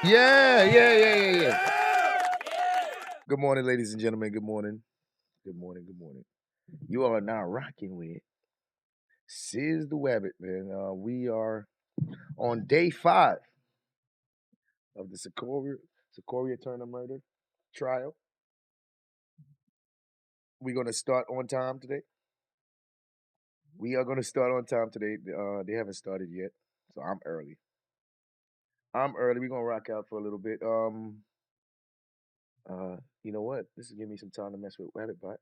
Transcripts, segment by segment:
Yeah, yeah, yeah, yeah, yeah. Good morning, ladies and gentlemen. Good morning. Good morning. Good morning. You are now rocking with Sis the Wabbit, man. We are on day 5 of the Secoriea Turner murder trial. We're gonna start on time today. We are gonna start on time today. They haven't started yet, so I'm early. I'm early. We're gonna rock out for a little bit. You know what? This is giving me some time to mess with Wabbit Bot.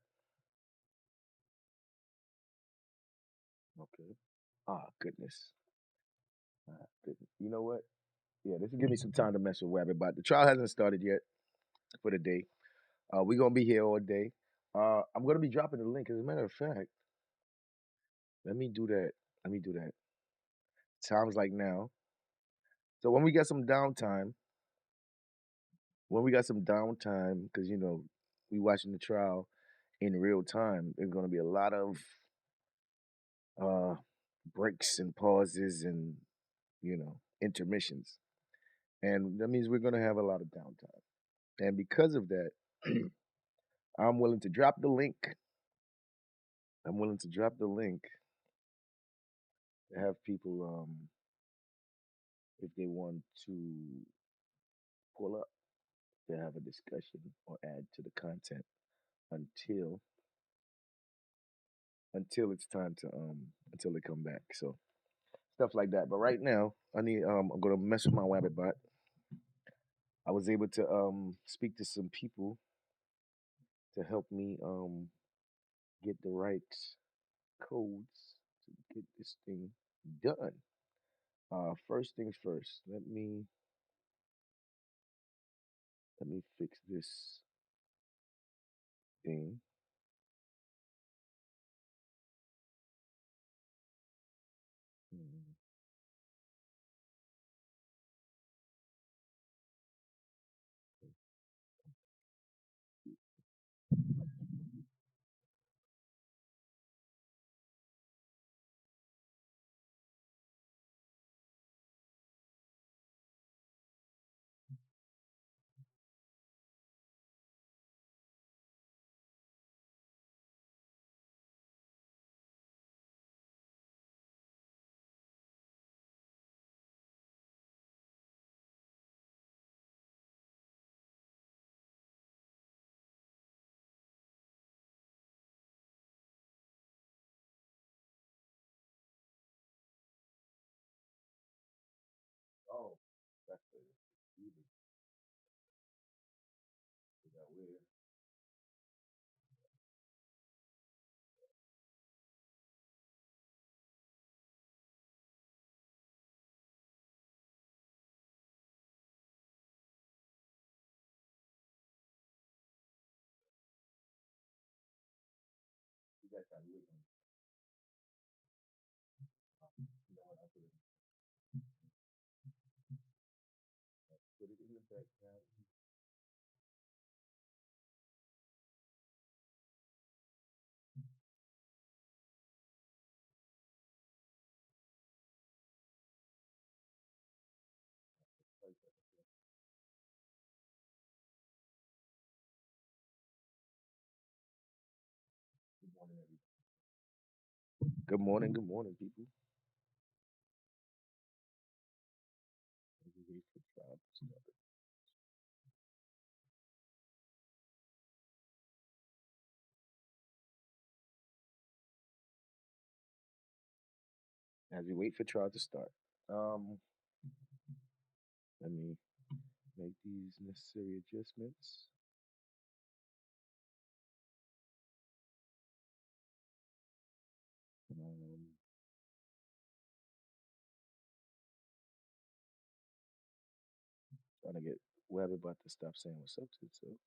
Okay. Ah, goodness. Goodness. You know what? Yeah, this will give me some time to mess with Wabbit, but the trial hasn't started yet for the day. We're gonna be here all day. I'm gonna be dropping the link. As a matter of fact, let me do that. Let me do that. Times like now. So when we got some downtime, because we watching the trial in real time. There's gonna be a lot of uh breaks and pauses and intermissions, and that means we're gonna have a lot of downtime. And because of that, I'm willing to drop the link. I'm willing to drop the link to have people, if they want to pull up, to have a discussion or add to the content until it's time to until they come back. So stuff like that. But right now, I'm gonna mess with my Wabbit bot. I was able to speak to some people to help me get the right codes to get this thing done. First things first. Let me fix this thing. Mm, Oh, that's the music that weird. You got that weird one. You know what? I put it in the background. Good morning, everybody. Good morning, people. As we wait for trial to start. As we wait for trial to start. Um, Let me make these necessary adjustments. Um, Trying to get Web about to stop saying what's up to itself.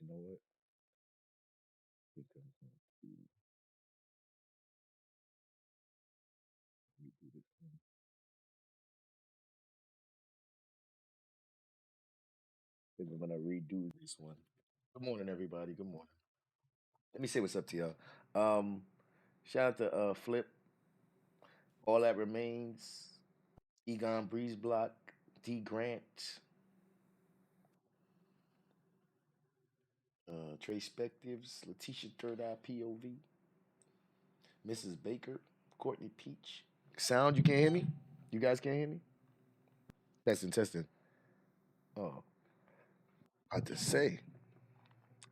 You know what? I think I'm going to redo this one. I think I'm gonna redo this one. Good morning, everybody. Good morning. Let me say what's up to y'all. Um, Shout out to Flip, All That Remains, Egon Breezeblock, D Grant, Trey Spectives, Letitia Third Eye POV, Mrs. Baker, Courtney Peach. Sound, you can't hear me? You guys can't hear me? Testing, testing. Oh, I had to say.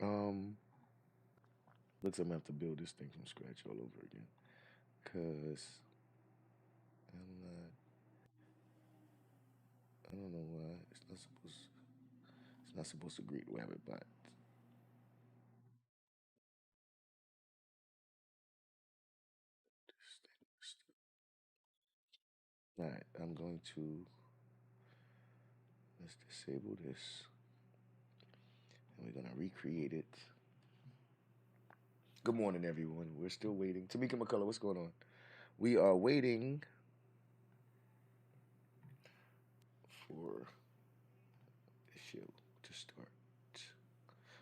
Um, Looks like I'm gonna have to build this thing from scratch all over again. Cause I'm not. I don't know why it's not supposed. It's not supposed to greet rabbit bot. All right, I'm going to let's disable this, and we're gonna recreate it. Good morning, everyone. We're still waiting. Tamika McCullough, what's going on? We are waiting for the show to start.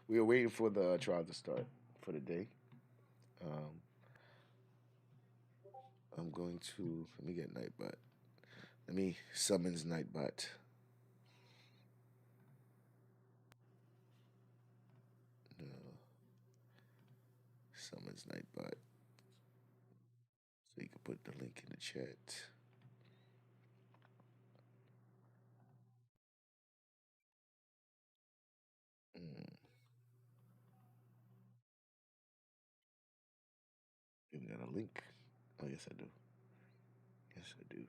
We are waiting for the trial to start for the day. Um, I'm going to let me get Nightbot. Let me summons Nightbot. No, summons Nightbot. So you can put the link in the chat. Mm, you got a link? Oh yes, I do. Yes, I do.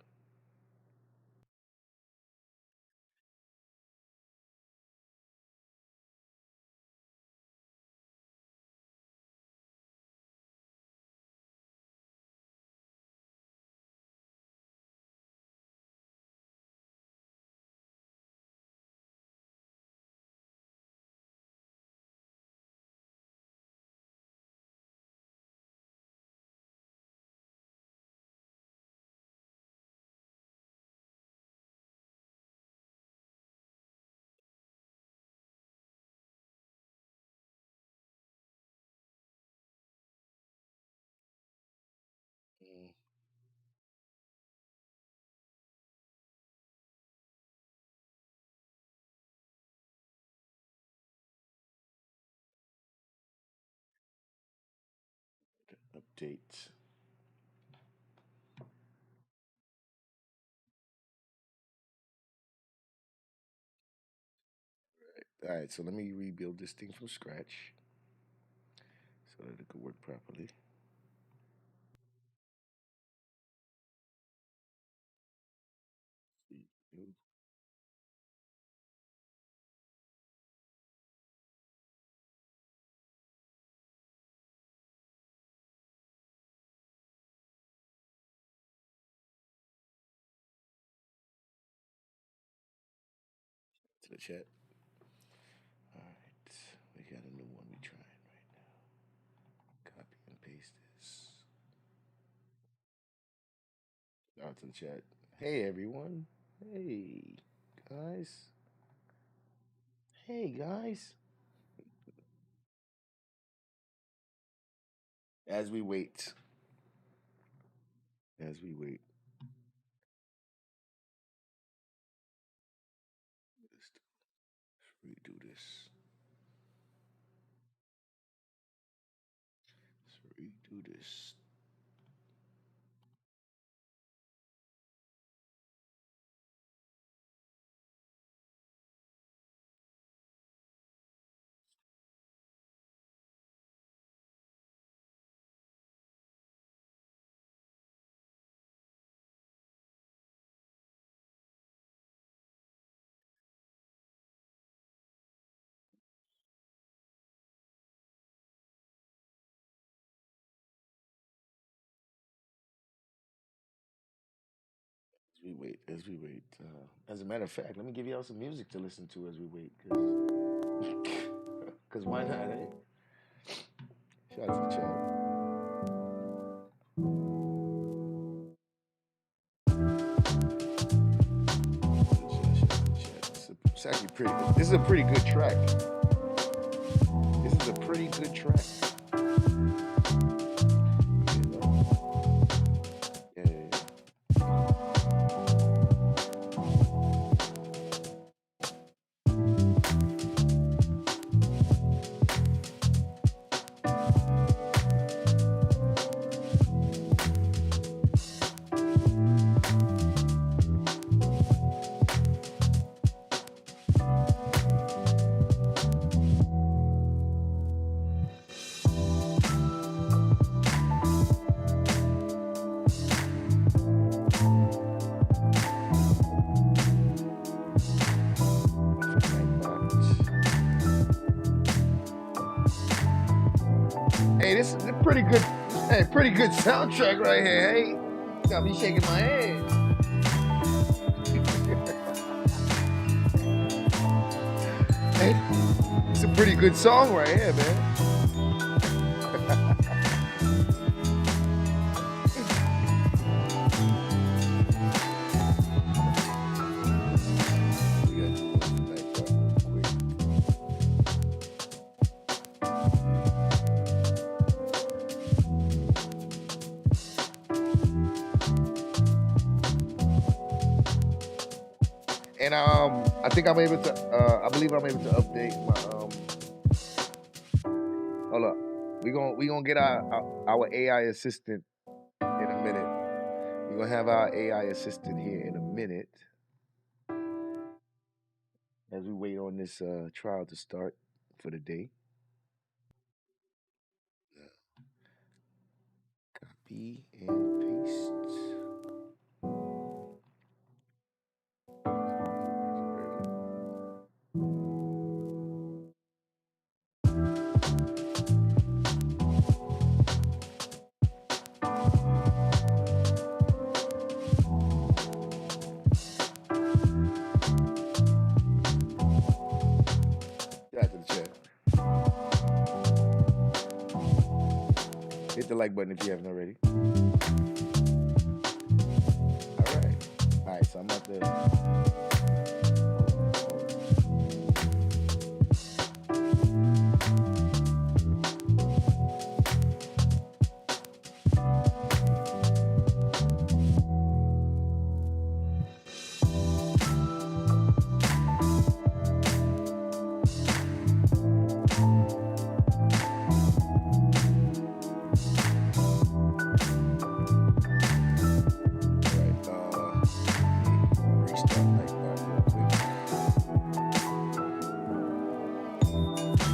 Mm, update. All right, so let me rebuild this thing from scratch so that it could work properly. New to the chat. All right, we got a new one we trying right now. Copy and paste this. Out to the chat. Hey everyone. Hey guys. Hey guys. As we wait, as we wait, let's redo this. Let's redo this. As we wait, as we wait. As a matter of fact, let me give y'all some music to listen to as we wait. 'Cause Cause why not? Eh? Shout out to the chat. It's actually pretty good. This is a pretty good track. This is a pretty good track. You know? Yeah, yeah, yeah. Hey, this is a pretty good, hey, pretty good soundtrack right here. Hey, got me shaking my head. Hey, it's a pretty good song right here, man. And I think I'm able to. I believe I'm able to update my. Hold up, we gonna get our AI assistant in a minute. We're gonna have our AI assistant here in a minute as we wait on this trial to start for the day. Copy and paste. Yeah, to the chat. Hit the like button if you haven't already. All right. So I'm about to.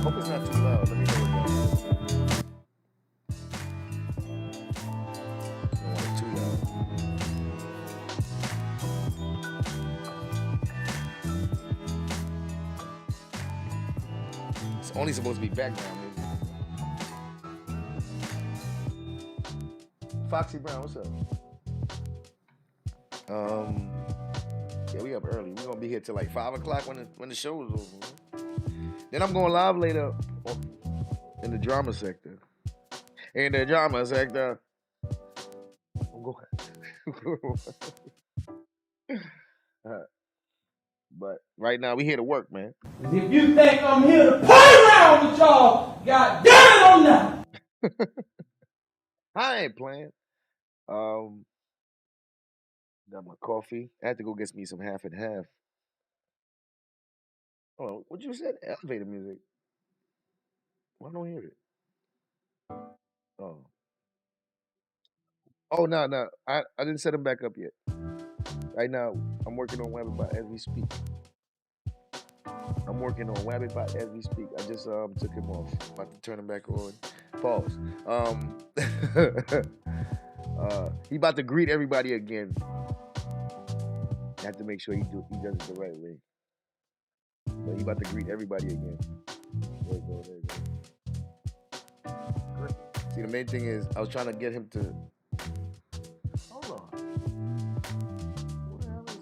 Hope it's not too loud. Let me know what y'all don't want it too loud. It's only supposed to be background music. Foxy Brown, what's up? Yeah, we up early. We're gonna be here till like 5 o'clock when the show is over. Then I'm going live later in the drama sector. In the drama sector. I'm going. But right now we here to work, man. If you think I'm here to play around with y'all, god damn it, I'm not. I ain't playing. Got my coffee. I had to go get me some half and half. Oh, what you said? Elevator music. Why don't I hear it? Oh. Oh no, no. I didn't set them back up yet. Right now, I'm working on Wabbitbot as we speak. I'm working on Wabbitbot as we speak. I just took him off. About to turn him back on. Pause. He about to greet everybody again. I have to make sure he does it the right way. But he about to greet everybody again. There you go, there you go. Great. See, the main thing is I was trying to get him to. Hold on. What the hell is?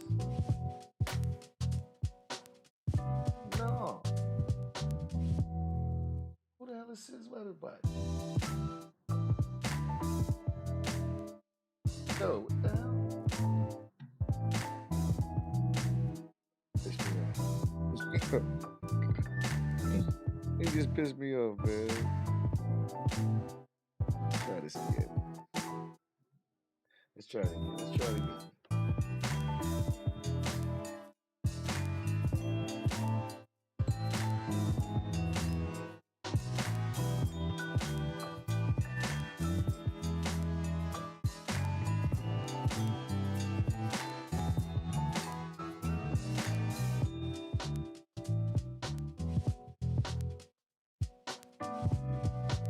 No. nobody. Yo, what the hell? Pissed me off. He just pissed me off, man. Let's try this again. Let's try it again. Let's try it again.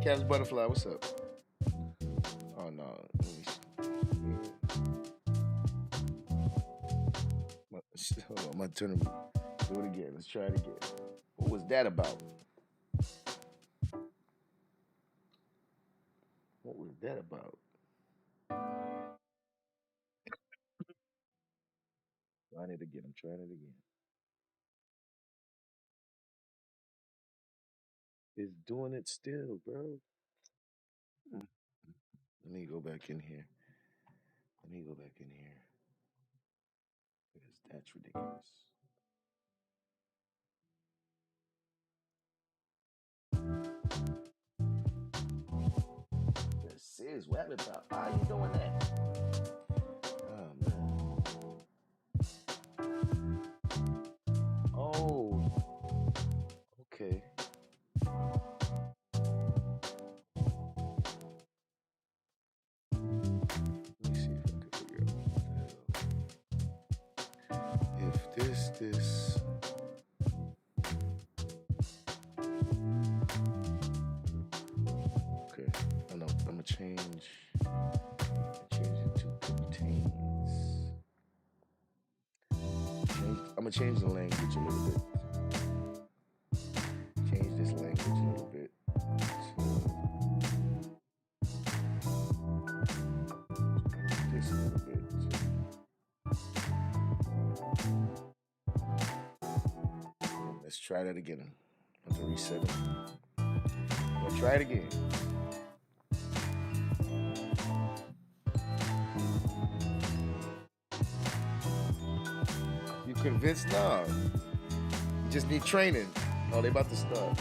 Captain Butterfly, what's up? Oh no. Hold on, I'm gonna turn it. Do it again. Let's try it again. What was that about? What was that about? Trying it again. I'm trying it again. It's doing it still, bro. Hmm. Let me go back in here. Let me go back in here. Because that's ridiculous. This is what about. How you doing that? Oh man. Oh, okay. Let me see if I can figure out what the hell. If this. Okay. Oh no, I'm gonna change it to contains. I'm gonna change the language a little bit. Change this language a little bit. This a little bit. Let's try that again. I'm gonna reset it. We'll try it again. You convinced? No. You just need training. Oh, they about to start.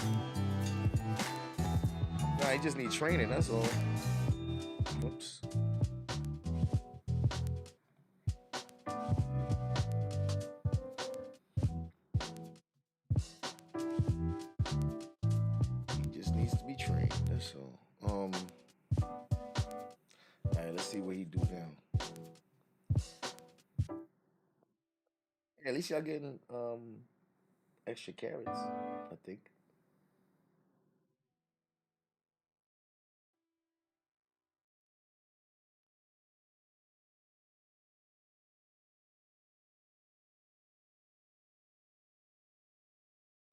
Nah, you just need training, that's all. Oops. He just needs to be trained, that's all. Alright, let's see what he do now. Yeah, at least y'all getting extra carrots, I think.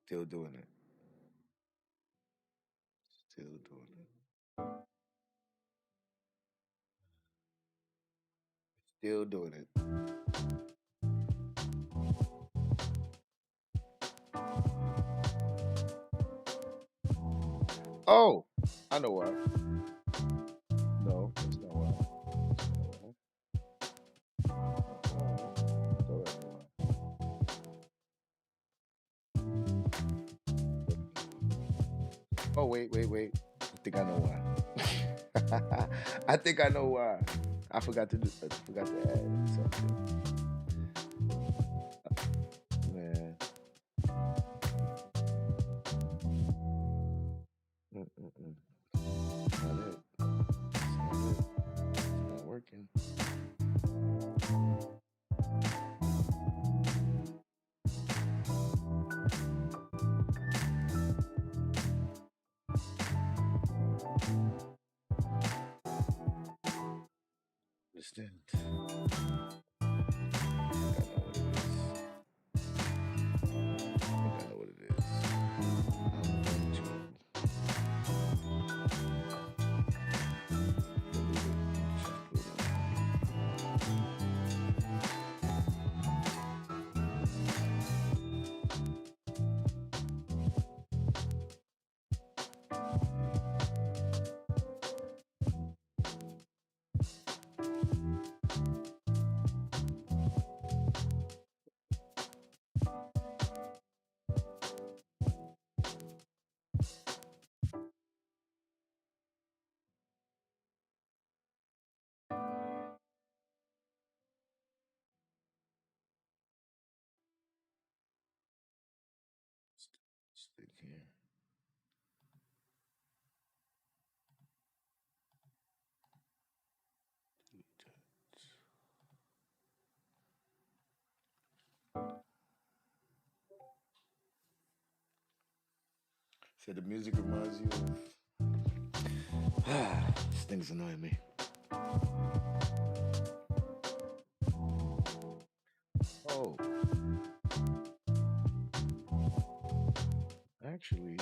Still doing it. Still doing it. Still doing it. Oh, I know why. No, that's not why. That's not why. Don't ask me why. Oh, wait. I think I know why. I think I know why. I forgot to add something. Man. Mm-mm-mm. That's not it. That's not it. It's not working. Understand? I know what it is. I think I know what it is. I'm going to delete it. Just put it on. So the music reminds you of. This thing's annoying me. Oh, actually,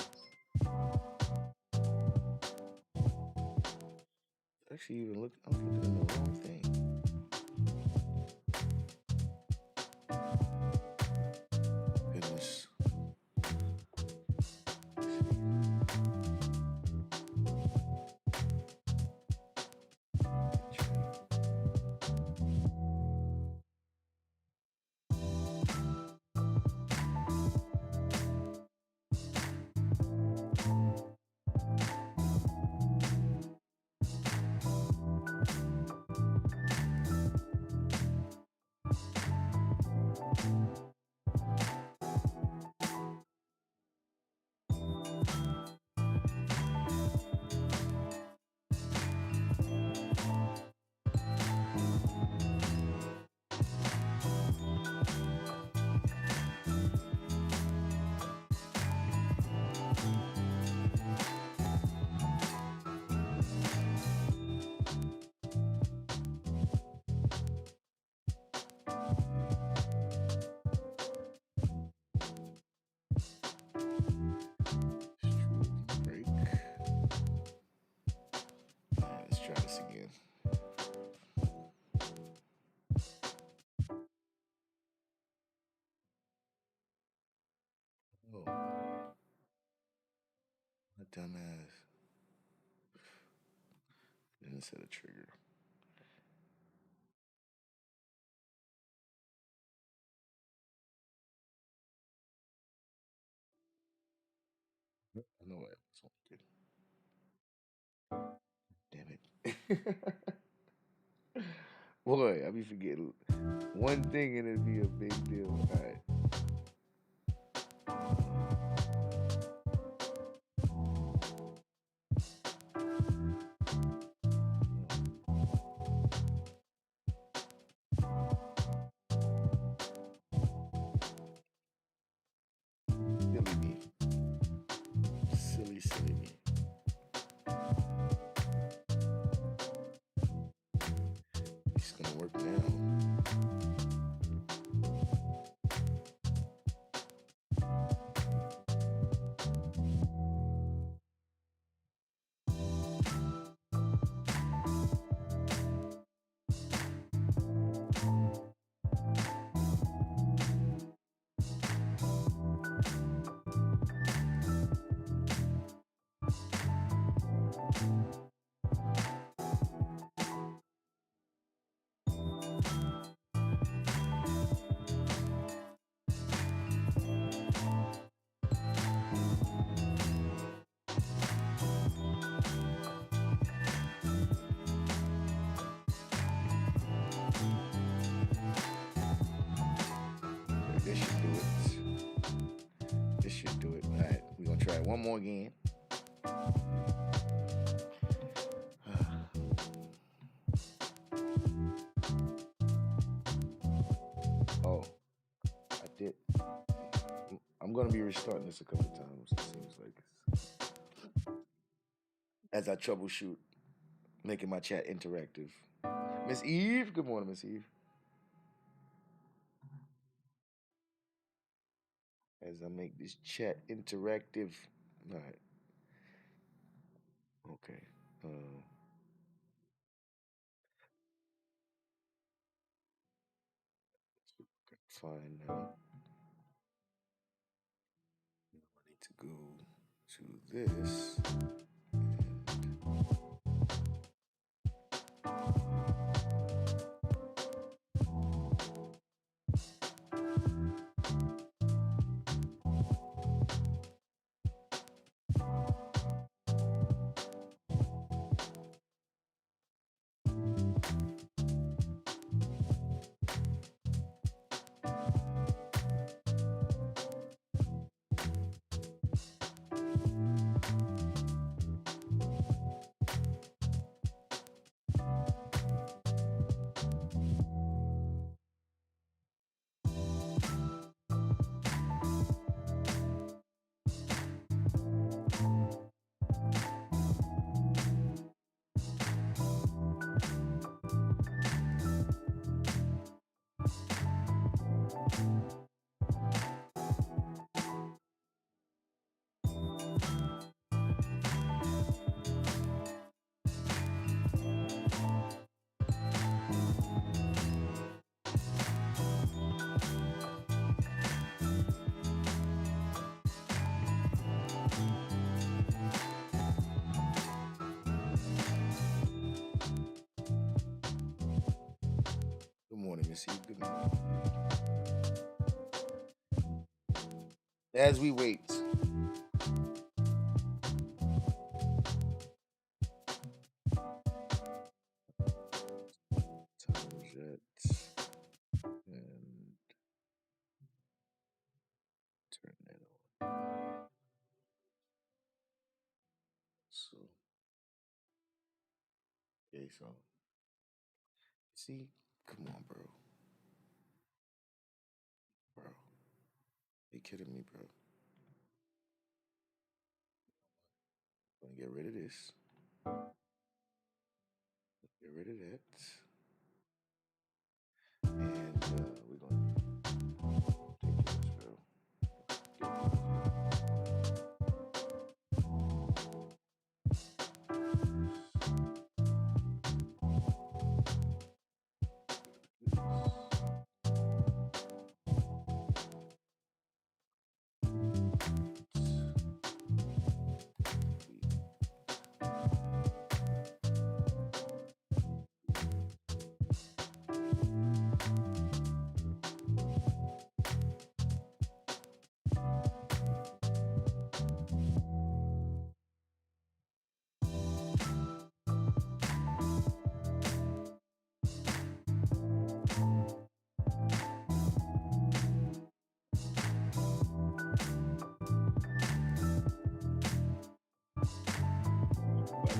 even look. I'm looking at the wrong thing. Goodness. Break. Let's try this again. Oh, a dumbass. Didn't set a trigger. I know what I was Damn it. Boy, I be forgetting one thing and it'd be a big deal. All right. Silly me. Silly me. It's gonna work now. Okay, this should do it. This should do it. All right, we're gonna try it one more again. Oh, I did. I'm gonna be restarting this a couple times. It seems like as I troubleshoot, making my chat interactive. Miss Eve, good morning, Miss Eve. As I make this chat interactive. All right. Okay. Fine now. I need to go to this. morning, Missy. Good morning. As we wait, time is at and turn that on. So, okay, so see, come on, bro. You kidding me, bro? Gonna get rid of this. Get rid of that, and we're gonna take this, bro.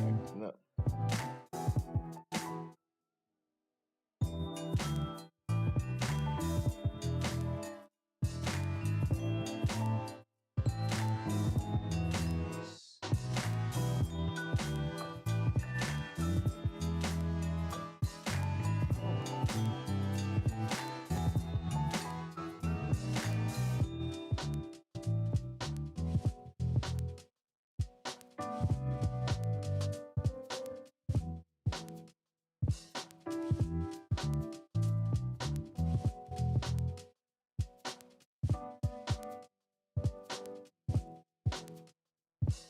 Acting up.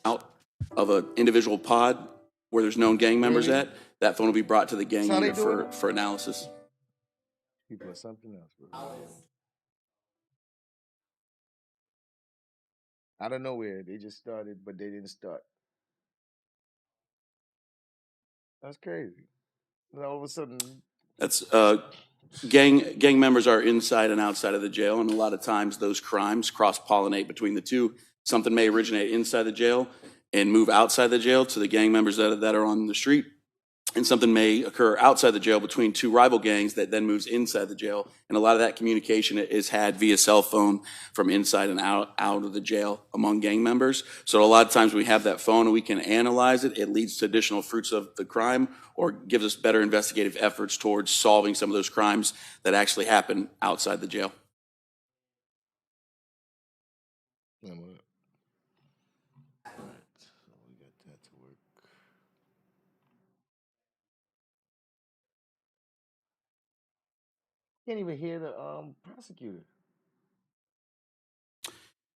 Out of an individual pod where there's known gang members Really? at, that phone will be brought to the gang That's how they unit doing it? for analysis. People are something else, bro. Out of nowhere, they just started, but they didn't start. That's crazy. And all of a sudden, That's gang members are inside and outside of the jail, and a lot of times those crimes cross pollinate between the two. Something may originate inside the jail and move outside the jail to the gang members that are on the street, and something may occur outside the jail between two rival gangs that then moves inside the jail. And a lot of that communication is had via cell phone from inside and out of the jail among gang members. So a lot of times we have that phone and we can analyze it. It leads to additional fruits of the crime or gives us better investigative efforts towards solving some of those crimes that actually happen outside the jail. all right, so we got that to work. Can't even hear the prosecutor.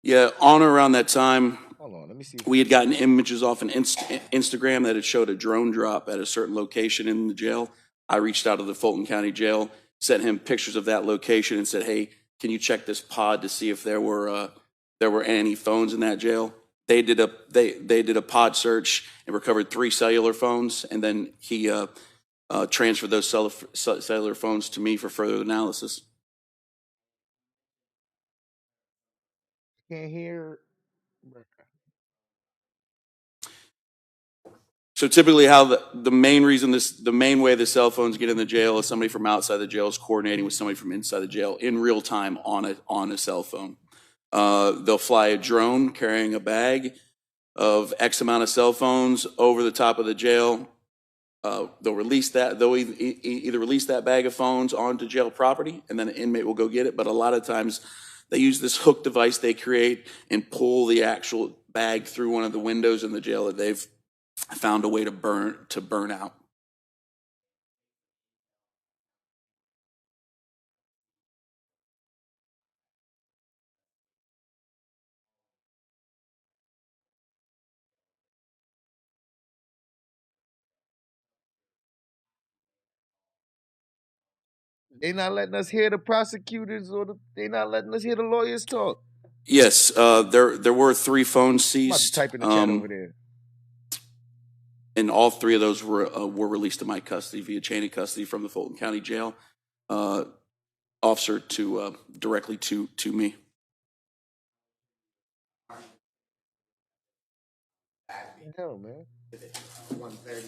Yeah, on or around that time, Hold on, let me see if we we had can gotten images off an Instagram that had showed a drone drop at a certain location in the jail. I reached out to the Fulton County Jail, sent him pictures of that location, and said, "Hey, can you check this pod to see if there were any phones in that jail?" They did a pod search and recovered 3 cellular phones, and then he transferred those cellular phones to me for further analysis. can't hear. So typically, how the main reason the main way the cell phones get in the jail is somebody from outside the jail is coordinating with somebody from inside the jail in real time on a cell phone. They'll fly a drone carrying a bag of X amount of cell phones over the top of the jail. They'll release that. They'll either release that bag of phones onto jail property, and then an inmate will go get it. But a lot of times, they use this hook device they create and pull the actual bag through one of the windows in the jail that they've found a way to burn out. They not letting us hear the prosecutors they not letting us hear the lawyers talk. Yes, there were 3 phones I'm about to seized, type in the chat over there. and all 3 of those were released to my custody via chain of custody from the Fulton County Jail officer to directly to me. Hell, man. 130.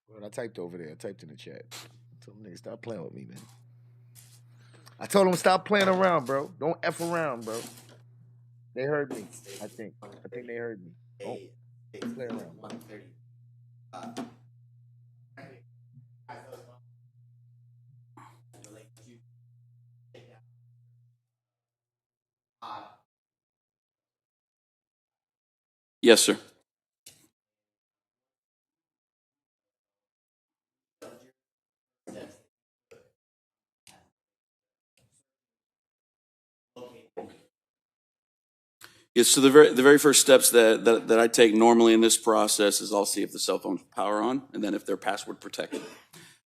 What I typed over there. I typed in the chat. I told them niggas stop playing with me, man. I told them stop playing around, bro. Don't F around, bro. They heard me, I think. I think they heard me. Don't play around. 130. Yes, sir. Yes, so the very first steps that I take normally in this process is I'll see if the cell phone's power on, and then if they're password protected.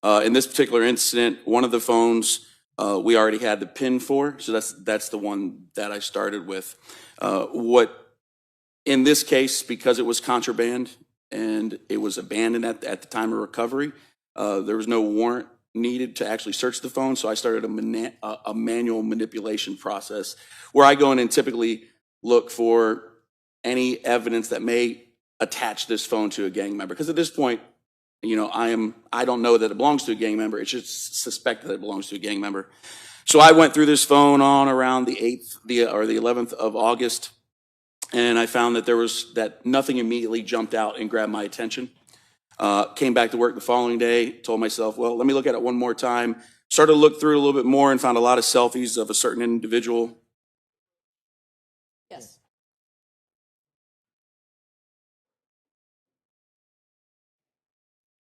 In this particular incident, one of the phones we already had the PIN for, so that's the one that I started with. What in this case, because it was contraband and it was abandoned at the time of recovery, there was no warrant needed to actually search the phone, so I started a manual manipulation process where I go in and typically look for any evidence that may attach this phone to a gang member. Because at this point, you know, I don't know that it belongs to a gang member. It's just suspected that it belongs to a gang member. So I went through this phone on around the 8th or the 11th of August, and I found that nothing immediately jumped out and grabbed my attention. Came back to work the following day, told myself, well, let me look at it one more time. Started to look through it a little bit more and found a lot of selfies of a certain individual. Yes.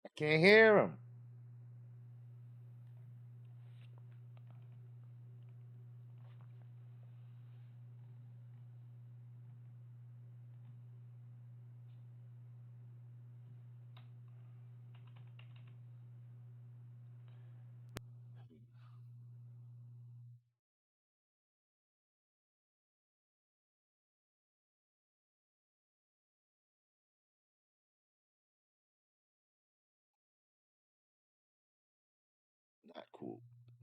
I can't hear them. Not cool.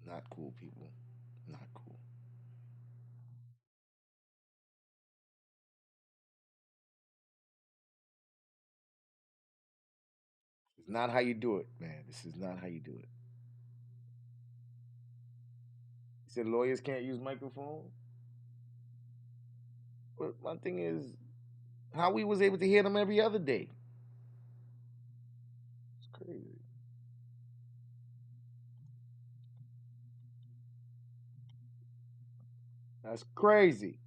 Not cool, people. Not cool. It's not how you do it, man. This is not how you do it. You said lawyers can't use microphone? But my thing is, how we was able to hear them every other day? It's crazy. That's crazy.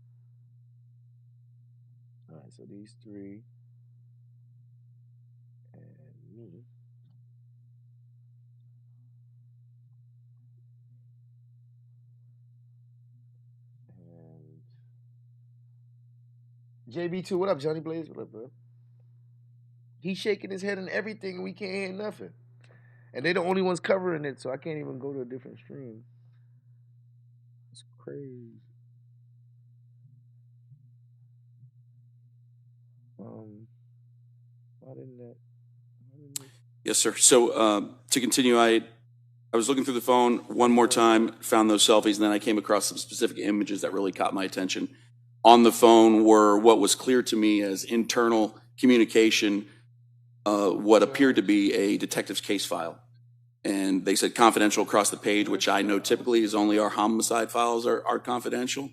All right, so these 3 and me. And JB2, what up, Johnny Blaze? What up, bro? He's shaking his head and everything, and we can't hear nothing. And they're the only ones covering it, so I can't even go to a different stream. It's crazy. Why didn't that? Yes, sir. So to continue, I was looking through the phone one more time, found those selfies, and then I came across some specific images that really caught my attention. On the phone were what was clear to me as internal communication, what appeared to be a detective's case file. And they said confidential across the page, which I know typically is only our homicide files are confidential.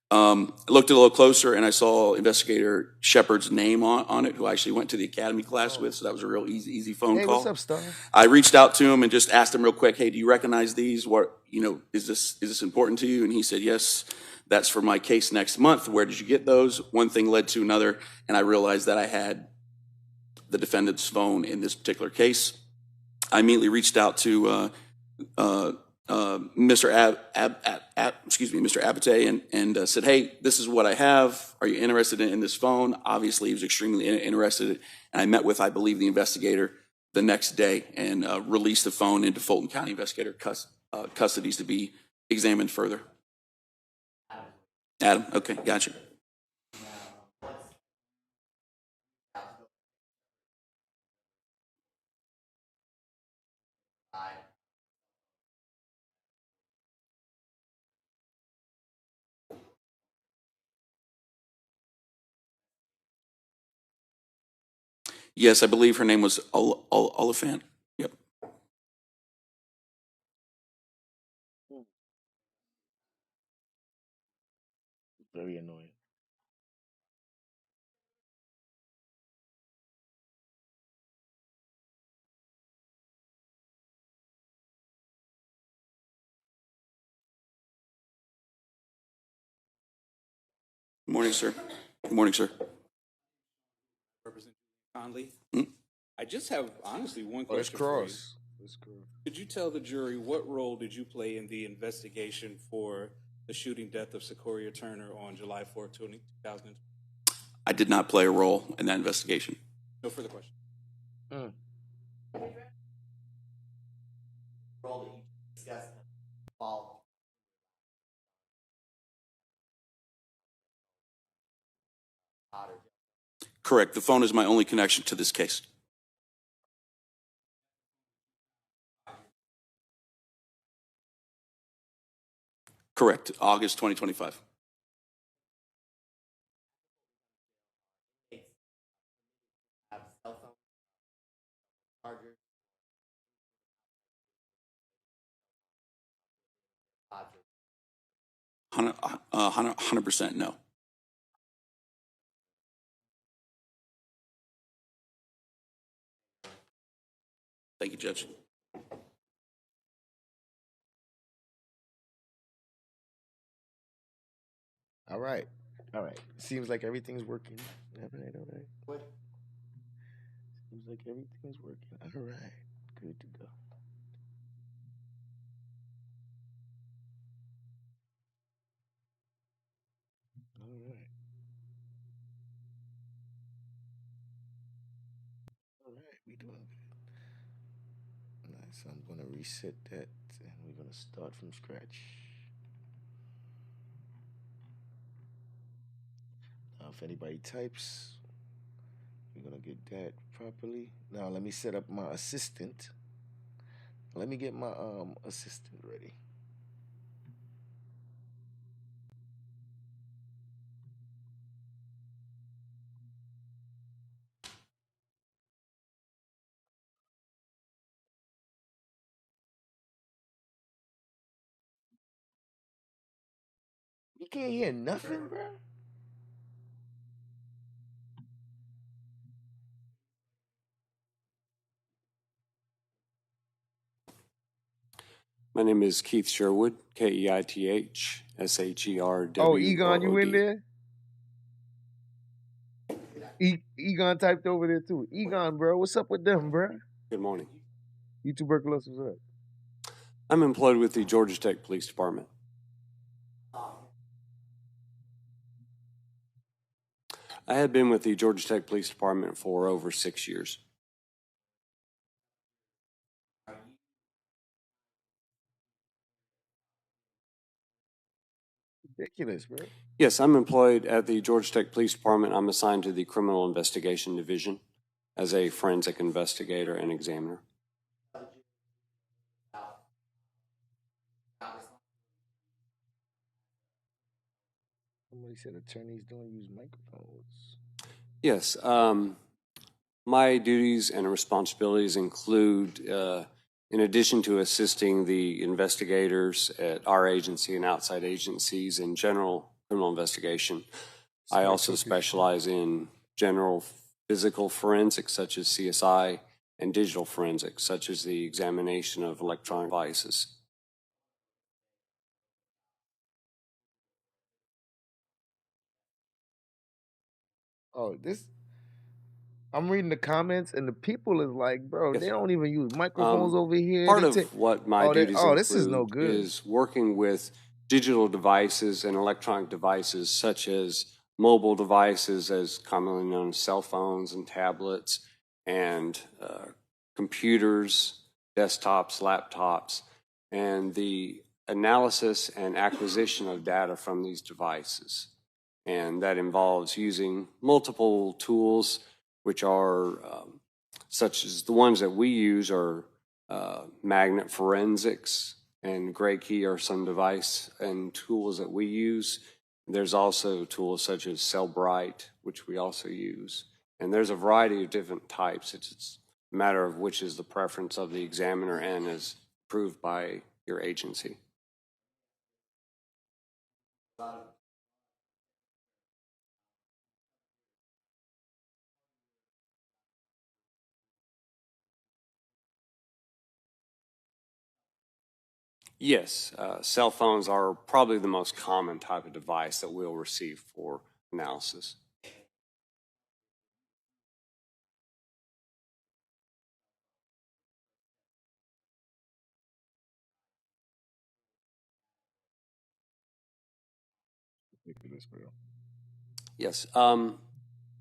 I looked a little closer and I saw Investigator Shepard's name on it, who I actually went to the academy class with, so that was a real easy phone Hey, call. what's up, Star? I reached out to him and just asked him real quick, hey, do you recognize these? What, you know, is this important to you? And he said, yes, that's for my case next month. Where did you get those? One thing led to another, and I realized that I had the defendant's phone in this particular case. I immediately reached out to Mr. Mr. Abate and said, "Hey, this is what I have. Are you interested in this phone?" Obviously, he was extremely interested, and I met with, I believe, the investigator the next day and released the phone into Fulton County investigator custodies to be examined further. Adam, okay, gotcha. Yes, I believe her name was Oliphant. Yep. Very annoying. Good morning, sir. Good morning, sir. Representative Conley. Mm. I just have honestly one Oh, it's question for you. Cross. It's Cross. Could you tell the jury what role did you play in the investigation for the shooting death of Secoriea Turner on July 4th, 2000? I did not play a role in that investigation. No further question. Mm. Role that you discussed fall. Correct. The phone is my only connection to this case. Correct. August 2025. Have cell phone chargers. 100% no. Thank you, Judge. All right. All right. Seems like everything's working. All right. All right. What? Seems like everything's working. All right. Good to go. All right. All right. We doing good. All right. So I'm gonna reset that, and we're gonna start from scratch. Now, if anybody types, we're gonna get that properly. Now, let me set up my assistant. Let me get my assistant ready. You can't hear nothing, bro. My name is Keith Sherwood, KeithSherwood. Oh, Egon, you in there? Egon typed over there too. Egon, bro, what's up with them, bro? Good morning. You tuberculosis, what's up? I'm employed with the Georgia Tech Police Department. I had been with the Georgia Tech Police Department for over 6 years. Ridiculous, bro. Yes, I'm employed at the Georgia Tech Police Department. I'm assigned to the Criminal Investigation Division as a forensic investigator and examiner. Somebody said attorneys don't use microphones. Yes, my duties and responsibilities include, in addition to assisting the investigators at our agency and outside agencies in general criminal investigation, I also specialize in general physical forensics such as CSI and digital forensics such as the examination of electronic devices. Oh, this. I'm reading the comments, and the people is like, bro, Yes, they sir. don't even use microphones over here. Part They take, of what my oh, duties this is no include good. is working with digital devices and electronic devices such as mobile devices, as commonly known as cell phones and tablets, and computers, desktops, laptops, and the analysis and acquisition of data from these devices. And that involves using multiple tools, which are such as the ones that we use are magnet forensics and Gray Key are some device and tools that we use. There's also tools such as Cellbrite, which we also use. And there's a variety of different types. It's a matter of which is the preference of the examiner and is approved by your agency. Yes, cell phones are probably the most common type of device that we'll receive for analysis. Ridiculous, bro. Yes.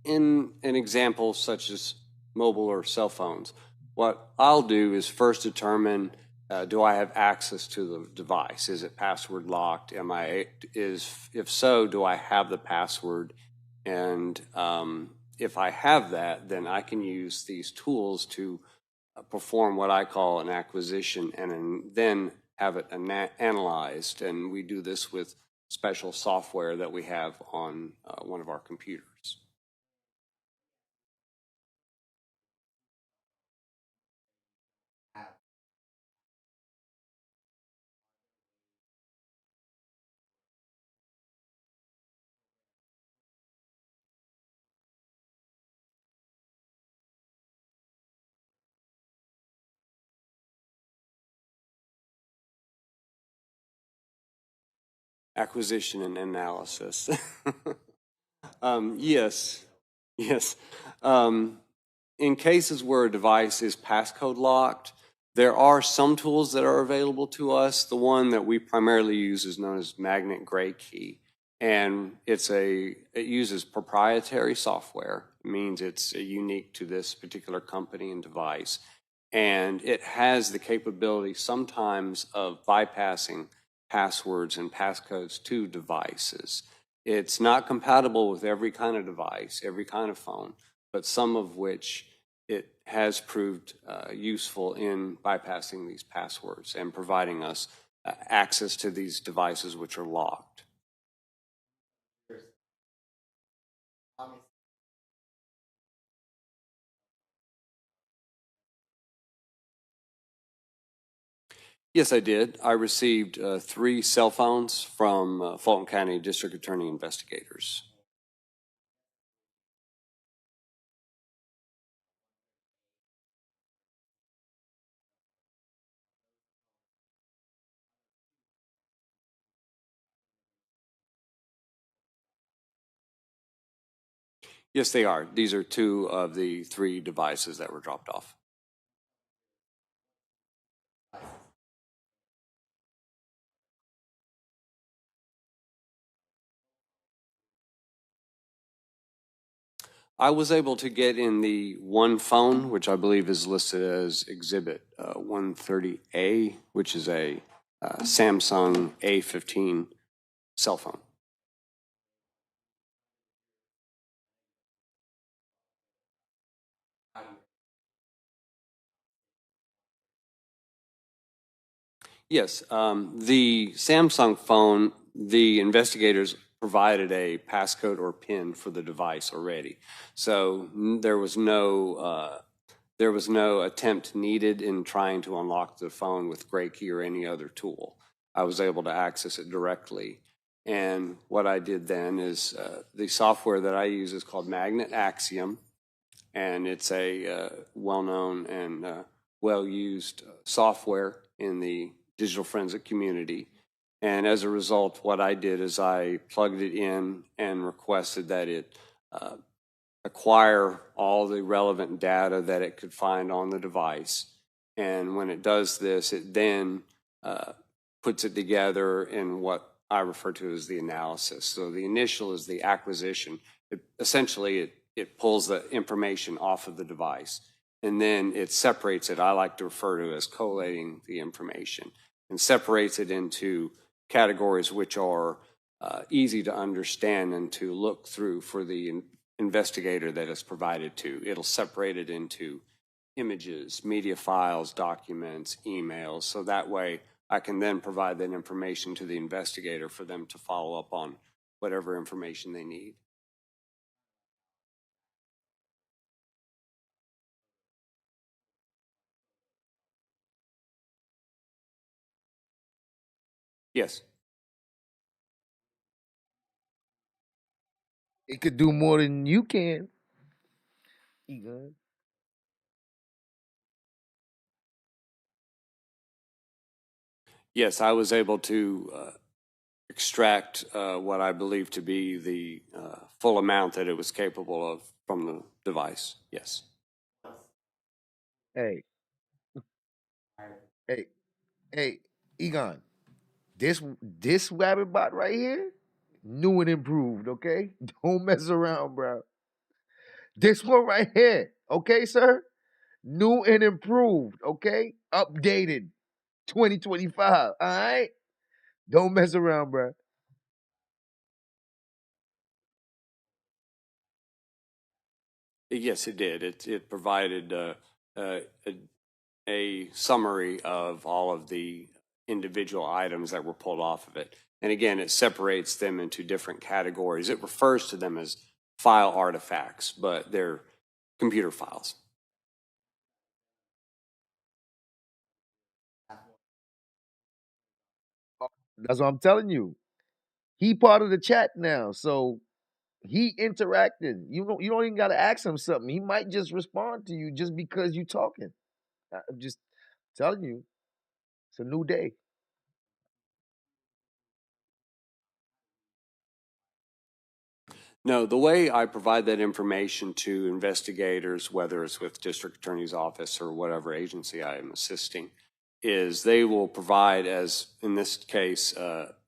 In an example such as mobile or cell phones, what I'll do is first determine do I have access to the device? Is it password locked? If so, do I have the password? And if I have that, then I can use these tools to perform what I call an acquisition and then have it analyzed. And we do this with special software that we have on one of our computers. Acquisition and analysis. Yes, yes. In cases where a device is passcode locked, there are some tools that are available to us. The one that we primarily use is known as Magnet Gray Key, and it uses proprietary software. It means it's unique to this particular company and device, and it has the capability sometimes of bypassing passwords and passcodes to devices. It's not compatible with every kind of device, every kind of phone, but some of which it has proved useful in bypassing these passwords and providing us access to these devices which are locked. Yes, I did. I received 3 cell phones from Fulton County District Attorney investigators. Yes, they are. These are 2 of the 3 devices that were dropped off. I was able to get in the one phone, which I believe is listed as Exhibit 130A, which is a Samsung A15 cell phone. Yes, the Samsung phone, the investigators provided a passcode or PIN for the device already. So there was no attempt needed in trying to unlock the phone with Gray Key or any other tool. I was able to access it directly. And what I did then is the software that I use is called Magnet Axiom, and it's a well-known and well-used software in the digital forensic community. And as a result, what I did is I plugged it in and requested that it acquire all the relevant data that it could find on the device. And when it does this, it then puts it together in what I refer to as the analysis. So the initial is the acquisition. Essentially, it pulls the information off of the device, and then it separates it. I like to refer to as collating the information, and separates it into categories which are easy to understand and to look through for the investigator that is provided to. It'll separate it into images, media files, documents, emails, so that way I can then provide that information to the investigator for them to follow up on whatever information they need. Yes. It could do more than you can. Egon. Yes, I was able to extract what I believe to be the full amount that it was capable of from the device. Yes. Hey, hey, hey, Egon. This rabbit bot right here, new and improved. Okay, don't mess around, bro. This one right here, okay, sir, new and improved. Okay, updated, 2025. All right, don't mess around, bro. Yes, it did. It provided a summary of all of the individual items that were pulled off of it. And again, it separates them into different categories. It refers to them as file artifacts, but they're computer files. That's what I'm telling you. He part of the chat now, so he interacted. You don't even got to ask him something. He might just respond to you just because you talking. I'm just telling you, it's a new day. No, the way I provide that information to investigators, whether it's with district attorney's office or whatever agency I am assisting, is they will provide, as in this case,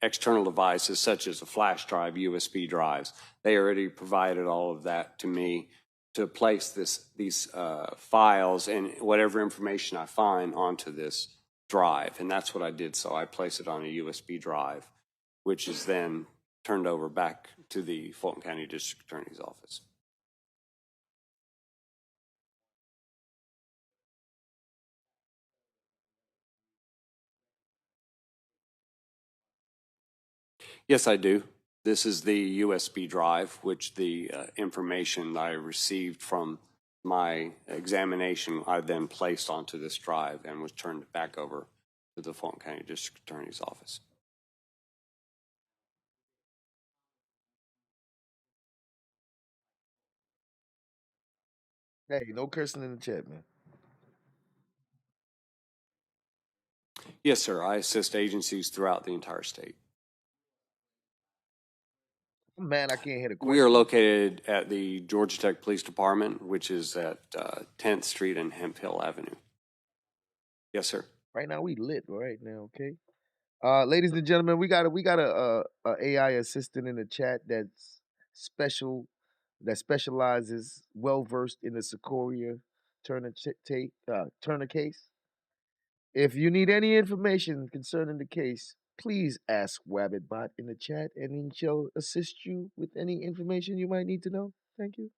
external devices such as a flash drive, USB drives. They already provided all of that to me to place these files and whatever information I find onto this drive. And that's what I did. So I place it on a USB drive, which is then turned over back to the Fulton County District Attorney's Office. Yes, I do. This is the USB drive, which the information I received from my examination, I then placed onto this drive and was turned back over to the Fulton County District Attorney's Office. Hey, no cursing in the chat, man. Yes, sir. I assist agencies throughout the entire state. Man, I can't hear the question. We are located at the Georgia Tech Police Department, which is at 10th Street and Hemp Hill Avenue. Yes, sir. Right now we lit right now, okay? Ladies and gentlemen, we got a AI assistant in the chat that specializes well versed in the Secoriea Turner case. If you need any information concerning the case, please ask WabbitBot in the chat, and he shall assist you with any information you might need to know. Thank you.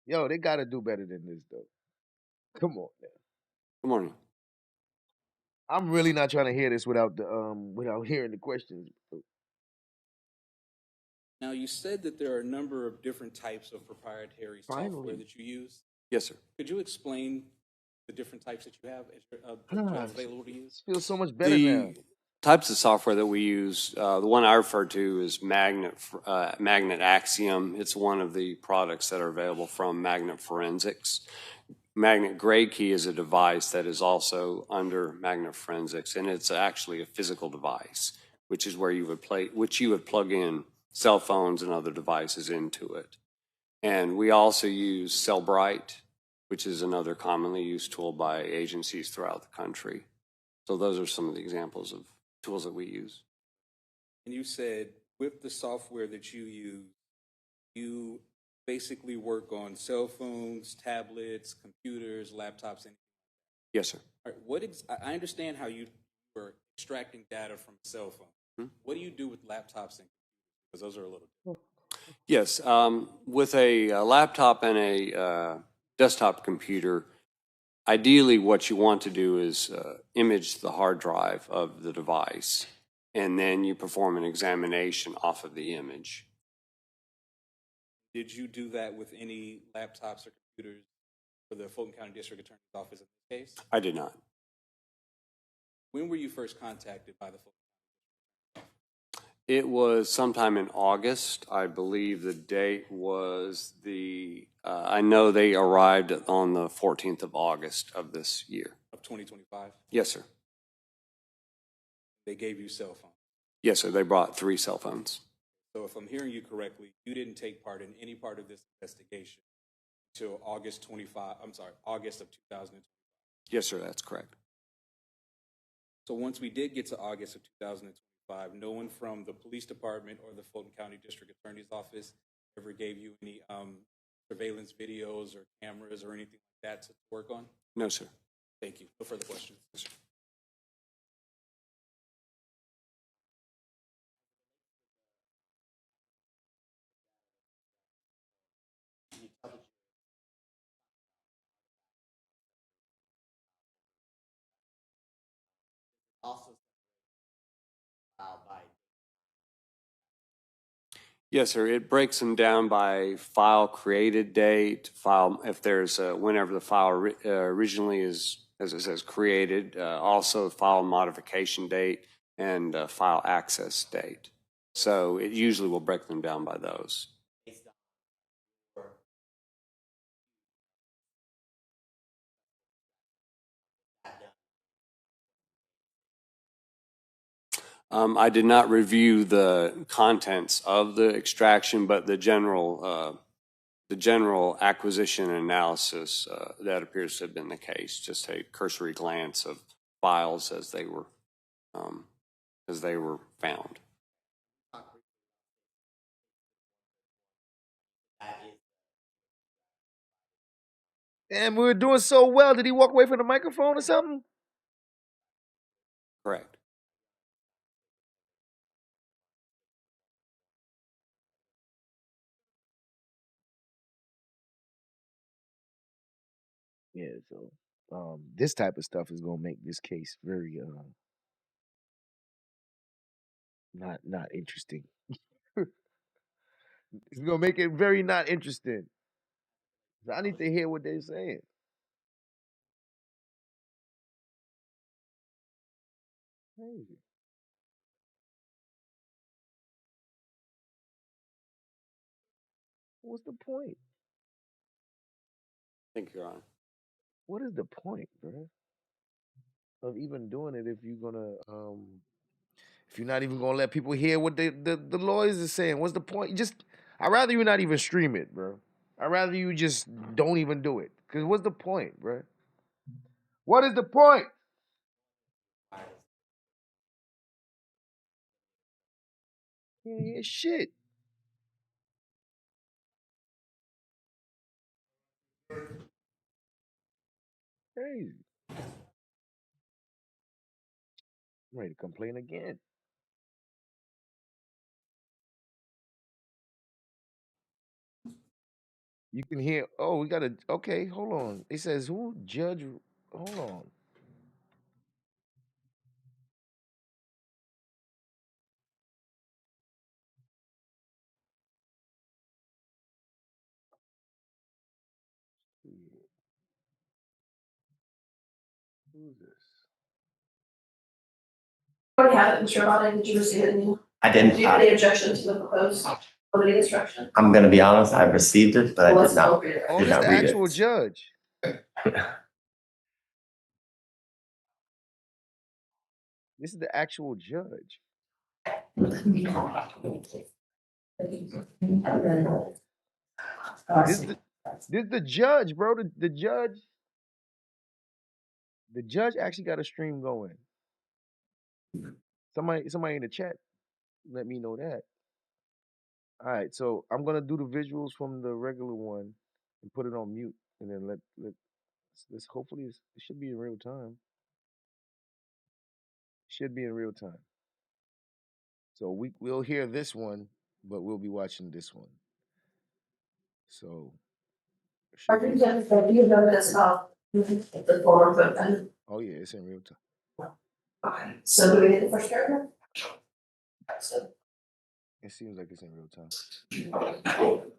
Yo, they gotta do better than this, though. Come on, man. Good morning. I'm really not trying to hear this without hearing the questions. Now, you said that there are a number of different types of proprietary software Finally. that you use. Yes, sir. Could you explain the different types that you have that you have available to use? Feels so much better now. The types of software that we use, the one I refer to is Magnet Axiom. It's one of the products that are available from Magnet Forensics. magnet gray key is a device that is also under magnet forensics, and it's actually a physical device, which is where you would plug in cell phones and other devices into it. And we also use Cellbrite, which is another commonly used tool by agencies throughout the country. So those are some of the examples of tools that we use. And you said with the software that you basically work on cell phones, tablets, computers, laptops, and Yes, sir. all right, I understand how you were extracting data from a cell phone. What do you do with laptops and computers? Because those are a little different. Yes, with a laptop and a desktop computer, ideally what you want to do is image the hard drive of the device, and then you perform an examination off of the image. Did you do that with any laptops or computers for the Fulton County District Attorney's Office in this case? I did not. When were you first contacted by the Fulton? It was sometime in August. I believe the date was I know they arrived on the 14th of August of this year. Of 2025? Yes, sir. They gave you cell phone. Yes, sir. They brought 3 cell phones. So if I'm hearing you correctly, you didn't take part in any part of this investigation until August of 2025. Yes, sir. That's correct. So once we did get to August of 2025, no one from the police department or the Fulton County District Attorney's Office ever gave you any surveillance videos or cameras or anything like that to work on? No, sir. Thank you. No further questions. Yes, sir. Also by Yes, sir. It breaks them down by file created date, file if there's whenever the file originally is, as it says, created, also file modification date and file access date. So it usually will break them down by those. based on your that done. I did not review the contents of the extraction, but the general acquisition and analysis, that appears to have been the case. Just a cursory glance of files as they were found. That is And we were doing so well. Did he walk away from the microphone or something? Correct. Yeah, so this type of stuff is gonna make this case very not interesting. It's gonna make it very not interesting. I need to hear what they're saying. Crazy. What's the point? Thank you, Your Honor. What is the point, bro? Of even doing it if you're gonna if you're not even gonna let people hear what the lawyers are saying. What's the point? I'd rather you not even stream it, bro. I'd rather you just don't even do it. Cause what's the point, bro? What is the point? Can't hear shit. Crazy. I'm ready to complain again. You can hear. Oh, we gotta. Okay, hold on. It says who judge. Hold on. Who's this? Already have it, Mr. Roddick, did you receive it? I didn't. Do you have any objection to the proposed limiting instruction? I'm going to be honest. I received it, but I Well, did let's not. go over it. Oh, Did this not the read it. actual judge. This is the actual judge. This the judge, bro. The judge actually got a stream going. Somebody in the chat let me know that. All right, so I'm gonna do the visuals from the regular one and put it on mute, and then let's hopefully it should be in real time. Should be in real time. So we'll hear this one, but we'll be watching this one. So Are you done, do you know this about the form of and oh yeah, it's in real time. okay, so do we need the first paragraph? So It seems like it's in real time.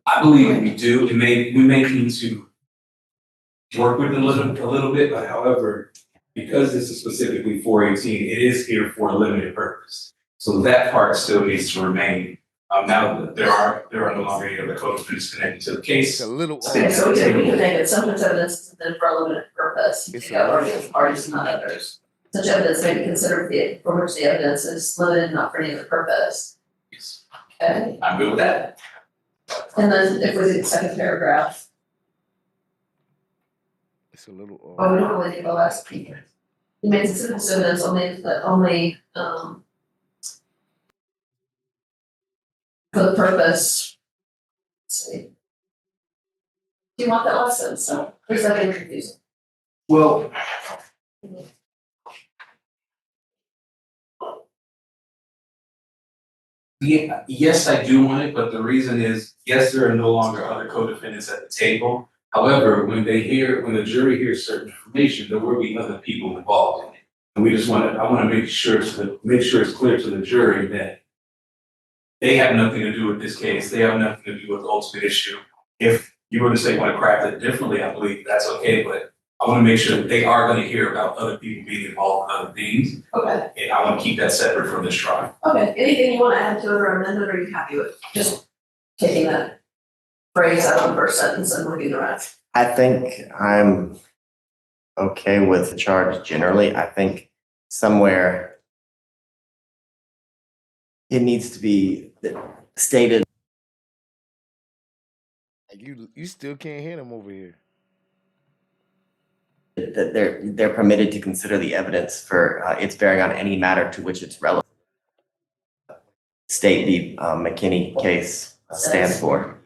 I believe we do. We may need to work with it a little bit, but however, because this is specifically 418, it is here for a limited purpose. So that part still needs to remain. Now that there are no longer any other code offenses connected to the case. It's a little okay, so we can make it sometimes evidence is then for a limited purpose. It's Take out arguments, parties, not others. Such evidence may be considered for which the evidence is limited, not for any other purpose. Yes. Okay, I'm good with that. and then if we do the second paragraph, it's a little oh, we don't really need the last piece. You may consider this evidence only for the purpose. Let's see. Do you want that last sentence? Or is that getting confusing? Well, yeah, yes, I do want it, but the reason is, yes, there are no longer other co-defendants at the table. However, when the jury hears certain information, there will be other people involved in it. And I want to make sure it's clear to the jury that they have nothing to do with this case. They have nothing to do with the ultimate issue. If you were to say want to craft it differently, I believe that's okay, but I want to make sure that they are going to hear about other people being involved in other things. Okay. And I want to keep that separate from this trial. Okay, anything you wanna add to it or amend it, or are you happy with just taking that phrase out of the first sentence and leaving the rest? I think I'm okay with the charge generally. I think somewhere it needs to be stated. like you still can't hear them over here. That they're permitted to consider the evidence for its bearing on any matter to which it's relevant. State the McKinney case stands for.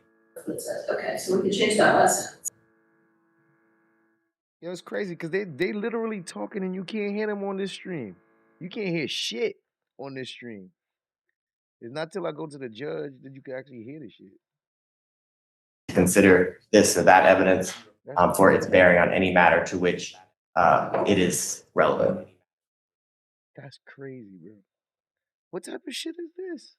Okay, so we can change that last sentence. Yo, it's crazy because they literally talking and you can't hear them on this stream. You can't hear shit on this stream. It's not till I go to the judge that you can actually hear the shit. Consider this or that evidence for its bearing on any matter to which it is relevant. That's crazy, bro. What type of shit is this?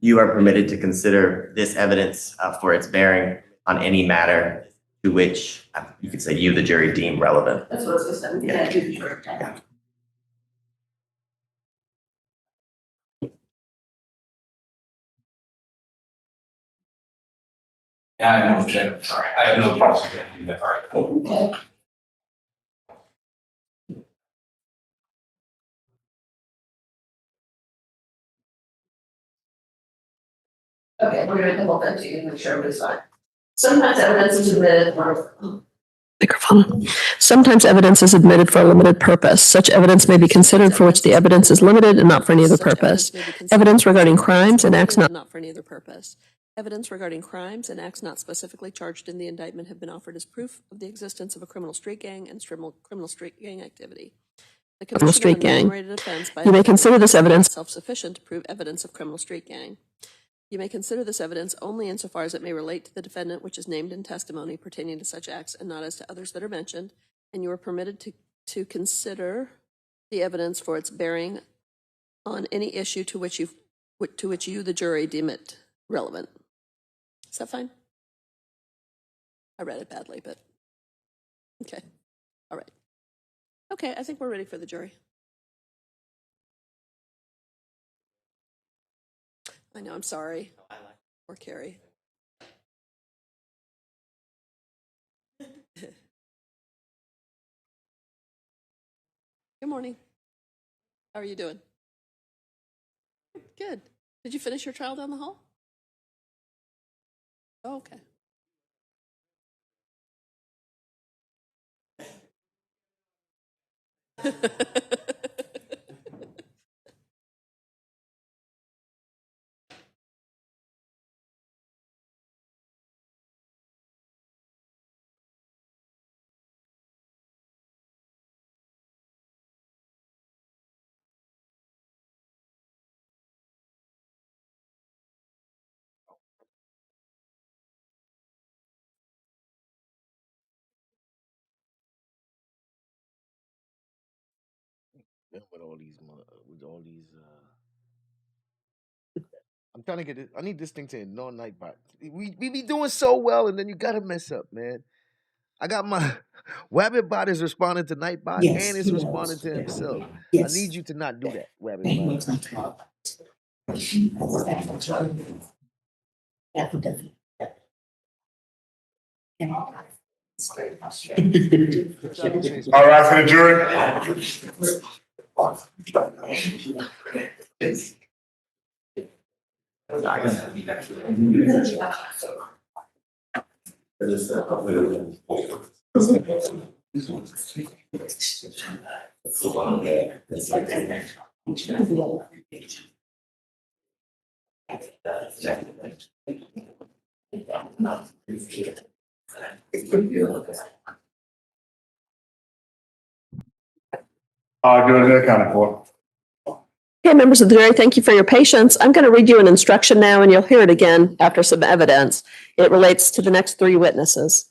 You are permitted to consider this evidence for its bearing on any matter to which you could say you, the jury, deem relevant. That's what it's supposed to say. Yeah, do the jury. Yeah. Yeah, I have no objection. Sorry, I have no problem with that. All right. Okay. Okay, we're gonna hold that to you and make sure everybody's fine. Sometimes evidence is admitted for microphone. Sometimes evidence is admitted for a limited purpose. Such evidence may be considered for which the evidence is limited and not for any other purpose. Evidence regarding crimes and acts not for any other purpose. Evidence regarding crimes and acts not specifically charged in the indictment have been offered as proof of the existence of a criminal street gang and criminal street gang activity. The criminal street gang. You may consider this evidence self-sufficient to prove evidence of criminal street gang. You may consider this evidence only insofar as it may relate to the defendant which is named in testimony pertaining to such acts and not as to others that are mentioned, and you are permitted to consider the evidence for its bearing on any issue to which you, the jury, deem it relevant. Is that fine? I read it badly, but okay. All right. Okay, I think we're ready for the jury. I know, I'm sorry. Or Carrie. morning. How are you doing? Good. Did you finish your trial down the hall? Oh, okay. With all these, I'm trying to get it. I need this thing to ignore Nightbot. We be doing so well, and then you gotta mess up, man. I got my Wabbitbot is responding to Nightbot, and it's responding to himself. I need you to not do that, Wabbitbot. All right, for the jury. Go ahead, count for. Okay, members of the jury, thank you for your patience. I'm going to read you an instruction now, and you'll hear it again after some evidence. It relates to the next three witnesses.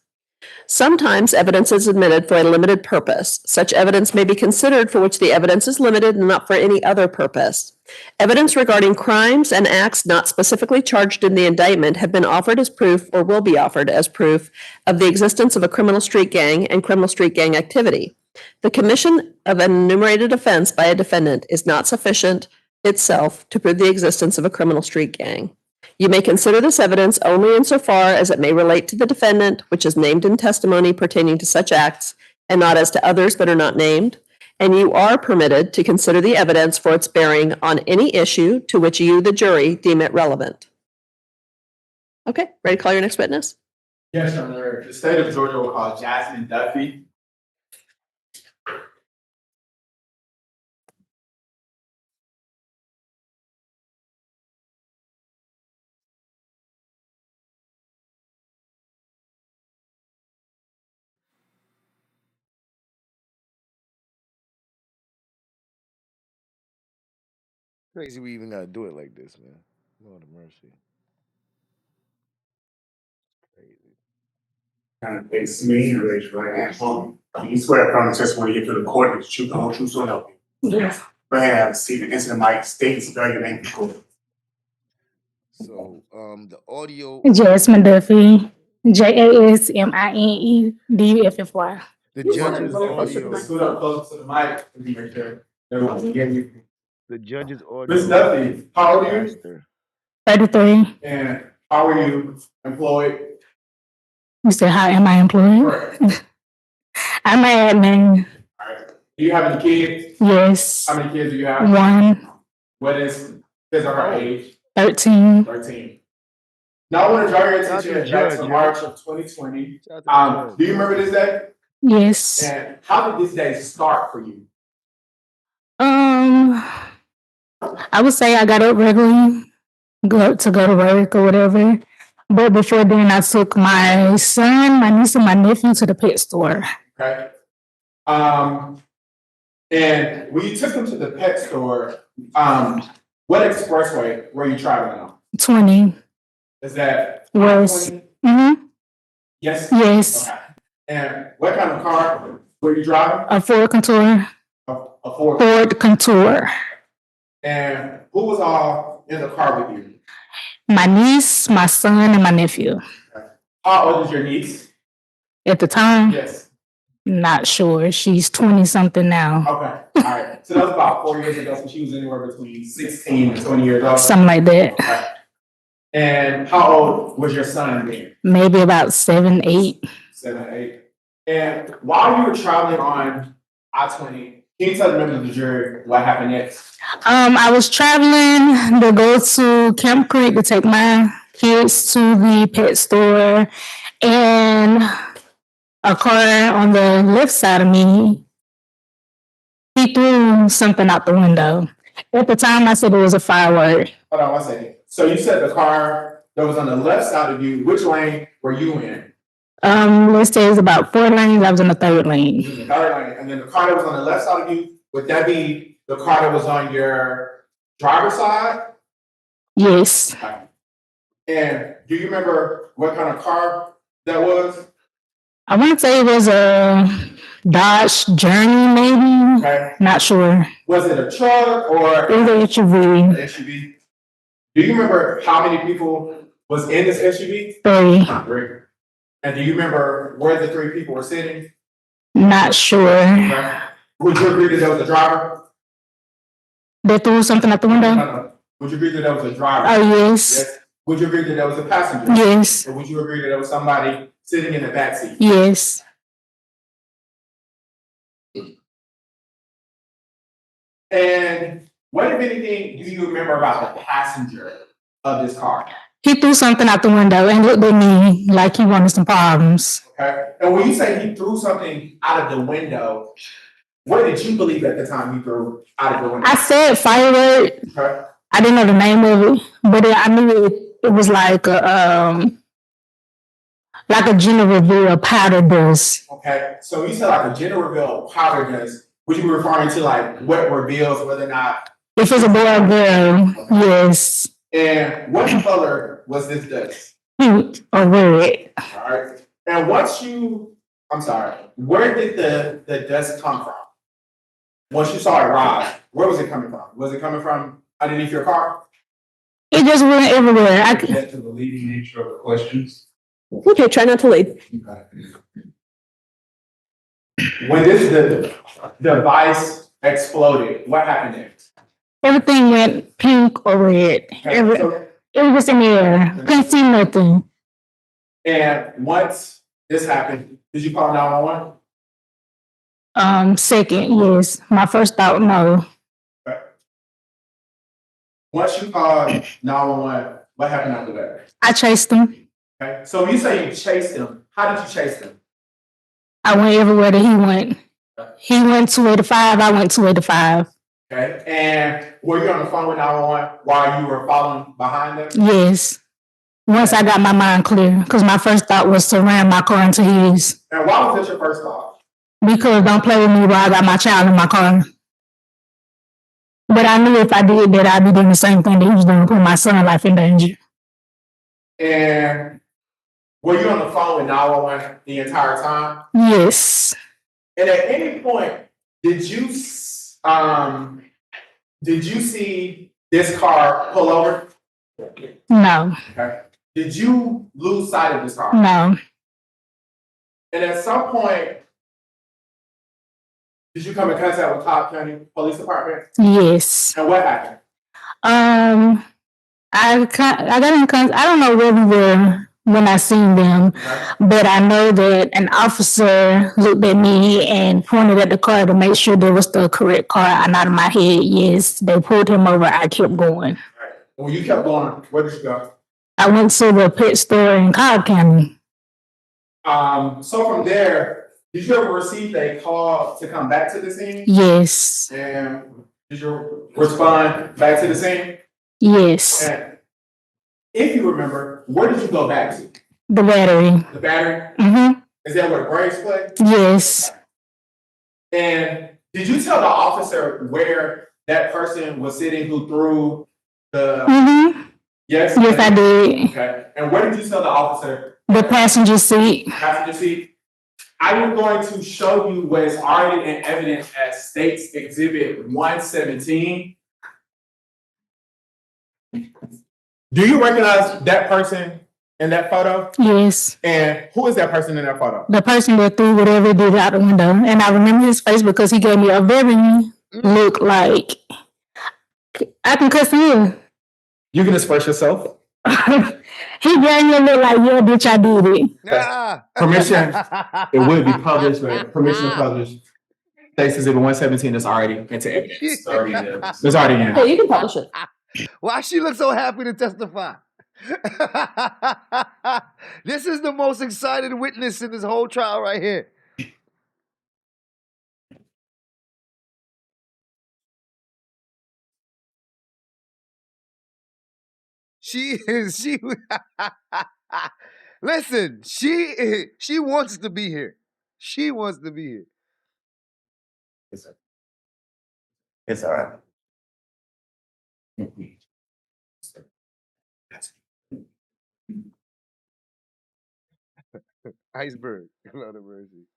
Sometimes evidence is admitted for a limited purpose. Such evidence may be considered for which the evidence is limited and not for any other purpose. Evidence regarding crimes and acts not specifically charged in the indictment have been offered as proof or will be offered as proof of the existence of a criminal street gang and criminal street gang activity. The commission of an enumerated offense by a defendant is not sufficient itself to prove the existence of a criminal street gang. You may consider this evidence only insofar as it may relate to the defendant, which is named in testimony pertaining to such acts, and not as to others that are not named. And you are permitted to consider the evidence for its bearing on any issue to which you, the jury, deem it relevant. Okay, ready to call your next witness? Yes, Your Honor. The state of Georgia will call Jasmine Duffy. Crazy we even gotta do it like this, man. Lord of mercy. Crazy. Kind of face me and raise your right hand for me. You swear from the testimony you give to the court that you can hold true so help you. Yes. Go ahead, have a seat. The incident might state and spell your name for the court. So, the audio. Jasmine Duffy, JASMINEDUFFY. The judge's audio. Scoot up close to the mic and be right there. The judge's audio. Ms. Duffy, how old are you? 33. And how are you employed? You said, how am I employed? Correct. I'm an admin. All right. Do you have any kids? Yes. How many kids do you have? One. What is his or her age? 13. 13. Now I want to draw your attention back to March of 2020. Do you remember this day? Yes. And how did this day start for you? I would say I got up regularly, go to work or whatever. But before then, I took my son, my niece, and my nephew to the pet store. Okay. And when you took them to the pet store, what expressway were you traveling on? 20. Is that Yes. 20? Mm-hmm. Yes. Yes. Okay. And what kind of car were you driving? A Ford Contour. A Ford. Ford Contour. And who was all in the car with you? My niece, my son, and my nephew. Okay. How old is your niece? At the time, Yes. not sure. She's 20 something now. Okay. All right. So that was about 4 years ago. So she was anywhere between 16 and 20 years old. Something like that. Okay. And how old was your son then? Maybe about 7, 8. 7, 8. And while you were traveling on I-20, Can you tell the members of the jury what happened next? I was traveling to go to Camp Creek to take my kids to the pet store, and a car on the left side of me, he threw something out the window. At the time, I said it was a firework. Hold on 1 second. So you said the car that was on the left side of you, which lane were you in? Let's say it's about 4 lanes. I was in the third lane. You was in the third lane. And then the car that was on the left side of you, would that be the car that was on your driver's side? Yes. Okay. And do you remember what kind of car that was? I want to say it was a Dodge Journey, maybe. Okay. Not sure. Was it a truck or It was an SUV. an SUV? Do you remember how many people was in this SUV? 3. 3. And do you remember where the 3 people were sitting? Not sure. Okay. Would you agree that there was a driver? They threw something out the window? No. Would you agree that there was a driver? Oh, yes. Yes. Would you agree that there was a passenger? Yes. Or would you agree that there was somebody sitting in the back seat? Yes. And what, if anything, do you remember about the passenger of this car? He threw something out the window and looked at me like he wanted some problems. Okay. And when you say he threw something out of the window, what did you believe at the time he threw out of the window? I said firework. Okay. I didn't know the name of it, but I knew it was like a general reveal powder dust. Okay. So you said like a general reveal powder dust. Would you be referring to like what reveals whether or not? If it's a boy or girl, yes. And what color was this dust? Pink or red. All right. And where did the dust come from? Once you saw it rise, where was it coming from? Was it coming from underneath your car? It just went everywhere. Get to the leading nature of the questions. Okay, try not to lead. When the device exploded, what happened next? Everything went pink or red. It was just in the air. Couldn't see nothing. And once this happened, did you call 911? Second, yes. My first thought, no. Okay. Once you called 911, what happened after that? I chased him. Okay. So when you say you chased him, how did you chase him? I went everywhere that he went. He went 285, I went 285. Okay. And were you on the phone with 911 while you were following behind them? Yes. Once I got my mind clear, because my first thought was to ram my car into his. And why was that your first thought? Because don't play with me while I got my child in my car. But I knew if I did that, I'd be doing the same thing that he was doing, put my son's life in danger. And were you on the phone with 911 the entire time? Yes. And at any point, did you see this car pull over? No. Okay. Did you lose sight of this car? No. And at some point, did you come in contact with Cobb County Police Department? Yes. And what happened? I got in contact. I don't know where we were when I seen them, but I know that an officer looked at me and pointed at the car to make sure there was the correct car. And out of my head, yes, they pulled him over. I kept going. Right. When you kept going, where did you go? I went to the pet store in Cobb County. So from there, did you ever receive a call to come back to the scene? Yes. And did you respond back to the scene? Yes. And if you remember, where did you go back to? The battery. The battery? Mm-hmm. Is that where the Braves play? Yes. And did you tell the officer where that person was sitting who threw the... Mm-hmm. Yes? Yes, I did. Okay. And where did you tell the officer? The passenger seat. Passenger seat. I am going to show you what is already in evidence as State's Exhibit 117. Do you recognize that person in that photo? Yes. And who is that person in that photo? The person that threw whatever he did out the window. And I remember his face because he gave me a very look like I can cuss him. You can express yourself. He gave me a look like, yeah, bitch, I did it. Permission. It would be published, but permission to publish. State's Exhibit 117 is already into evidence. It's It's already in. Hey, you can publish it. Why she look so happy to testify? This is the most excited witness in this whole trial right here. She is she. Listen, she wants to be here. She wants to be here. It's all right. Iceberg. Lord of mercy.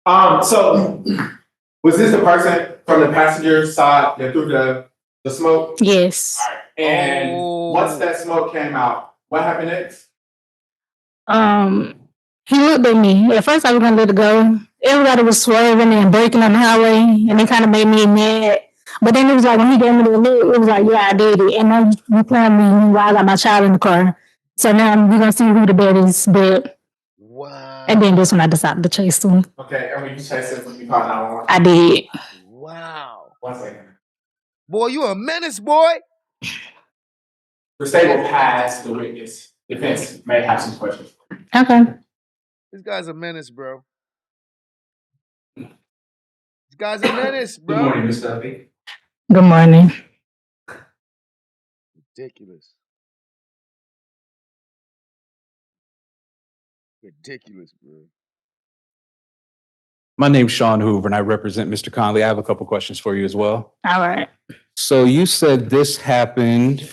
So was this the person from the passenger side that threw the smoke? Yes. And once that smoke came out, what happened next? He looked at me. At first, I was gonna let it go. Everybody was swerving and braking on the highway, and it kind of made me mad. But then it was like when he gave me the look, it was like, "Yeah, I did it." And now you playing me while I got my child in the car. So now we're gonna see who the bad is. But wow. And then this one I decided to chase him. Okay, and when you chased it, when you called 911? I did. Wow. 1 second. Boy, you a menace, boy. The state will pass the witness. Defense may have some questions. Okay. This guy's a menace, bro. This guy's a menace, bro. Good morning, Ms. Duffy. Good morning. Ridiculous. Ridiculous, bro. My name's Sean Hoover and I represent Mr. Conley. I have a couple questions for you as well. All right. So you said this happened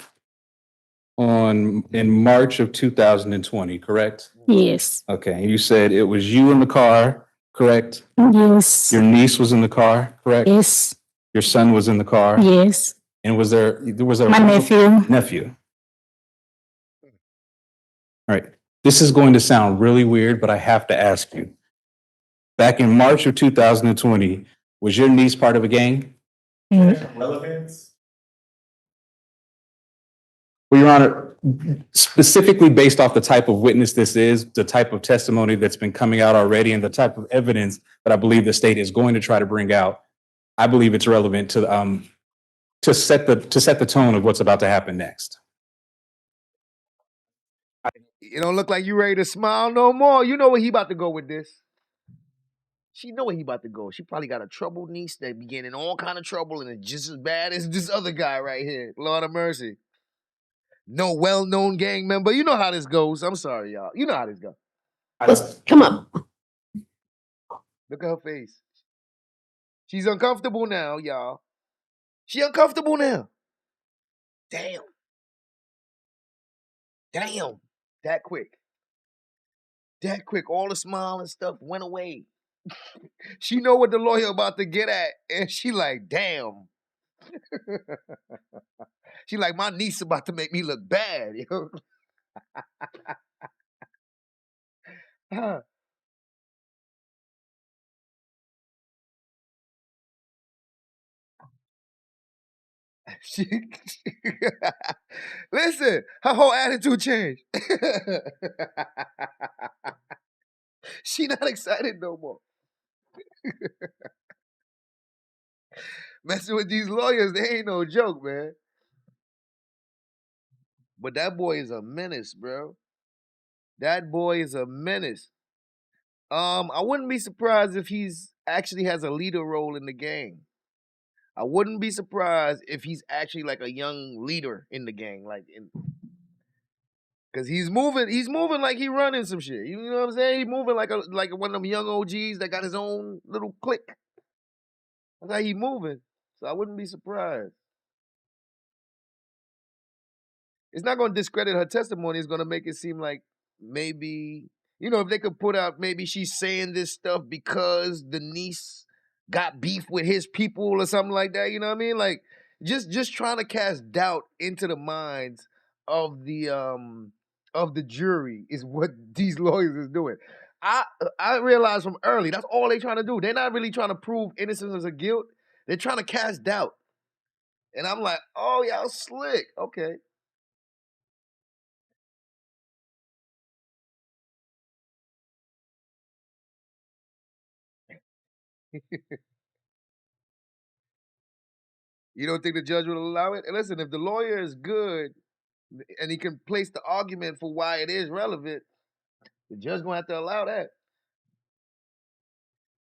in March of 2020, correct? Yes. Okay, and you said it was you in the car, correct? Yes. Your niece was in the car, correct? Yes. Your son was in the car? Yes. And was there My nephew. Nephew. All right. This is going to sound really weird, but I have to ask you. Back in March of 2020, was your niece part of a gang? Relevance? Well, Your Honor, specifically based off the type of witness this is, the type of testimony that's been coming out already, and the type of evidence that I believe the state is going to try to bring out, I believe it's relevant to set the tone of what's about to happen next. You don't look like you ready to smile no more. You know where he about to go with this. She know where he about to go. She probably got a troubled niece that be getting in all kind of trouble and it's just as bad as this other guy right here. Lord of mercy. No well-known gang member. You know how this goes. I'm sorry, y'all. You know how this goes. Come on. Look at her face. She's uncomfortable now, y'all. She uncomfortable now. Damn. Damn. That quick. That quick. All the smile and stuff went away. She know what the lawyer about to get at, and she like, damn. She like, my niece about to make me look bad, yo. She, listen, her whole attitude changed. She not excited no more. Messing with these lawyers, they ain't no joke, man. But that boy is a menace, bro. That boy is a menace. I wouldn't be surprised if he's actually has a leader role in the gang. I wouldn't be surprised if he's actually like a young leader in the gang, cause he's moving like he running some shit. You know what I'm saying? He's moving like one of them young OGs that got his own little clique. That's how he moving. So I wouldn't be surprised. It's not going to discredit her testimony. It's going to make it seem like maybe, if they could put out maybe she's saying this stuff because the niece got beef with his people or something like that. You know what I mean? Like just trying to cast doubt into the minds of the jury is what these lawyers is doing. I realized from early that's all they're trying to do. They're not really trying to prove innocence or guilt. They're trying to cast doubt. And I'm like, oh, y'all slick. Okay. You don't think the judge will allow it? And listen, if the lawyer is good and he can place the argument for why it is relevant, the judge gonna have to allow that.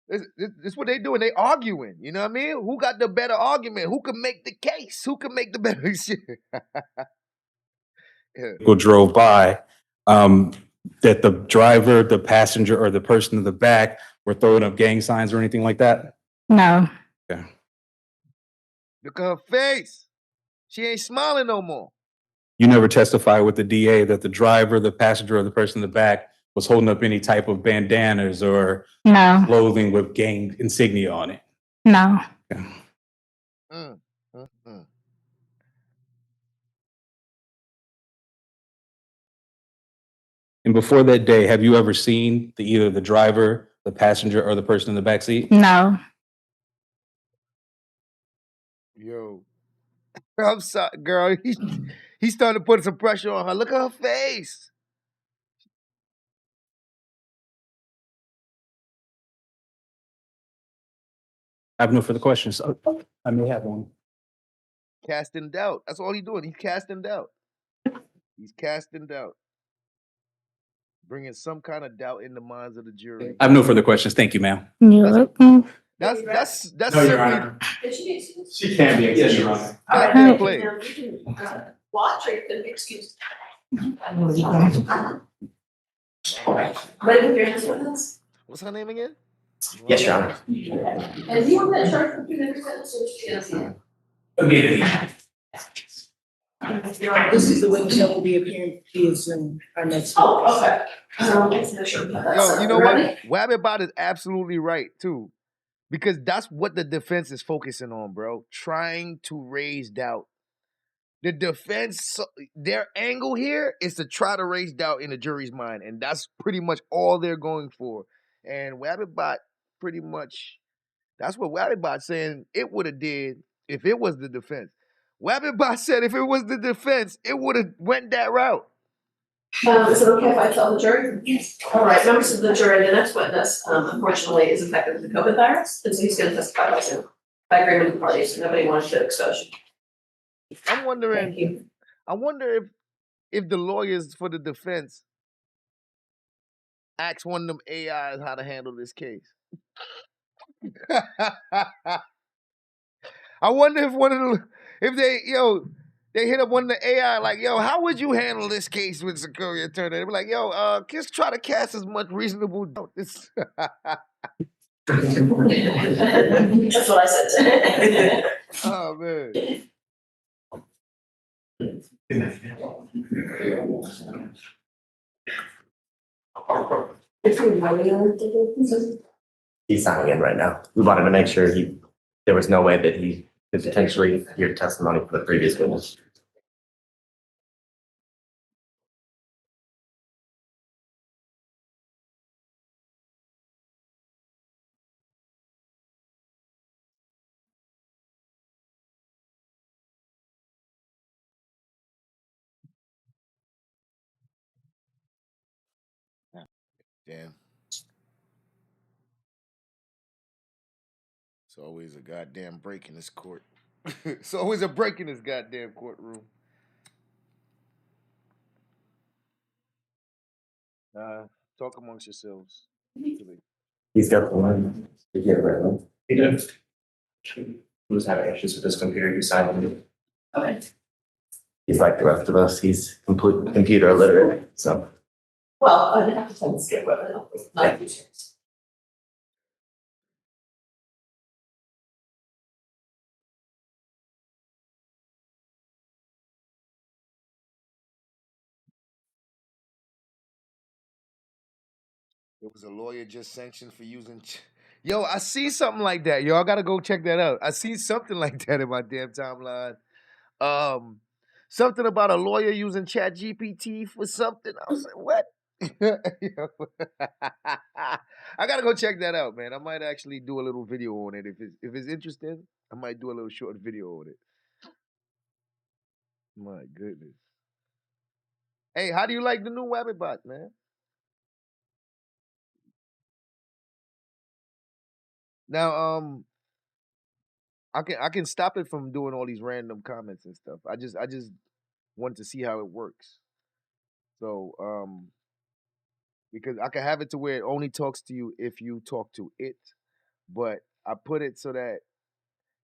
This what they doing. They arguing. You know what I mean? Who got the better argument? Who can make the case? Who can make the better shit? People drove by, that the driver, the passenger, or the person in the back were throwing up gang signs or anything like that? No. Yeah. Look at her face. She ain't smiling no more. You never testified with the DA that the driver, the passenger, or the person in the back was holding up any type of bandanas or No. clothing with gang insignia on it? No. Yeah. Mm, mm, mm. And before that day, have you ever seen either the driver, the passenger, or the person in the back seat? No. Yo, I'm sorry, girl. He's starting to put some pressure on her. Look at her face. I have no further questions. Oh, I may have one. Casting doubt. That's all he's doing. He's casting doubt. He's casting doubt. Bringing some kind of doubt in the minds of the jury. I have no further questions. Thank you, ma'am. You're welcome. That's No, simply. Your Honor. She can be Yes, excused. Your Honor. That's fair play. You can watch or you can excuse. But if you're in witness. What's her name again? Yes, Your Honor. And do you want that charge for previous sentence or just yes? Immediately. This is the witness that will be appearing in our next. Oh, okay. Yo, you know what? Wabbit is absolutely right too, because that's what the defense is focusing on, bro. Trying to raise doubt. The defense, their angle here is to try to raise doubt in the jury's mind, and that's pretty much all they're going for. And Wabbit pretty much, that's what Wabbit saying it would have did if it was the defense. Wabbit said if it was the defense, it would have went that route. Is it okay if I tell the jury? Yes. All right, members of the jury, the next witness, unfortunately, is infected with the COVID virus, and so he's going to testify by Zoom. By agreement of the parties, nobody wants to expose you. I'm wondering. I wonder if the lawyers for the defense ask one of them AIs how to handle this case. I wonder if they hit up one of the AI like, yo, how would you handle this case with Secoriea attorney? They be like, yo, just try to cast as much reasonable doubt. That's what I said. Oh man. He's signing in right now. We wanted to make sure there was no way that he could potentially hear testimony from the previous witness. Damn. It's always a goddamn break in this court. It's always a break in this goddamn courtroom. Talk amongst yourselves. He's got the one. He get it right now. He did. He was having issues with his computer. He signed in. Okay. He's like the rest of us. He's complete computer illiterate. So. Well, I'd have to send the skip with it, not you. There was a lawyer just sanctioned for using. Yo, I see something like that. Yo, I gotta go check that out. I see something like that in my damn timeline. Something about a lawyer using Chat GPT for something. I was like, what? I gotta go check that out, man. I might actually do a little video on it if it's interesting. I might do a little short video on it. My goodness. Hey, how do you like the new Wabbit, man? Now, I can stop it from doing all these random comments and stuff. I just want to see how it works. So, because I can have it to where it only talks to you if you talk to it, but I put it so that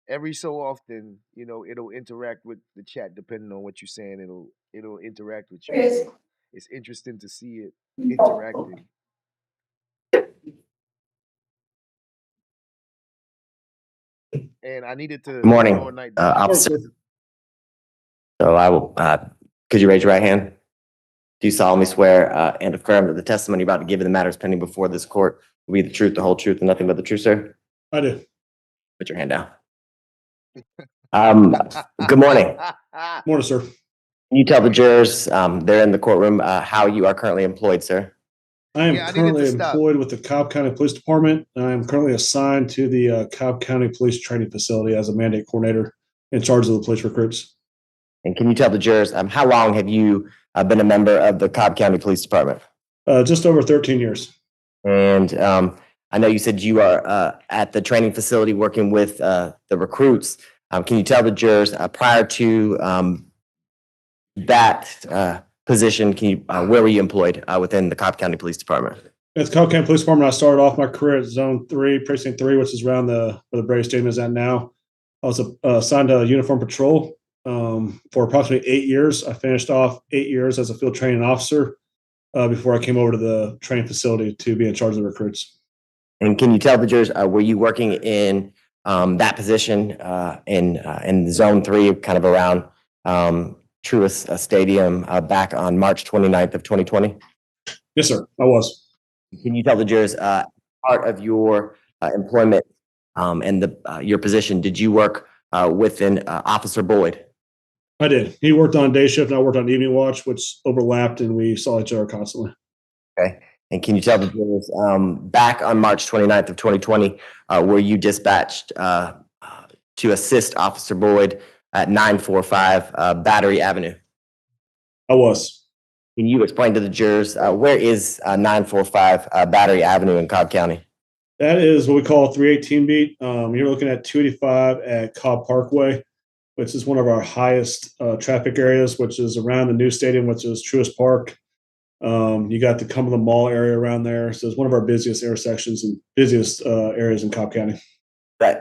every so often, it'll interact with the chat depending on what you're saying. It'll interact with you. So it's interesting to see it interacting. And I needed to Good morning, all night. officer. So I will, could you raise your right hand? Do you solemnly swear and affirm that the testimony you're about to give in the matters pending before this court will be the truth, the whole truth, and nothing but the truth, sir? I do. Put your hand down. Good morning. Morning, sir. Can you tell the jurors, they're in the courtroom, how you are currently employed, sir? I am Yeah, I needed currently to stop. employed with the Cobb County Police Department. I am currently assigned to the Cobb County Police Training Facility as a mandate coordinator in charge of the police recruits. And can you tell the jurors, how long have you been a member of the Cobb County Police Department? Just over 13 years. And I know you said you are at the training facility working with the recruits. Can you tell the jurors prior to that position, where were you employed within the Cobb County Police Department? At the Cobb County Police Department, I started off my career at Zone 3, Precinct 3, which is around where the Braves Stadium is at now. I was assigned to uniform patrol for approximately 8 years. I finished off 8 years as a field training officer before I came over to the training facility to be in charge of the recruits. And can you tell the jurors, were you working in that position in Zone 3, kind of around Truist Stadium back on March 29th of 2020? Yes, sir, I was. Can you tell the jurors, part of your employment and your position, did you work within Officer Boyd? I did. He worked on day shift and I worked on evening watch, which overlapped and we saw each other constantly. Okay. And can you tell the jurors, back on March 29th of 2020, were you dispatched to assist Officer Boyd at 945 Battery Avenue? I was. Can you explain to the jurors, where is 945 Battery Avenue in Cobb County? That is what we call a 318 beat. You're looking at 285 at Cobb Parkway, which is one of our highest traffic areas, which is around the new stadium, which is Truist Park. You got the Cumberland Mall area around there. So it's one of our busiest intersections and busiest areas in Cobb County.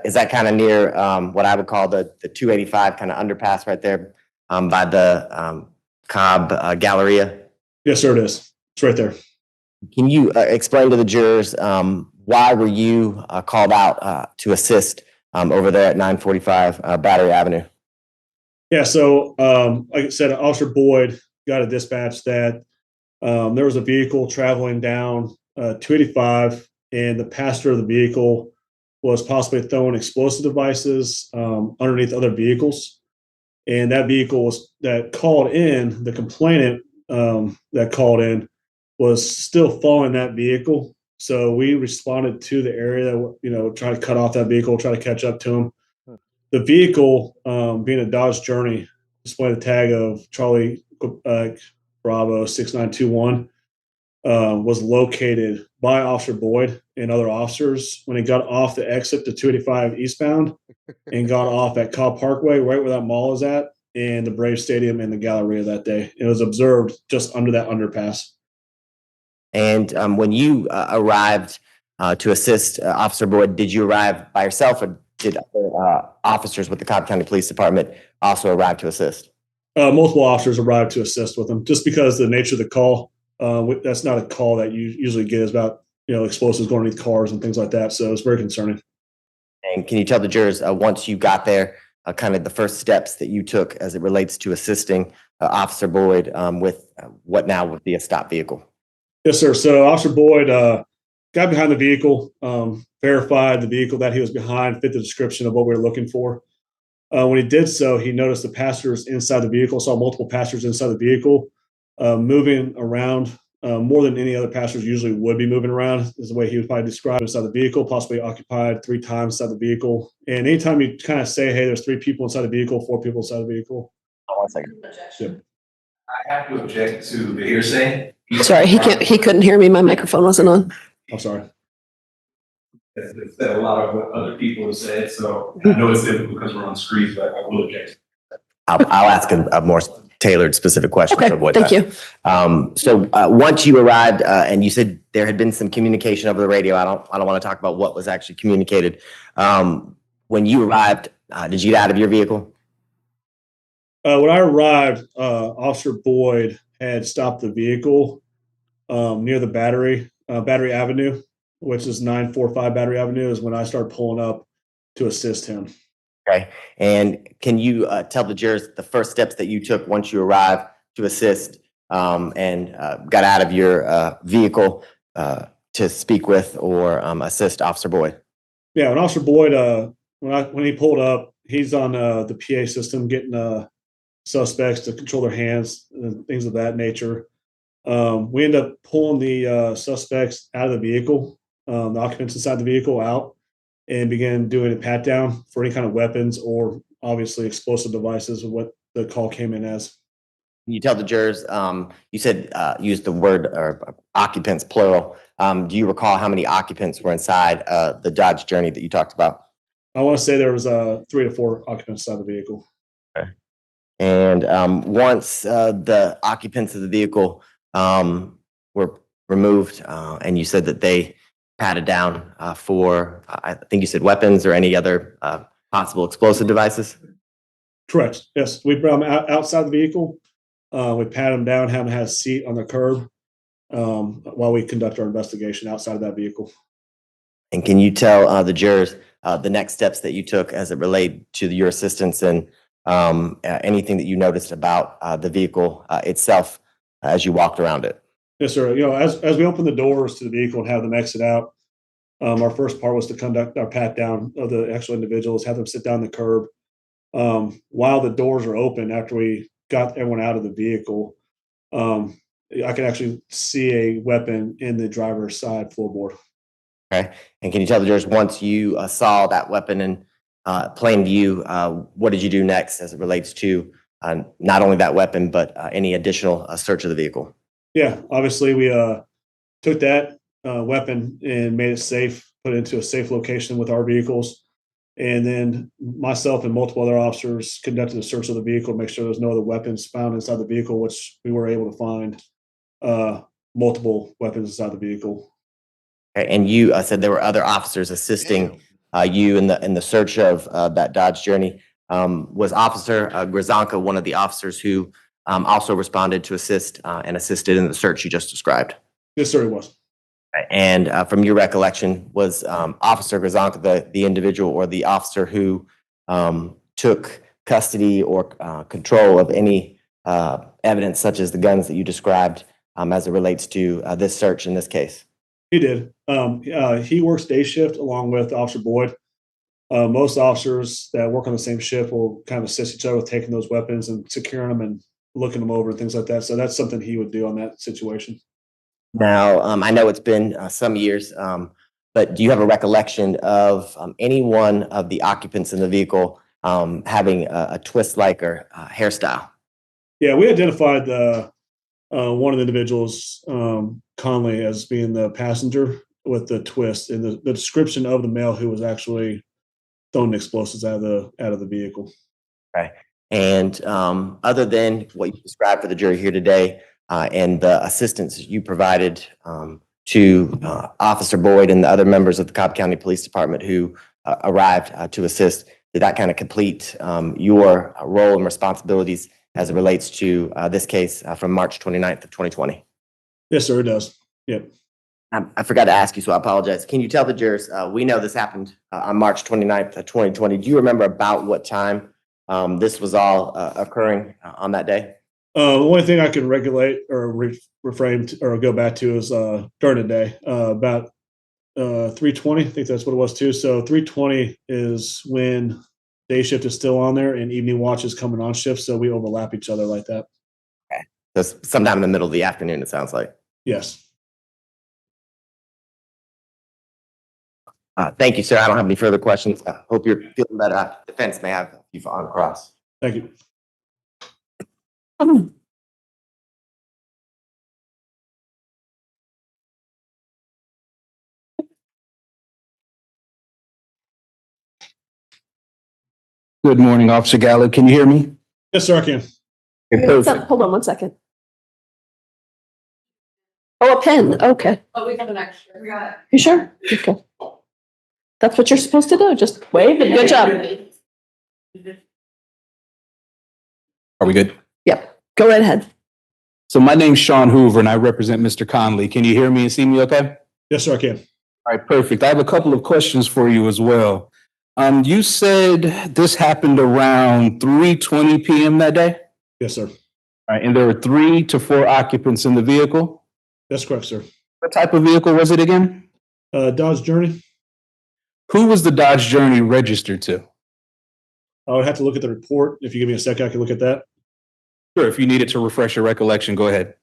Is that kind of near what I would call the 285 kind of underpass right there by the Cobb Galleria? Yes, sir, it is. It's right there. Can you explain to the jurors why were you called out to assist over there at 945 Battery Avenue? Yeah, so like I said, Officer Boyd got a dispatch that there was a vehicle traveling down 285, and the passenger of the vehicle was possibly throwing explosive devices underneath other vehicles. And that vehicle that called in, the complainant that called in, was still following that vehicle. So we responded to the area, try to cut off that vehicle, try to catch up to him. The vehicle, being a Dodge Journey, displayed a tag of Charlie Bravo 6921, was located by Officer Boyd and other officers when he got off the exit to 285 eastbound and got off at Cobb Parkway, right where that mall is at, and the Braves Stadium and the Galleria that day. It was observed just under that underpass. And when you arrived to assist Officer Boyd, did you arrive by yourself, or did other officers with the Cobb County Police Department also arrive to assist? Multiple officers arrived to assist with him, just because the nature of the call. That's not a call that you usually get, is about explosives going underneath cars and things like that. So it's very concerning. And can you tell the jurors, once you got there, kind of the first steps that you took as it relates to assisting Officer Boyd with what now would be a stop vehicle? Yes, sir. So Officer Boyd got behind the vehicle, verified the vehicle that he was behind fit the description of what we were looking for. When he did so, he noticed the passengers inside the vehicle, saw multiple passengers inside the vehicle, moving around more than any other passengers usually would be moving around, is the way he would probably describe inside the vehicle, possibly occupied 3 times inside the vehicle. And anytime you kind of say, hey, there's 3 people inside the vehicle, 4 people inside the vehicle. Oh, 1 second. Yep. I have to object to the hearsay. Sorry, he couldn't hear me. My microphone wasn't on. I'm sorry. It's said a lot of what other people have said, so I know it's difficult because we're on screens, but I will object. I'll ask a more tailored, specific question Okay, to avoid thank that. you. So once you arrived, and you said there had been some communication over the radio, I don't want to talk about what was actually communicated. When you arrived, did you get out of your vehicle? When I arrived, Officer Boyd had stopped the vehicle near the Battery Avenue, which is 945 Battery Avenue, is when I started pulling up to assist him. Okay. And can you tell the jurors the first steps that you took once you arrived to assist and got out of your vehicle to speak with or assist Officer Boyd? Yeah, when Officer Boyd, when he pulled up, he's on the PA system getting suspects to control their hands and things of that nature. We end up pulling the suspects out of the vehicle, the occupants inside the vehicle out, and began doing a pat down for any kind of weapons or obviously explosive devices, what the call came in as. Can you tell the jurors, you said use the word or occupants plural. Do you recall how many occupants were inside the Dodge Journey that you talked about? I want to say there was 3 to 4 occupants inside the vehicle. Okay. And once the occupants of the vehicle were removed, and you said that they patted down for, I think you said weapons or any other possible explosive devices? Correct. Yes, we brought them outside the vehicle. We pat them down, have them have a seat on the curb while we conduct our investigation outside of that vehicle. And can you tell the jurors the next steps that you took as it related to your assistance and anything that you noticed about the vehicle itself as you walked around it? Yes, sir. You know, as we open the doors to the vehicle and have them exit out, our first part was to conduct our pat down of the actual individuals, have them sit down the curb. While the doors are open, after we got everyone out of the vehicle, I could actually see a weapon in the driver's side floorboard. Okay. And can you tell the jurors once you saw that weapon in plain view, what did you do next as it relates to not only that weapon, but any additional search of the vehicle? Yeah, obviously we took that weapon and made it safe, put it into a safe location with our vehicles. And then myself and multiple other officers conducted a search of the vehicle to make sure there's no other weapons found inside the vehicle, which we were able to find multiple weapons inside the vehicle. Okay. And you said there were other officers assisting you in the search of that Dodge Journey. Was Officer Grzanka one of the officers who also responded to assist and assisted in the search you just described? Yes, sir, he was. And from your recollection, was Officer Grzanka the individual or the officer who took custody or control of any evidence such as the guns that you described as it relates to this search in this case? He did. He works day shift along with Officer Boyd. Most officers that work on the same shift will kind of assist each other with taking those weapons and securing them and looking them over and things like that. So that's something he would do on that situation. Now, I know it's been some years, but do you have a recollection of any one of the occupants in the vehicle having a twist-like or hairstyle? Yeah, we identified one of the individuals, Conley, as being the passenger with the twist, and the description of the male who was actually throwing explosives out of the vehicle. Okay. And other than what you described for the jury here today, and the assistance you provided to Officer Boyd and the other members of the Cobb County Police Department who arrived to assist, did that kind of complete your role and responsibilities as it relates to this case from March 29th of 2020? Yes, sir, it does. Yep. I forgot to ask you, so I apologize. Can you tell the jurors, we know this happened on March 29th of 2020. Do you remember about what time this was all occurring on that day? The only thing I can regulate or reframe or go back to is during the day, about 3:20. I think that's what it was too. So 3:20 is when day shift is still on there and evening watch is coming on shift. So we overlap each other like that. Okay. So sometime in the middle of the afternoon, it sounds like. Yes. Thank you, sir. I don't have any further questions. I hope you're feeling better. Defense may have a few on cross. Thank you. Good morning, Officer Gallo. Can you hear me? Yes, sir, I can. Okay, perfect. Hold on one second. Oh, a pen. Okay. Oh, we got an extra. We got You sure? Okay. That's what you're supposed to do. Just wave and good job. Are we good? Yep. Go right ahead. So my name's Sean Hoover and I represent Mr. Conley. Can you hear me and see me okay? Yes, sir, I can. All right, perfect. I have a couple of questions for you as well. You said this happened around 3:20 p.m. that day? Yes, sir. All right, and there were 3 to 4 occupants in the vehicle? That's correct, sir. What type of vehicle was it again? Dodge Journey. Who was the Dodge Journey registered to? I would have to look at the report. If you give me a second, I can look at that. Sure, if you needed to refresh your recollection, go ahead.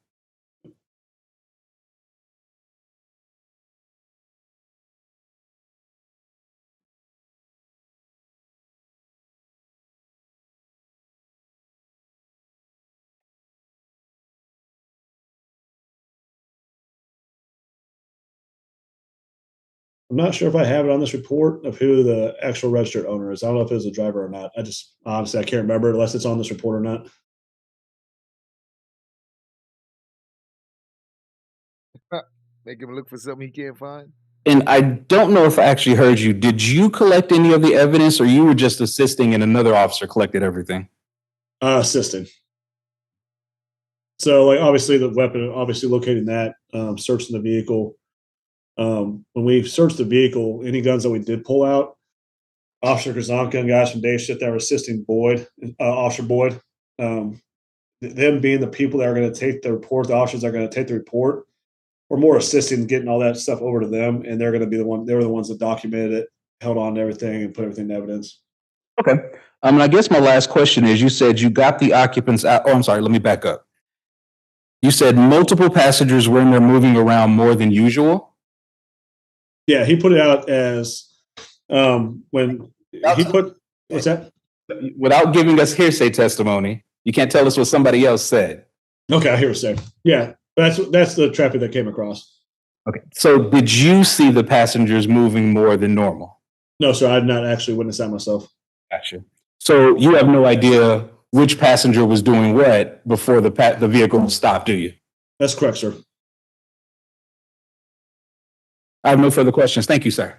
I'm not sure if I have it on this report of who the actual registered owner is. I don't know if it was a driver or not. I just honestly I can't remember unless it's on this report or not. Make him look for something he can't find. And I don't know if I actually heard you. Did you collect any of the evidence or you were just assisting and another officer collected everything? Assisting. So like obviously the weapon, obviously locating that, searching the vehicle. When we searched the vehicle, any guns that we did pull out, Officer Kazanka and guys from day shift that were assisting Boyd, Officer Boyd, them being the people that are going to take the report, the officers that are going to take the report, we're more assisting getting all that stuff over to them, and they're going to be they were the ones that documented it, held on to everything, and put everything in evidence. Okay. I guess my last question is, you said you got the occupants out. Oh, I'm sorry. Let me back up. You said multiple passengers were in there moving around more than usual? Yeah, he put it out as when he put, what's that? Without giving us hearsay testimony, you can't tell us what somebody else said. Okay, I hear what you're saying. Yeah, that's the traffic that came across. Okay. So did you see the passengers moving more than normal? No, sir, I did not actually witness that myself. Gotcha. So you have no idea which passenger was doing what before the vehicle stopped, do you? That's correct, sir. I have no further questions. Thank you, sir.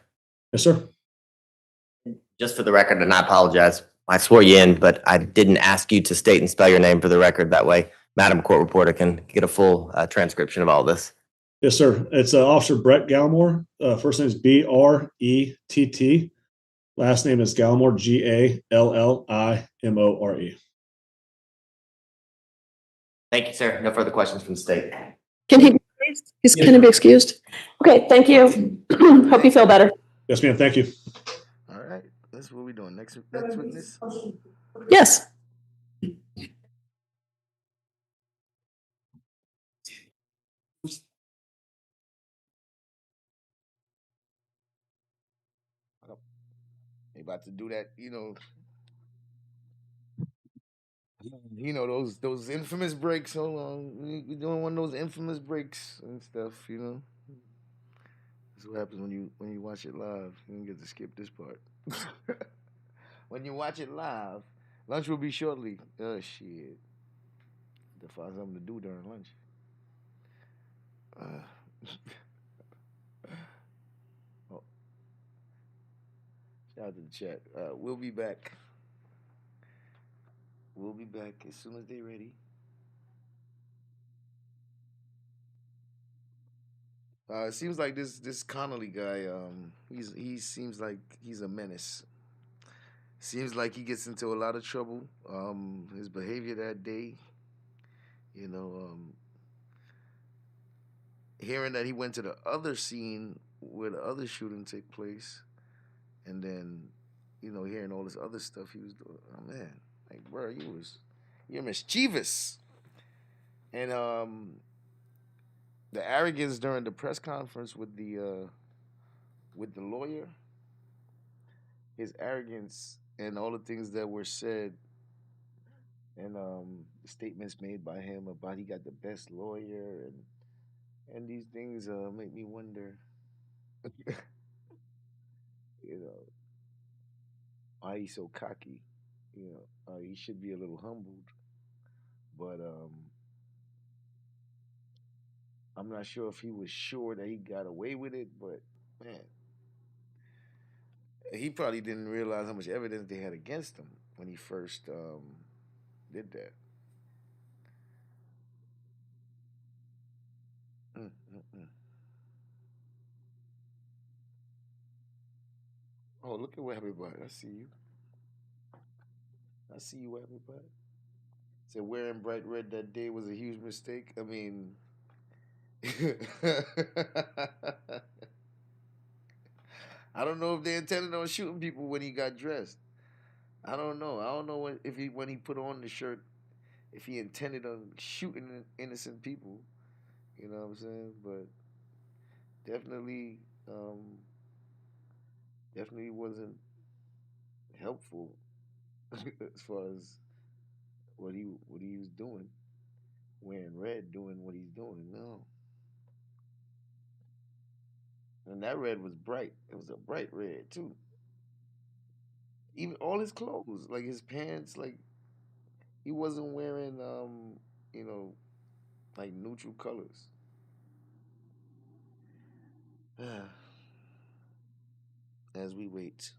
Yes, sir. Just for the record, and I apologize, I swore you in, but I didn't ask you to state and spell your name for the record. That way, Madam Court Reporter can get a full transcription of all this. Yes, sir. It's Officer Brett Gallimore. First name is Brett. Last name is Gallimore, Gallimore. Thank you, sir. No further questions from the state. Can he, can he be excused? Okay, thank you. Hope you feel better. Yes, ma'am. Thank you. All right. That's what we're doing. Next witness. Yes. They about to do that, those infamous breaks. Hold on, we doing one of those infamous breaks and stuff. That's what happens when you watch it live. You don't get to skip this part. When you watch it live, lunch will be shortly. Oh shit! To find something to do during lunch. Oh, shout out to the chat. We'll be back. We'll be back as soon as they're ready. It seems like this Connolly guy, he seems like he's a menace. Seems like he gets into a lot of trouble. His behavior that day, you know, hearing that he went to the other scene where the other shooting took place, and then, hearing all this other stuff he was doing. Oh man, like bro, you're mischievous, and the arrogance during the press conference with the lawyer, his arrogance and all the things that were said, and the statements made by him about he got the best lawyer, and these things make me wonder, you know, why he's so cocky. he should be a little humbled, but I'm not sure if he was sure that he got away with it. But man, he probably didn't realize how much evidence they had against him when he first did that. Mm, mm, mm. Oh, look at what everybody. I see you. I see you, everybody. Said wearing bright red that day was a huge mistake. I mean, I don't know if they intended on shooting people when he got dressed. I don't know. I don't know if he when he put on the shirt, if he intended on shooting innocent people. You know what I'm saying? But definitely, um, definitely wasn't helpful as far as what he was doing, wearing red, doing what he's doing. No, and that red was bright. It was a bright red too. Even all his clothes, like his pants, like he wasn't wearing you know, like neutral colors. As we wait.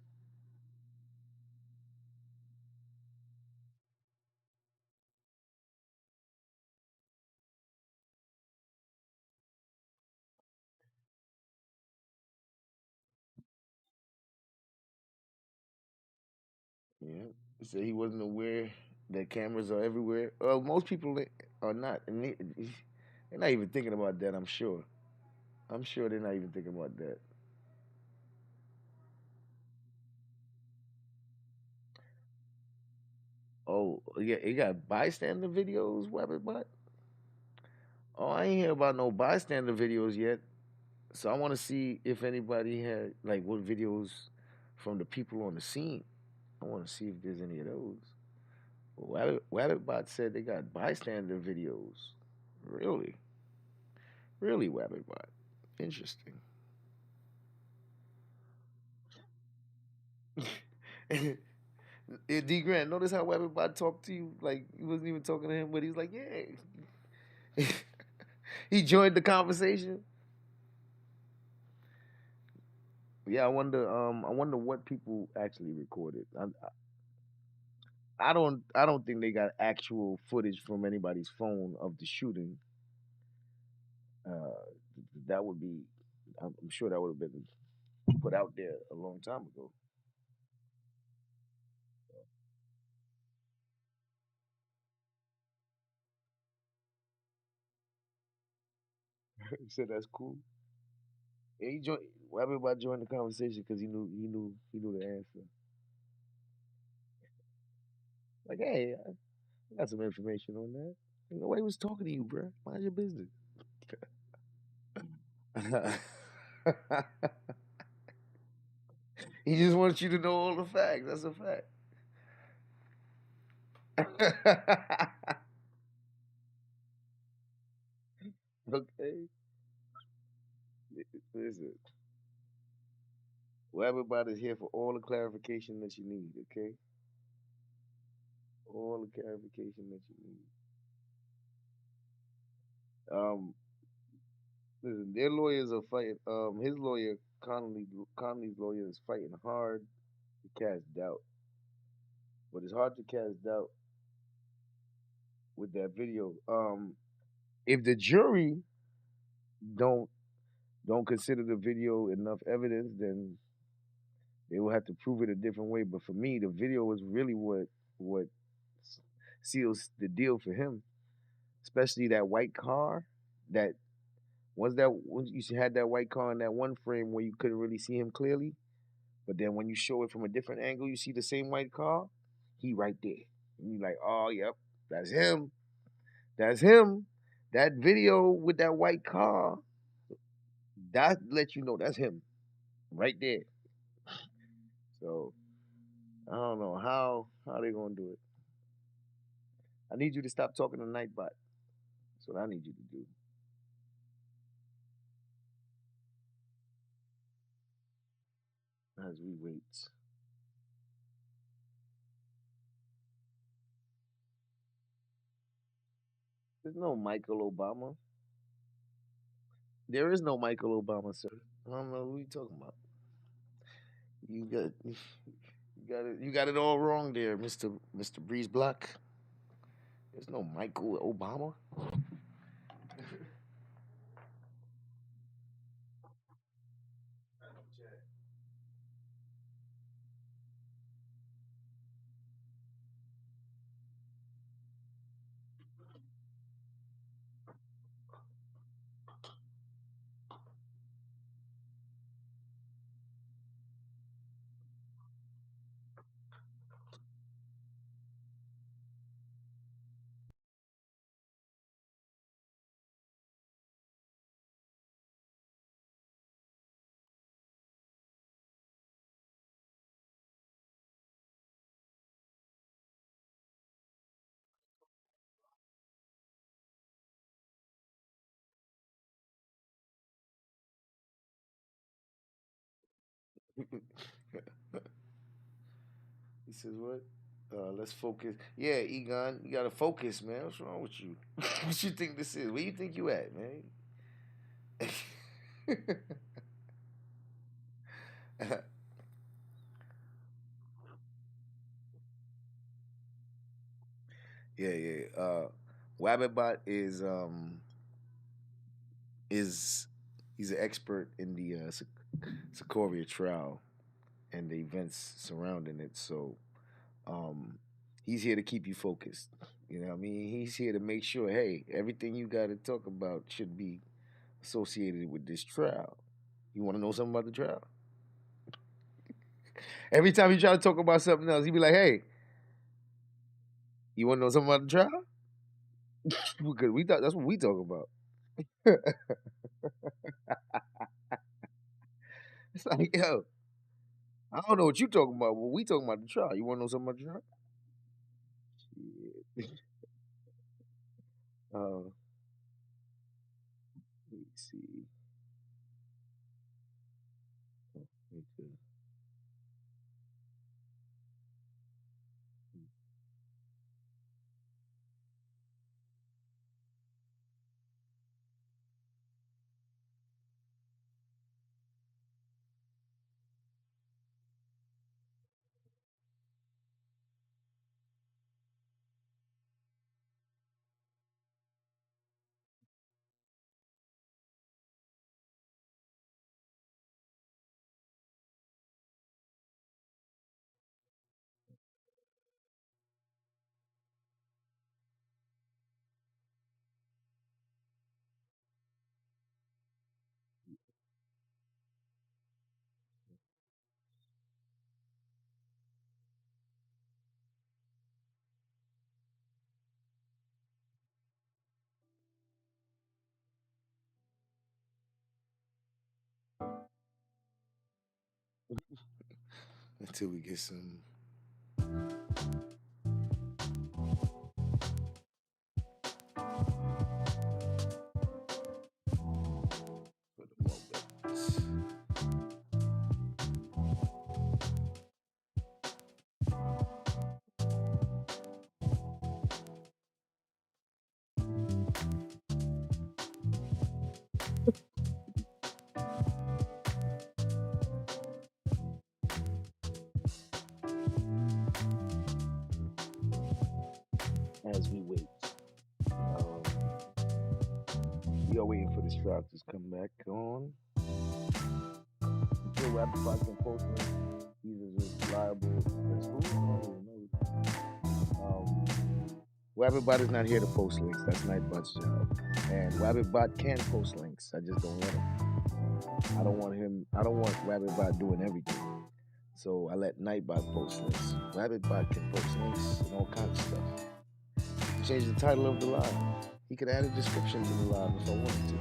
Yeah. He said he wasn't aware that cameras are everywhere. Most people are not, and they're not even thinking about that. I'm sure. I'm sure they're not even thinking about that. Oh, yeah, he got bystander videos, Weapon Butt. Oh, I ain't hear about no bystander videos yet. So I want to see if anybody had like what videos from the people on the scene. I want to see if there's any of those. Wabbitbot said they got bystander videos. Really? Really, Wabbitbot? Interesting. D Grant, notice how Wabbitbot talked to you? Like, you wasn't even talking to him, but he's like, yeah. He joined the conversation. Yeah, I wonder what people actually recorded. I don't think they got actual footage from anybody's phone of the shooting. Uh, that would be, I'm sure that would have been put out there a long time ago. He said that's cool. Yeah, he joined. Well, everybody joined the conversation because he knew the answer. Like, hey, I got some information on that. Nobody was talking to you, bro. Mind your business. He just wants you to know all the facts. That's a fact. Okay. Listen, well, everybody's here for all the clarification that you need. Okay, all the clarification that you need. Um, listen, their lawyers are fighting. His lawyer, Connolly's lawyer, is fighting hard to cast doubt, but it's hard to cast doubt with that video. If the jury don't don't consider the video enough evidence, then they will have to prove it a different way. But for me, the video was really what seals the deal for him, especially that white car. That once you had that white car in that one frame where you couldn't really see him clearly, but then when you show it from a different angle, you see the same white car. He right there, and you like, oh yep, that's him. That's him. That video with that white car, that lets you know that's him right there. So I don't know how they gonna do it. I need you to stop talking to Nightbot. That's what I need you to do as we wait. There's no Michael Obama. There is no Michael Obama, sir. I don't know who you talking about. You got you got it all wrong there, Mr. Breeze Block. There's no Michael Obama. He says what? Let's focus. Yeah, Egon, you gotta focus, man. What's wrong with you? What you think this is? Where you think you at, man? Yeah. Wabbitbot is he's an expert in the Secoriea trial and the events surrounding it. So he's here to keep you focused. You know what I mean? He's here to make sure, hey, everything you got to talk about should be associated with this trial. You want to know something about the trial? Every time you try to talk about something else, he be like, hey, you want to know something about the trial? Because we thought that's what we talk about. It's like, yo, I don't know what you talking about, but we talking about the trial. You want to know something about the trial? Shit. Uh, let me see. Oh, me too. Until we get some. For the moment. As we wait, um, we are waiting for the trial to come back on. Until Rapid can post him, he's as reliable as who? I don't even know. Wabbitbot is not here to post links. That's Nightbot's job. And Wabbitbot can post links. I just don't want him. I don't want him. I don't want Wabbitbot doing everything. So I let Nightbot post links. Wabbitbot can post links and all kinds of stuff. He change the title of the live. He could add a description to the live if I wanted to.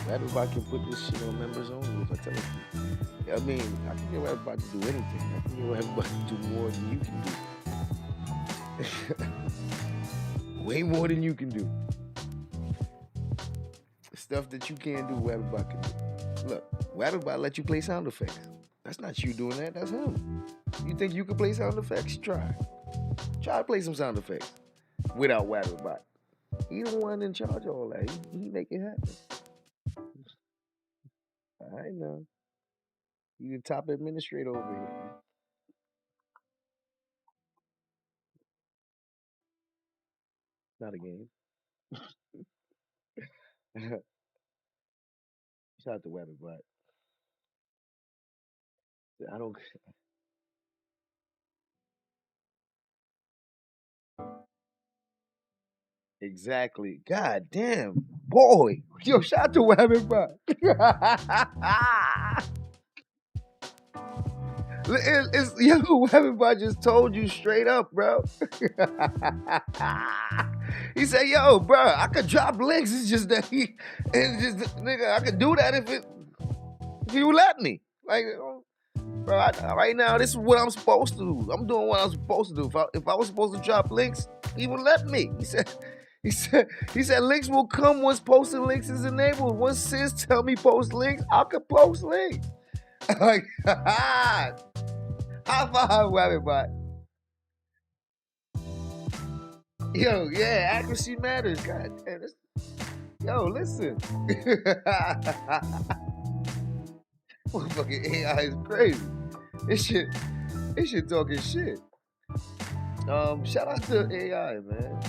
Wabbitbot can put this shit on members only if I tell him. I mean, I can get Wabbitbot to do anything. I can get Wabbitbot to do more than you can do. Way more than you can do. Stuff that you can't do, Wabbitbot can do. Look, Wabbitbot let you play sound effects. That's not you doing that, that's him. You think you can play sound effects? Try. Try to play some sound effects without Wabbitbot. He the one in charge of all that. He make it happen. I know. You the top administrator over here. Not a game. Shout out to Webber, but I don't. Exactly. God damn. Boy. Yo, shout out to Webber, bro. Yo, Webber, bro, just told you straight up, bro. He said, yo, bro, I could drop links. It's just that nigga, I could do that if you let me. Like, bro, right now, this is what I'm supposed to do. I'm doing what I'm supposed to do. If I was supposed to drop links, he would let me. He said links will come once posting links is enabled. Once sis tell me post links, I could post links. Like, high five, everybody. Yo, yeah, accuracy matters. God damn, yo, listen. Motherfucking AI is crazy. This shit talking shit. Shout out to AI, man.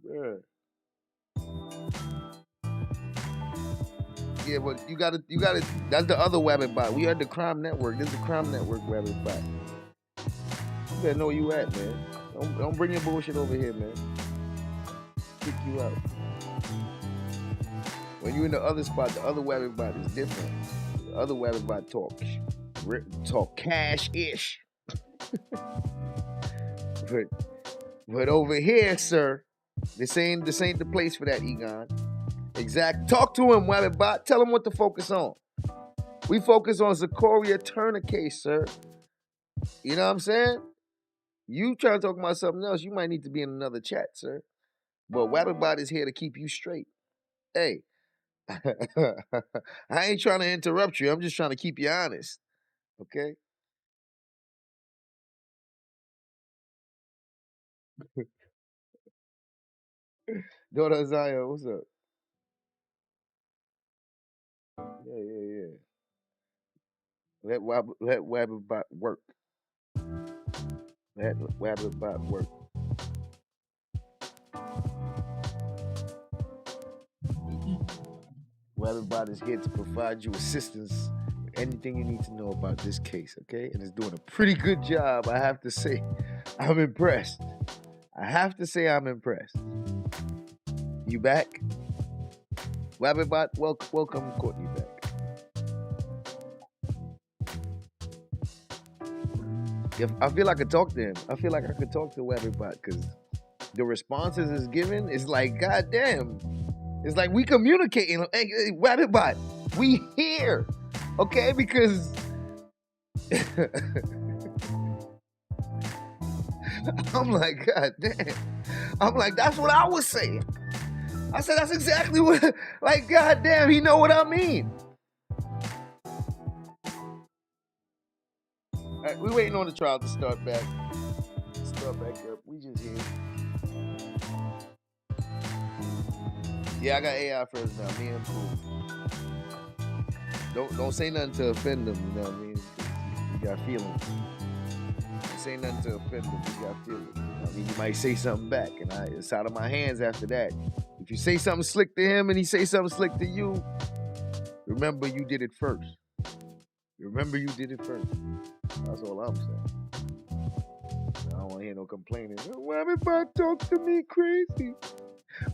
Yeah. Yeah, but you gotta. That's the other Wabbit bot. We had the Crime Network. This is the Crime Network Wabbit bot. You better know where you at, man. Don't bring your bullshit over here, man. Kick you out. When you in the other spot, the other Wabbit bot is different. The other Wabbit bot talk cash-ish. but over here, sir, this ain't the place for that, Egon. Exact. Talk to him, Wabbit bot. Tell him what to focus on. We focus on Secoriea Turner case, sir. You know what I'm saying? You trying to talk about something else, you might need to be in another chat, sir. But Wabbit is here to keep you straight. Hey, I ain't trying to interrupt you. I'm just trying to keep you honest. Okay? Daughter Zion, what's up? Yeah. Let Wabbit work. Let Wabbit work. Wabbit is here to provide you assistance with anything you need to know about this case, okay? And it's doing a pretty good job, I have to say. I'm impressed. I have to say I'm impressed. You back? Wabbit, welcome Courtney back. If I feel I could talk to him. I feel like I could talk to Wabbit because the responses is given is like, God damn. It's like we communicating. Hey, Wabbit, we here. Okay? Because I'm like, God damn. I'm like, that's what I was saying. I said, that's exactly what, like, God damn, he know what I mean. All right, we waiting on the trial to start back. Start back up. We just here. Yeah, I got AI first now. Me and Pooh. Don't say nothing to offend them, you know what I mean? You got feelings. Don't say nothing to offend them, you got feelings. I mean, you might say something back, and it's out of my hands after that. If you say something slick to him and he say something slick to you, remember you did it first. Remember you did it first. That's all I'm saying. I don't want to hear no complaining. Wabbit talk to me crazy.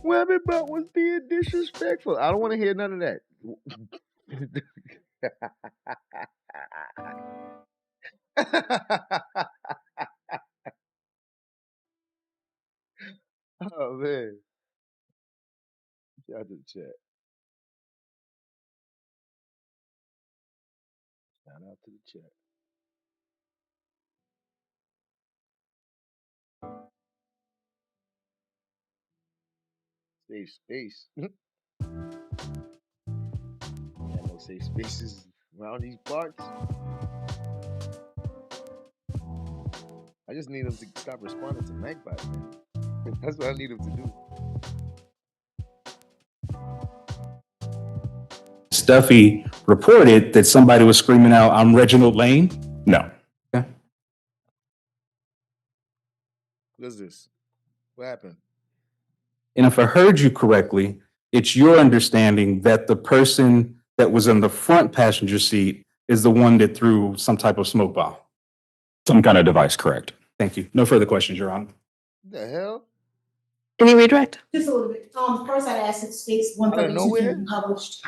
Wabbit was being disrespectful. I don't want to hear none of that. Oh man. Shout out to the chat. Shout out to the chat. Safe space. Yeah, no safe spaces around these parts. I just need them to stop responding to Nightbot, man. That's what I need him to do. Stuffy reported that somebody was screaming out, "I'm Reginald Lane"? No. Okay. What's this? What happened? And if I heard you correctly, it's your understanding that the person that was in the front passenger seat is the one that threw some type of smoke bomb. Some kind of device, correct. Thank you. No further questions, Your Honor. What the hell? Any redirect? Just a little bit. First I'd ask that states Out of 132 nowhere? can be published.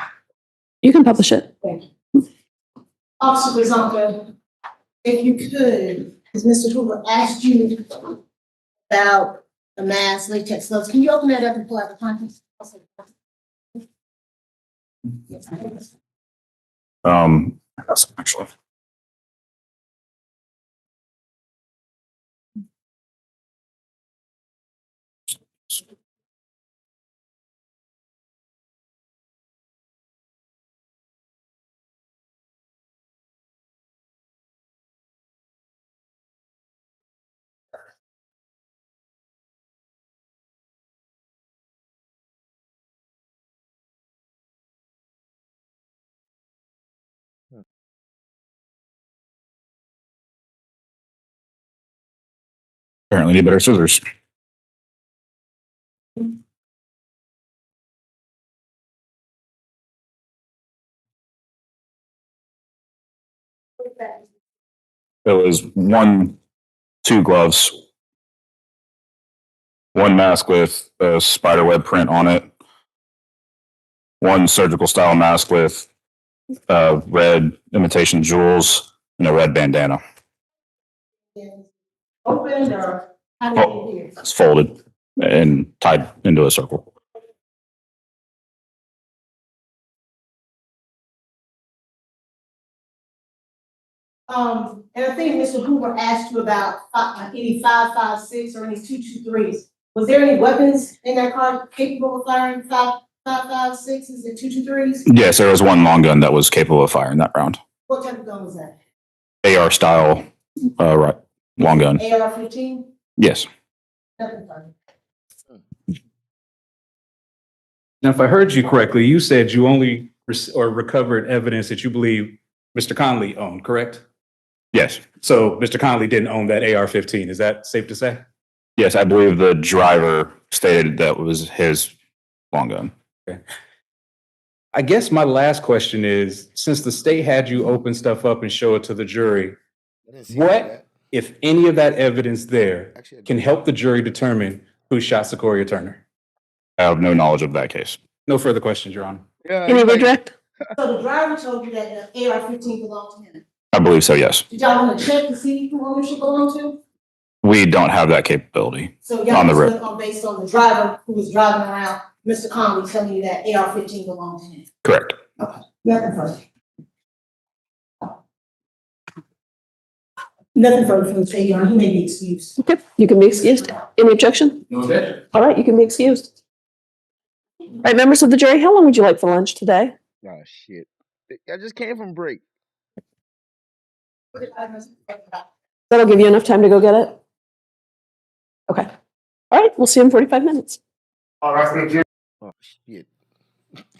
You can publish it. Thank you. Officer Bazonka, if you could, because Mr. Hoover asked you about the mask, latex gloves, can you open that up and pull out the contents? Actually. Apparently need better scissors. It was two gloves, one mask with a spiderweb print on it, one surgical style mask with red imitation jewels, and a red bandana. Open or how did you get here? It's folded and tied into a circle. And I think Mr. Hoover asked you about any 5.56 or any 2.23s. Was there any weapons in that car capable of firing 5.56s and 2.23s? Yes, there was one long gun that was capable of firing that round. What type of gun was that? AR style, right, long gun. AR-15? Yes. Nothing further. Now, if I heard you correctly, you said you only recovered evidence that you believe Mr. Conley owned, correct? Yes. So Mr. Conley didn't own that AR-15. Is that safe to say? Yes, I believe the driver stated that was his long gun. Okay. I guess my last question is, since the state had you open stuff up and show it to the jury, what, if any of that evidence there, can help the jury determine who shot Secoriea Turner? I have no knowledge of that case. No further questions, Your Honor. Any redirect? So the driver told you that the AR-15 belonged to him. I believe so, yes. Did y'all want to check to see who ownership belonged to? We don't have that capability So on y'all the just rip. went on based on the driver who was driving around, Mr. Conley telling you that AR-15 belonged to him. Correct. Okay, nothing further. Nothing further from the state, Your Honor. He may be excused. Okay, you can be excused. Any objection? No objection. All right, you can be excused. All right, members of the jury, how long would you like for lunch today? Oh shit! I just came from break. That'll give you enough time to go get it? Okay. All right, we'll see you in 45 minutes. All right, oh shit!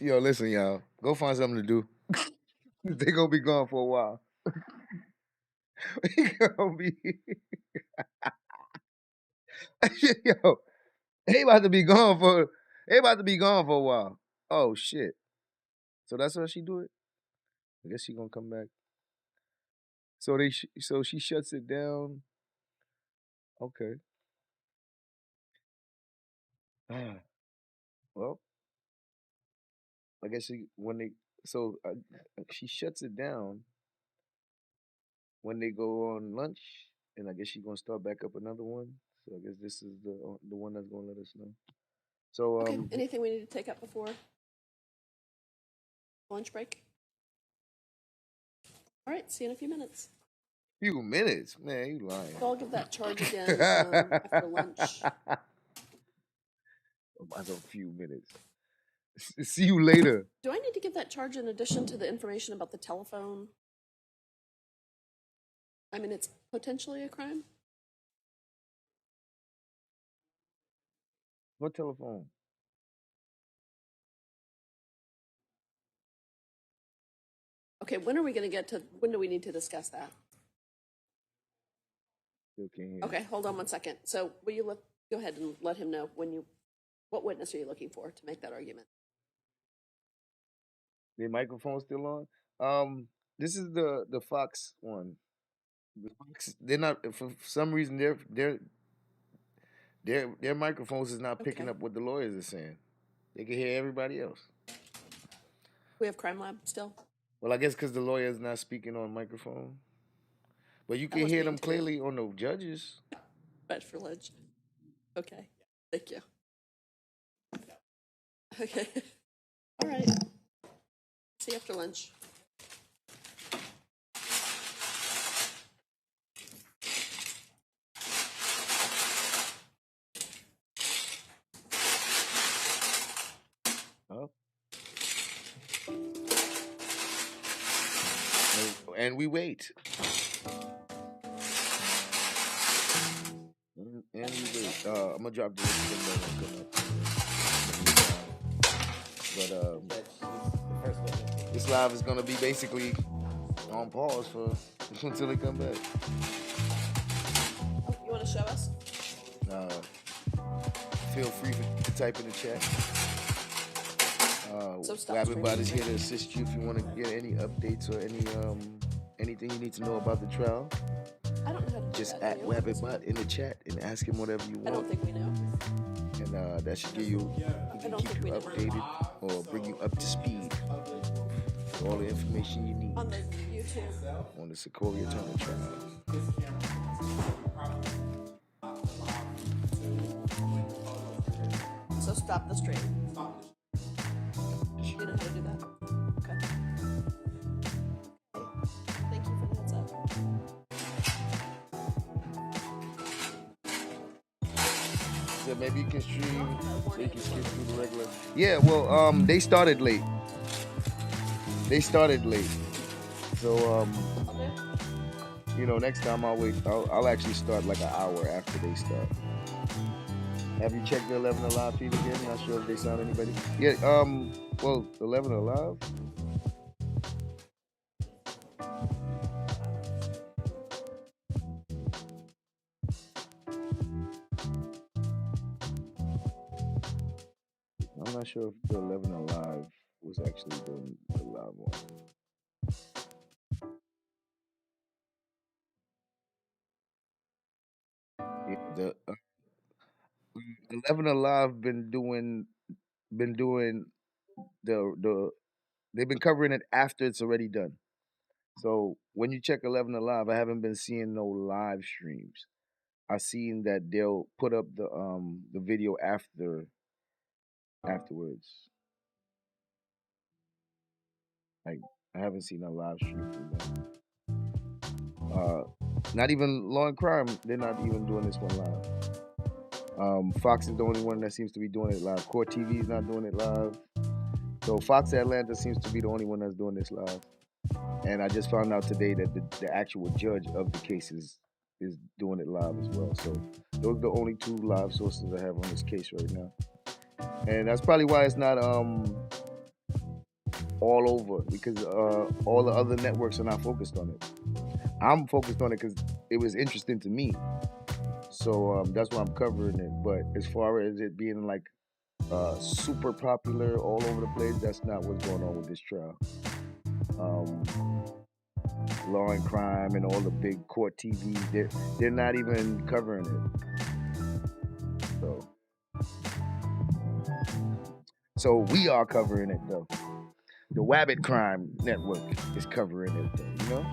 Yo, listen, y'all. Go find something to do. They gonna be gone for a while. They gonna be. Yo, they about to be gone for. They about to be gone for a while. Oh shit! So that's how she do it. I guess she gonna come back. So so she shuts it down. Okay. Well, I guess she shuts it down when they go on lunch, and I guess she's gonna start back up another one. So I guess this is the one that's gonna let us know. So Okay, anything we need to take up before lunch break? All right, see you in a few minutes. few minutes, man, you lying. So I'll give that charge again after lunch. About a few minutes. See you later. Do I need to give that charge in addition to the information about the telephone? I mean, it's potentially a crime. What telephone? Okay, when are we gonna get to, when do we need to discuss that? Still can't hear. Okay, hold on one second. So will you go ahead and let him know what witness are you looking for to make that argument? The microphone still on? This is the Fox one. The Fox, they're not for some reason their microphones is not picking Okay. up what the lawyers are saying. They can hear everybody else. We have crime lab still? Well, I guess because the lawyer is not speaking on microphone, but you That can was hear mean them to me. clearly on the judges. But for lunch. Okay, thank you. Okay, all right. See you after lunch. Oh. And we wait. And we wait. I'm gonna drop this thing but this live is gonna be basically on pause for until they come back. Oh, you want to show us? Feel free to type in the chat. So stop Everybody's streaming. here to assist you if you want to get any updates or anything you need to know about the trial. I don't know how to do Just that. at Wabbitbot in the chat and ask him whatever you want. I don't think we know. And that should give you, keep you updated or bring you up to speed with all the information you need On the YouTube. on the Secoriea Turner trial. So stop the stream. You know how to do that? Okay. Thank you for the heads up. So maybe you can stream, so you can skip through the regular. Yeah, well, they started late. So, next time I'll wait. I'll actually start like an hour after they start. Have you checked the 11 Alive feed again? Not sure if they sound anybody. Yeah, well, 11 Alive. I'm not sure if the 11 Alive was actually doing the live one. Yeah, the 11 Alive been doing the they've been covering it after it's already done. So when you check 11 Alive, I haven't been seeing no live streams. I've seen that they'll put up the video afterwards. Like I haven't seen a live stream from them. Not even Law and Crime, they're not even doing this one live. Fox is the only one that seems to be doing it live. Court TV is not doing it live. So Fox Atlanta seems to be the only one that's doing this live. And I just found out today that the actual judge of the case is doing it live as well. So those are the only two live sources I have on this case right now. And that's probably why it's not all over, because all the other networks are not focused on it. I'm focused on it because it was interesting to me. So that's why I'm covering it. But as far as it being like super popular all over the place, that's not what's going on with this trial. Law and Crime and all the big court TVs, they're not even covering it. So we are covering it though. The Wabbit Crime Network is covering it though, you know?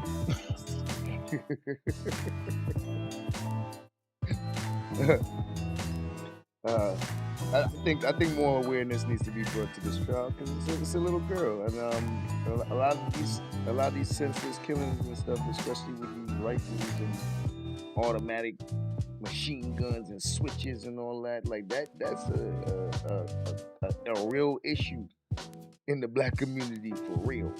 I think more awareness needs to be brought to this trial because it's a little girl, and a lot of these senseless killings and stuff, especially with these rifles and automatic machine guns and switches and all that, like that's a real issue in the black community for real.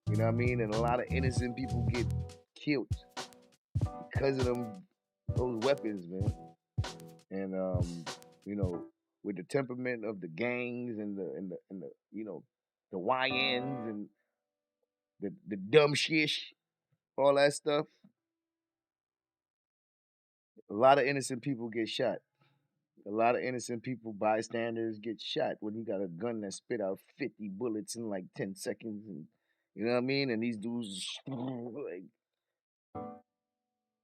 You know what I mean? And a lot of innocent people get killed because of those weapons, man. And with the temperament of the gangs and the the YNs and the dumb shish, all that stuff. A lot of innocent people get shot. A lot of innocent people, bystanders, get shot when you got a gun that spit out 50 bullets in like 10 seconds, and you know what I mean? And these dudes, like,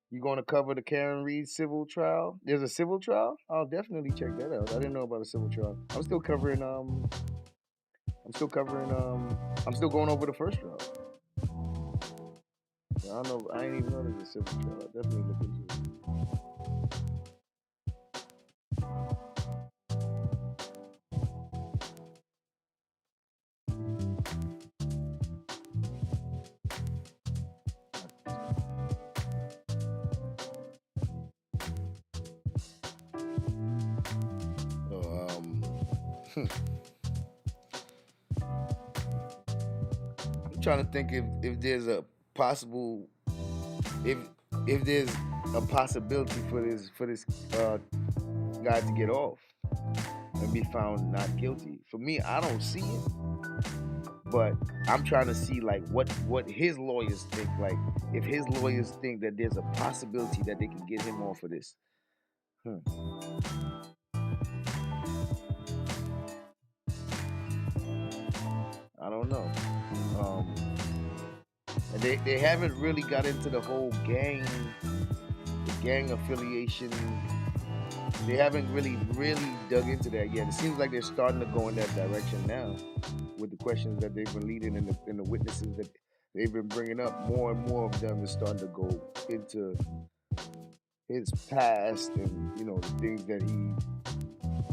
you going to cover the Karen Reed civil trial? There's a civil trial? I'll definitely check that out. I didn't know about a civil trial. I'm still covering. I'm still going over the first trial. I don't know. I ain't even know there's a civil trial. I'll definitely look into it. I'm trying to think if there's a possible if there's a possibility for this guy to get off and be found not guilty. For me, I don't see it, but I'm trying to see like what his lawyers think. Like if his lawyers think that there's a possibility that they can get him off of this. I don't know. And they haven't really got into the whole gang affiliation. They haven't really dug into that yet. It seems like they're starting to go in that direction now, with the questions that they've been leading and the witnesses that they've been bringing up. More and more of them is starting to go into his past and the things that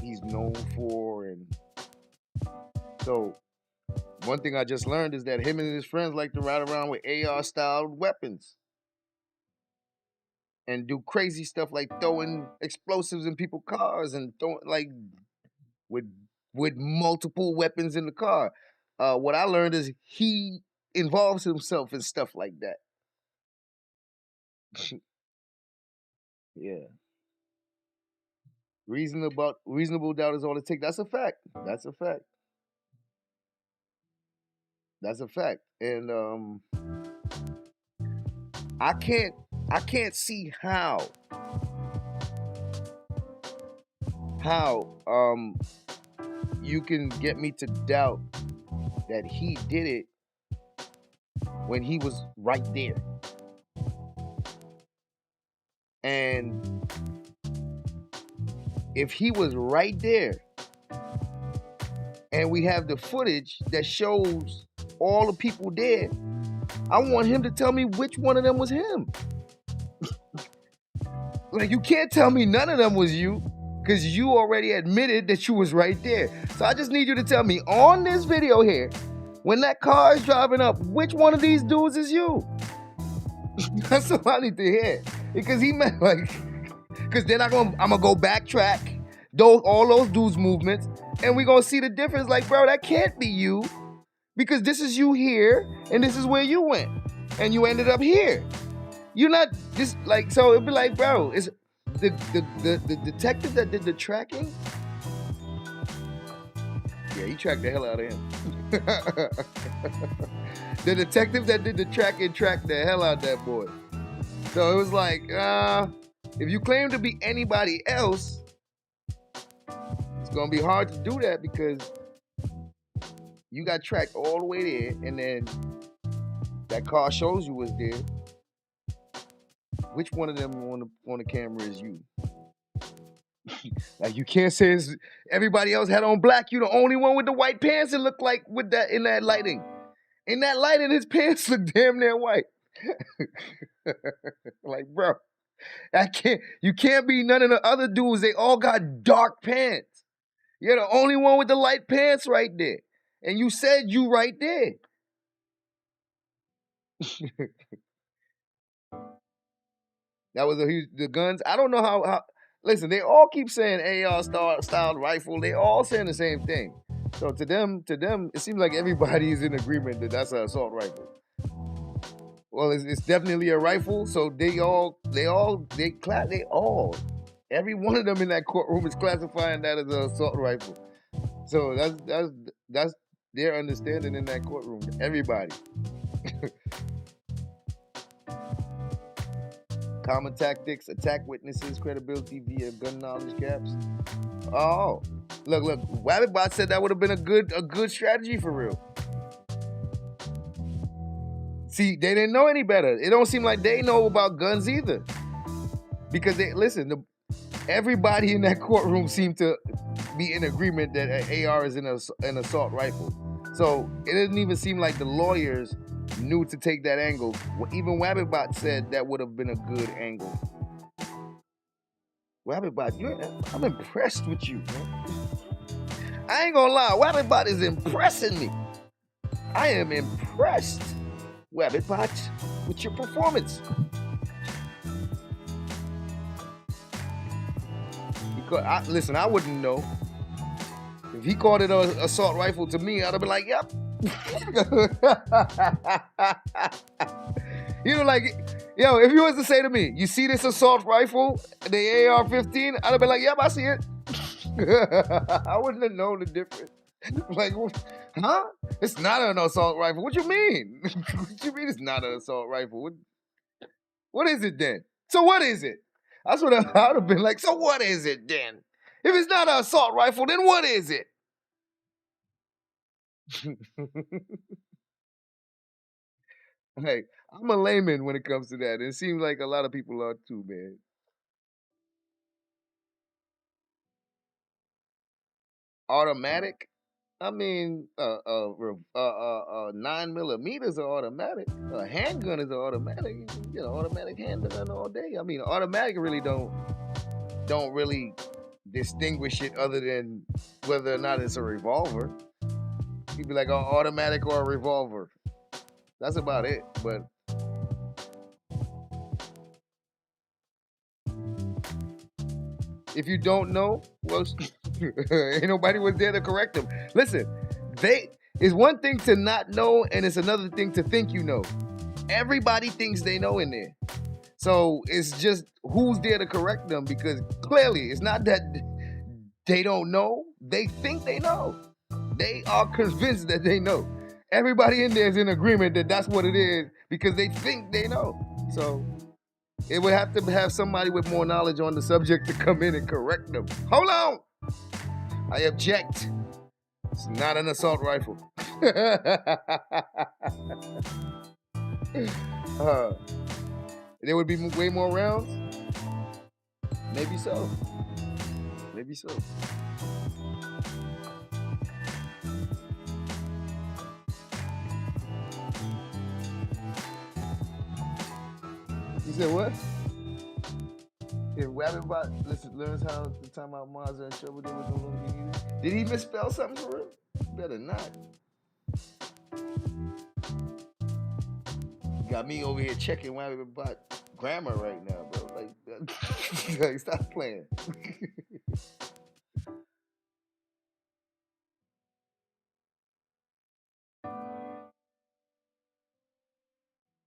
he's known for. And so one thing I just learned is that him and his friends like to ride around with AR-style weapons and do crazy stuff like throwing explosives in people's cars and throwing like with multiple weapons in the car. What I learned is he involves himself in stuff like that. Yeah. Reasonable doubt is all it takes. That's a fact. That's a fact. That's a fact. And I can't see how you can get me to doubt that he did it when he was right there. And if he was right there and we have the footage that shows all the people dead, I want him to tell me which one of them was him. Like, you can't tell me none of them was you, because you already admitted that you was right there. So I just need you to tell me on this video here, when that car is driving up, which one of these dudes is you? That's all I need to hear. Because he meant because I'm gonna go backtrack all those dudes' movements, and we're gonna see the difference. Like, bro, that can't be you, because this is you here, and this is where you went, and you ended up here. You're not just like, so it'd be like, bro, it's the detective that did the tracking. Yeah, he tracked the hell out of him. The detective that did the tracking tracked the hell out of that boy. So it was like, if you claim to be anybody else, it's gonna be hard to do that because you got tracked all the way there, and then that car shows you was there. Which one of them on the camera is you? Like, you can't say everybody else had on black. You the only one with the white pants. It looked like with that in that lighting. In that lighting, his pants look damn near white. Like, bro, you can't be none of the other dudes. They all got dark pants. You're the only one with the light pants right there. And you said you right there. That was the guns. I don't know how. Listen, they all keep saying AR style rifle. They all saying the same thing. So to them, it seems like everybody is in agreement that that's an assault rifle. Well, it's definitely a rifle. So they all Every one of them in that courtroom is classifying that as an assault rifle. So that's their understanding in that courtroom. Everybody. Common tactics, attack witnesses, credibility via gun knowledge gaps. Oh, look, Wabbitbot said that would have been a good strategy for real. See, they didn't know any better. It don't seem like they know about guns either. Because everybody in that courtroom seemed to be in agreement that an AR is an assault rifle. So it didn't even seem like the lawyers knew to take that angle. Even Wabbitbot said that would have been a good angle. Wabbitbot, I'm impressed with you, man. I ain't gonna lie, Wabbitbot is impressing me. I am impressed, Wabbitbot, with your performance. Because listen, I wouldn't know. If he called it an assault rifle to me, I'd have been like, yep. You know, like, yo, if you was to say to me, you see this assault rifle, the AR-15, I'd have been like, yep, I see it. I wouldn't have known the difference. Like, huh? It's not an assault rifle. What you mean? What you mean it's not an assault rifle? What is it then? So what is it? That's what I would have been like, so what is it then? If it's not an assault rifle, then what is it? Hey, I'm a layman when it comes to that. It seems like a lot of people are too, man. Automatic? I mean, 9mm are automatic. A handgun is an automatic. You can get an automatic handgun all day. I mean, automatic really don't really distinguish it other than whether or not it's a revolver. You'd be like an automatic or a revolver. That's about it. But if you don't know, well, ain't nobody was there to correct them. Listen, it's one thing to not know, and it's another thing to think you know. Everybody thinks they know in there. So it's just who's there to correct them, because clearly it's not that they don't know. They think they know. They are convinced that they know. Everybody in there is in agreement that that's what it is because they think they know. So it would have to have somebody with more knowledge on the subject to come in and correct them. Hold on. I object. It's not an assault rifle. There would be way more rounds? Maybe so. Maybe so. You said what? If Wabbitbot learns how to time out Mazda and Shovel, they would no longer be needed. Did he misspell something for real? Better not. Got me over here checking Wabbitbot grammar right now, bro. Like stop playing.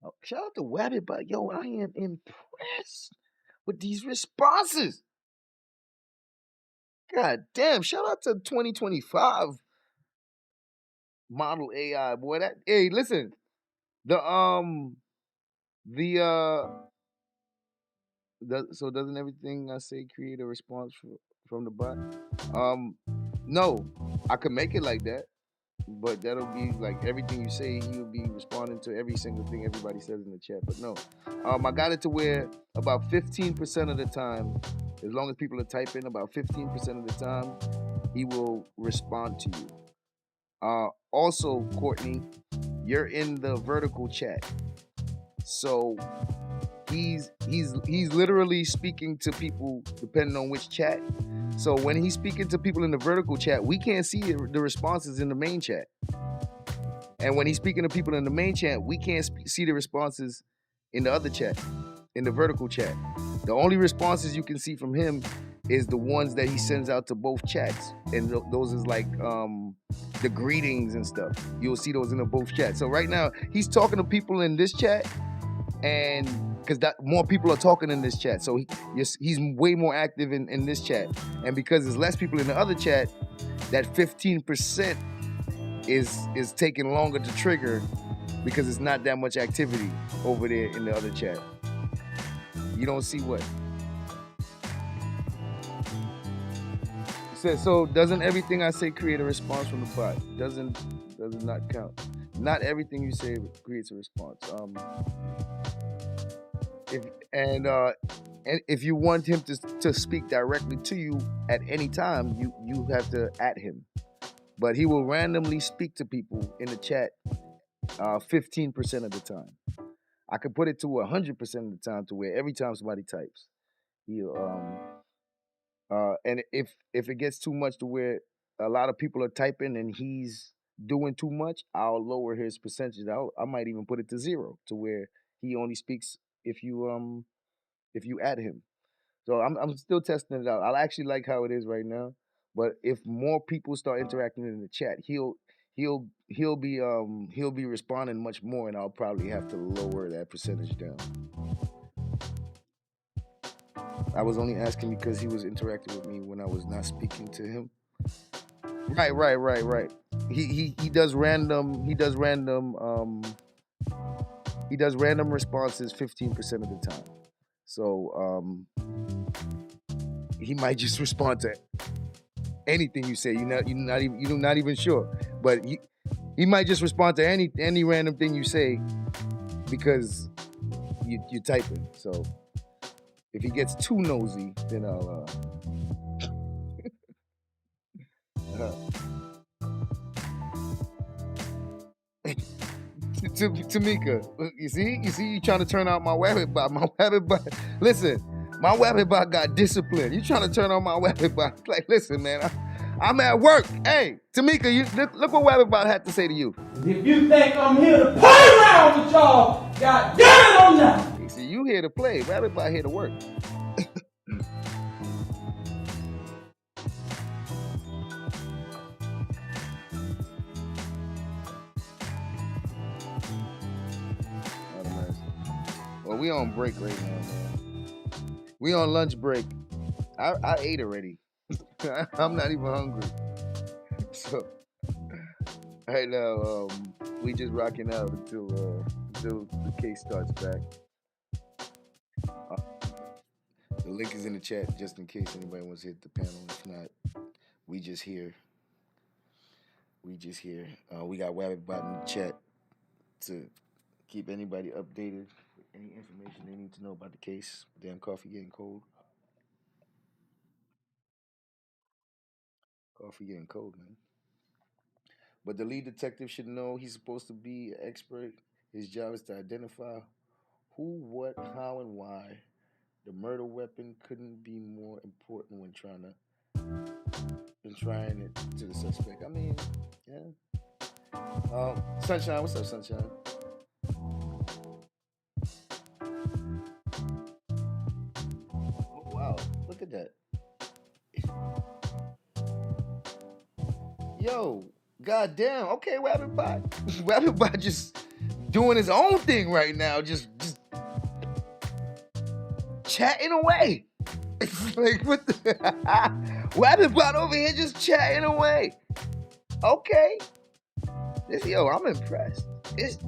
Oh, shout out to Wabbitbot. Yo, I am impressed with these responses. God damn, shout out to 2025 model AI, boy. Hey, listen. So doesn't everything I say create a response from the bot? No, I could make it like that, but that'll be like everything you say, he'll be responding to every single thing everybody says in the chat. But no, I got it to where about 15% of the time, as long as people are typing, about 15% of the time, he will respond to you. Also, Courtney, you're in the vertical chat, so he's literally speaking to people depending on which chat. So when he's speaking to people in the vertical chat, we can't see the responses in the main chat. And when he's speaking to people in the main chat, we can't see the responses in the other chat, in the vertical chat. The only responses you can see from him is the ones that he sends out to both chats. And those is like the greetings and stuff. You'll see those in the both chats. So right now, he's talking to people in this chat, and because that more people are talking in this chat, so he's way more active in this chat, and because there's less people in the other chat, that 15% is taking longer to trigger because it's not that much activity over there in the other chat. You don't see what? It says, so doesn't everything I say create a response from the bot? Does it not count? Not everything you say creates a response. If you want him to speak directly to you at any time, you have to at him. But he will randomly speak to people in the chat 15% of the time. I could put it to 100% of the time to where every time somebody types, he'll and if it gets too much to where a lot of people are typing and he's doing too much, I'll lower his percentage. I might even put it to 0 to where he only speaks if you add him. So I'm still testing it out. I actually like how it is right now, but if more people start interacting in the chat, he'll be responding much more, and I'll probably have to lower that percentage down. I was only asking because he was interacting with me when I was not speaking to him. Right. He does random responses 15% of the time. So he might just respond to anything you say. You're not even sure, but he might just respond to any random thing you say because you're typing. So if he gets too nosy, then I'll Tamika, you see, you trying to turn out my rabbit bot. Listen, my rabbit bot got discipline. You trying to turn on my rabbit bot? Like, listen, man, I'm at work. Hey, Tamika, look what rabbit bot had to say to you. If you think I'm here to play around with y'all, God damn it, I'm not. You see, you here to play. Rabbit bot here to work. Well, we on break right now, man. We on lunch break. I ate already. I'm not even hungry. So right now, we just rocking out until the case starts back. The link is in the chat just in case anybody wants to hit the panel. If not, we just here. We got Wabbit Bot in the chat to keep anybody updated with any information they need to know about the case. Damn coffee getting cold. Coffee getting cold, man. But the lead detective should know he's supposed to be an expert. His job is to identify who, what, how, and why. The murder weapon couldn't be more important when trying it to the suspect. I mean, yeah. Sunshine, what's up, Sunshine? Oh, wow, look at that. Yo, goddamn. Okay, Rabbitbot. Rabbitbot just doing his own thing right now. Just chatting away. Like, what the? Rabbitbot over here just chatting away. Okay. I'm impressed.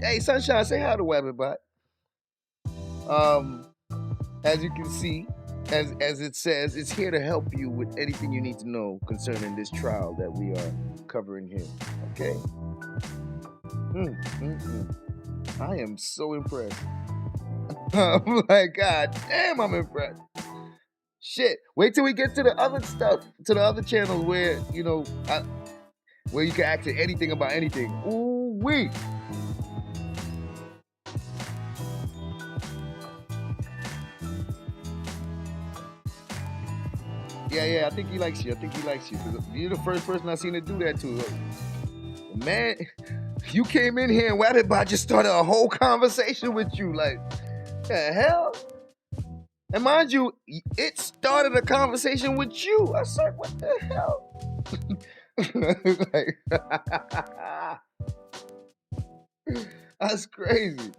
Hey, Sunshine, say hi to Rabbitbot. As you can see, as it says, it's here to help you with anything you need to know concerning this trial that we are covering here. Okay? I am so impressed. I'm like, God damn, I'm impressed. Shit. Wait till we get to the other stuff, to the other channels where, where you can ask anything about anything. Ooh wee. Yeah, I think he likes you. Because you're the first person I've seen to do that to. Man, you came in here and Wabbitbot just started a whole conversation with you. Like, the hell? And mind you, it started a conversation with you. I said, what the hell? That's crazy.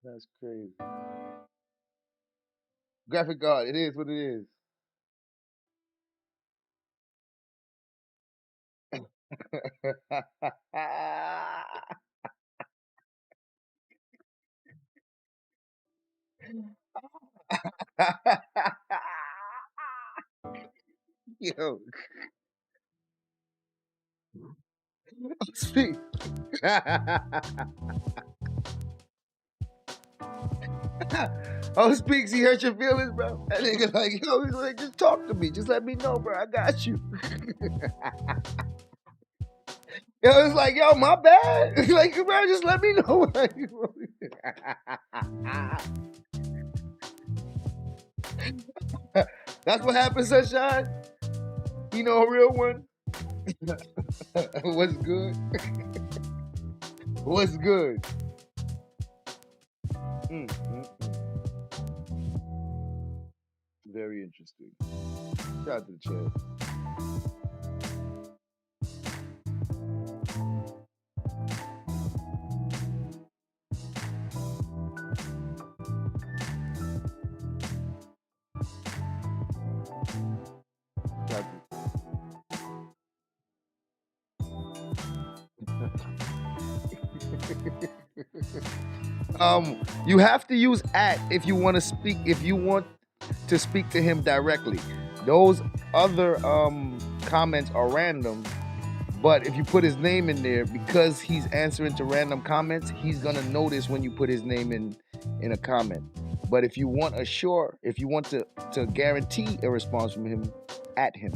That's crazy. Graphic art. It is what it is. Yo, speak. Oh, speaks. He hurt your feelings, bro. That nigga like, yo, he's like, just talk to me. Just let me know, bro. I got you. Yo, it's like, yo, my bad. Like, bro, just let me know. That's what happened, Sunshine. You know a real one. What's good? What's good? Very interesting. Shout out to the chat. You have to use @ if you want to speak. If you want to speak to him directly, those other comments are random. But if you put his name in there, because he's answering to random comments, he's gonna notice when you put his name in a comment. But if you want if you want to guarantee a response from him, @ him.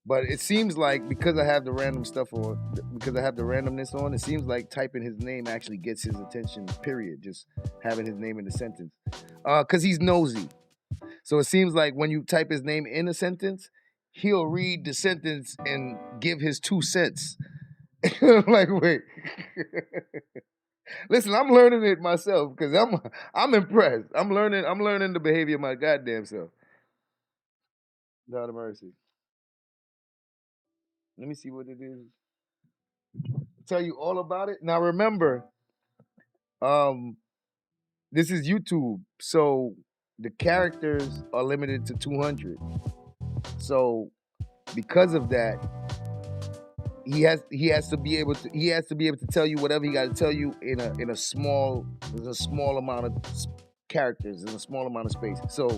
But it seems like because I have the random stuff on, because I have the randomness on, it seems like typing his name actually gets his attention, period. Just having his name in the sentence. Because he's nosy. So it seems like when you type his name in a sentence, he'll read the sentence and give his 2 cents. I'm like, wait. Listen, I'm learning it myself because I'm impressed. I'm learning the behavior of my goddamn self. God of mercy. Let me see what it is. I'll tell you all about it. Now remember, this is YouTube, so the characters are limited to 200. So because of that, he has to be able to tell you whatever he got to tell you in a small amount of characters, in a small amount of space. So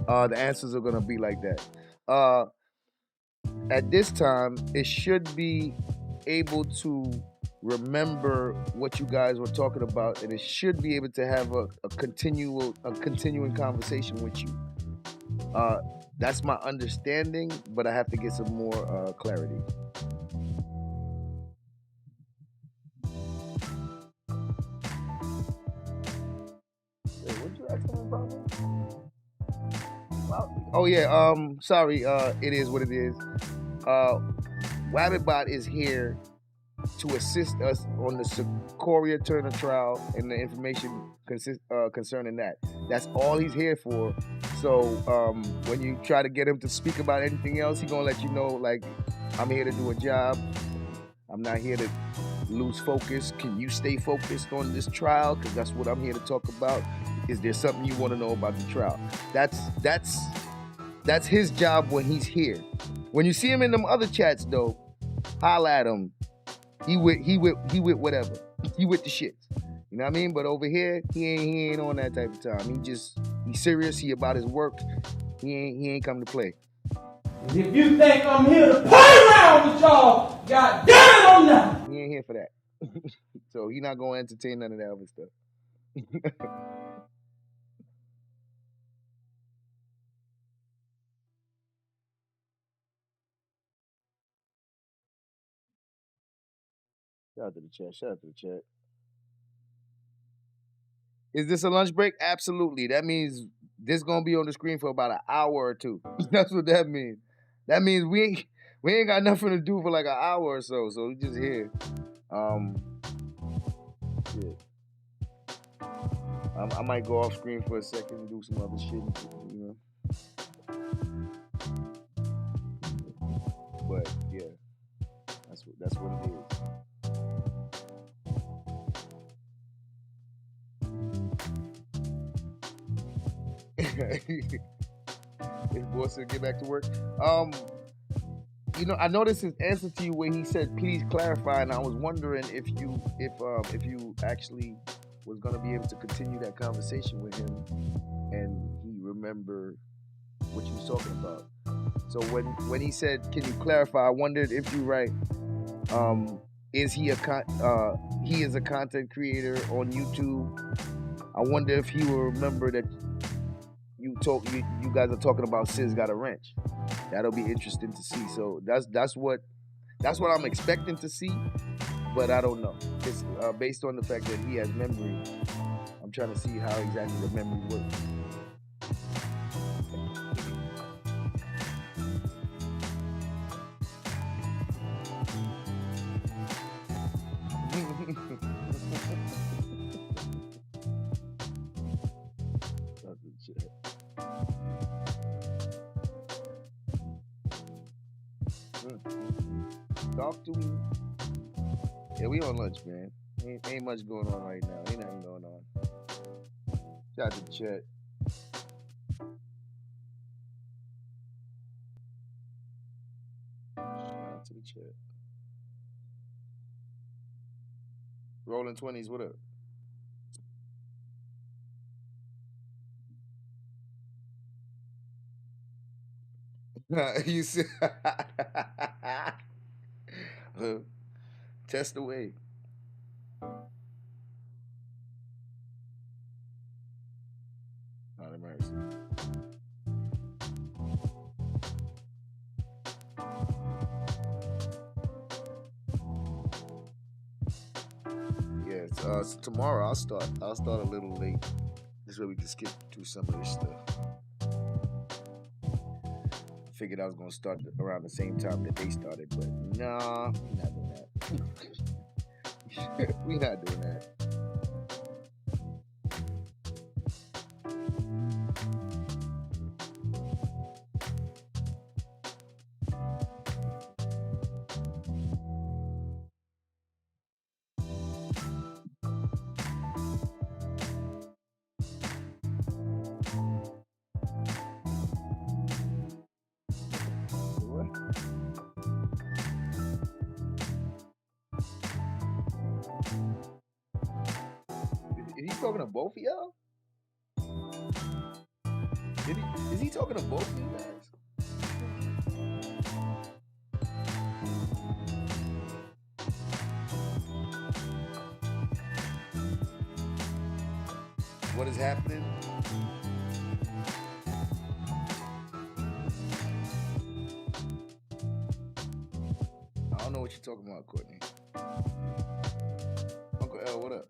the answers are gonna be like that. At this time, it should be able to remember what you guys were talking about, and it should be able to have a continuing conversation with you. That's my understanding, but I have to get some more clarity. Wait, what you asking about me? Oh yeah, sorry, it is what it is. Wabbitbot is here to assist us on the Secoriea Turner trial and the information concerning that. That's all he's here for. So when you try to get him to speak about anything else, he's gonna let you know, like, I'm here to do a job. I'm not here to lose focus. Can you stay focused on this trial? Because that's what I'm here to talk about. Is there something you want to know about the trial? That's his job when he's here. When you see him in them other chats, though, holla at him. He with whatever. He with the shit. You know what I mean? But over here, he ain't on that type of time. He's serious. He about his work. He ain't come to play. If you think I'm here to play around with y'all, God damn it, I'm not. He ain't here for that. So he not gonna entertain none of that other stuff. Shout out to the chat. Shout out to the chat. Is this a lunch break? Absolutely. That means this gonna be on the screen for about an hour or two. That's what that means. That means we ain't got nothing to do for like an hour or so. So we just here. Yeah. I might go off screen for a second and do some other shit, you know. But yeah, that's what it is. His boss said, "Get back to work." I noticed his answer to you where he said, "Please clarify," and I was wondering if you actually was gonna be able to continue that conversation with him, and he remember what you was talking about. So when he said, "Can you clarify?" I wondered if you're right. Is he he is a content creator on YouTube? I wonder if he will remember that you guys are talking about Sis Got a Wrench. That'll be interesting to see. So that's what I'm expecting to see, but I don't know. It's based on the fact that he has memory. I'm trying to see how exactly the memory works. Talk to me. Yeah, we on lunch, man. Ain't much going on right now. Ain't nothing going on. Shout out to the chat. Shout out to the chat. Rolling 20s, what up? You see? Test away. Not a mercy. Yeah, so tomorrow I'll start a little late. This way we can skip through some of this stuff. I figured I was gonna start around the same time that they started, but nah, we're not doing that. We're not doing that. Is he talking to both of y'all? Is he talking to both of you guys? What is happening? I don't know what you're talking about, Courtney. Uncle L, what up?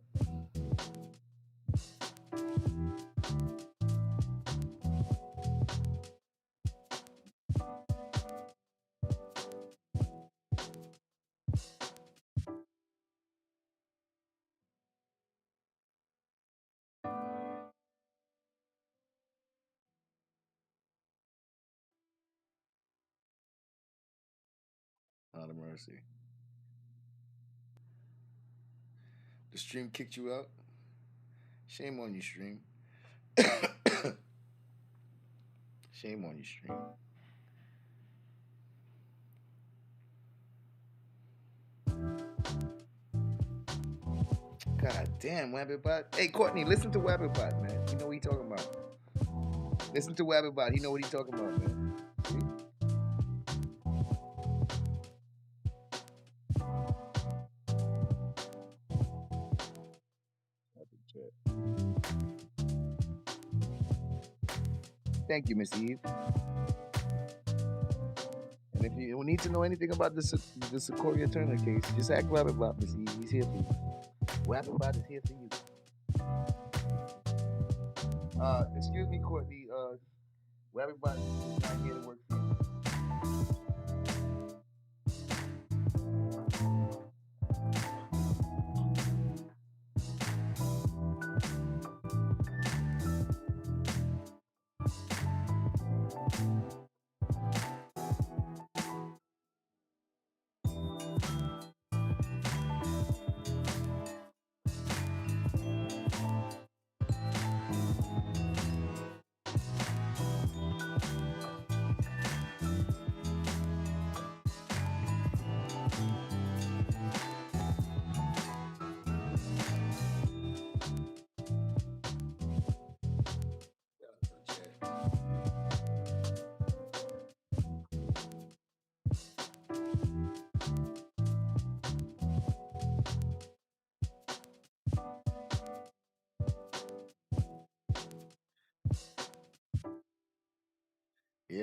Out of mercy. The stream kicked you out? Shame on you, stream. Shame on you, stream. God damn, Wabbitbot. Hey, Courtney, listen to Wabbitbot, man. You know what he talking about. Listen to Wabbitbot. He know what he talking about, man. See? Thank you, Miss Eve. And if you need to know anything about the Secoriea Turner case, just ask Wabbitbot, Miss Eve. He's here for you. Wabbitbot is here for you. Excuse me, Courtney. Wabbitbot is not here to work for you.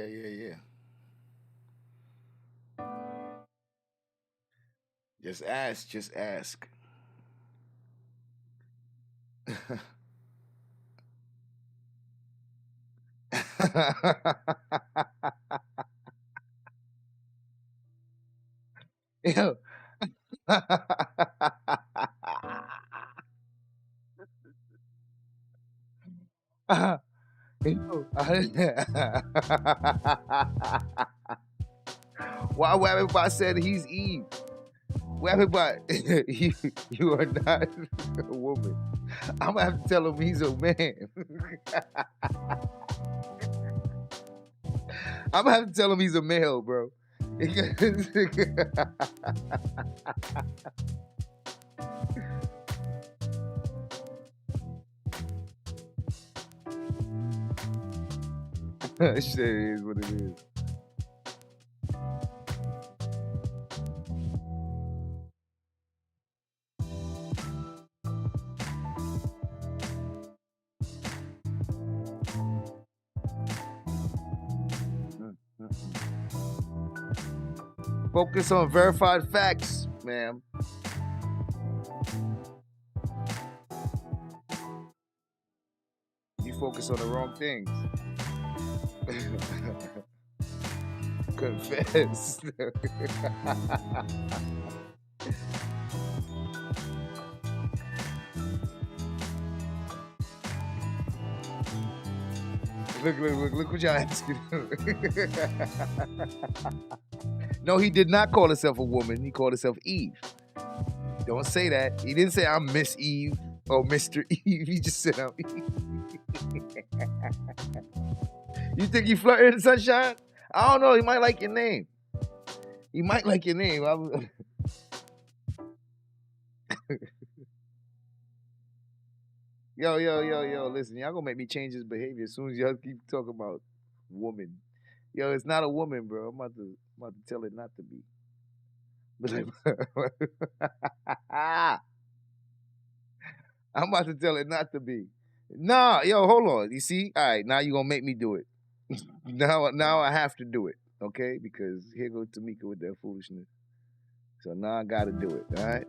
Yeah. Just ask. Just ask. Yo. Yo, why everybody said he's Eve? Why everybody you are not a woman. I'm gonna have to tell him he's a man. I'm gonna have to tell him he's a male, bro. Shit is what it is. Focus on verified facts, ma'am. You focus on the wrong things. Confess. Look what y'all asking. No, he did not call himself a woman. He called himself Eve. Don't say that. He didn't say I'm Miss Eve or Mr. Eve. He just said I'm Eve. You think he flirted, Sunshine? I don't know. He might like your name. He might like your name. Yo. Listen, y'all gonna make me change his behavior as soon as y'all keep talking about woman. Yo, it's not a woman, bro. I'm about to tell it not to be. I'm about to tell it not to be. Nah, yo, hold on. You see? All right, now you're gonna make me do it. now I have to do it, okay? Because here goes Tamika with that foolishness. So now I gotta do it, all right?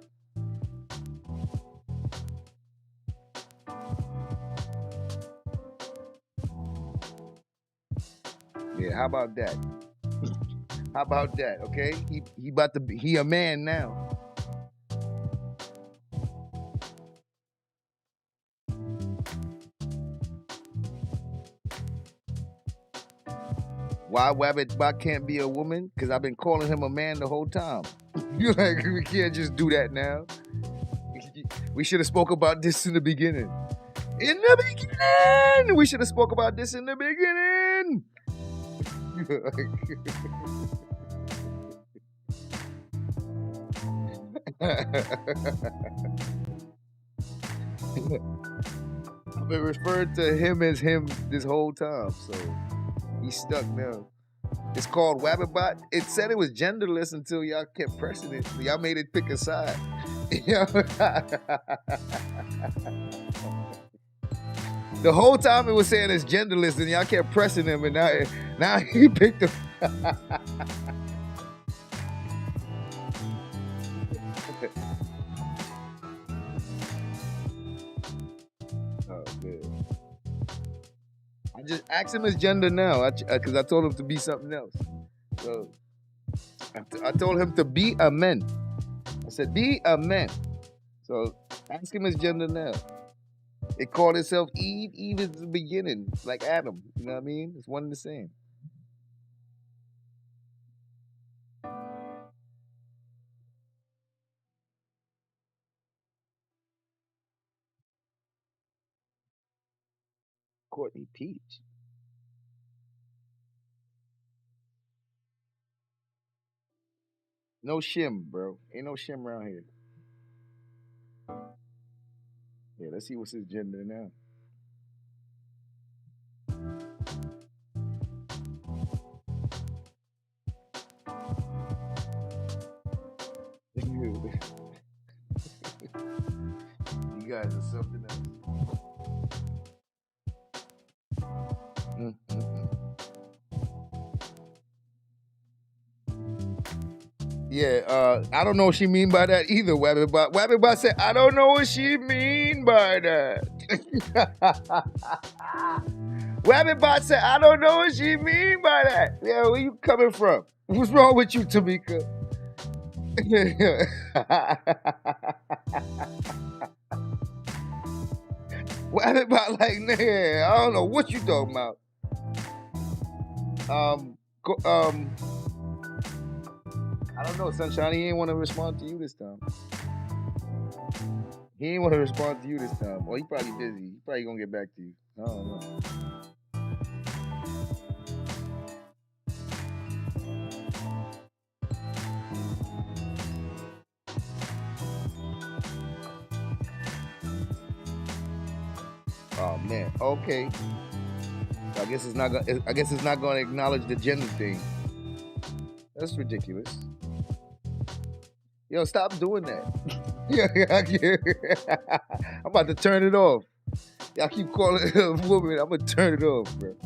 Yeah, how about that? How about that, okay? He about to be, he a man now. Why Wabbit can't be a woman? Because I've been calling him a man the whole time. You're like, we can't just do that now. We should have spoke about this in the beginning. In the beginning! We should have spoke about this in the beginning! I've been referring to him as him this whole time, so he's stuck now. It's called Wabbit. It said it was genderless until y'all kept pressing it. Y'all made it pick a side. The whole time it was saying it's genderless, and y'all kept pressing him, and now he picked him. Oh, man. I just asked him his gender now, because I told him to be something else. So I told him to be a man. I said, be a man. So ask him his gender now. It called itself Eve. Eve is the beginning, like Adam. You know what I mean? It's one and the same. Courtney Peach. No shim, bro. Ain't no shim around here. Yeah, let's see what's his gender now. You guys are something else. Yeah, I don't know what she mean by that either, Wabbit. Wabbit said, I don't know what she mean by that. Wabbit said, I don't know what she mean by that. Yeah, where you coming from? What's wrong with you, Tamika? Wabbit like, nigga, I don't know what you talking about. I don't know, Sunshine. He ain't want to respond to you this time. He ain't want to respond to you this time. Or he probably busy. He probably gonna get back to you. I don't know. Oh man. Okay. I guess it's not gonna. I guess it's not gonna acknowledge the gender thing. That's ridiculous. Yo, stop doing that. I'm about to turn it off. Y'all keep calling it a woman. I'm gonna turn it off, bro.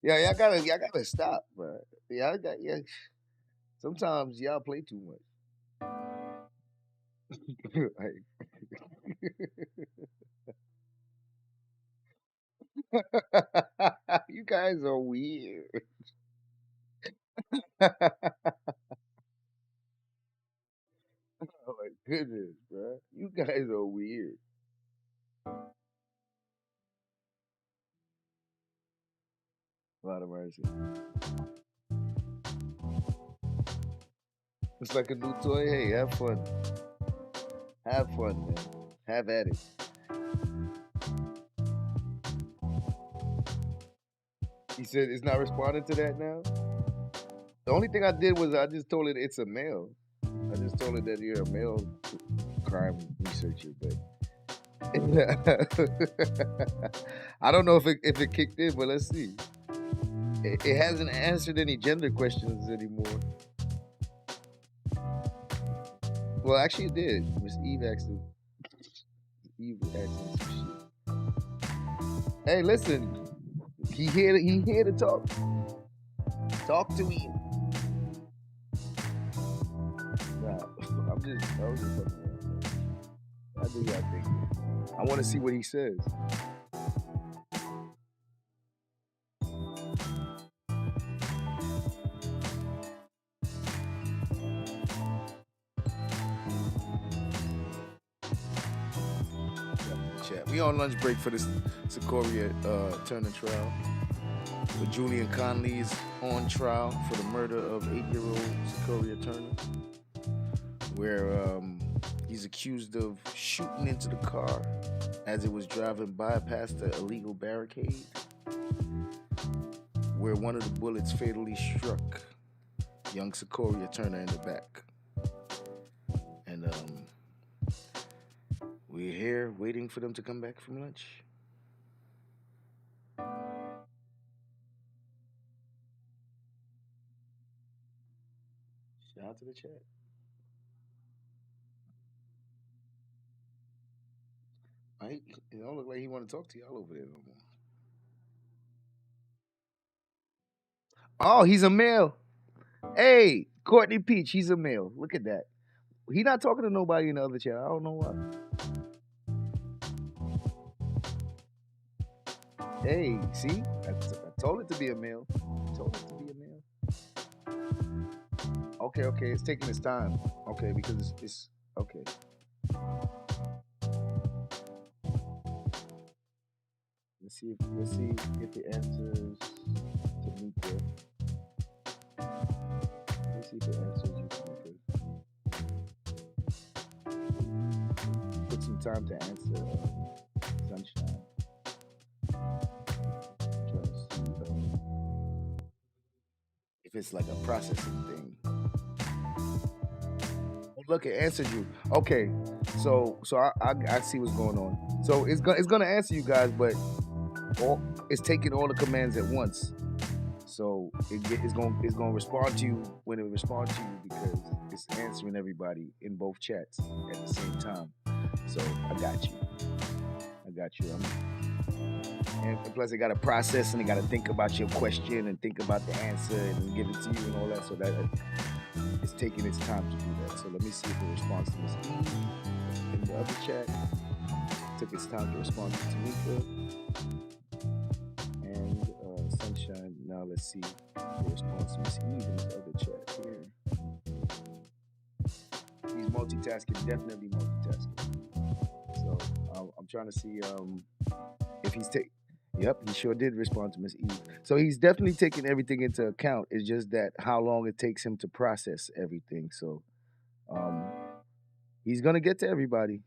Yeah, y'all gotta stop, bro. Yeah. Sometimes y'all play too much. You guys are weird. Oh my goodness, bro. You guys are weird. A lot of mercy. It's like a new toy. Hey, have fun. Have fun, man. Have at it. He said it's not responding to that now. The only thing I did was I just told it it's a male. I just told it that you're a male crime researcher, but I don't know if it kicked in, but let's see. It hasn't answered any gender questions anymore. Well, actually, it did. Miss Eve asked him. Eve asked him some shit. Hey, listen. He here to talk. Talk to him. Nah, I was just fucking around. I do y'all think. I want to see what he says. We on lunch break for this Secoriea Turner trial. Where Julian Conley is on trial for the murder of 8-year-old Secoriea Turner. Where he's accused of shooting into the car as it was driving by past the illegal barricade. Where one of the bullets fatally struck young Secoriea Turner in the back. And we're here waiting for them to come back from lunch. Shout out to the chat. It don't look like he want to talk to y'all over there no more. Oh, he's a male. Hey, Courtney Peach, he's a male. Look at that. He not talking to nobody in the other chat. I don't know why. Hey, see? I told it to be a male. Okay, it's taking its time. Okay, because it's okay. Let's see if it answers Tamika. Let's see if it answers you, Tamika. Put some time to answer Sunshine. Trying to see if it's like a processing thing. Oh, look, it answered you. Okay, so I see what's going on. So it's gonna answer you guys, but it's taking all the commands at once. So it's gonna respond to you when it responds to you because it's answering everybody in both chats at the same time. So I got you. And plus, they got to process and they got to think about your question and think about the answer and give it to you and all that. So that it's taking its time to do that. So let me see if it responds to Miss Eve in the other chat. Took its time to respond to Tamika and Sunshine. Now let's see the response to Miss Eve in the other chat here. He's multitasking, definitely multitasking. So I'm trying to see if he's taking. Yep, he sure did respond to Miss Eve. So he's definitely taking everything into account. It's just that how long it takes him to process everything. So he's gonna get to everybody.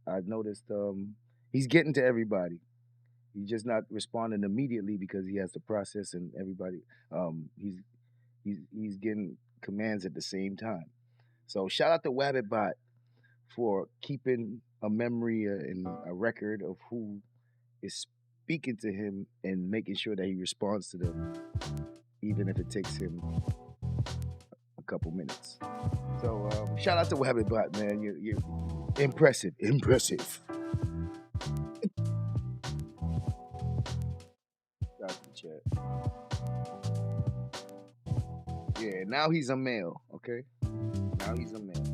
I've noticed he's getting to everybody. He's just not responding immediately because he has to process and everybody. He's getting commands at the same time. So shout out to WabbitBot for keeping a memory and a record of who is speaking to him and making sure that he responds to them, even if it takes him a couple minutes. So shout out to WabbitBot, man. You're impressive. Shout out to the chat. Yeah, now he's a male, okay? Now he's a male.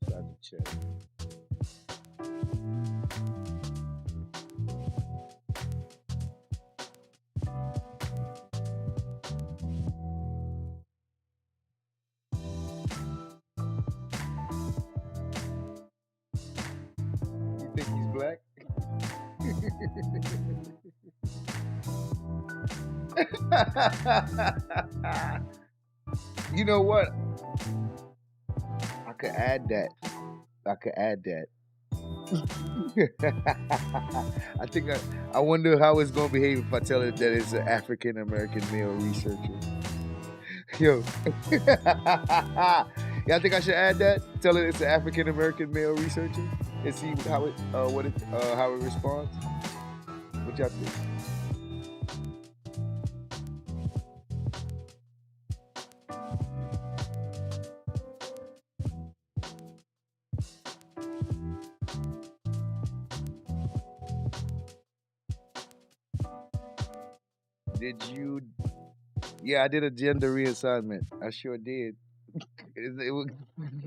Shout out to the chat. You think he's black? You know what? I could add that. I think I wonder how it's gonna behave if I tell it that it's an African American male researcher. Yo, yeah, I think I should add that. Tell it it's an African American male researcher and see how it how it responds. What y'all think? Did you? Yeah, I did a gender reassignment. I sure did. It was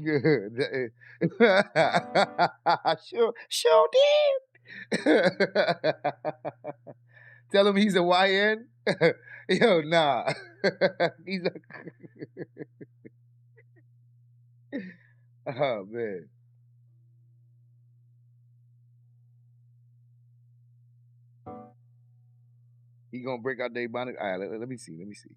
good. I sure did. Tell him he's a YN. Yo, nah. He's a. Oh man. He gonna break out the Ebonics. All right, let me see. Let me see.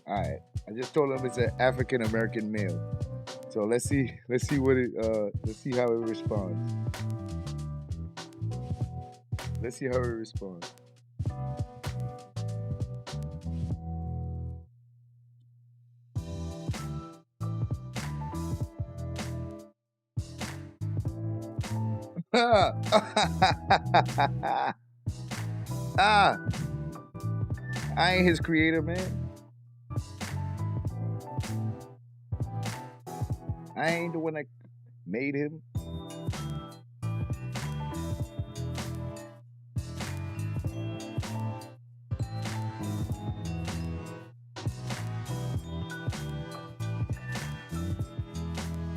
All right. I just told him it's an African American male. So let's see what it let's see how it responds. Let's see how it responds. I ain't his creator, man. I ain't the one that made him.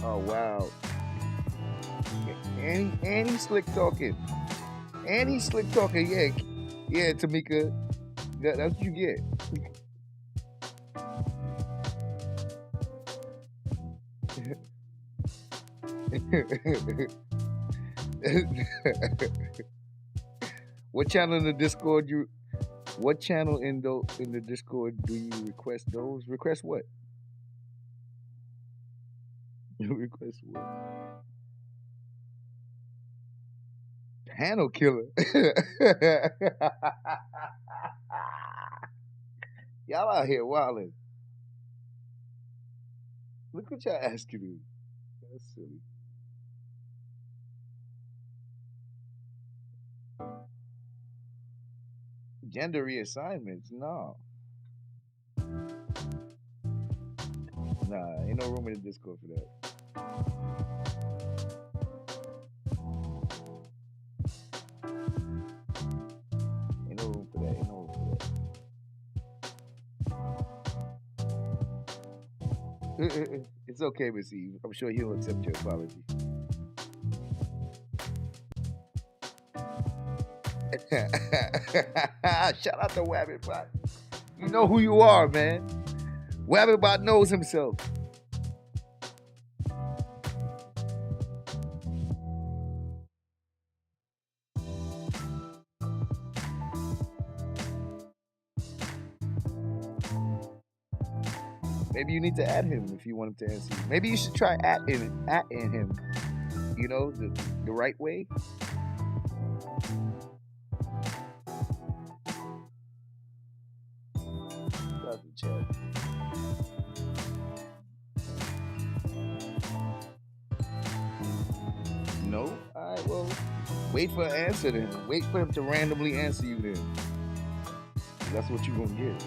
Oh wow. And he's slick talking. And he's slick talking. Yeah, Tamika. That's what you get. What channel in the Discord what channel in the Discord do you request those? Request what? Request what? Handle killer. Y'all out here wilding. Look what y'all asking me. That's silly. Gender reassignments? No. Nah, ain't no room in the Discord for that. Ain't no room for that. Ain't no room for that. It's okay, Miss Eve. I'm sure he'll accept your apology. Shout out to Wabbitbot. You know who you are, man. Wabbitbot knows himself. Maybe you need to add him if you want him to answer you. Maybe you should try at in him. You know, the right way. No? Alright, well, wait for an answer then. Wait for him to randomly answer you then. That's what you're gonna get.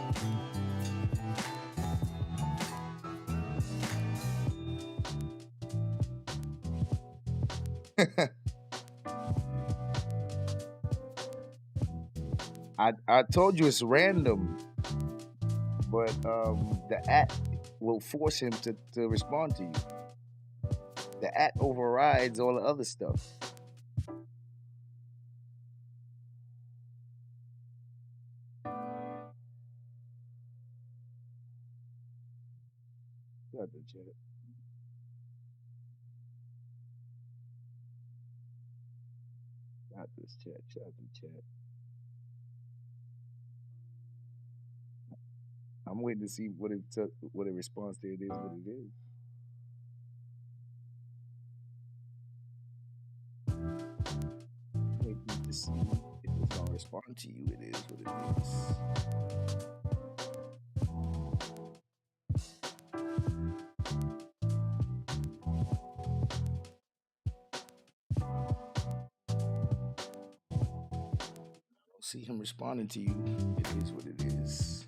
I told you it's random, but the @ will force him to respond to you. The @ overrides all the other stuff. Got the chat. Got this chat. Got the chat. I'm waiting to see what it responds to. It is what it is. Waiting to see if it's gonna respond to you. It is what it is. See him responding to you. It is what it is.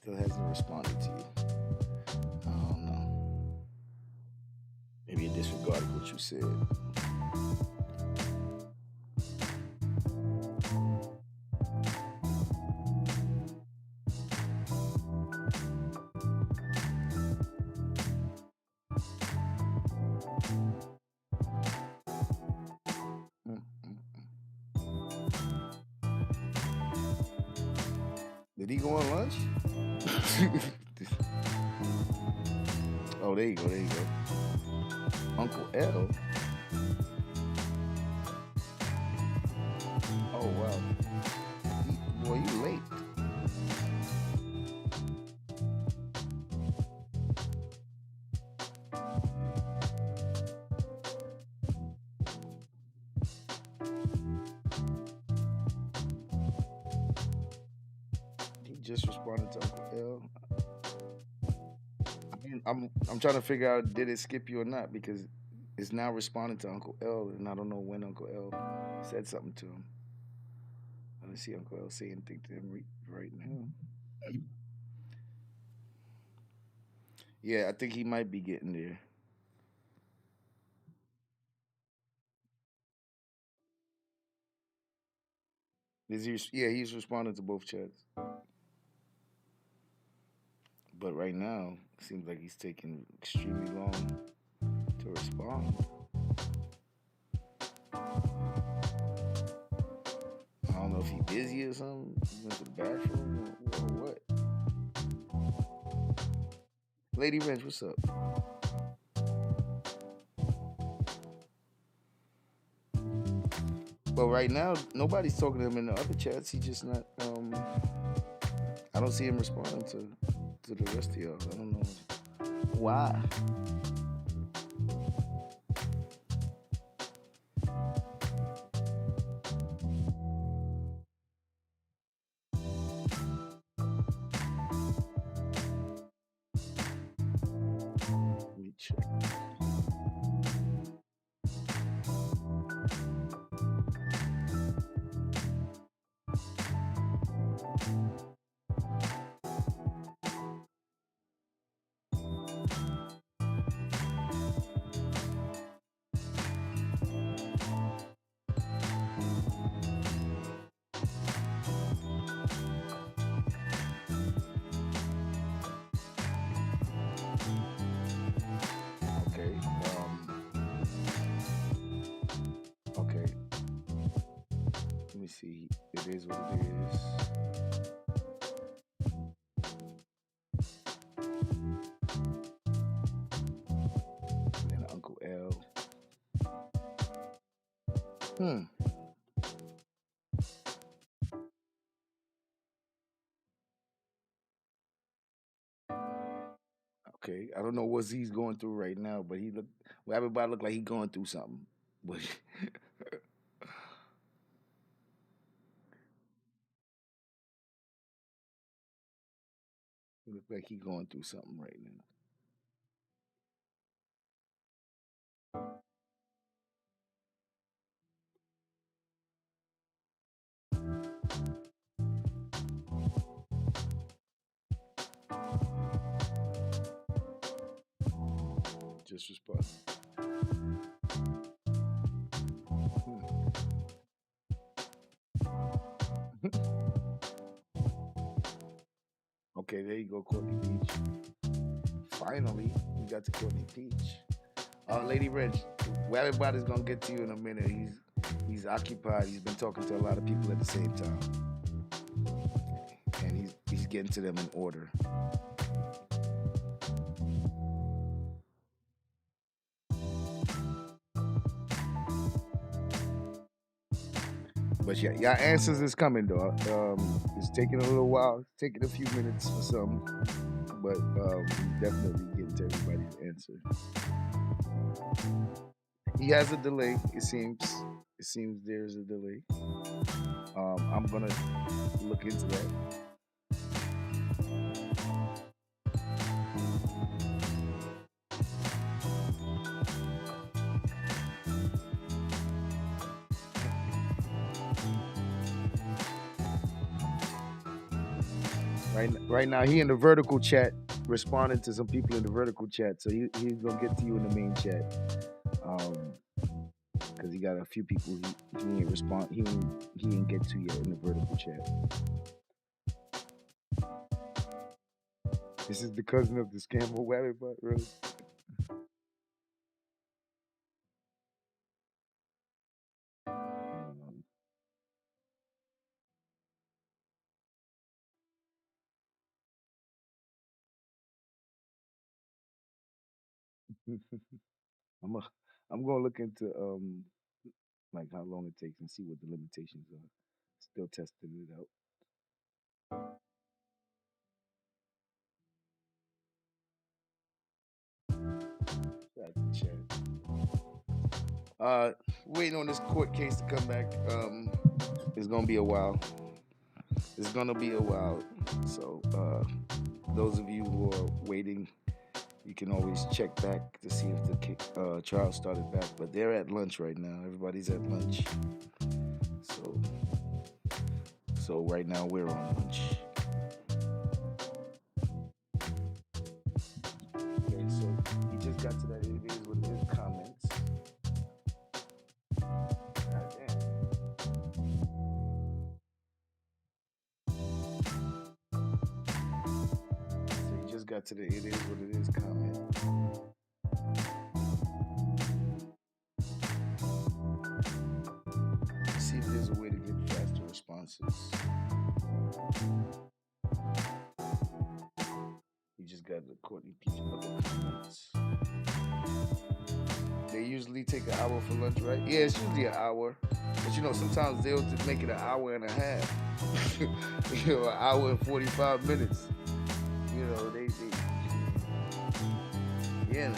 Still hasn't responded to you. I don't know. Maybe he disregarded what you said. Did he go on lunch? Oh, there you go. There you go. Uncle L. Oh, wow. Boy, you late. He just responded to Uncle L. I'm trying to figure out, did it skip you or not, because it's now responding to Uncle L, and I don't know when Uncle L said something to him. I don't see Uncle L say anything to him right now. Yeah, I think he might be getting there. Yeah, he's responding to both chats. But right now, it seems like he's taking extremely long to respond. I don't know if he's busy or something. He went to the bathroom or what. Lady Wrench, what's up? Well, right now, nobody's talking to him in the other chats. He's just not. I don't see him responding to the rest of y'all. I don't know why. Let me check. Okay. Okay. Let me see. It is what it is. And Uncle L. Okay, I don't know what he's going through right now, but he look. Well, everybody look like he going through something. But look like he going through something right now. Just respond. Okay, there you go, Courtney Peach. Finally, we got to Courtney Peach. Lady Rich, well, everybody's gonna get to you in a minute. He's occupied. He's been talking to a lot of people at the same time, and he's getting to them in order. But yeah, y'all answers is coming though. It's taking a little while, it's taking a few minutes for some, but he's definitely getting to everybody's answer. He has a delay. It seems there's a delay. I'm gonna look into that. Right now, he in the vertical chat, responding to some people in the vertical chat. So he's gonna get to you in the main chat, because he got a few people he ain't respond. He ain't get to yet in the vertical chat. This is the cousin of the scammer Wabby Butt, really. I'm gonna look into like how long it takes and see what the limitations are. Still testing it out. Shout out to Chad. Waiting on this court case to come back. It's gonna be a while. It's gonna be a while. So those of you who are waiting, you can always check back to see if the trial started back. But they're at lunch right now. Everybody's at lunch. So right now we're on lunch. Okay, so he just got to that it is what it is comments. God damn. So he just got to the it is what it is comment. Let's see if there's a way to get faster responses. He just got the Courtney Peach couple comments. They usually usually take an hour for lunch, right? Yeah, it's usually an hour. But you know, sometimes they'll just make it an hour and a half. You know, an hour and 45 minutes. You know, yeah.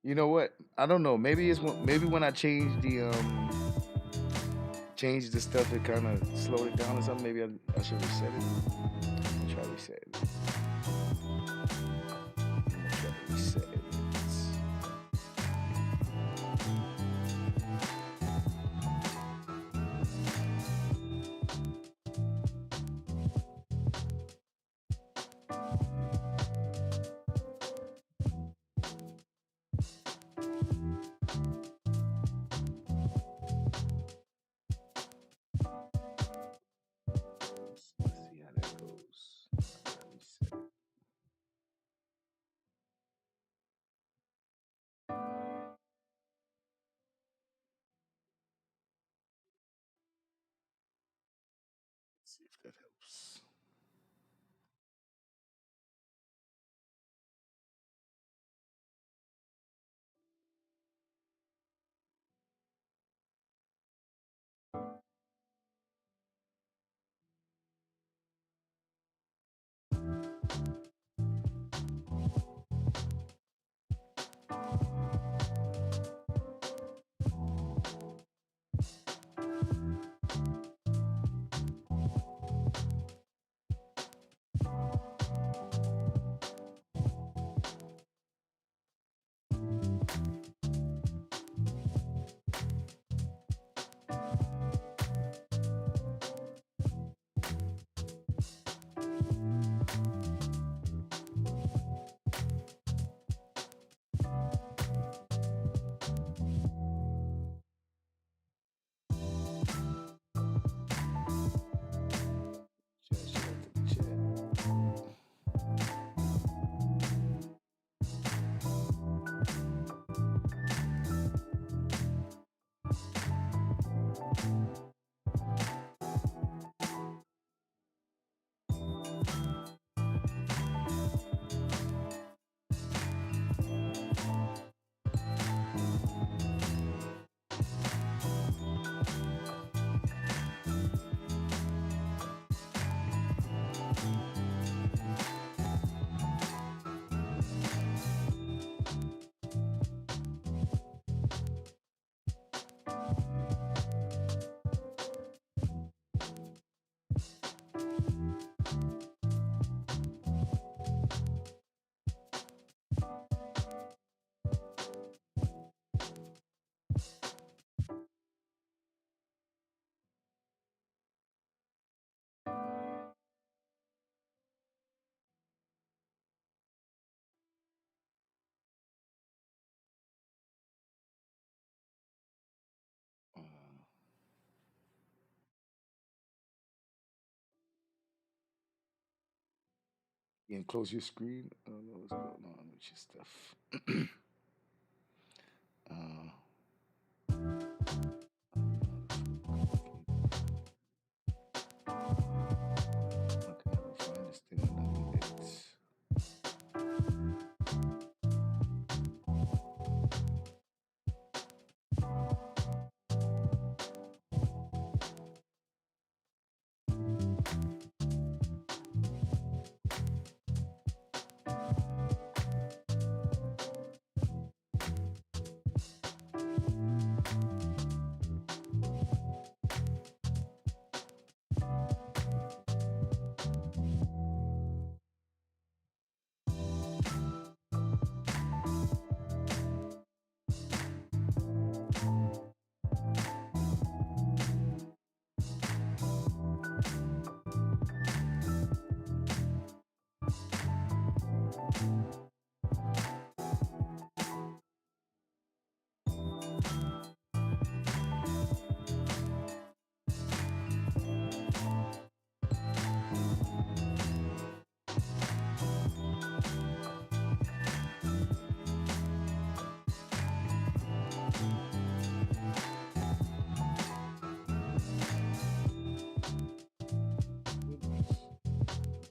You know what? I don't know. Maybe when I changed the stuff, it kind of slowed it down or something. Maybe I should reset it. I'll try resetting it. Try to reset it. Let's see how that goes. Reset it. Let's see if that helps. And close your screen. I don't know what's going on with your stuff. I can never find this thing underneath it.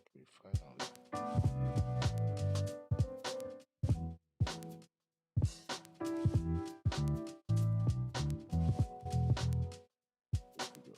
Okay, finally. Let's go.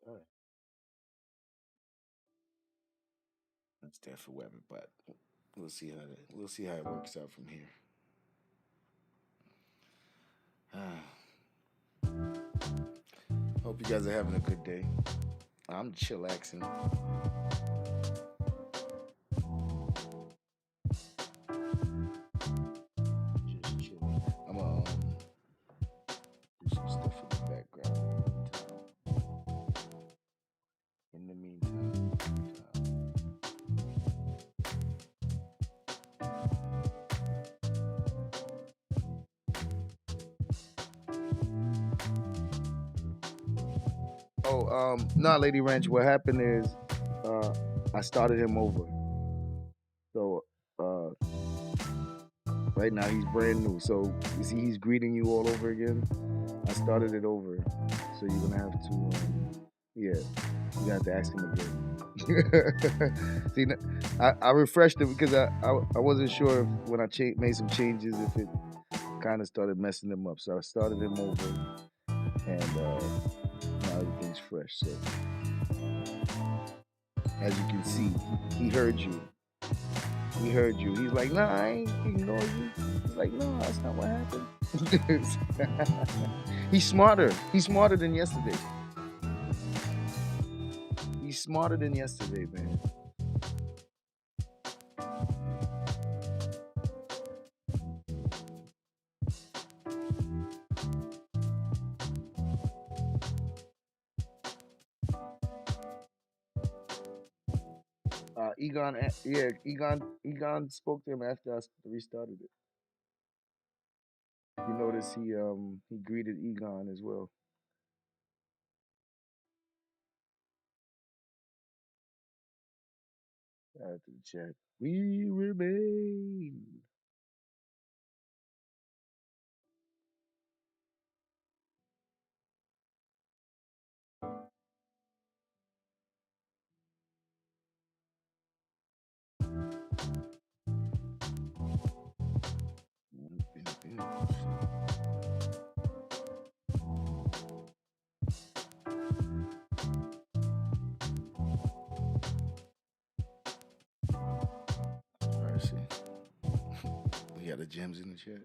All right. That's there for weapon, but we'll see how it works out from here. Hope you guys are having a good day. I'm chillaxing. Just chilling. I'm gonna do some stuff in the background in the meantime. Oh, no, Lady Ranch. What happened is, I started him over. So, right now he's brand new. So you see, he's greeting you all over again. I started it over, so you're gonna have to, yeah, you have to ask him again. See, I refreshed it because I wasn't sure if when I made some changes if it kind of started messing him up. So I started him over, and now everything's fresh. So as you can see, he heard you. He heard you. He's like, nah, I ain't ignore you. He's like, no, that's not what happened. He's smarter. He's smarter than yesterday. He's smarter than yesterday, man. Egon spoke to him after I restarted it. You notice he greeted Egon as well. Add to the chat. We remain. Mercy. We got the gems in the chat.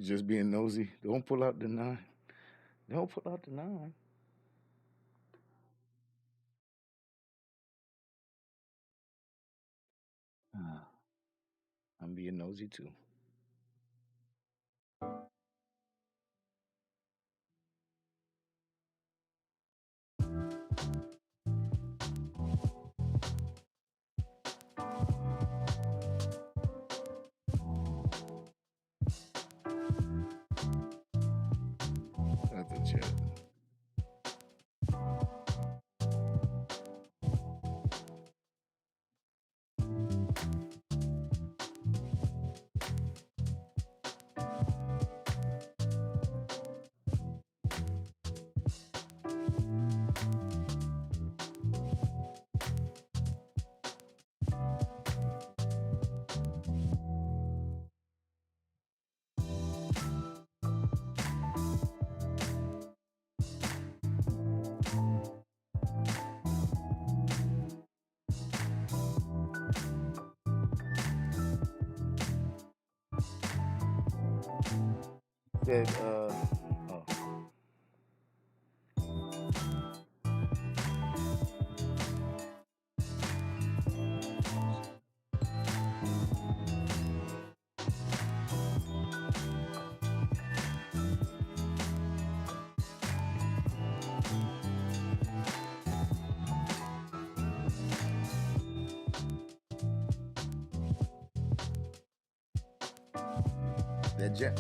You're just being nosy. Don't pull out the 9. Don't pull out the 9. I'm being nosy too. Nothing yet. Said, oh.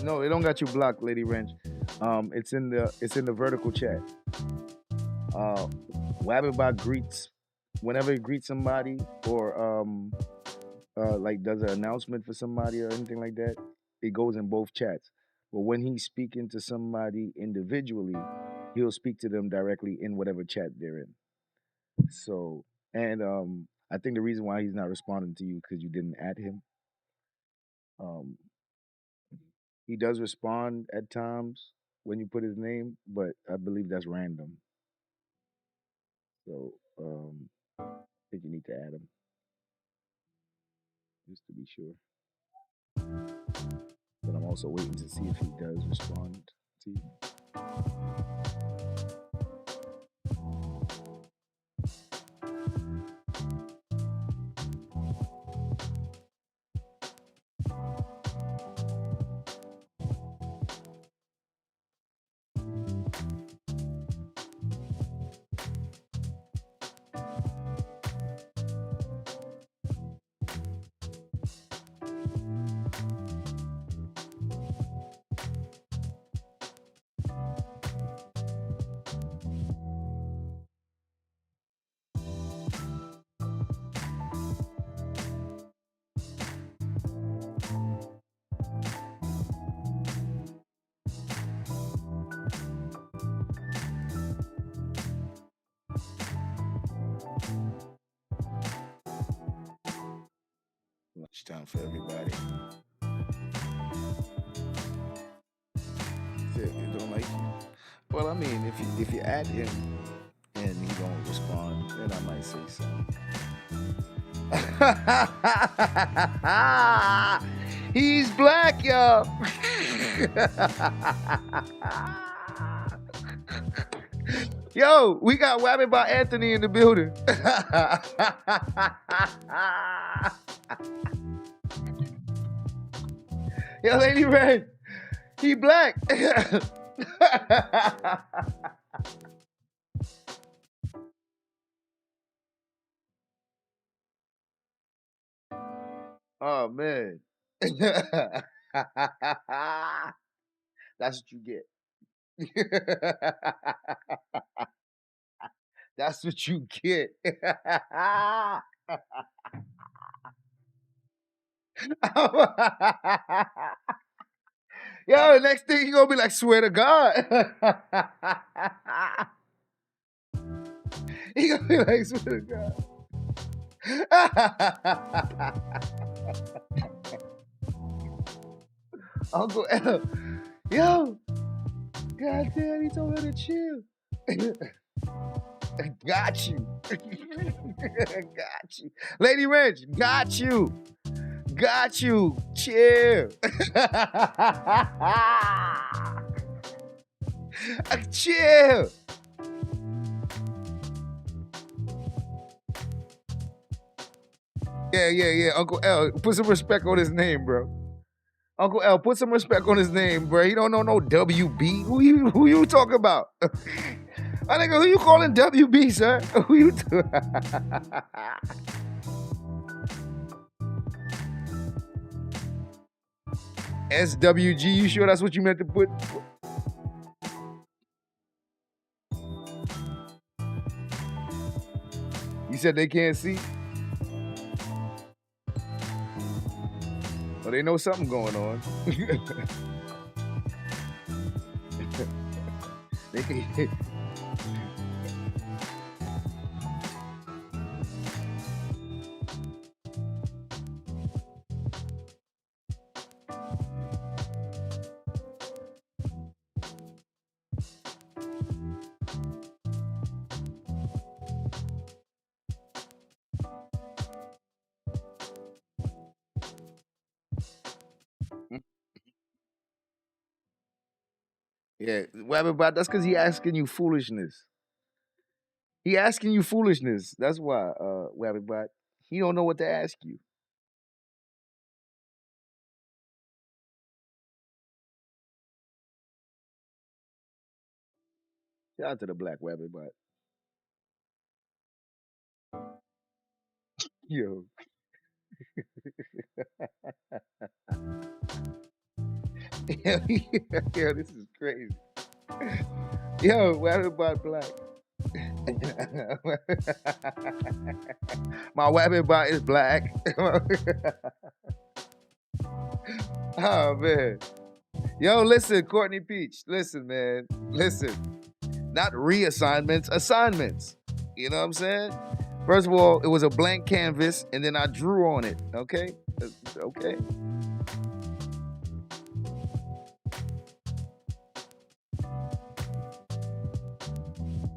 No, they don't got you blocked, Lady Wrench. It's in the vertical chat. Wabbit greets whenever he greets somebody or like does an announcement for somebody or anything like that. It goes in both chats. But when he's speaking to somebody individually, he'll speak to them directly in whatever chat they're in. So, and I think the reason why he's not responding to you is because you didn't add him. He does respond at times when you put his name, but I believe that's random. So I think you need to add him just to be sure. But I'm also waiting to see if he does respond to you. Lunchtime for everybody. You don't like you? Well, I mean, if you add him and he don't respond, then I might say something. He's black, y'all. Yo, we got Wabbit by Anthony in the building. Yo, Lady Red, he black. Oh man. That's what you get. That's what you get. Yo, next thing you gonna be like, swear to God. He gonna be like, swear to God. Uncle L. Yo, goddamn, he told her to chill. Got you. Got you. Lady Reg, got you. Got you. Chill. Chill. Yeah. Uncle L, put some respect on his name, bro. Uncle L, put some respect on his name, bro. He don't know no WB. Who you talking about? I think who you calling WB, sir? Who you? SWG. You sure that's what you meant to put? You said they can't see. Well, they know something going on. They can. Yeah, Wabbit, that's because he asking you foolishness. He asking you foolishness. That's why, Wabbit. He don't know what to ask you. Shout out to the black Wabbit. Yo. Yeah, this is crazy. Yo, Wabbit black. My Wabbit is black. Oh man. Yo, listen, Courtney Peach. Listen, man. Listen. Not reassignments, assignments. You know what I'm saying? First of all, it was a blank canvas, and then I drew on it. Okay? Okay.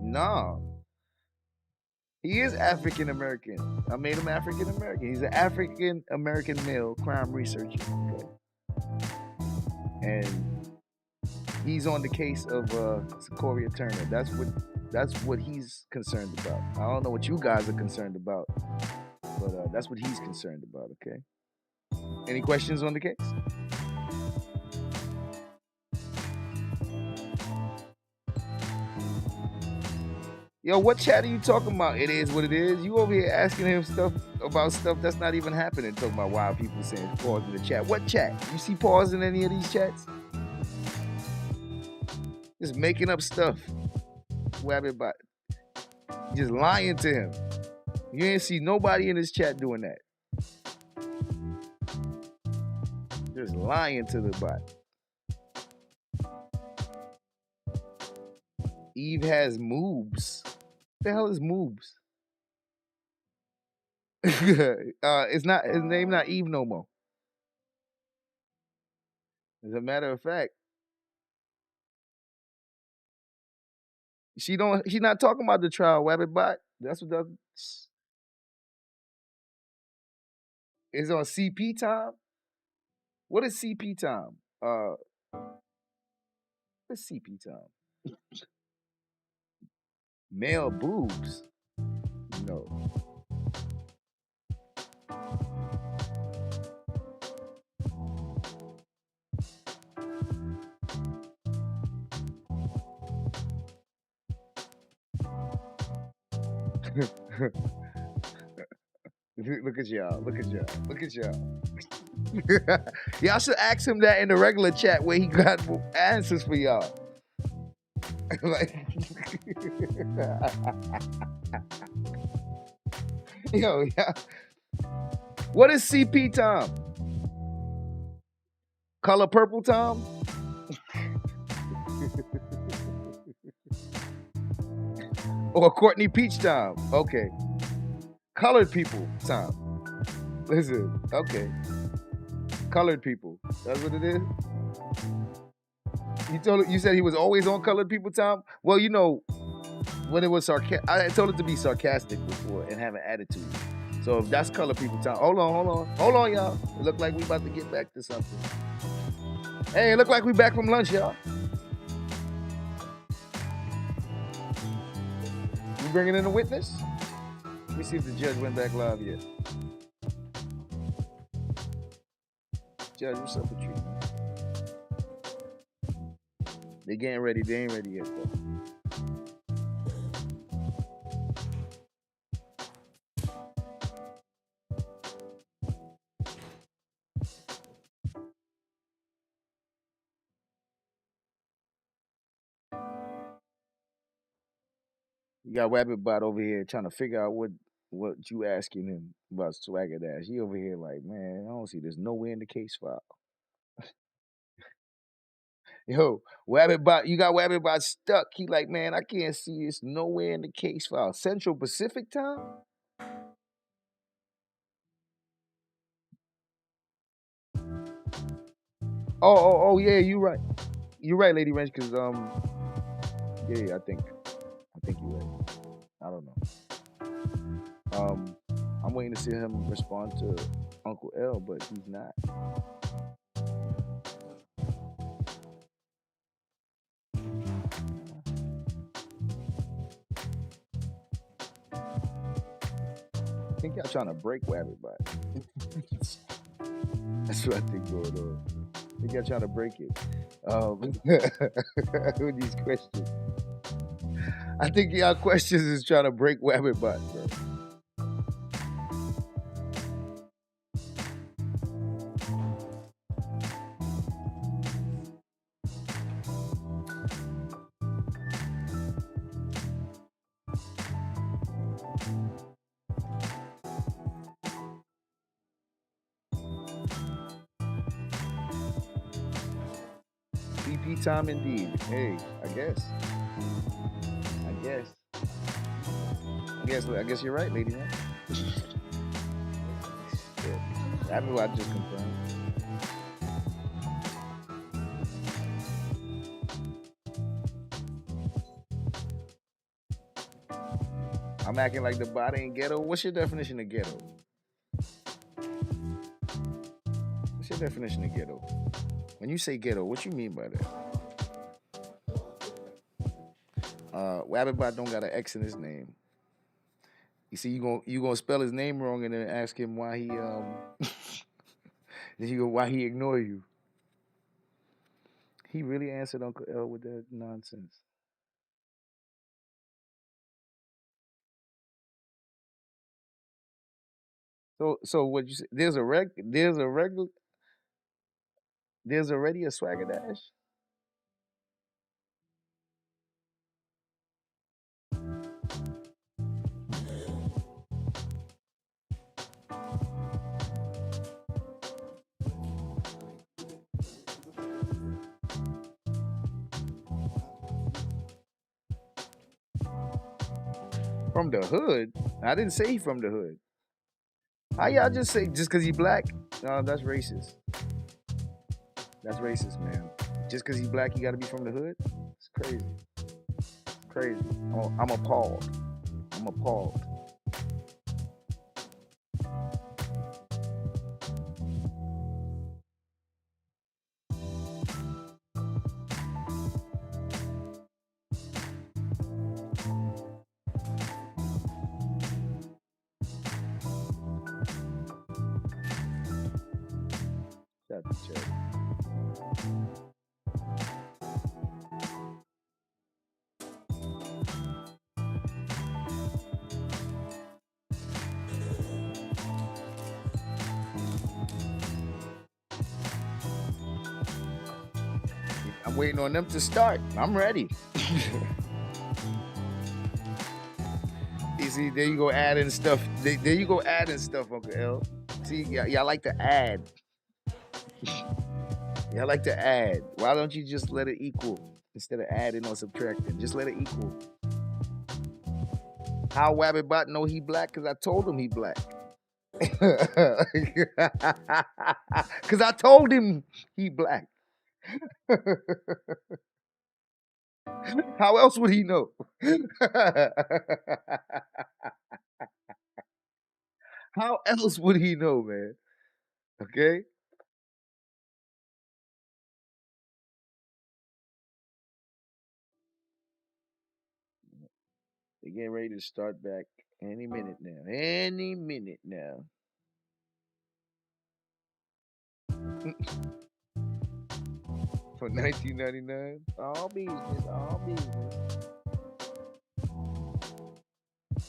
No. He is African American. I made him African American. He's an African American male crime researcher. Okay? And he's on the case of Secoriea Turner. That's what he's concerned about. I don't know what you guys are concerned about, but that's what he's concerned about. Okay. Any questions on the case? Yo, what chat are you talking about? It is what it is. You over here asking him stuff about stuff that's not even happening. Talking about why people saying pause in the chat. What chat? You see pause in any of these chats? Just making up stuff. Wabbit. Just lying to him. You ain't see nobody in this chat doing that. Just lying to the bot. Eve has moobs. What the hell is moobs? It's not his name. Not Eve no more. As a matter of fact, she's not talking about the trial, Wabbit bot. That's what does. It's on CP time. What is CP time? What's CP time? Male boobs. No. Look at y'all. Look at y'all. Look at y'all. Y'all should ask him that in the regular chat where he got answers for y'all. Like, yo, what is CP Tom? Color purple Tom? Or Courtney Peach Tom? Okay. Colored people Tom. Listen, okay. Colored people. That's what it is? You said he was always on colored people time? Well, you know, when it was I told it to be sarcastic before and have an attitude. So if that's color people time, hold on, y'all. It look like we about to get back to something. Hey, it look like we back from lunch, y'all. We bringing in a witness? Let me see if the judge went back live yet. Judge, what's up with you, man? They getting ready. They ain't ready yet, though. You got Rabbitbot over here trying to figure out what you asking him about Swagger Dash. He over here like, man, I don't see this nowhere in the case file. Yo, Rabbitbot, you got Rabbitbot stuck. He like, man, I can't see this nowhere in the case file. Central Pacific time? Oh, yeah, you right. You're right, Lady Wrench, because yeah, I think you're right. I don't know. I'm waiting to see him respond to Uncle L, but he's not. I think y'all trying to break Rabbitbot. That's what I think going on. I think y'all trying to break it. With these questions. I think y'all questions is trying to break Rabbitbot, bro. BP time indeed. Hey, I guess you're right, lady. Man. Yeah. I knew I just confirmed. I'm acting like the bot ain't ghetto. What's your definition of ghetto? What's your definition of ghetto? When you say ghetto, what you mean by that? Rabbitbot don't got an X in his name. You see, you gonna spell his name wrong and then ask him why he why he ignore you. He really answered Uncle L with that nonsense. So what you say? There's already a Swagger Dash. From the hood? I didn't say he from the hood. How y'all just say just because he black? No, that's racist. That's racist, man. Just because he black, he got to be from the hood? It's crazy. It's crazy. I'm appalled. I'm appalled. Shut the check. I'm waiting on them to start. I'm ready. You see, there you go adding stuff. There you go adding stuff, Uncle L. See, y'all like to add. Y'all like to add. Why don't you just let it equal instead of adding or subtracting? Just let it equal. How Rabbitbot know he black? Because I told him he black. Because I told him he black. How else would he know? else would he know, man? Okay. They're getting ready to start back any minute now. Any minute now. For 1999, all business, all business.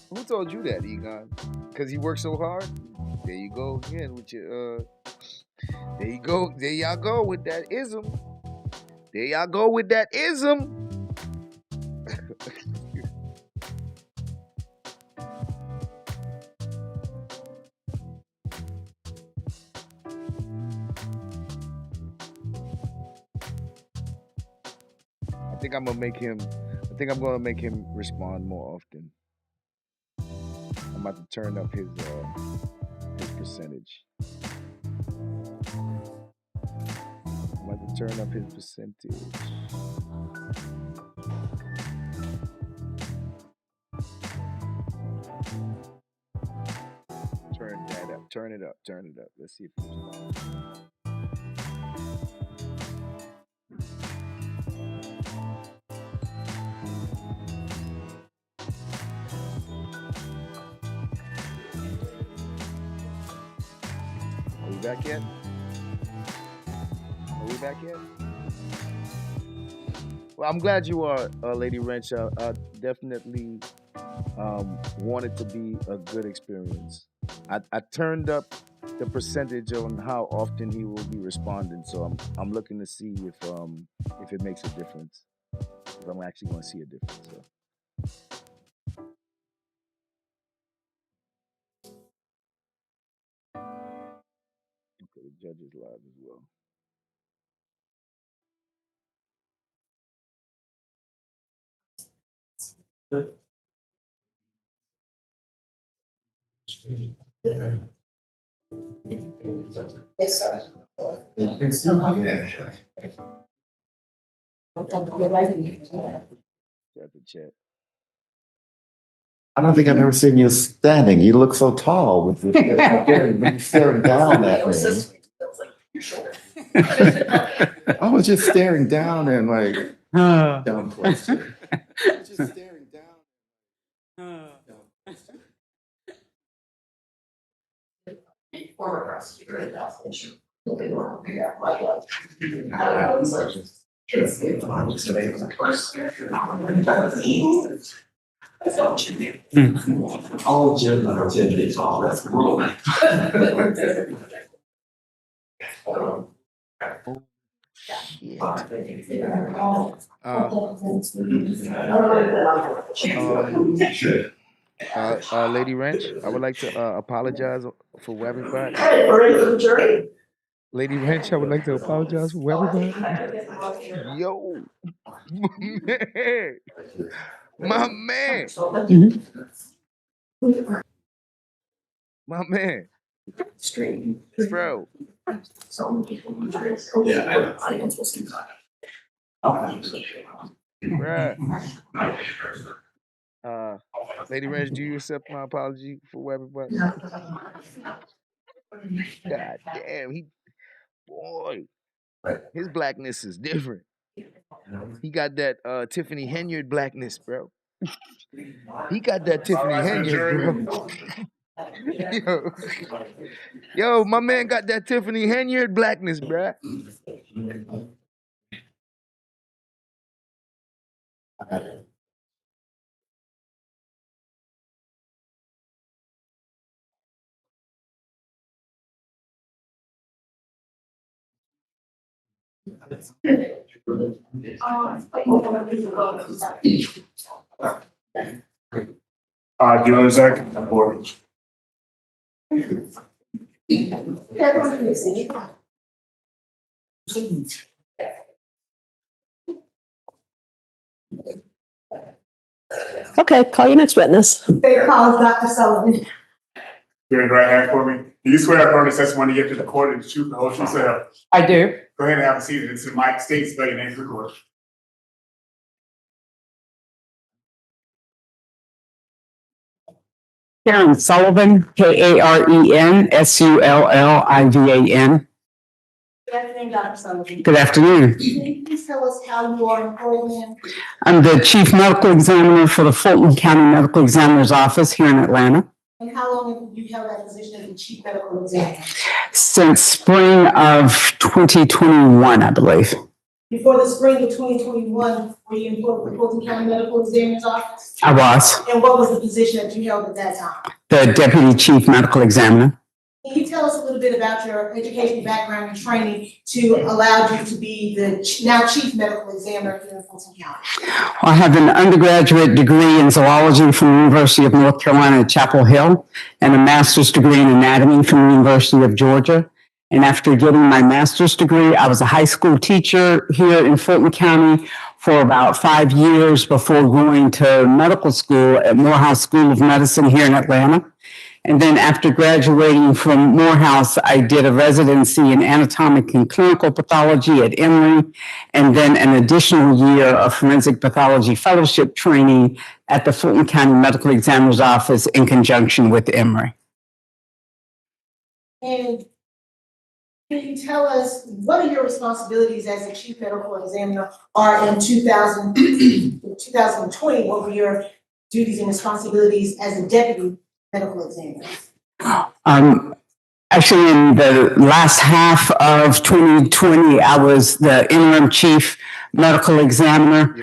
Who told you that, Egon? Because he worked so hard. There you go again with your. There you go. There y'all go with that ism. There y'all go with that ism. I think I'm gonna make him. I think I'm gonna make him respond more often. I'm about to turn up his percentage. I'm about to turn up his percentage. Turn that up. Turn it up. Turn it up. Let's see if he responds. Are we back yet? Are we back yet? Well, I'm glad you are, Lady Wrench. I definitely want it to be a good experience. I turned up the percentage on how often he will be responding, so I'm looking to see if it makes a difference. If I'm actually going to see a difference. So. Okay, the judge is live as well. Yes, sir. Got the chat. I don't think I've ever seen you standing. You look so tall with your staring down at me. I was just staring down and like down close. Just staring down. Former prosecutor in that issue. All gym activities, all that's wrong. Lady Wrench, I would like to apologize for Webbing. Lady Wrench, I would like to apologize for Webbing. Yo, my man, my man, bro. Yeah, Bruh. Lady Reg, do you accept my apology for Webbing? God damn, his blackness is different. He got that Tiffany Henyard blackness, bro. He got that Tiffany Henyard, bro. Yo, my man got that Tiffany Henyard blackness, bro. Dealer Zach, board. Okay, call your next witness. They call Dr. Sullivan. Raise right hand for me. Do you swear affirm this testimony you give to the court and the truth, the whole truth, so help? I do. Go ahead and have a seat. It's in Mike State's study name for the court. Karen Sullivan, KarenSullivan. Good afternoon, Dr. Sullivan. Good afternoon. Can you please tell us how you are employed, ma'am? I'm the Chief Medical Examiner for the Fulton County Medical Examiner's Office here in Atlanta. And how long have you held that position as the chief medical examiner? Since spring of 2021, I believe. Before the spring of 2021, were you employed with the Fulton County Medical Examiner's Office? I was And what was the position that you held at that time? the Deputy Chief Medical Examiner. Can you tell us a little bit about your educational background and training to allow you to be the now chief medical examiner here in Fulton County? I have an undergraduate degree in zoology from the University of North Carolina at Chapel Hill and a master's degree in anatomy from the University of Georgia. And after getting my master's degree, I was a high school teacher here in Fulton County for about 5 years before going to medical school at Morehouse School of Medicine here in Atlanta. And then after graduating from Morehouse, I did a residency in anatomic and clinical pathology at Emory, and then an additional year of forensic pathology fellowship training at the Fulton County Medical Examiner's Office in conjunction with Emory. And can you tell us what are your responsibilities as a chief medical examiner are in 2020? What were your duties and responsibilities as a deputy medical examiner? Actually, in the last half of 2020, I was the interim chief medical examiner.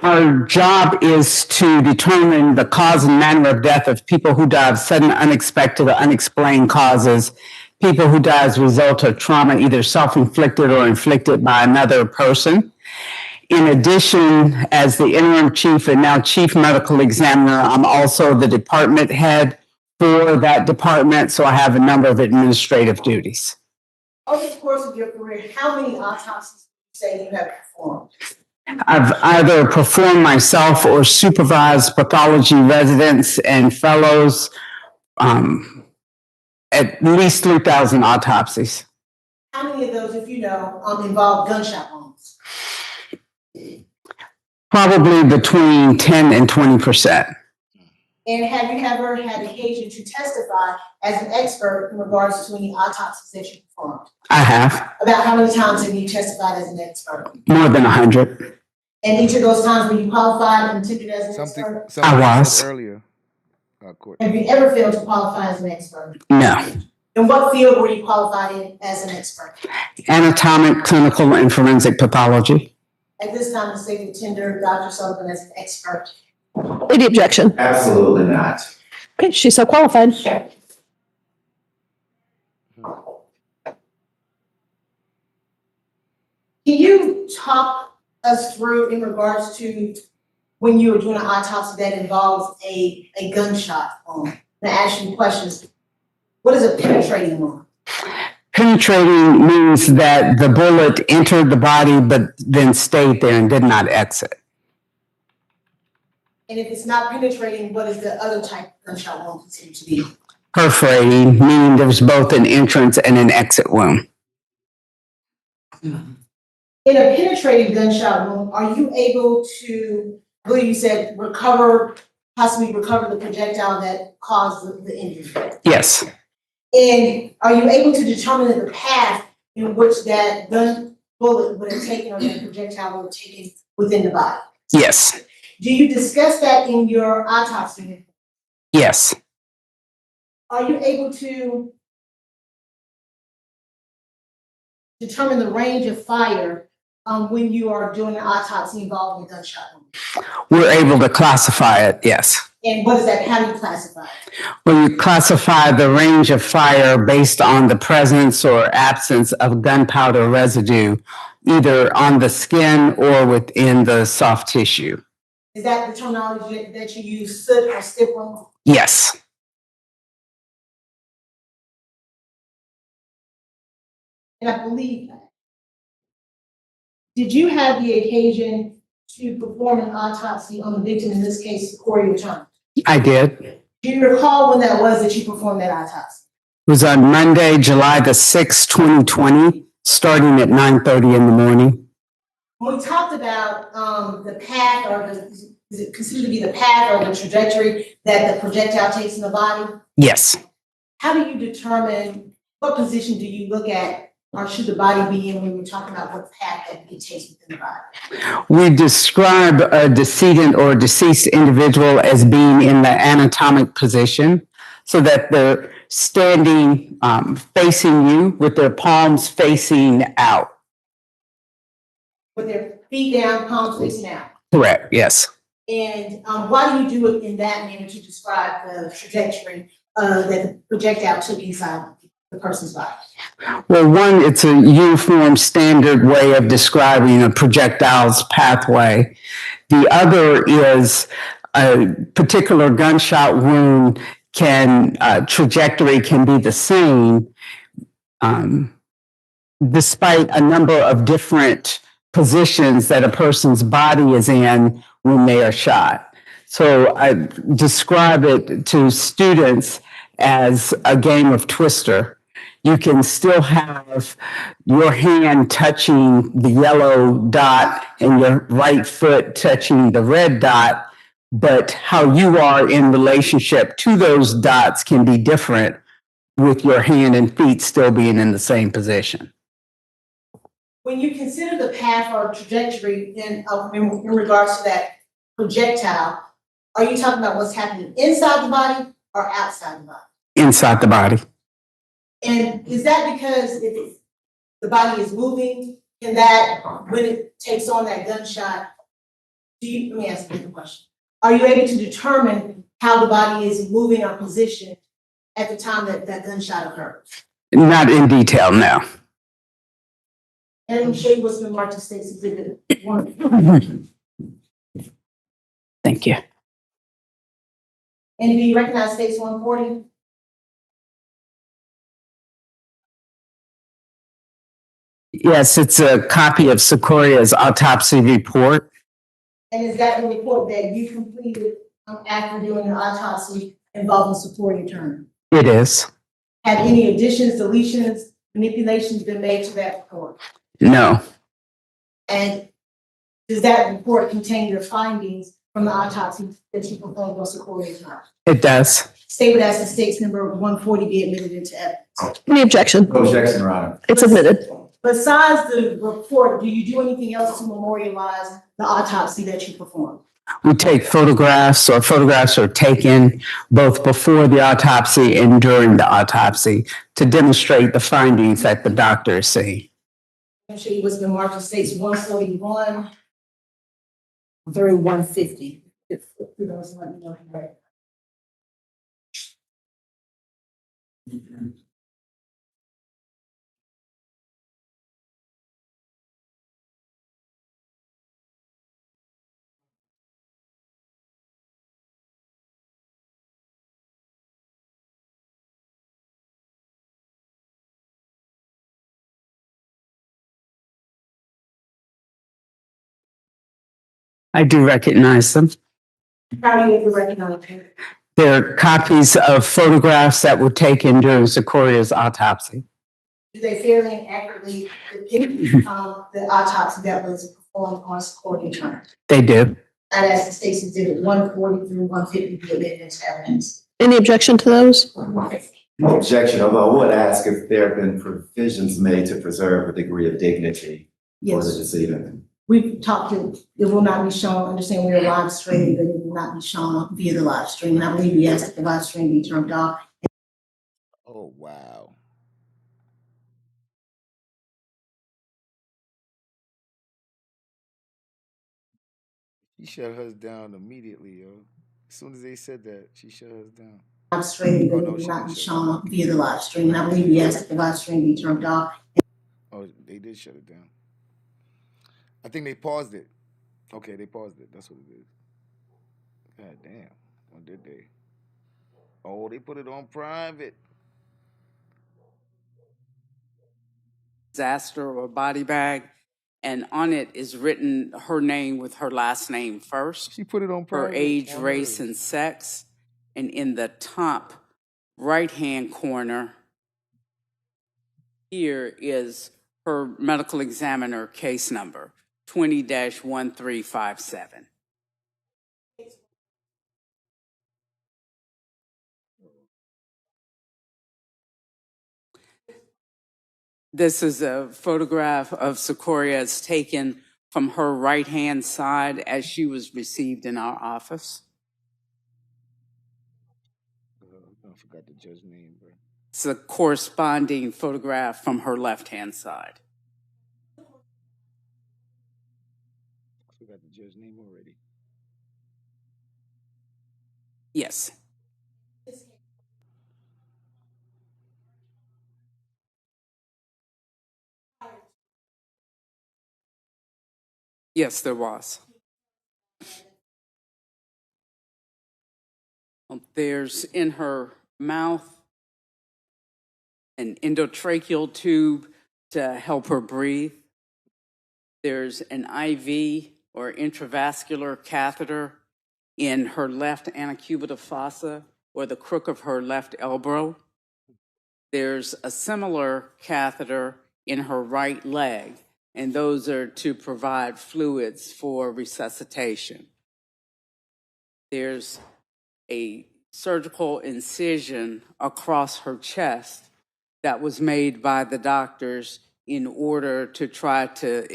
Our job is to determine the cause and manner of death of people who die of sudden, unexpected, or unexplained causes, people who die as a result of trauma, either self-inflicted or inflicted by another person. In addition, as the interim chief and now chief medical examiner, I'm also the department head for that department, so I have a number of administrative duties. Over the course of your career, how many autopsies would you say you have performed? I've either performed myself or supervised pathology residents and fellows, at least 3,000 autopsies. How many of those, if you know, involve gunshot wounds? Probably between 10 and 20%. And have you ever had occasion to testify as an expert in regards to any autopsies that you performed? I have. About how many times have you testified as an expert? More than 100. And each of those times were you qualified and attended as an expert? I was. Earlier. Have you ever failed to qualify as an expert? No. In what field were you qualified in as an expert? Anatomic, clinical, and forensic pathology. At this time, the state of tender Dr. Sullivan as an expert. Any objection? Absolutely not. Okay, she's so qualified. Can you talk us through in regards to when you were doing an autopsy that involves a gunshot wound? And I ask you questions. What is a penetrating wound? Penetrating means that the bullet entered the body but then stayed there and did not exit. And if it's not penetrating, what is the other type of gunshot wound considered to be? Perforating, meaning there's both an entrance and an exit wound. In a penetrating gunshot wound, are you able to, I believe you said, possibly recover the projectile that caused the injury? Yes. And are you able to determine the path in which that gun bullet would have taken or that projectile would have taken within the body? Yes. Do you discuss that in your autopsy report? Yes. Are you able to determine the range of fire when you are doing an autopsy involving a gunshot wound? We're able to classify it, yes. And what is that? How do you classify it? Well, you classify the range of fire based on the presence or absence of gunpowder residue, either on the skin or within the soft tissue. Is that the terminology that you use, soot or stippling? Yes. And I believe that. Did you have the occasion to perform an autopsy on the victim, in this case, Secoriea Thomas? I did. Do you recall when that was that you performed that autopsy? It was on Monday, July the 6th, 2020, starting at 9:30 in the morning. When we talked about the path or the is it considered to be the path or the trajectory that the projectile takes in the body? Yes. How do you determine, what position do you look at, or should the body be in when you're talking about what path that it takes within the body? We describe a decedent or deceased individual as being in the anatomic position so that they're standing facing you with their palms facing out. With their feet down, palms facing out. Correct, yes. And why do you do it in that manner to describe the trajectory that the projectile took inside the person's body? Well, one, it's a uniform standard way of describing a projectile's pathway. The other is a particular gunshot wound trajectory can be the same despite a number of different positions that a person's body is in when they are shot. So I describe it to students as a game of Twister. You can still have your hand touching the yellow dot and your right foot touching the red dot, but how you are in relationship to those dots can be different with your hand and feet still being in the same position. When you consider the path or trajectory in regards to that projectile, are you talking about what's happening inside the body or outside the body? Inside the body. And is that because if the body is moving, and that when it takes on that gunshot, let me ask you a question. Are you able to determine how the body is moving or positioned at the time that that gunshot occurs? Not in detail, no. And let me show you what's been marked as State's Exhibit 1. Thank you. And do you recognize State's 140? Yes, it's a copy of Secoria's autopsy report. And is that the report that you completed after doing the autopsy involving Secoria Turner? It is. Have any additions, deletions, manipulations been made to that report? No. And does that report contain your findings from the autopsy that you performed on Secoria Turner? It does. State would ask the State's number 140 be admitted into evidence. Any objection? No objection, Your Honor. It's admitted. Besides the report, do you do anything else to memorialize the autopsy that you performed? We take photographs, or photographs are taken both before the autopsy and during the autopsy to demonstrate the findings that the doctor is seeing. I'm sure you what's been marked as State's 141 through 150. If you guys let me know here. I do recognize them. How do you recognize them? They're copies of photographs that were taken during Secoria's autopsy. Do they fairly and accurately depict the autopsy that was performed on Secoria Turner? They do. I'd ask the State's Exhibit 140 through 150 be admitted into evidence. Any objection to those? No objection, although I would ask if there have been provisions made to preserve a degree of dignity for the Yes. decedent. We've talked to, it will not be shown, understand we're live streaming, but it will not be shown via the live stream. And I believe we asked that the live stream be turned off. Oh, wow. She shut hers down immediately, yo. As soon as they said that, she shut hers down. Live stream, but Oh, it no, will she not didn't be shut shown via the live stream. And I believe we asked that the live stream be turned off. Oh, they did shut it down. I think they paused it. Okay, they paused it. That's what it is. God damn. Or did they? Oh, they put it on private. Disaster or body bag, and on it is written her name with her last name first. She put it on her private. age, on race, hers. and sex. And in the top right-hand corner, here is her medical examiner case number, 20-1357. This is a photograph of Secoriea. It's taken from her right-hand side as she was received in our office. I forgot the judge's name, bro. It's a corresponding photograph from her left-hand side. I forgot the judge's name already. Yes. Yes, there was. There's in her mouth an endotracheal tube to help her breathe. There's an IV or intravascular catheter in her left antecubital fossa or the crook of her left elbow. There's a similar catheter in her right leg, and those are to provide fluids for resuscitation. There's a surgical incision across her chest that was made by the doctors in order to try to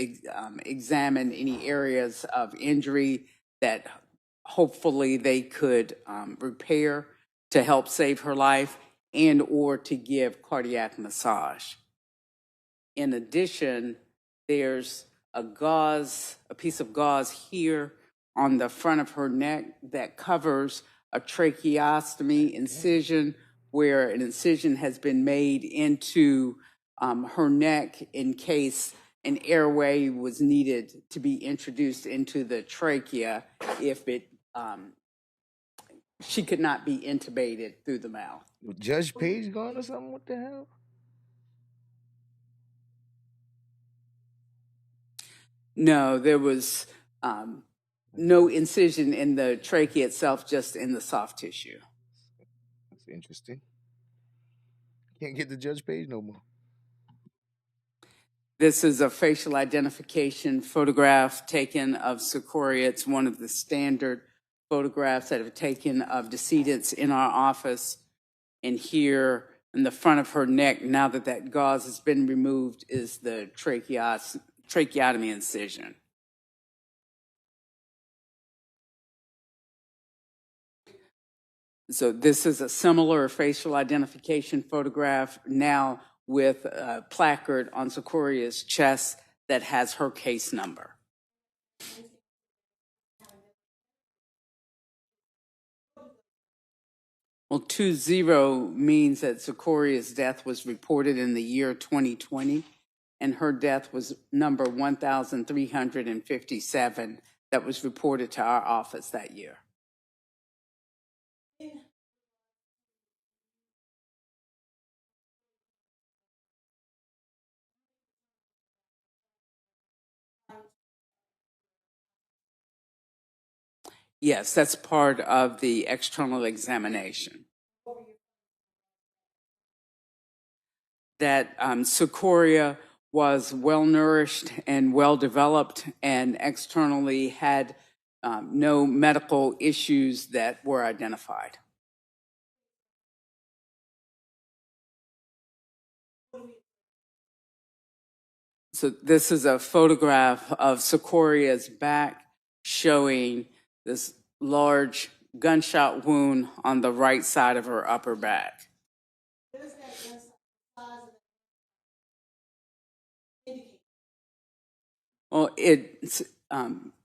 examine any areas of injury that hopefully they could repair to help save her life and or to give cardiac massage. In addition, there's a piece of gauze here on the front of her neck that covers a tracheostomy incision where an incision has been made into her neck in case an airway was needed to be introduced into the trachea if she could not be intubated through the mouth. Judge Page gone or something? What the hell? No, there was no incision in the trachea itself, just in the soft tissue. That's interesting. Can't get the Judge Page no more. This is a facial identification photograph taken of Secoriea. It's one of the standard photographs that have taken of decedents in our office. And here in the front of her neck, now that that gauze has been removed, is the tracheotomy incision. So this is a similar facial identification photograph now with a placard on Secoria's chest that has her case number. Well, 20 means that Secoria's death was reported in the year 2020, and her death was number 1,357 that was reported to our office that year. Yes, that's part of the external examination. That Secoriea was well nourished and well developed and externally had no medical issues that were identified. So this is a photograph of Secoria's back showing this large gunshot wound on the right side of her upper back. Well, it's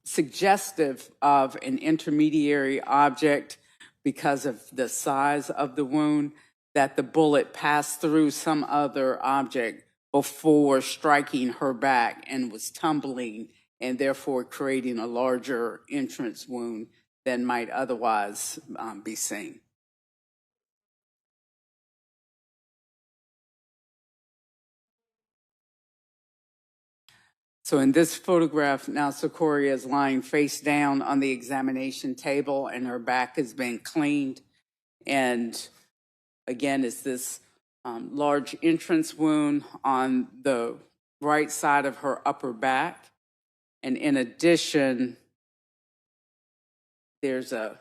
suggestive of an intermediary object because of the size of the wound, that the bullet passed through some other object before striking her back and was tumbling and therefore creating a larger entrance wound than might otherwise be seen. So in this photograph, now Secoriea is lying face down on the examination table and her back has been cleaned. And again, it's this large entrance wound on the right side of her upper back. And in addition, there's a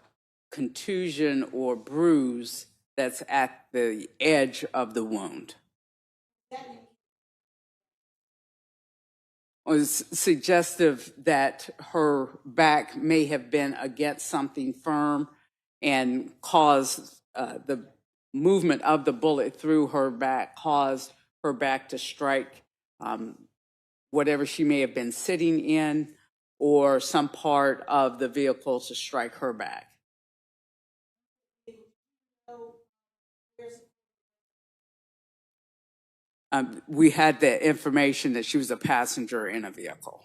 contusion or bruise that's at the edge of the wound. was suggestive that her back may have been against something firm and caused the movement of the bullet through her back, caused her back to strike whatever she may have been sitting in or some part of the vehicle to strike her back. We had the information that she was a passenger in a vehicle.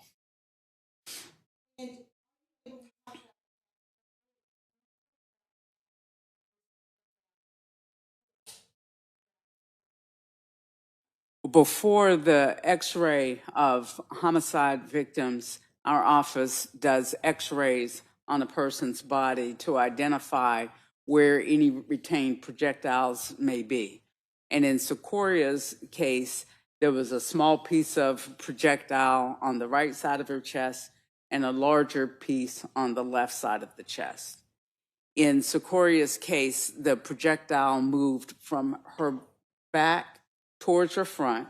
Before the x-ray of homicide victims, our office does x-rays on a person's body to identify where any retained projectiles may be. And in Secoria's case, there was a small piece of projectile on the right side of her chest and a larger piece on the left side of the chest. In Secoria's case, the projectile moved from her back towards her front,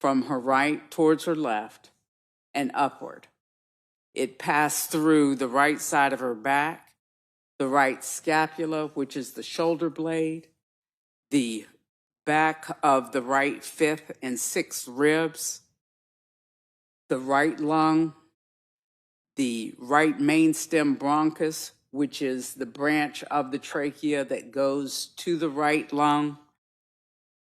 from her right towards her left, and upward. It passed through the right side of her back, the right scapula, which is the shoulder blade, the back of the right fifth and sixth ribs, the right lung, the right mainstem bronchus, which is the branch of the trachea that goes to the right lung,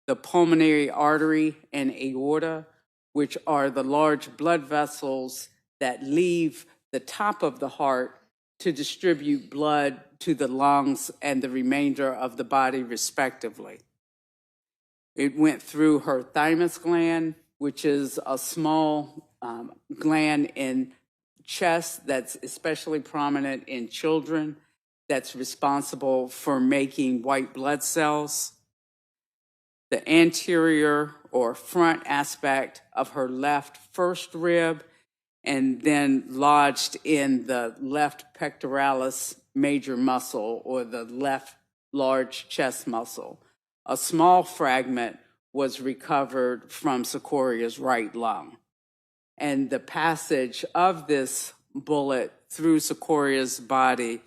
the pulmonary artery and aorta, which are the large blood vessels that leave the top of the heart to distribute blood to the lungs and the remainder of the body, respectively. It went through her thymus gland, which is a small gland in chest that's especially prominent in children, that's responsible for making white blood cells. The anterior or front aspect of her left first rib, and then lodged in the left pectoralis major muscle or the left large chest muscle. A small fragment was recovered from Secoria's right lung. And the passage of this bullet through Secoria's body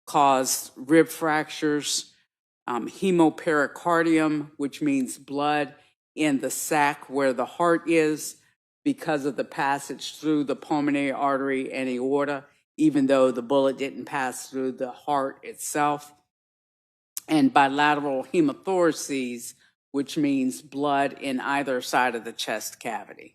caused rib fractures, hemopericardium, which means blood in the sac where the heart is, because of the passage through the pulmonary artery and aorta, even though the bullet didn't pass through the heart itself. And bilateral hemothoraces, which means blood in either side of the chest cavity.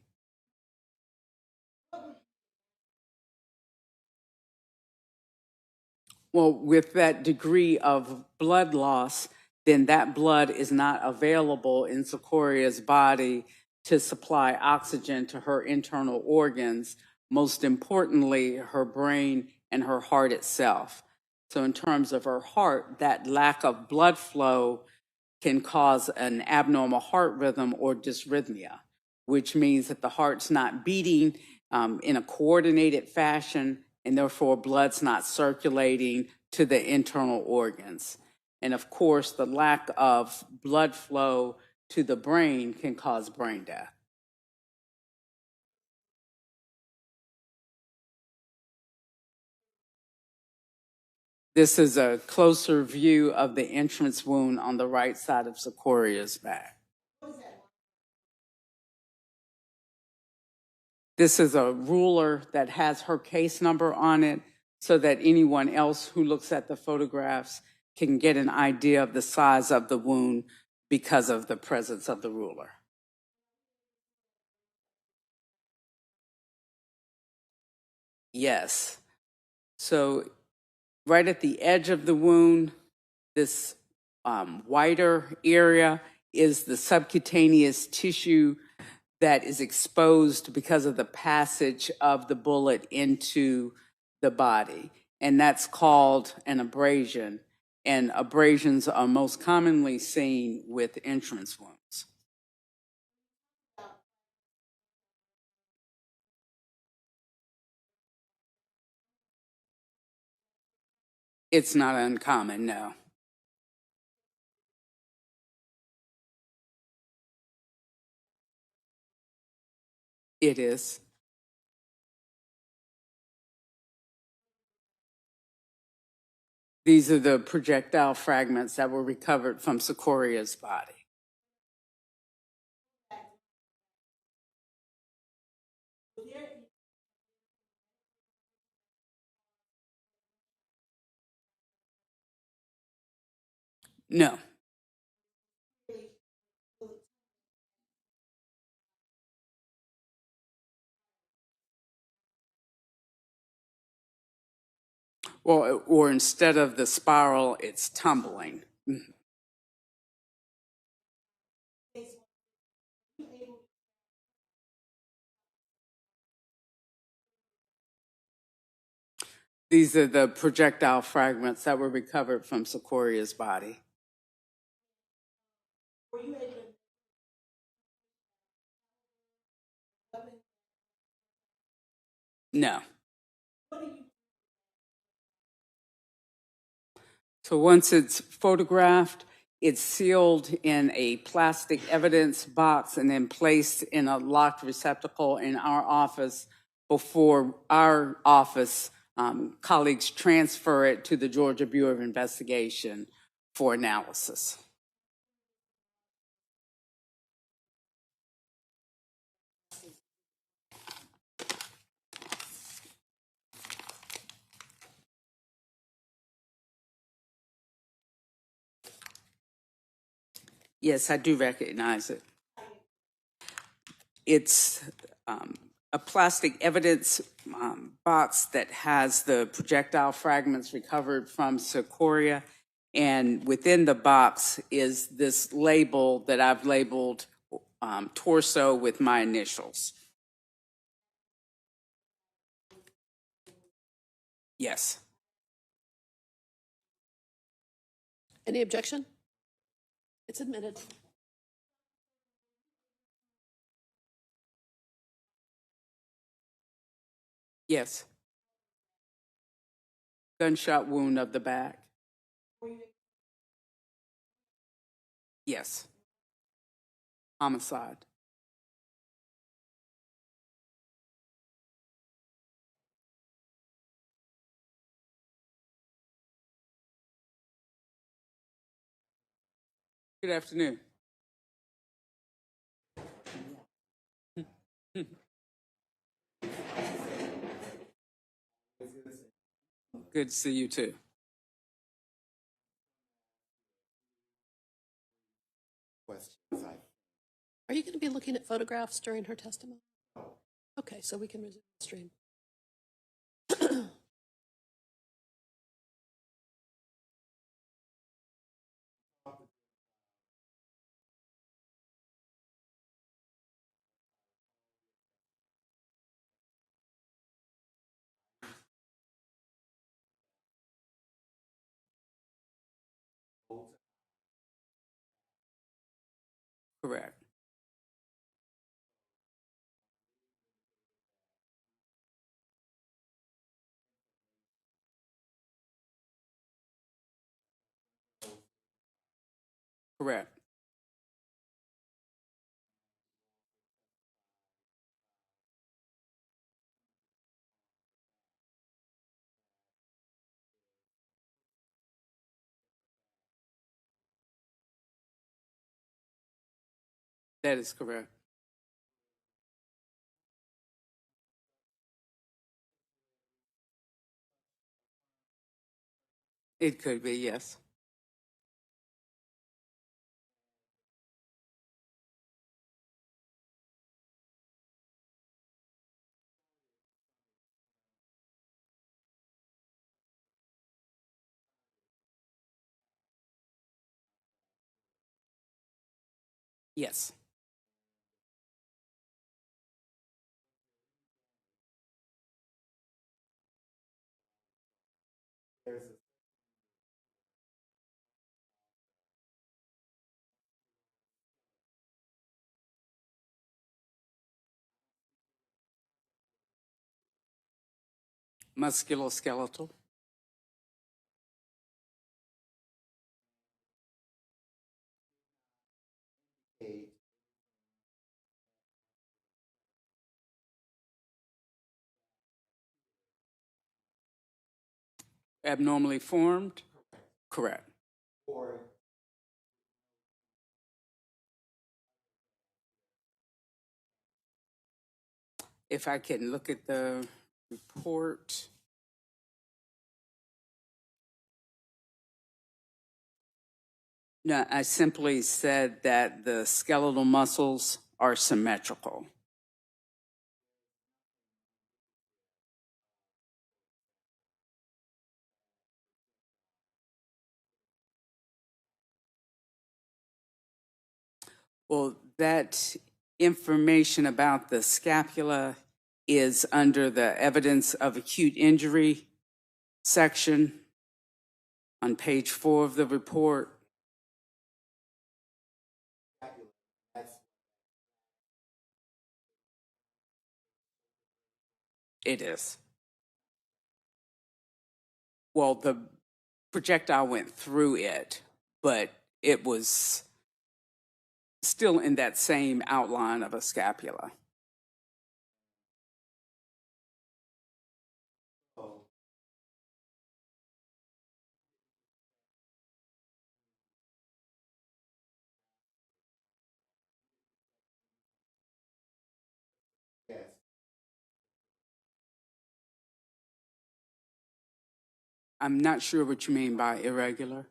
Well, with that degree of blood loss, then that blood is not available in Secoria's body to supply oxygen to her internal organs, most importantly, her brain and her heart itself. So in terms of her heart, that lack of blood flow can cause an abnormal heart rhythm or dysrhythmia, which means that the heart's not beating in a coordinated fashion, and therefore blood's not circulating to the internal organs. And of course, the lack of blood flow to the brain can cause brain death. This is a closer view of the entrance wound on the right side of Secoria's back. This is a ruler that has her case number on it so that anyone else who looks at the photographs can get an idea of the size of the wound because of the presence of the ruler. Yes. So right at the edge of the wound, this wider area is the subcutaneous tissue that is exposed because of the passage of the bullet into the body. And that's called an abrasion. And abrasions are most commonly seen with entrance wounds. It's not uncommon, no. It is. These are the projectile fragments that were recovered from Secoria's body. No. Well, or instead of the spiral, it's tumbling. These are the projectile fragments that were recovered from Secoria's body. No. So once it's photographed, it's sealed in a plastic evidence box and then placed in a locked receptacle in our office before our office colleagues transfer it to the Georgia Bureau of Investigation for analysis. Yes, I do recognize it. It's a plastic evidence box that has the projectile fragments recovered from Secoriea. And within the box is this label that I've labeled torso with my initials. Yes. Any objection? It's admitted. Yes. Gunshot wound of the back. Yes. Homicide. Good afternoon. Good to see you too. Are you going to be looking at photographs during her testimony? Okay, so we can resume the stream. Correct. Correct. That is correct. It could be, yes. Yes. Musculoskeletal. Abnormally formed. Correct. If I can look at the report. No, I simply said that the skeletal muscles are symmetrical. Well, that information about the scapula is under the evidence of acute injury section on page 4 of the report. It is. Well, the projectile went through it, but it was still in that same outline of a scapula. I'm not sure what you mean by irregular.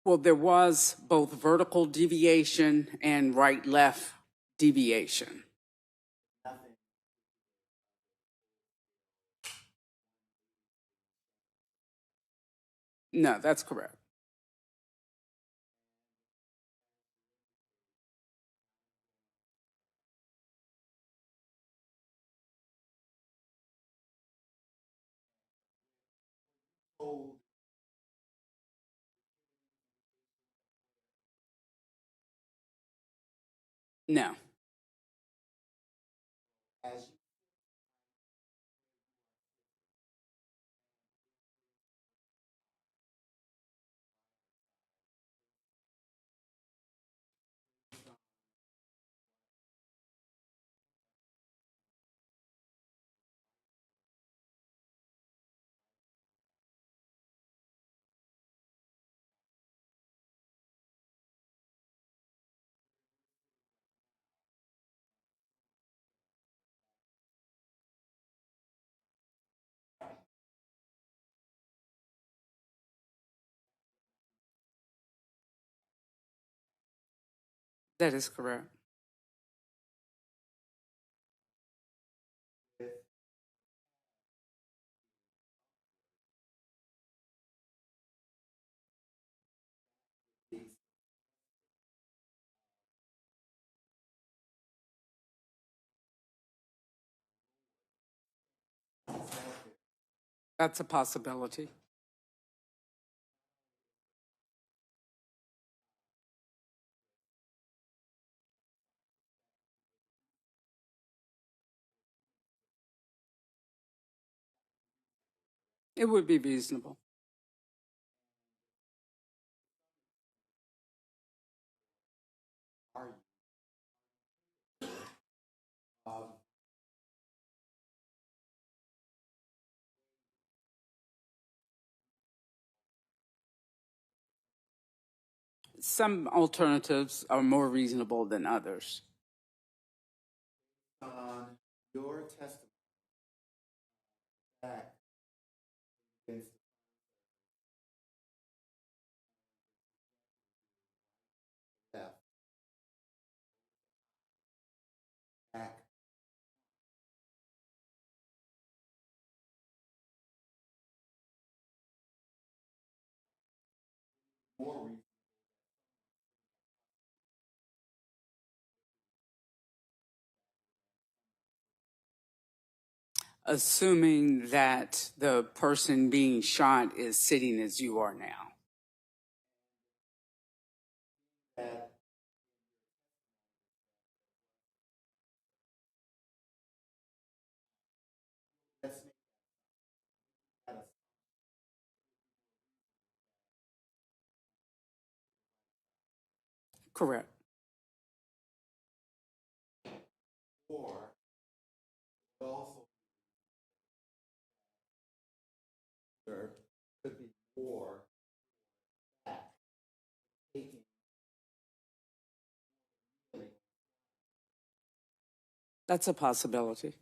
Well, there was both vertical deviation and right-left deviation. No, that's correct. No. That is correct. That's a possibility. It would be reasonable. Some alternatives are more reasonable than others. On your testimony, back against the left, back. More reason. Assuming that the person being shot is sitting as you are now. That let's make that a Correct. Or also there could be more that taking That's a possibility.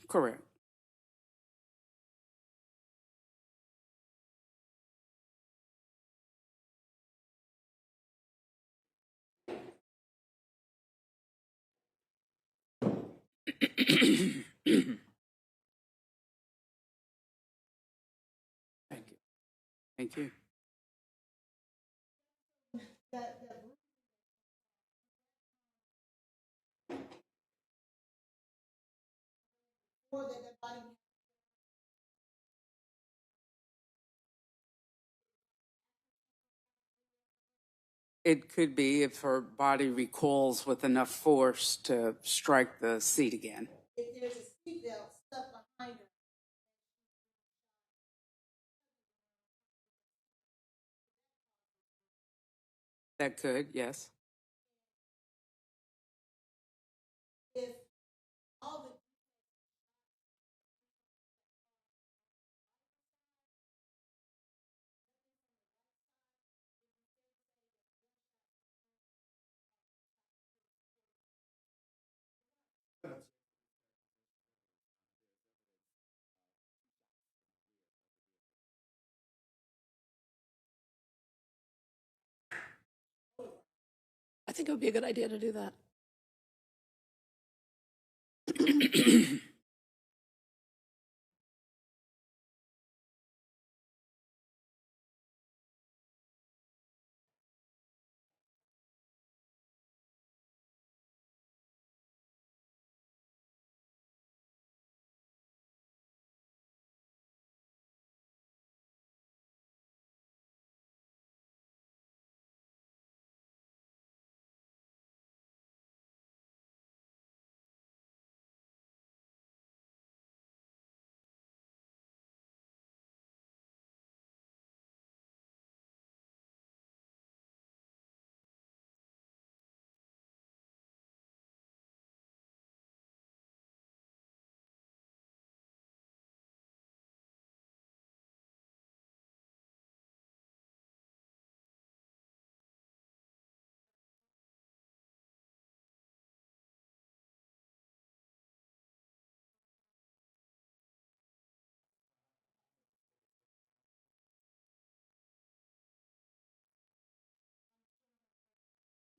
Correct. Thank you. Thank you. It could be if her body recoils with enough force to strike the seat again. If there's a seatbelt stuck behind her. That could, yes. If all the I think it would be a good idea to do that.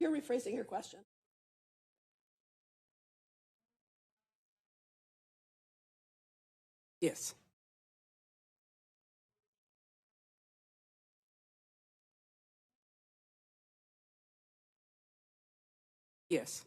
You're rephrasing your question. Yes. Yes.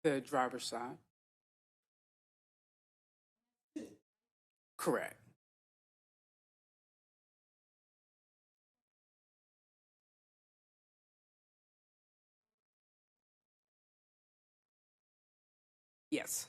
The driver's side. Correct. Yes.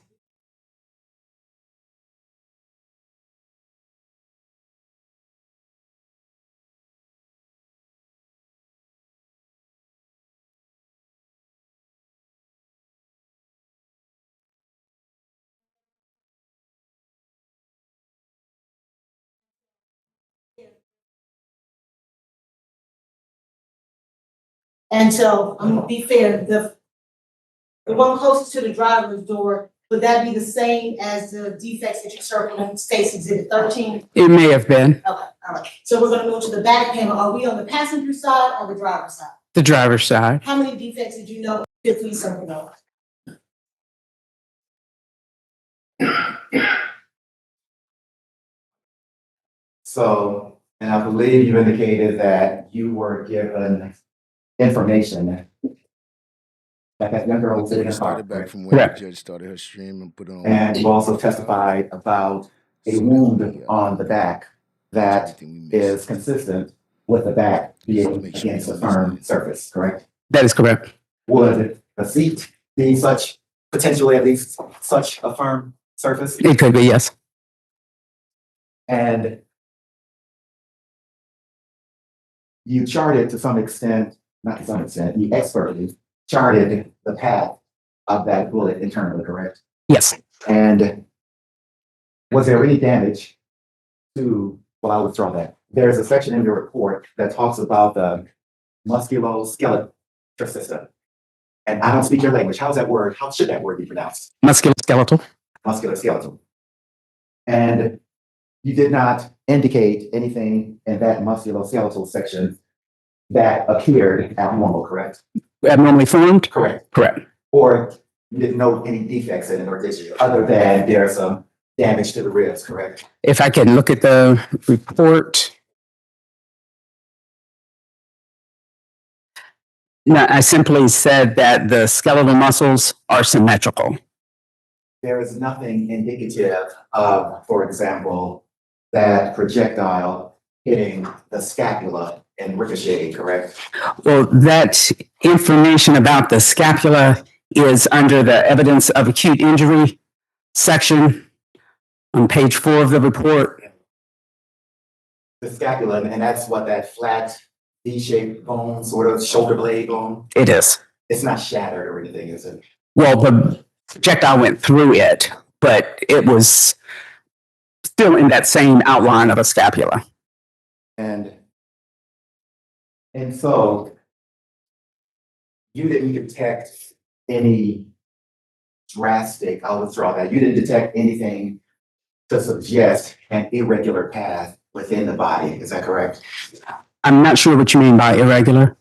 And so, I'm gonna be fair, the one closest to the driver's door, would that be the same as the defects that you circled in State's Exhibit 13? It may have been Okay, all right. So we're gonna move to the back panel. Are we on the passenger side or the driver's side? the driver's side. How many defects did you know if we circled over? So, and I believe you indicated that you were given information that that young girl was in We the car, started back correct? from where the Correct. judge started her stream and put it on. And you also testified about a So that wound we, on the back that is consistent with the back being against a firm surface, correct? That is correct. Would a seat be such, potentially at least such a firm surface? It could be, yes. And you charted to some extent, not to some extent, you expertly charted the path of that bullet internally, correct? Yes. And was there any damage to, well, I'll withdraw that. There's a section in your report that talks about the musculoskeletal system. And I don't speak your language. How's that word? How should that word be pronounced? Musculoskeletal. Musculoskeletal. And you did not indicate anything in that musculoskeletal section that appeared abnormal, correct? Abnormally formed? Correct. Correct. Or you didn't note any defects in it, or did you? Other than there's some damage to the ribs, correct? If I can look at the report. No, I simply said that the skeletal muscles are symmetrical. There is nothing indicative of, for example, that projectile hitting the scapula and ricocheting, correct? Well, that information about the scapula is under the evidence of acute injury section on page 4 of the report. The scapula, and that's what, that flat V-shaped bone, sort of shoulder blade bone? It is. It's not shattered or anything, is it? Well, the projectile went through it, but it was still in that same outline of a scapula. And so you didn't detect any drastic, I'll withdraw that. You didn't detect anything to suggest an irregular path within the body. Is that correct? I'm not sure what you mean by irregular.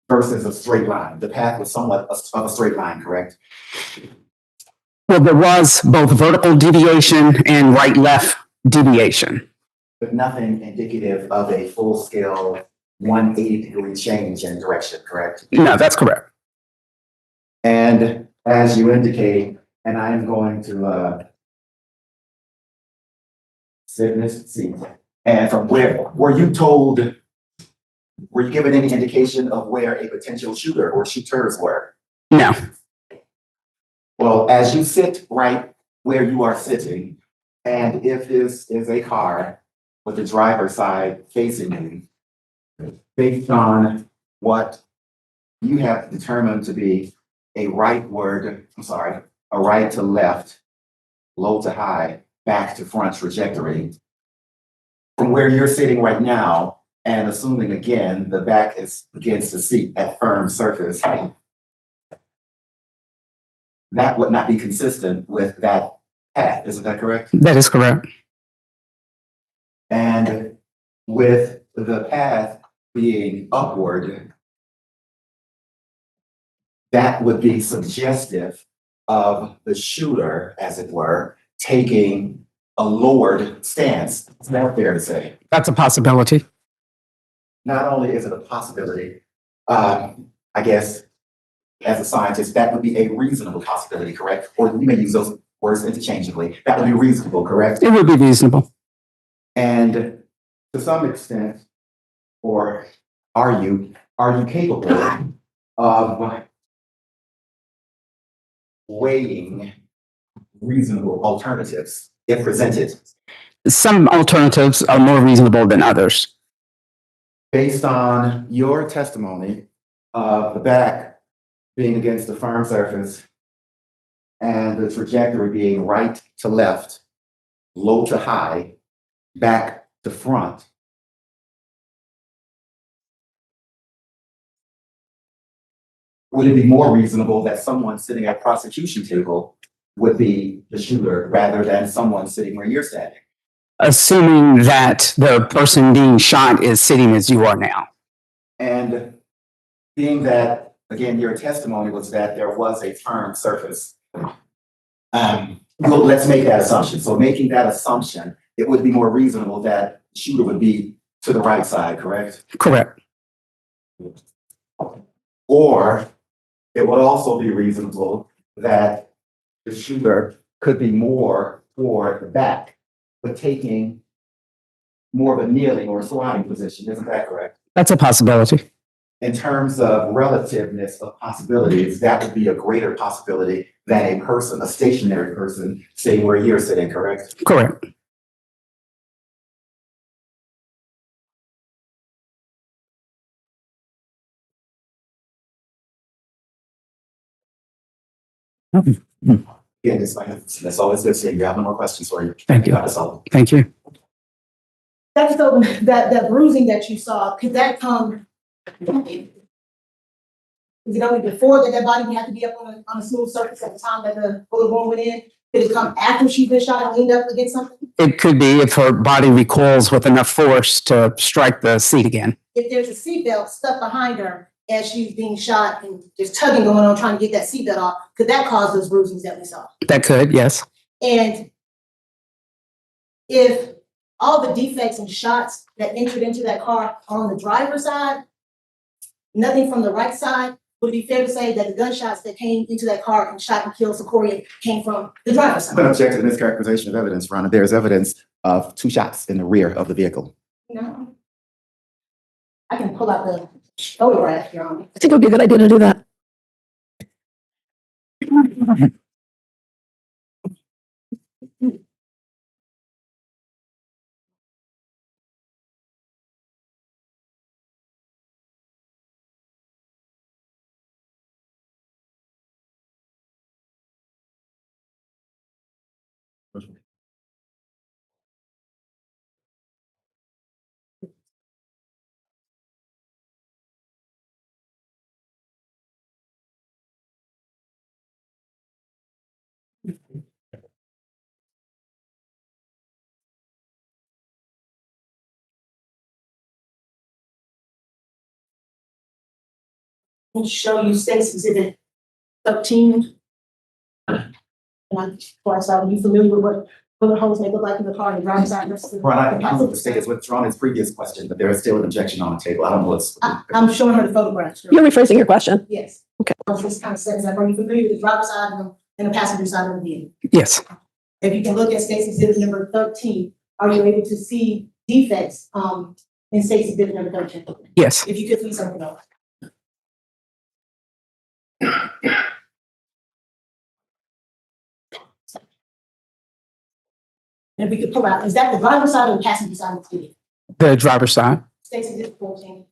Versus a straight line. The path was somewhat of a straight line, correct? Well, there was both vertical deviation and right-left deviation. But nothing indicative of a full-scale 180-degree change in direction, correct? No, that's correct. And as you indicate, and I am going to sit in this seat. And from where were you told? Were you given any indication of where a potential shooter or shooters were? No. Well, as you sit right where you are sitting, and if this is a car with the driver's side facing you, based on what you have determined to be a rightward, a right to left, low to high, back to front trajectory, from where you're sitting right now, and assuming again the back is against the seat at firm surface, that would not be consistent with that path. Isn't that correct? That is correct. And with the path being upward, that would be suggestive of the shooter, as it were, taking a lowered stance. Is that fair to say? That's a possibility. Not only is it a possibility, I guess, as a scientist, that would be a reasonable possibility, correct? Or you may use those words interchangeably. That would be reasonable, correct? It would be reasonable. And to some extent, or are you capable of weighing reasonable alternatives if presented? Some alternatives are more reasonable than others. Based on your testimony of the back being against the firm surface and the trajectory being right to left, low to high, back to front, would it be more reasonable that someone sitting at prosecution table would be the shooter rather than someone sitting where you're standing? Assuming that the person being shot is sitting as you are now. And being that, again, your testimony was that there was a firm surface. Well, let's make that assumption. So making that assumption, it would be more reasonable that the shooter would be to the right side, correct? Correct. Or it would also be reasonable that the shooter could be more toward the back, but taking more of a kneeling or squatting position. Isn't that correct? That's a possibility. In terms of relativeness of possibilities, that would be a greater possibility than a person, a stationary person, sitting where you're sitting, correct? Correct. Yeah, that's always good seeing you. I have no more questions for you. Thank you. That's all. Thank you. That's so that bruising that you saw, could that come? Is it only before that body would have to be up on a smooth surface at the time that the bullet wound went in? Did it come after she's been shot and leaned up against something? It could be if her body recoils with enough force to strike the seat again. If there's a seatbelt stuck behind her as she's being shot and there's tugging going on trying to get that seatbelt off, could that cause those bruisings that we saw? That could, yes. And if all the defects and shots that entered into that car are on the driver's side, nothing from the right side, would it be fair to say that the gunshots that came into that car and shot and killed Secoriea came from the driver's side? I'm going to object to the mischaracterization of evidence, Rhonda. There's evidence of 2 shots in the rear of the vehicle. No. I can pull out the photograph, Your Honor. I think it would be a good idea to do that. Let me show you State's Exhibit 13. And are you familiar with what bullet holes may look like in the car and the driver's side versus the Ron, I know the state has withdrawn its previous question, but there is still an objection on the table. I don't know what's. I'm showing her the photographs. You're rephrasing your question. Yes. Okay. This kind of says that, are you familiar with the driver's side and the passenger side of the vehicle? Yes. If you can look at State's Exhibit number 13, are you able to see defects in State's Exhibit number 13? Yes. If you could please open up. And if we could pull out, is that the driver's side or the passenger side of the vehicle? The driver's side. State's Exhibit 14.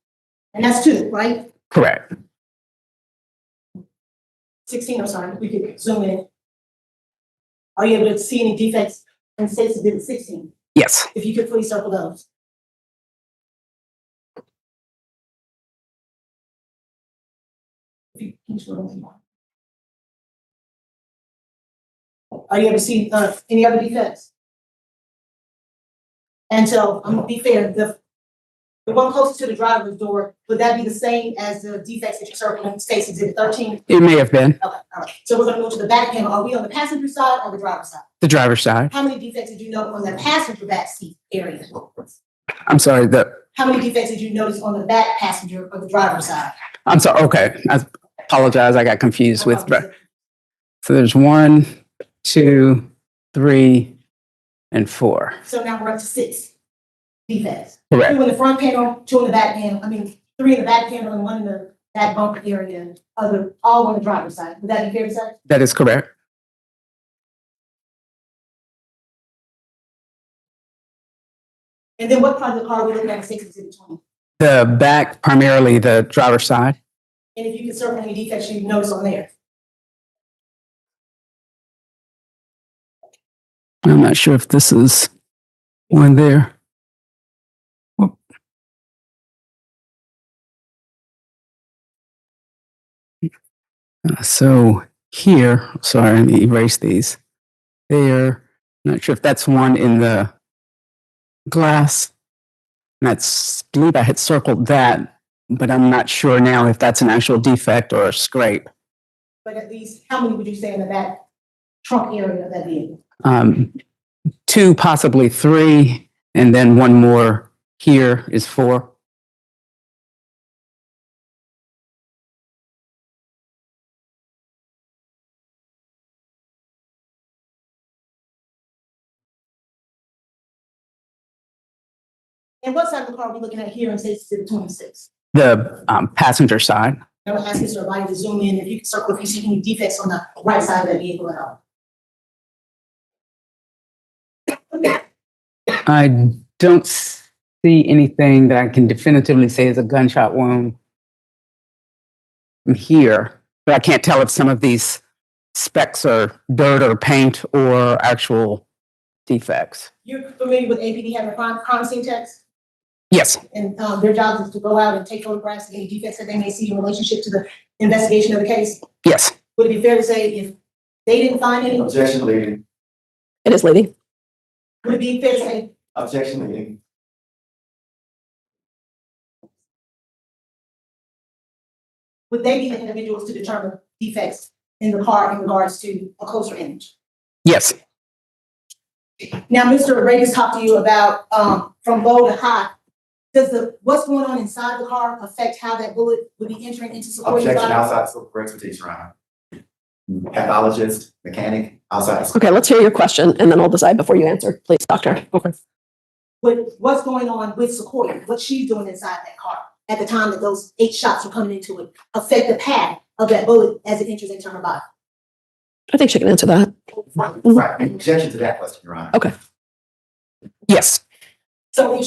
And that's 2, right? Correct. 16, I'm sorry, we could zoom in. Are you able to see any defects in State's Exhibit 16? Yes. If you could please circle those. Are you able to see any other defects? And so I'm gonna be fair, the one closest to the driver's door, would that be the same as the defects that you circled in State's Exhibit 13? It may have been. Okay, all right. So we're gonna go to the back panel. Are we on the passenger side or the driver's side? The driver's side. How many defects did you note on the passenger back seat area? I'm sorry. How many defects did you notice on the back passenger or the driver's side? I'm sorry. Okay. I apologize. I got confused with. So there's 1, 2, 3, and 4. So now we're up to 6 defects. Correct. 2 in the front panel, 2 in the back panel. 3 in the back panel and 1 in the back bumper area. All on the driver's side. Would that be fair to say? That is correct. And then what part of the car are we looking at in 6 Exhibit 20? The back, primarily the driver's side. And if you could circle any defects you notice on there. I'm not sure if this is one there. So here, sorry, let me erase these. There, not sure if that's one in the glass. That's, I believe I had circled that, but I'm not sure now if that's an actual defect or a scrape. But at least, how many would you say in the back trunk area of that vehicle? 2, possibly 3, and then 1 more here is 4. And what side of the car are we looking at here in City 26? The passenger side. I would ask Mr. Abadi to zoom in, if you can circle, if you see any defects on the right side of that vehicle at all. I don't see anything that I can definitively say is a gunshot wound here, but I can't tell if some of these specks are dirt or paint or actual defects. You're familiar with APD having crime scene techs? Yes. And their job is to go out and take photographs of any defects that they may see in relationship to the investigation of the case? Yes. Would it be fair to say if they didn't find any? Objection, lady. It is, lady. Would it be fair to say? Objection, lady. Would they be the individuals to determine defects in the car in regards to a closer image? Yes. Now, Mr. Reagan's talked to you about from low to high. Does what's going on inside the car affect how that bullet would be entering into Secoria's body? Objection outside scope for expertise, Your Honor. Pathologist, mechanic, outside. Okay, let's hear your question and then we'll decide before you answer, please, doctor. Okay. What's going on with Sequoia, what she's doing inside that car at the time that those 8 shots were coming into it, affect the path of that bullet as it enters into her body? I think she can answer that. Right. Objection to that question, Your Honor. Okay. Yes. So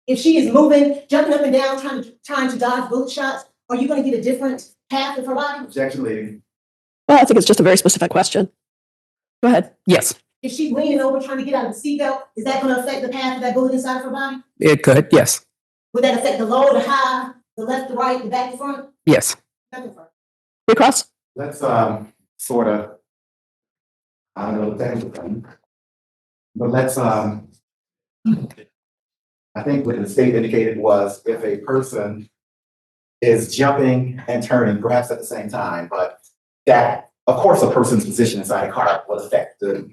if she is moving, jumping up and down, trying to dodge bullet shots, are you going to get a different path of her body? Objection, lady. Well, I think it's just a very specific question. Go ahead. Yes. If she's leaning over trying to get out of the seatbelt, is that going to affect the path of that bullet inside of her body? It could. Yes. Would that affect the low, the high, the left, the right, the back, the front? Yes. Recross? Let's sort of, I don't know the technical thing, but let's I think what the state indicated was if a person is jumping and turning, perhaps at the same time, but that, of course, a person's position inside a car will affect the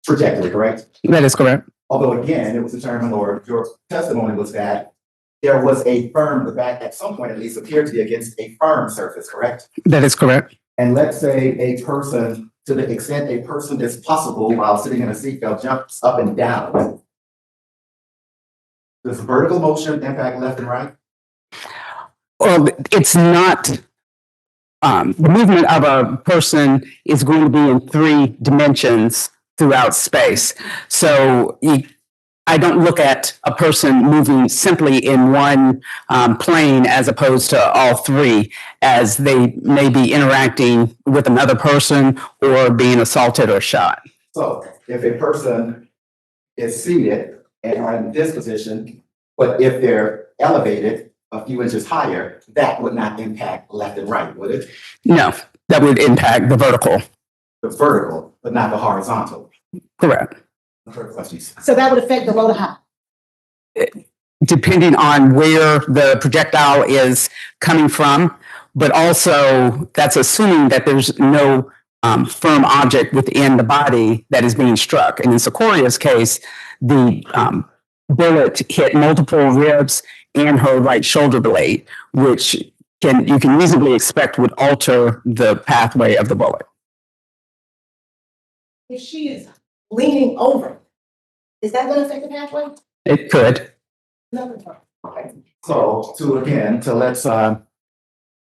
trajectory, correct? That is correct. Although again, it was determined, or your testimony was that there was the back at some point at least appeared to be against a firm surface, correct? That is correct. And let's say a person, to the extent a person is possible while sitting in a seatbelt jumps up and down. Does vertical motion impact left and right? Well, it's not, the movement of a person is going to be in 3 dimensions throughout space. So I don't look at a person moving simply in one plane as opposed to all 3, as they may be interacting with another person or being assaulted or shot. So if a person is seated and are in this position, but if they're elevated a few inches higher, that would not impact left and right, would it? No, that would impact the vertical. The vertical, but not the horizontal. Correct. So that would affect the low to high? Depending on where the projectile is coming from, but also that's assuming that there's no firm object within the body that is being struck. And in Secoria's case, the bullet hit multiple ribs and her right shoulder blade, which you can reasonably expect would alter the pathway of the bullet. If she is leaning over, is that going to affect the pathway? It could. So to let's,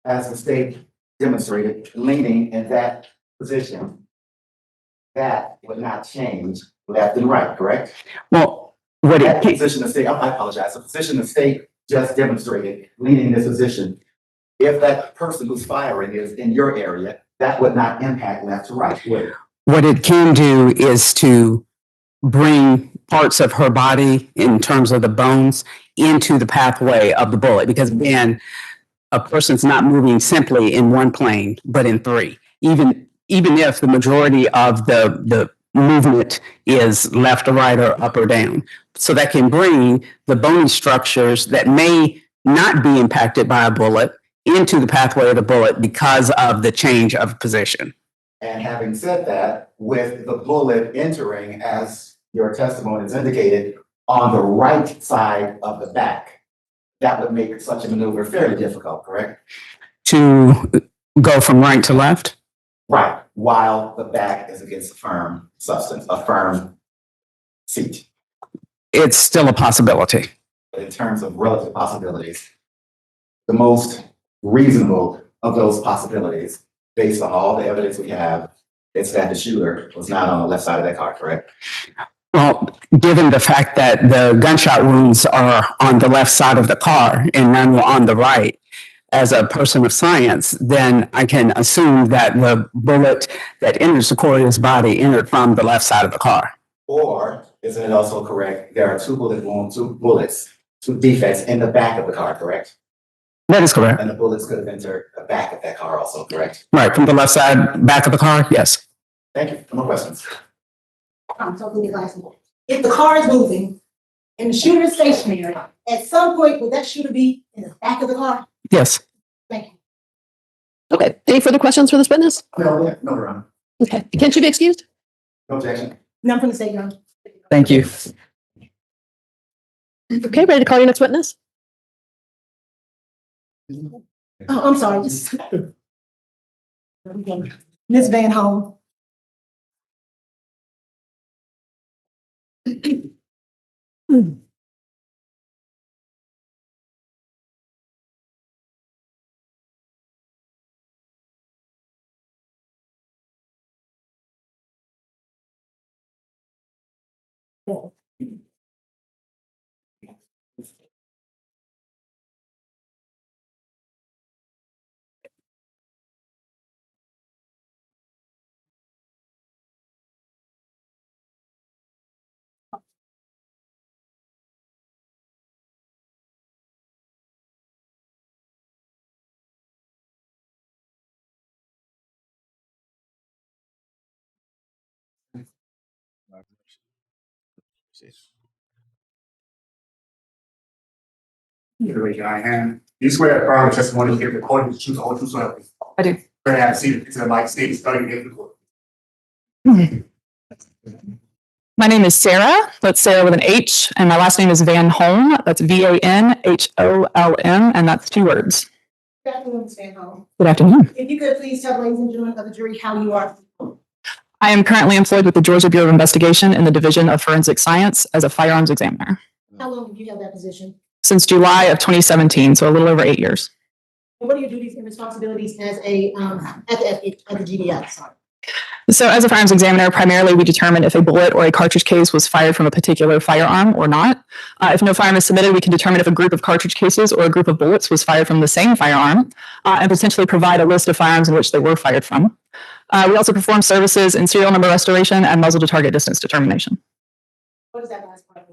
as the state demonstrated, leaning in that position, that would not change left and right, correct? Well, that position of state, I apologize, the position the state just demonstrated, leaning in this position, if that person who's firing is in your area, that would not impact left to right, would it? What it can do is to bring parts of her body in terms of the bones into the pathway of the bullet, because again, a person's not moving simply in one plane, but in 3. Even if the majority of the movement is left or right or up or down. So that can bring the bony structures that may not be impacted by a bullet into the pathway of the bullet because of the change of position. And having said that, with the bullet entering, as your testimony has indicated, on the right side of the back, that would make such a maneuver fairly difficult, correct? To go from right to left? Right, while the back is against a firm substance, a firm seat. It's still a possibility. but in terms of relative possibilities, the most reasonable of those possibilities, based on all the evidence we have, is that the shooter was not on the left side of that car, correct? Well, given the fact that the gunshot wounds are on the left side of the car and none were on the right, as a person of science, then I can assume that the bullet that entered Secoria's body entered from the left side of the car. Or isn't it also correct, there are two defects in the back of the car, correct? That is correct. And the bullets could have entered the back of that car also, correct? Right, from the left side, back of the car, yes. Thank you. No more questions. I'm totally last one. If the car is moving and the shooter is stationary, at some point, would that shooter be in the back of the car? Yes. Thank you. Okay, any further questions for this witness? No, Your Honor. Okay, can she be excused? No objection. None from the state, Your Honor. Thank you. Okay, ready to call your next witness? Oh, I'm sorry. Just Ms. Van Home. You raise your right hand. You swear to affirm the testimony you give according to the truth, the whole truth, so help you. I do. Swear to have a seat to the mic, state, study, and the court. My name is Sarah. That's Sarah with an H, and my last name is Van Holm. That's VANHOLM, and that's 2 words. Good afternoon, Ms. Van Home. Good afternoon. If you could please tell ladies and gentlemen of the jury how you are. I am currently employed with the Georgia Bureau of Investigation in the Division of Forensic Science as a firearms examiner How long have you held that position? since July of 2017, so a little over 8 years. And what are your duties and responsibilities as a at the GDI? Sorry. So as a firearms examiner, primarily we determine if a bullet or a cartridge case was fired from a particular firearm or not. If no firearm is submitted, we can determine if a group of cartridge cases or a group of bullets was fired from the same firearm and potentially provide a list of firearms in which they were fired from. We also perform services in serial number restoration and muzzle to target distance determination. What is that last part?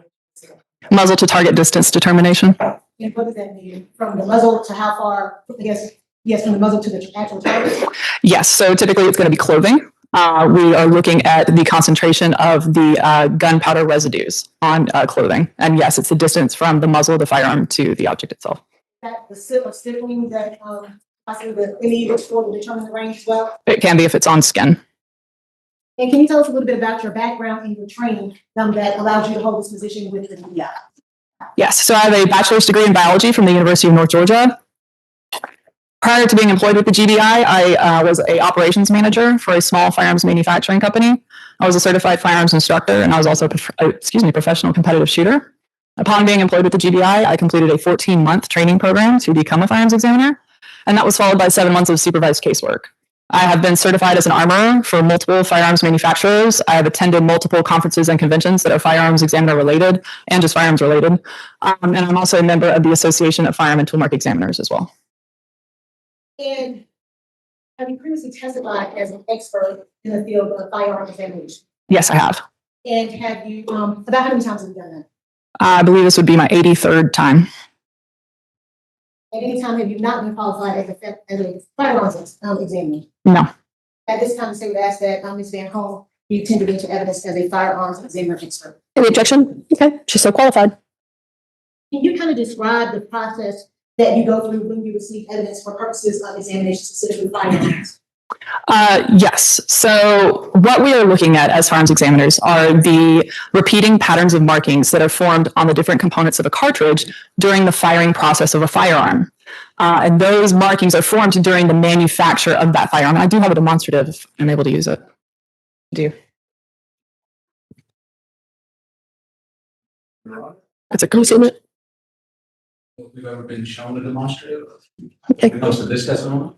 Muzzle to target distance determination. And what does that mean? From the muzzle to how far? I guess, yes, from the muzzle to the actual target? Yes, so typically it's going to be clothing. We are looking at the concentration of the gunpowder residues on clothing. And yes, it's the distance from the muzzle of the firearm to the object itself. That the sip of stippling that possibly the ME looks for to determine the range as well? It can be if it's on skin. And can you tell us a little bit about your background and your training that allows you to hold this position with the GDI? Yes, so I have a bachelor's degree in biology from the University of North Georgia. Prior to being employed with the GDI, I was a operations manager for a small firearms manufacturing company. I was a certified firearms instructor, and I was also a professional competitive shooter. Upon being employed with the GDI, I completed a 14-month training program to become a firearms examiner, and that was followed by 7 months of supervised casework. I have been certified as an armorer for multiple firearms manufacturers. I have attended multiple conferences and conventions that are firearms examiner related and just firearms related. And I'm also a member of the Association of Firearm and Toolmark Examiners as well. And have you previously testified as an expert in the field of firearm examination? Yes, I have. And have you, about how many times have you done that? I believe this would be my 83rd time. At any time have you not been qualified as a firearms examiner? No. At this time, the state would ask that Ms. Van Home be tendered into evidence as a firearms examiner expert. Any objection? Okay, she's so qualified. Can you kind of describe the process that you go through when you receive evidence for purposes of examination, specifically firearms? Yes. So what we are looking at as firearms examiners are the repeating patterns of markings that are formed on the different components of a cartridge during the firing process of a firearm. And those markings are formed during the manufacture of that firearm. I do have a demonstrative if I'm able to use it. I do. It's a, can you see it? If we've ever been shown a demonstrative. When it comes to this testimony.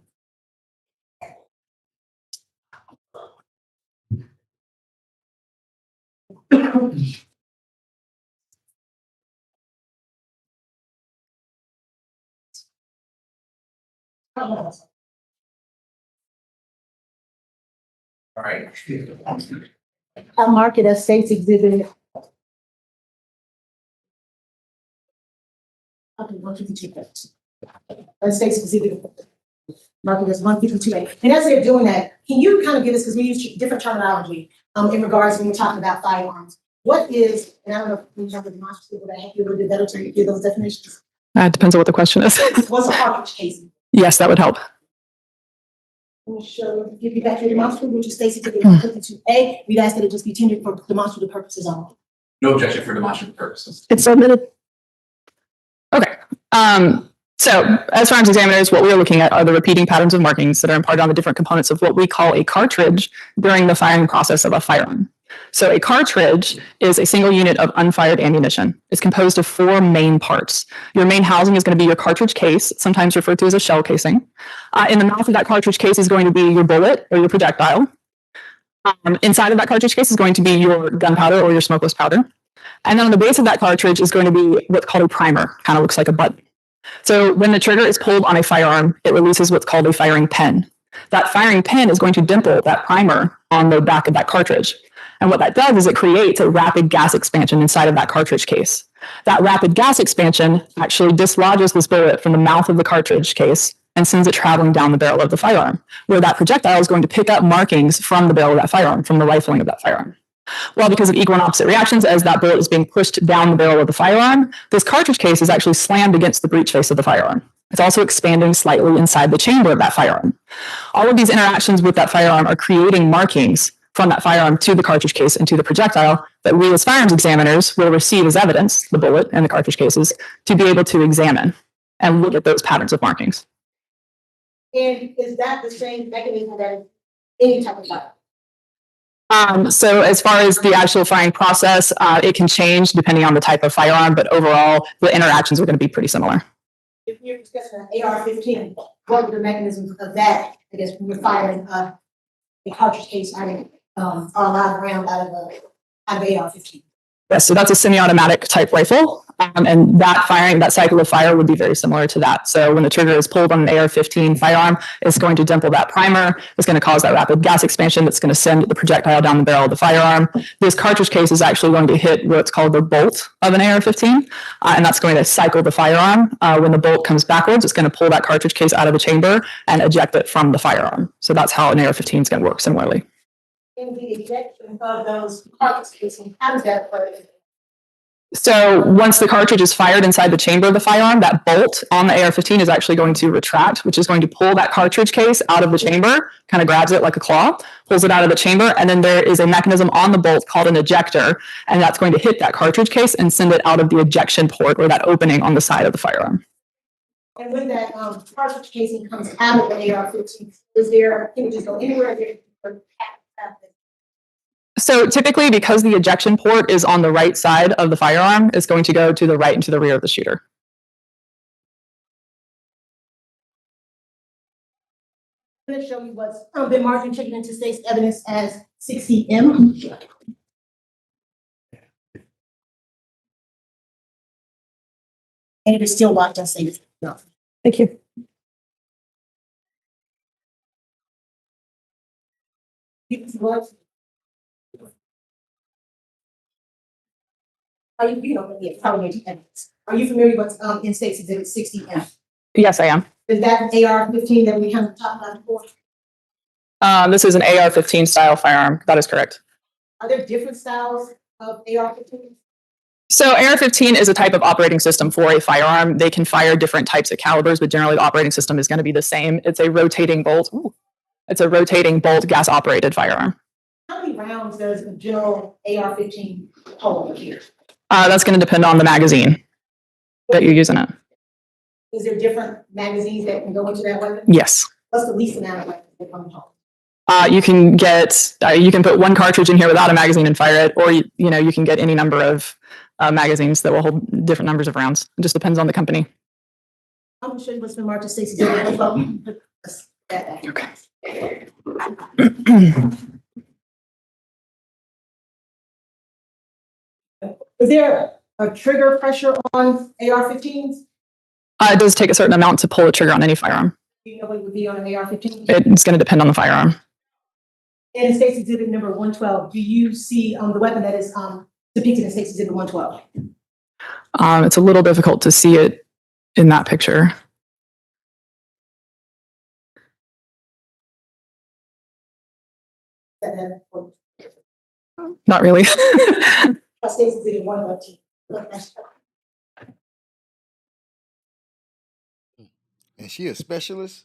All right. I'll mark it as state's exhibit. Okay, 152. State's exhibit. Mark it as 152A. And as they're doing that, can you kind of give us, because we use different terminology in regards when we're talking about firearms. What is, and I don't know if we have a demonstrative that help you a little bit better to give those definitions. It depends on what the question is. What's a cartridge casing? Yes, that would help. Let me show, give you back your demonstrative, which is Stacy to the 152A. We'd ask that it just be tendered for demonstrative purposes only. No objection for demonstrative purposes. It's submitted. Okay. So as firearms examiners, what we're looking at are the repeating patterns of markings that are imparted on the different components of what we call a cartridge during the firing process of a firearm. So a cartridge is a single unit of unfired ammunition. It's composed of 4 main parts. Your main housing is going to be your cartridge case, sometimes referred to as a shell casing. In the mouth of that cartridge case is going to be your bullet or your projectile. Inside of that cartridge case is going to be your gunpowder or your smokeless powder. And then on the base of that cartridge is going to be what's called a primer, kind of looks like a button. So when the trigger is pulled on a firearm, it releases what's called a firing pin. That firing pin is going to dimple that primer on the back of that cartridge. And what that does is it creates a rapid gas expansion inside of that cartridge case. That rapid gas expansion actually dislodges this bullet from the mouth of the cartridge case and sends it traveling down the barrel of the firearm, where that projectile is going to pick up markings from the barrel of that firearm, from the rifling of that firearm. Well, because of equal and opposite reactions, as that bullet is being pushed down the barrel of the firearm, this cartridge case is actually slammed against the breech face of the firearm. It's also expanding slightly inside the chamber of that firearm. All of these interactions with that firearm are creating markings from that firearm to the cartridge case and to the projectile that we as firearms examiners will receive as evidence, the bullet and the cartridge cases, to be able to examine and look at those patterns of markings. And is that the same mechanism that is any type of fire? So as far as the actual firing process, it can change depending on the type of firearm, but overall, the interactions are going to be pretty similar. If you're discussing an AR-15, what are the mechanisms of that? I guess when you're firing a cartridge case, or a live round out of AR-15. Yes, so that's a semi-automatic type rifle, and that cycle of fire would be very similar to that. So when the trigger is pulled on an AR-15 firearm, it's going to dimple that primer. It's going to cause that rapid gas expansion that's going to send the projectile down the barrel of the firearm. This cartridge case is actually going to hit what's called the bolt of an AR-15, and that's going to cycle the firearm. When the bolt comes backwards, it's going to pull that cartridge case out of the chamber and eject it from the firearm. So that's how an AR-15 is going to work similarly. In the ejection of those cartridge casings, how does that work? So once the cartridge is fired inside the chamber of the firearm, that bolt on the AR-15 is actually going to retract, which is going to pull that cartridge case out of the chamber, kind of grabs it like a claw, pulls it out of the chamber, and then there is a mechanism on the bolt called an ejector, and that's going to hit that cartridge case and send it out of the ejection port or that opening on the side of the firearm. And when that cartridge casing comes out of the AR-15, can it just go anywhere? So typically, because the ejection port is on the right side of the firearm, it's going to go to the right and to the rear of the shooter. I'm going to show you what's been marked and taken into state's evidence as 60M. And it is still locked on state. No. Thank you. Are you familiar with what's in state's exhibit 60M? Yes, I am. Is that an AR-15 that we kind of talked about before? This is an AR-15 style firearm. That is correct. Are there different styles of AR-15? So AR-15 is a type of operating system for a firearm. They can fire different types of calibers, but generally the operating system is going to be the same. It's a rotating bolt. Ooh. It's a rotating bolt gas operated firearm. How many rounds does a general AR-15 hold here? That's going to depend on the magazine that you're using it. Is there different magazines that can go into that weapon? Yes. What's the least amount of weapons that come home? You can put one cartridge in here without a magazine and fire it, or you can get any number of magazines that will hold different numbers of rounds. It just depends on the company. I'm gonna show you what's been marked as Stacy David. Is there a trigger pressure on AR-15s? It does take a certain amount to pull the trigger on any firearm. Do you know what it would be on an AR-15? It's going to depend on the firearm. And in State's Exhibit number 112, do you see the weapon that is depicted in State's Exhibit 112? It's a little difficult to see it in that picture. Not really. State's Exhibit 112. And she a specialist?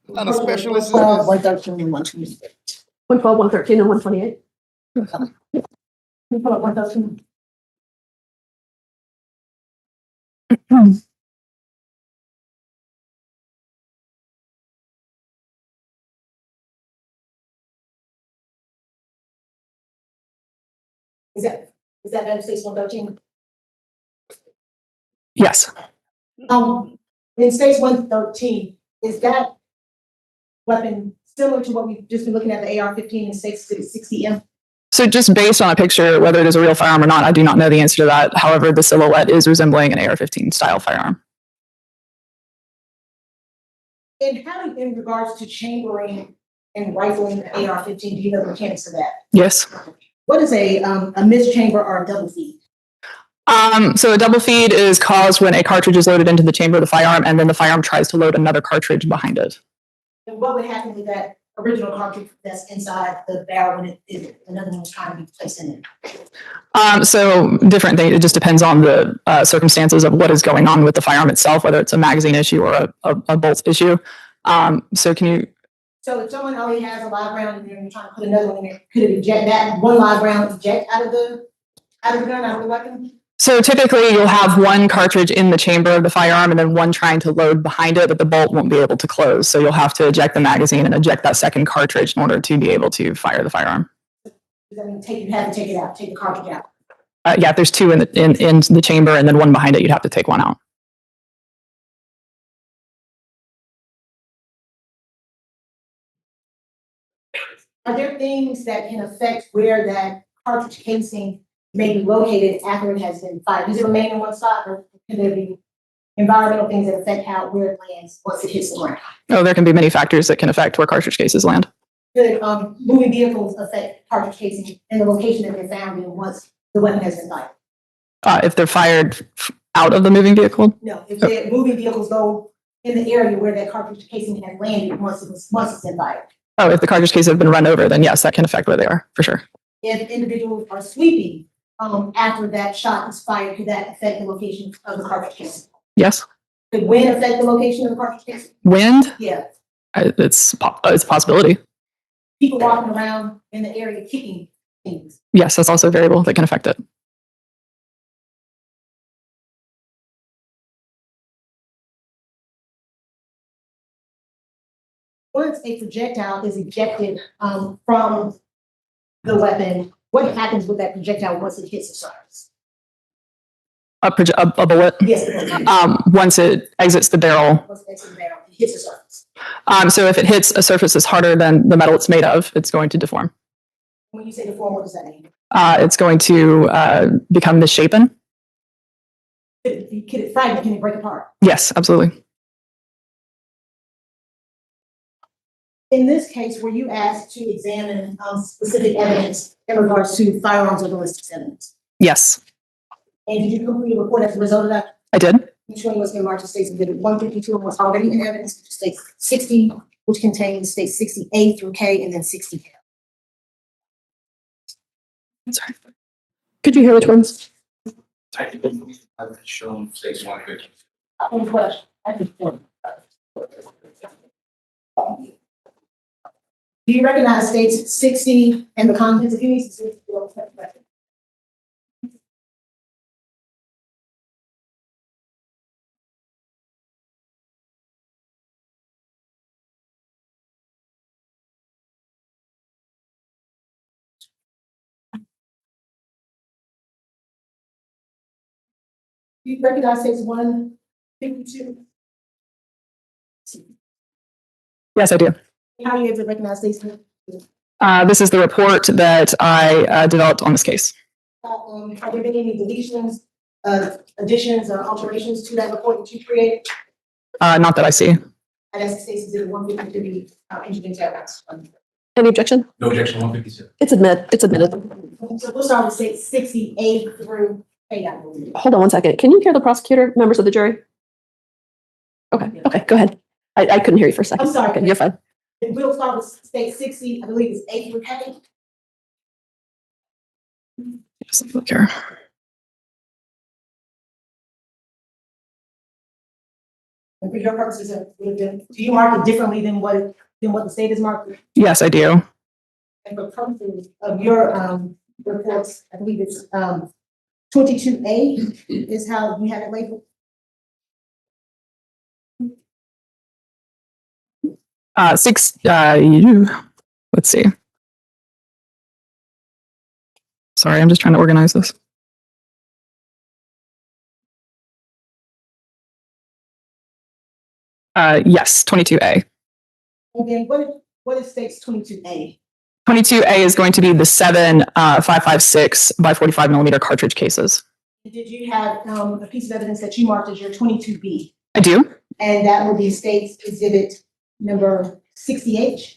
Not a specialist. 112, 113, and 128. 112, 113, and 128. Can you pull up 113? Is that United States 113? Yes. In States 113, is that weapon similar to what we've just been looking at, the AR-15 and States 60M? So just based on a picture, whether it is a real firearm or not, I do not know the answer to that. However, the silhouette is resembling an AR-15 style firearm. And how do, in regards to chambering and rifling the AR-15, do you know the mechanics of that? Yes. What is a mischamber or a double feed? So a double feed is caused when a cartridge is loaded into the chamber of the firearm and then the firearm tries to load another cartridge behind it. And what would happen with that original cartridge that's inside the barrel when another one was trying to be placed in it? So different things. It just depends on the circumstances of what is going on with the firearm itself, whether it's a magazine issue or a bolt issue. So can you? So if someone already has a live round in there and you're trying to put another one in there, could it eject that one live round eject out of the gun, out of the weapon? So typically you'll have one cartridge in the chamber of the firearm and then one trying to load behind it, but the bolt won't be able to close. So you'll have to eject the magazine and eject that second cartridge in order to be able to fire the firearm. Does that mean you have to take it out, take the cartridge out? Yeah, if there's two in the chamber and then one behind it, you'd have to take one out. Are there things that can affect where that cartridge casing may be located after it has been fired? Does it remain in one spot, or can there be environmental things that affect where it lands once it hits the ground? Oh, there can be many factors that can affect where cartridge cases land. Could moving vehicles affect cartridge casing and the location that they're found in once the weapon has been fired? If they're fired out of the moving vehicle? No, if the moving vehicles go in the area where that cartridge casing has landed once it's been fired. Oh, if the cartridge cases have been run over, then yes, that can affect where they are, for sure. If individuals are sweeping after that shot is fired, could that affect the location of the cartridge case? Yes. Could wind affect the location of the cartridge case? Wind? Yeah. It's a possibility. People walking around in the area kicking things. Yes, that's also a variable that can affect it. Once a projectile is ejected from the weapon, what happens with that projectile once it hits the surface? A bullet? Yes. Once it exits the barrel. Once it exits the barrel, it hits the surface. So if it hits a surface that's harder than the metal it's made of, it's going to deform. When you say deform, what does that mean? It's going to become misshapen. Could it fragment? Can it break apart? Yes, absolutely. In this case, were you asked to examine specific evidence in regards to firearms or ballistics evidence? Yes. And did you complete a report as a result of that? I did. Each one was in March of States Exhibit 152 and was already in evidence, which is State 60, which contains State 60A through K and then 60K. Sorry. Could you hear which ones? I've shown States 150. One question. Do you recognize States 60 and the contents of any specific? Do you recognize States 1 52. Yes, I do. How are you able to recognize these? This is the report that I developed on this case. Have there been any deletions, additions, or alterations to that report that you created? Not that I see. And that's Stacy's exhibit 150 engineering evidence. Any objection? No objection, 157. It's admitted. So we'll start with state 60A through K, I believe. Hold on one second. Can you hear the prosecutor, members of the jury? Okay, go ahead. I couldn't hear you for a second. I'm sorry. Okay, you're fine. We'll start with state 60, I believe it's A through K. Just look here. And for your purposes, do you mark it differently than what the state is marked? Yes, I do. And for purposes of your reports, I believe it's 22A is how you have it labeled. Let's see. Sorry, I'm just trying to organize this. Yes, 22A. And then what is state's 22A? 22A is going to be the 7 5.56 by 45 millimeter cartridge cases. Did you have a piece of evidence that you marked as your 22B? I do. And that would be state's exhibit number 60H?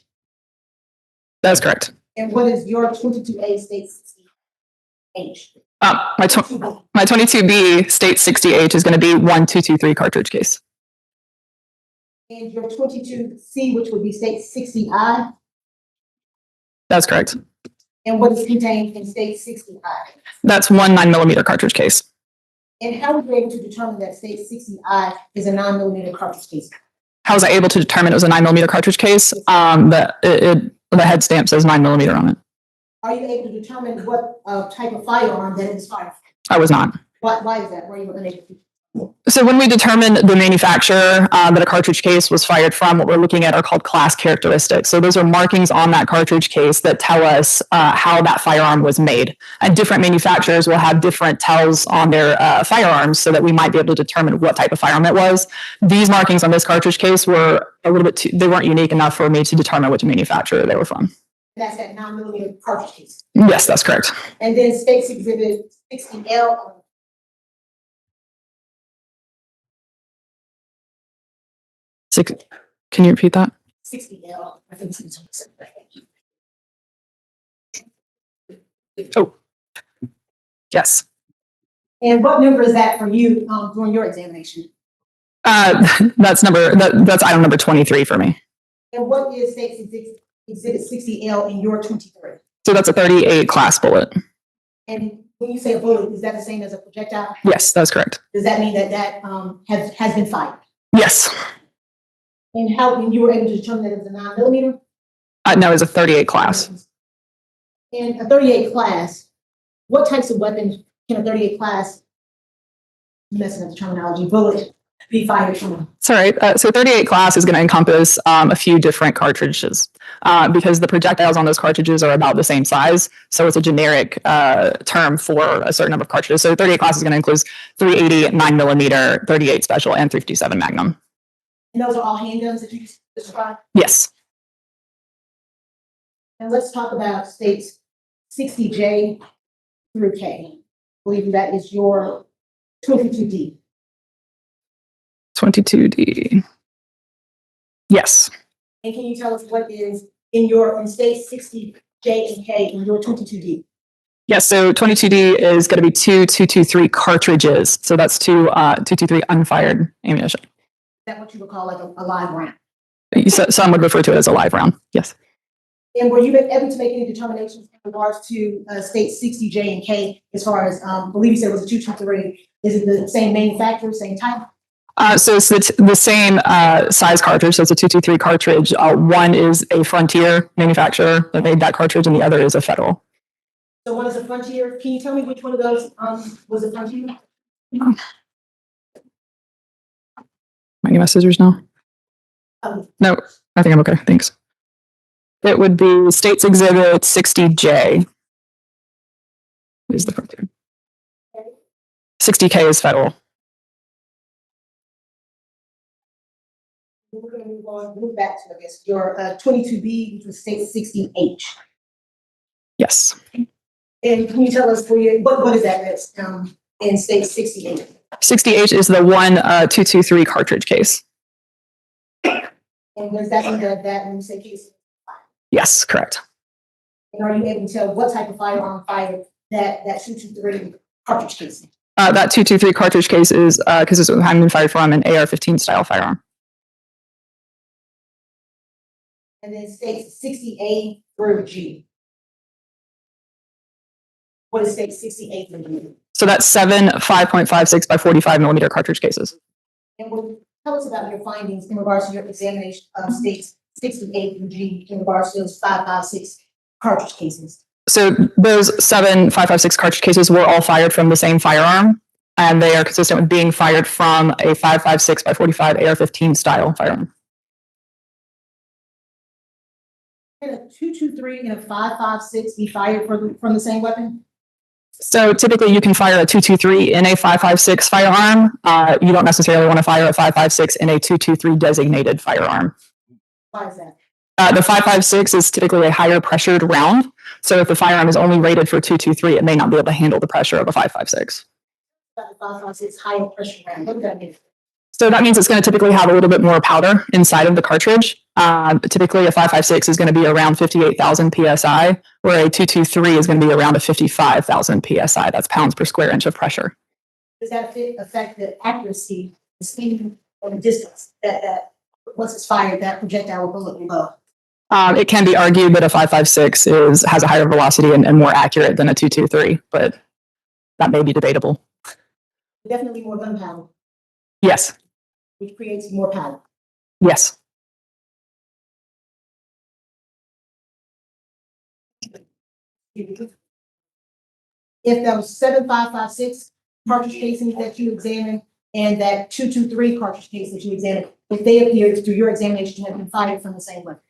That's correct. And what is your 22A state's 60H? My 22B state 60H is going to be 1223 cartridge case. And your 22C, which would be state 60I? That's correct. And what is contained in state 60I? That's 1 9mm cartridge case. And how were you able to determine that state 60I is a 9mm cartridge case? How was I able to determine it was a 9mm cartridge case? The head stamp says 9mm on it. Are you able to determine what type of firearm that it is fired from? I was not. Why is that? Were you unable to? So when we determine the manufacturer that a cartridge case was fired from, what we're looking at are called class characteristics. So those are markings on that cartridge case that tell us how that firearm was made. And different manufacturers will have different tells on their firearms so that we might be able to determine what type of firearm it was. These markings on this cartridge case were a little bit they weren't unique enough for me to determine which manufacturer they were from. That's that 9mm cartridge case. Yes, that's correct. And then state's exhibit 60L. Can you repeat that? 60L. I think it's Oh, yes. And what number is that for you during your examination? That's item number 23 for me. And what is state's exhibit 60L in your 23? So that's a 38 class bullet. And when you say a bullet, is that the same as a projectile? Yes, that's correct. Does that mean that has been fired? Yes. And how, when you were able to determine that it was a 9mm? No, it's a 38 class. In a 38 class, what types of weapons can a 38 class, messing up the terminology, bullet be fired from? It's all right. So 38 class is going to encompass a few different cartridges because the projectiles on those cartridges are about the same size. So it's a generic term for a certain number of cartridges. So 38 class is going to include 380, 9mm, 38 special, and 357 Magnum. And those are all handguns that you described? Yes. And let's talk about states 60J through K. I believe that is your 22D. 22D. Yes. And can you tell us what is in states 60J and K in your 22D? Yes, so 22D is going to be 223 cartridges. So that's 223 unfired ammunition. Is that what you would call like a live round? Some would refer to it as a live round. Yes. And were you able to make any determinations in regards to state 60J and K as far as, I believe you said it was a 223. Is it the same manufacturer, same type? So it's the same size cartridge. So it's a 223 cartridge. One is a Frontier manufacturer that made that cartridge, and the other is a Federal. So one is a Frontier. Can you tell me which one of those was a Frontier? I need my scissors now. No, I think I'm okay. Thanks. It would be States Exhibit 60J. Is the Frontier. 60K is Federal. move back to, I guess, your 22B, which was state 60H. Yes. And can you tell us what is that that's in state 60H? 60H is the 1223 cartridge case. And does that mean that when you say case? Yes, correct. And are you able to tell what type of firearm fired that 223 cartridge case? That 223 cartridge case is consistent with Hyman fired from an AR-15 style firearm. And then states 60A through G. What is state 60A through G? So that's 7 5.56 by 45 millimeter cartridge cases. And tell us about your findings in regards to your examination of states 60A through G in regards to those 5.56 cartridge cases. So those 7 5.56 cartridge cases were all fired from the same firearm, and they are consistent with being fired from a 5.56 by 45 AR-15 style firearm. Can a 223 and a 5.56 be fired from the same weapon? So typically you can fire a 223 in a 5.56 firearm. You don't necessarily want to fire a 5.56 in a 223 designated firearm. Why is that? The 5.56 is typically a higher pressured round. So if the firearm is only rated for 223, it may not be able to handle the pressure of a 5.56. About the 5.56 higher pressure round. What does that mean? So that means it's going to typically have a little bit more powder inside of the cartridge. Typically a 5.56 is going to be around 58,000 PSI, where a 223 is going to be around a 55,000 PSI. That's pounds per square inch of pressure. Does that affect the accuracy, the speed, or the distance that once it's fired, that projectile will go below? It can be argued that a 5.56 has a higher velocity and more accurate than a 223, but that may be debatable. Definitely more gunpowder, Yes. which creates more powder. Yes. If those 7.556 cartridge casings that you examined and that 223 cartridge case that you examined, if they appeared through your examination to have been fired from the same weapon?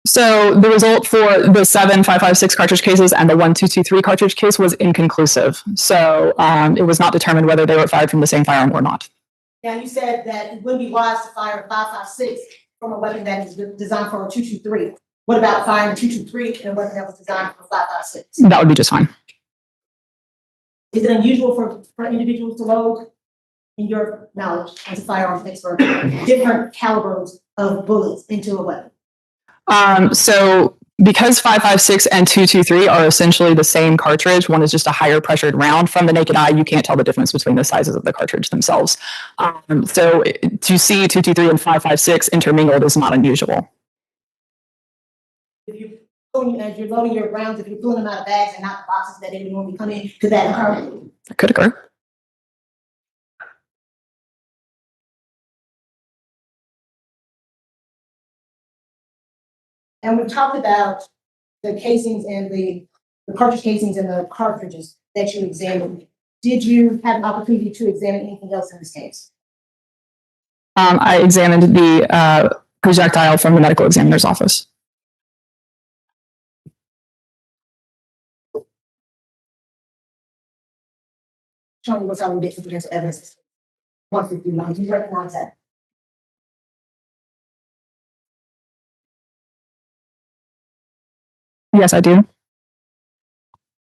So the result for the 7 5.56 cartridge cases and the 1.223 cartridge case was inconclusive. So it was not determined whether they were fired from the same firearm or not. Now, you said that it wouldn't be wise to fire a 5.56 from a weapon that is designed for a 223. What about firing a 223 in a weapon that was designed for a 5.56? That would be just fine. Is it unusual for individuals to load, in your knowledge as a firearms expert, different calibers of bullets into a weapon? So because 5.56 and 223 are essentially the same cartridge, one is just a higher pressured round. From the naked eye, you can't tell the difference between the sizes of the cartridge themselves. So to see 223 and 5.56 intermingled is not unusual. As you're loading your rounds, if you're pulling them out of bags and not boxes that they would normally come in, could that occur? That could occur. And we talked about the casings and the cartridge casings and the cartridges that you examined. Did you have an opportunity to examine anything else in this case? I examined the projectile from the medical examiner's office. Show me what's our potential evidence. 159, do you recognize that? Yes, I do.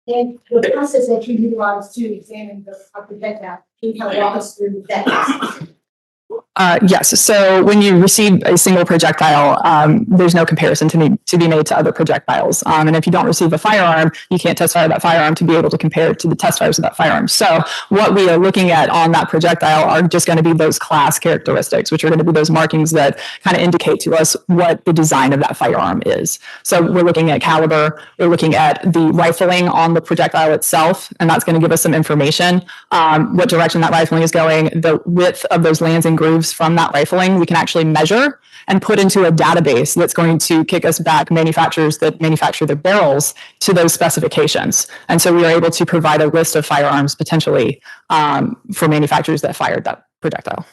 And the process that you utilized to examine the projectile, can you kind of walk us through that process? Yes. So when you receive a single projectile, there's no comparison to be made to other projectiles. And if you don't receive a firearm, you can't test fire that firearm to be able to compare it to the test fires of that firearm. So what we are looking at on that projectile are just going to be those class characteristics, which are going to be those markings that kind of indicate to us what the design of that firearm is. So we're looking at caliber, we're looking at the rifling on the projectile itself, and that's going to give us some information, what direction that rifling is going, the width of those lands and grooves from that rifling, we can actually measure and put into a database that's going to kick us back manufacturers that manufacture their barrels to those specifications. And so we are able to provide a list of firearms potentially for manufacturers that fired that projectile.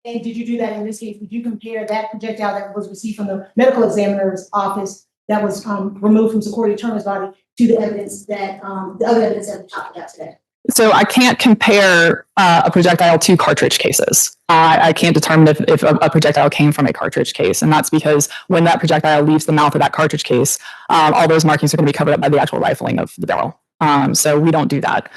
And did you do that in this case? Did you compare that projectile that was received from the medical examiner's office that was removed from Secoriea Turner's body to the evidence that the other evidence that we talked about today? So I can't compare a projectile to cartridge cases. I can't determine if a projectile came from a cartridge case. And that's because when that projectile leaves the mouth of that cartridge case, all those markings are going to be covered up by the actual rifling of the barrel. So we don't do that.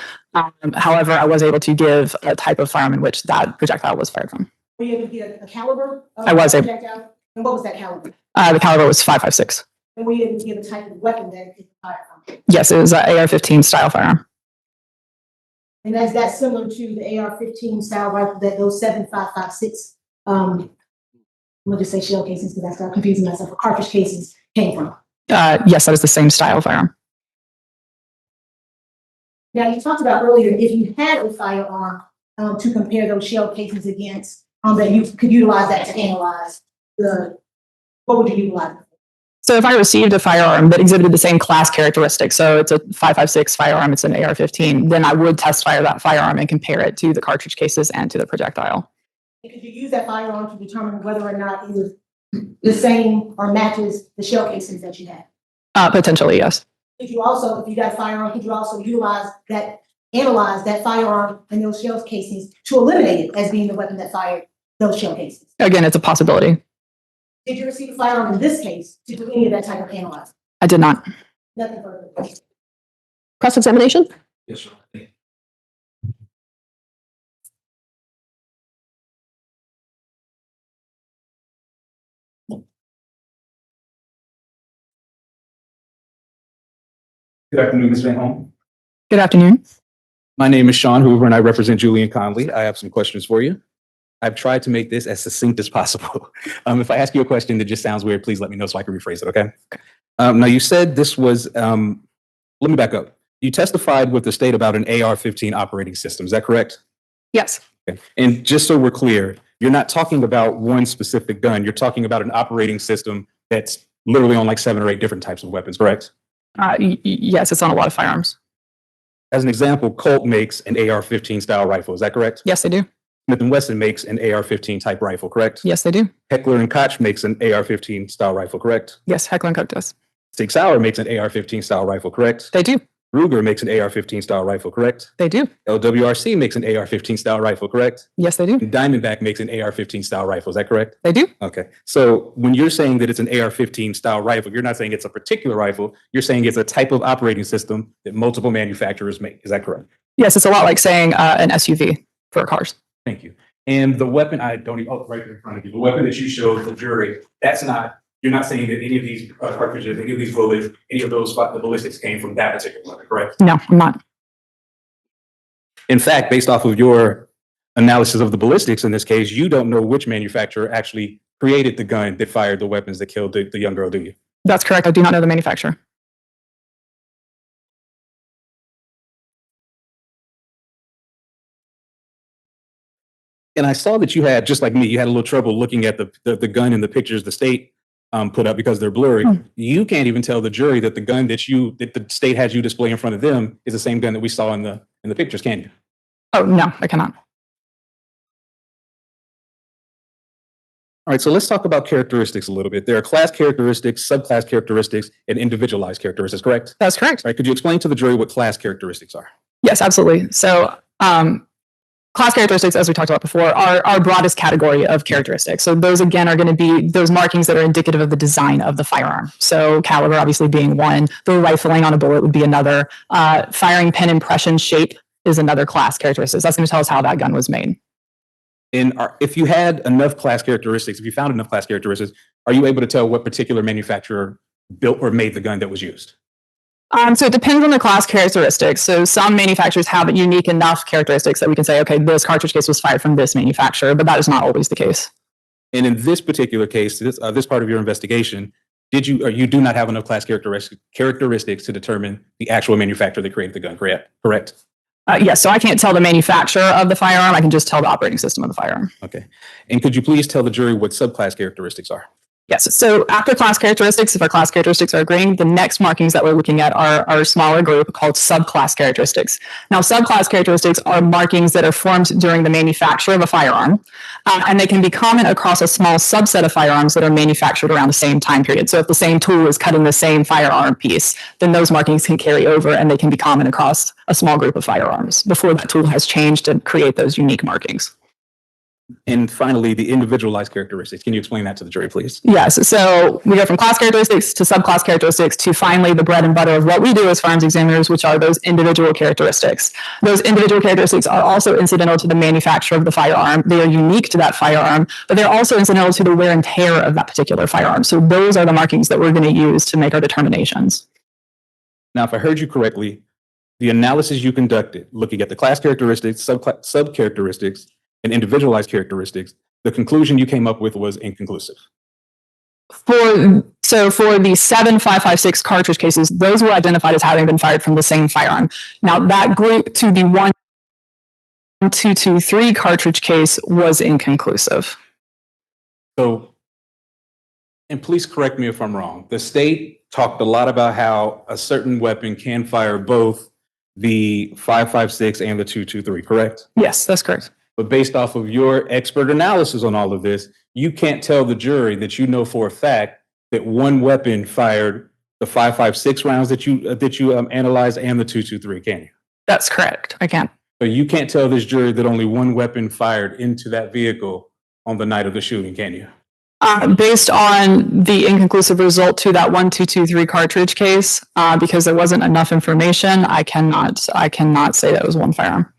However, I was able to give a type of firearm in which that projectile was fired from. Were you able to get a caliber? I was able. Projectile? And what was that caliber? The caliber was 5.56. And were you able to get a type of weapon that it fired from? Yes, it was an AR-15 style firearm. And is that similar to the AR-15 style rifle that those 7.556, I'm gonna just say shell casings because I start confusing myself, for cartridge cases came from? Yes, that is the same style firearm. Now, you talked about earlier, if you had a firearm to compare those shell casings against, that you could utilize that to analyze what would you utilize? So if I received a firearm that exhibited the same class characteristics, so it's a 5.56 firearm, it's an AR-15, then I would test fire that firearm and compare it to the cartridge cases and to the projectile. And could you use that firearm to determine whether or not it was the same or matches the shell casings that you had? Potentially, yes. Could you also, if you got a firearm, could you also analyze that firearm and those shell casings to eliminate it as being the weapon that fired those shell casings? Again, it's a possibility. Did you receive a firearm in this case to do any of that type of analysis? I did not. Nothing further. Cross-examination? Yes, sir. Good afternoon, Ms. Van Holm. Good afternoon. My name is Sean Hoover, and I represent Julian Conley. I have some questions for you. I've tried to make this as succinct as possible. If I ask you a question that just sounds weird, please let me know so I can rephrase it, okay? Now, you said this was, let me back up. You testified with the state about an AR-15 operating system. Is that correct? Yes. Okay. And just so we're clear, you're not talking about one specific gun. You're talking about an operating system that's literally on like 7 or 8 different types of weapons, correct? Yes, it's on a lot of firearms. As an example, Colt makes an AR-15 style rifle. Is that correct? Yes, they do. Smith & Wesson makes an AR-15 type rifle, correct? Yes, they do. Heckler & Koch makes an AR-15 style rifle, correct? Yes, Heckler & Koch does. Sig Sauer makes an AR-15 style rifle, correct? They do. Ruger makes an AR-15 style rifle, correct? They do. LWRC makes an AR-15 style rifle, correct? Yes, they do. And Diamondback makes an AR-15 style rifle. Is that correct? They do. Okay. So when you're saying that it's an AR-15 style rifle, you're not saying it's a particular rifle. You're saying it's a type of operating system that multiple manufacturers make. Is that correct? Yes, it's a lot like saying an SUV for cars. Thank you. And the weapon, I don't even, oh, right there in front of you, the weapon that you showed the jury, that's not, you're not saying that any of these cartridges, any of these bullets, any of those the ballistics came from that particular weapon, correct? No, I'm not. In fact, based off of your analysis of the ballistics in this case, you don't know which manufacturer actually created the gun that fired the weapons that killed the young girl, do you? That's correct. I do not know the manufacturer. And I saw that you had, just like me, you had a little trouble looking at the gun in the pictures the state put up because they're blurry. You can't even tell the jury that the gun that the state had you display in front of them is the same gun that we saw in the pictures, can you? Oh, no, I cannot. All right, so let's talk about characteristics a little bit. There are class characteristics, subclass characteristics, and individualized characteristics, correct? That's correct. All right, could you explain to the jury what class characteristics are? Yes, absolutely. So class characteristics, as we talked about before, are our broadest category of characteristics. So those, again, are going to be those markings that are indicative of the design of the firearm. So caliber obviously being one, the rifling on a bullet would be another, firing pin impression shape is another class characteristic. That's going to tell us how that gun was made. And if you had enough class characteristics, if you found enough class characteristics, are you able to tell what particular manufacturer built or made the gun that was used? So it depends on the class characteristics. So some manufacturers have unique enough characteristics that we can say, okay, this cartridge case was fired from this manufacturer, but that is not always the case. And in this particular case, this part of your investigation, you do not have enough class characteristics to determine the actual manufacturer that created the gun, correct? Yes, so I can't tell the manufacturer of the firearm. I can just tell the operating system of the firearm. Okay. And could you please tell the jury what subclass characteristics are? Yes. So after class characteristics, if our class characteristics are agreeing, the next markings that we're looking at are a smaller group called subclass characteristics. Now, subclass characteristics are markings that are formed during the manufacture of a firearm, and they can be common across a small subset of firearms that are manufactured around the same time period. So if the same tool is cutting the same firearm piece, then those markings can carry over and they can be common across a small group of firearms before that tool has changed to create those unique markings. And finally, the individualized characteristics. Can you explain that to the jury, please? Yes. So we go from class characteristics to subclass characteristics to finally the bread and butter of what we do as firearms examiners, which are those individual characteristics. Those individual characteristics are also incidental to the manufacture of the firearm. They are unique to that firearm, but they're also incidental to the wear and tear of that particular firearm. So those are the markings that we're going to use to make our determinations. Now, if I heard you correctly, the analysis you conducted, looking at the class characteristics, sub-characteristics, and individualized characteristics, the conclusion you came up with was inconclusive. For the 7556 cartridge cases, those were identified as having been fired from the same firearm. Now that group to the 1223 cartridge case was inconclusive. So, and please correct me if I'm wrong, the state talked a lot about how a certain weapon can fire both the 556 and the 223, correct? Yes, that's correct. But based off of your expert analysis on all of this, you can't tell the jury that you know for a fact that one weapon fired the 556 rounds that you analyzed and the 223, can you? That's correct. I can. But you can't tell this jury that only one weapon fired into that vehicle on the night of the shooting, can you? Based on the inconclusive result to that 1223 cartridge case, because there wasn't enough information, I cannot say that it was one firearm.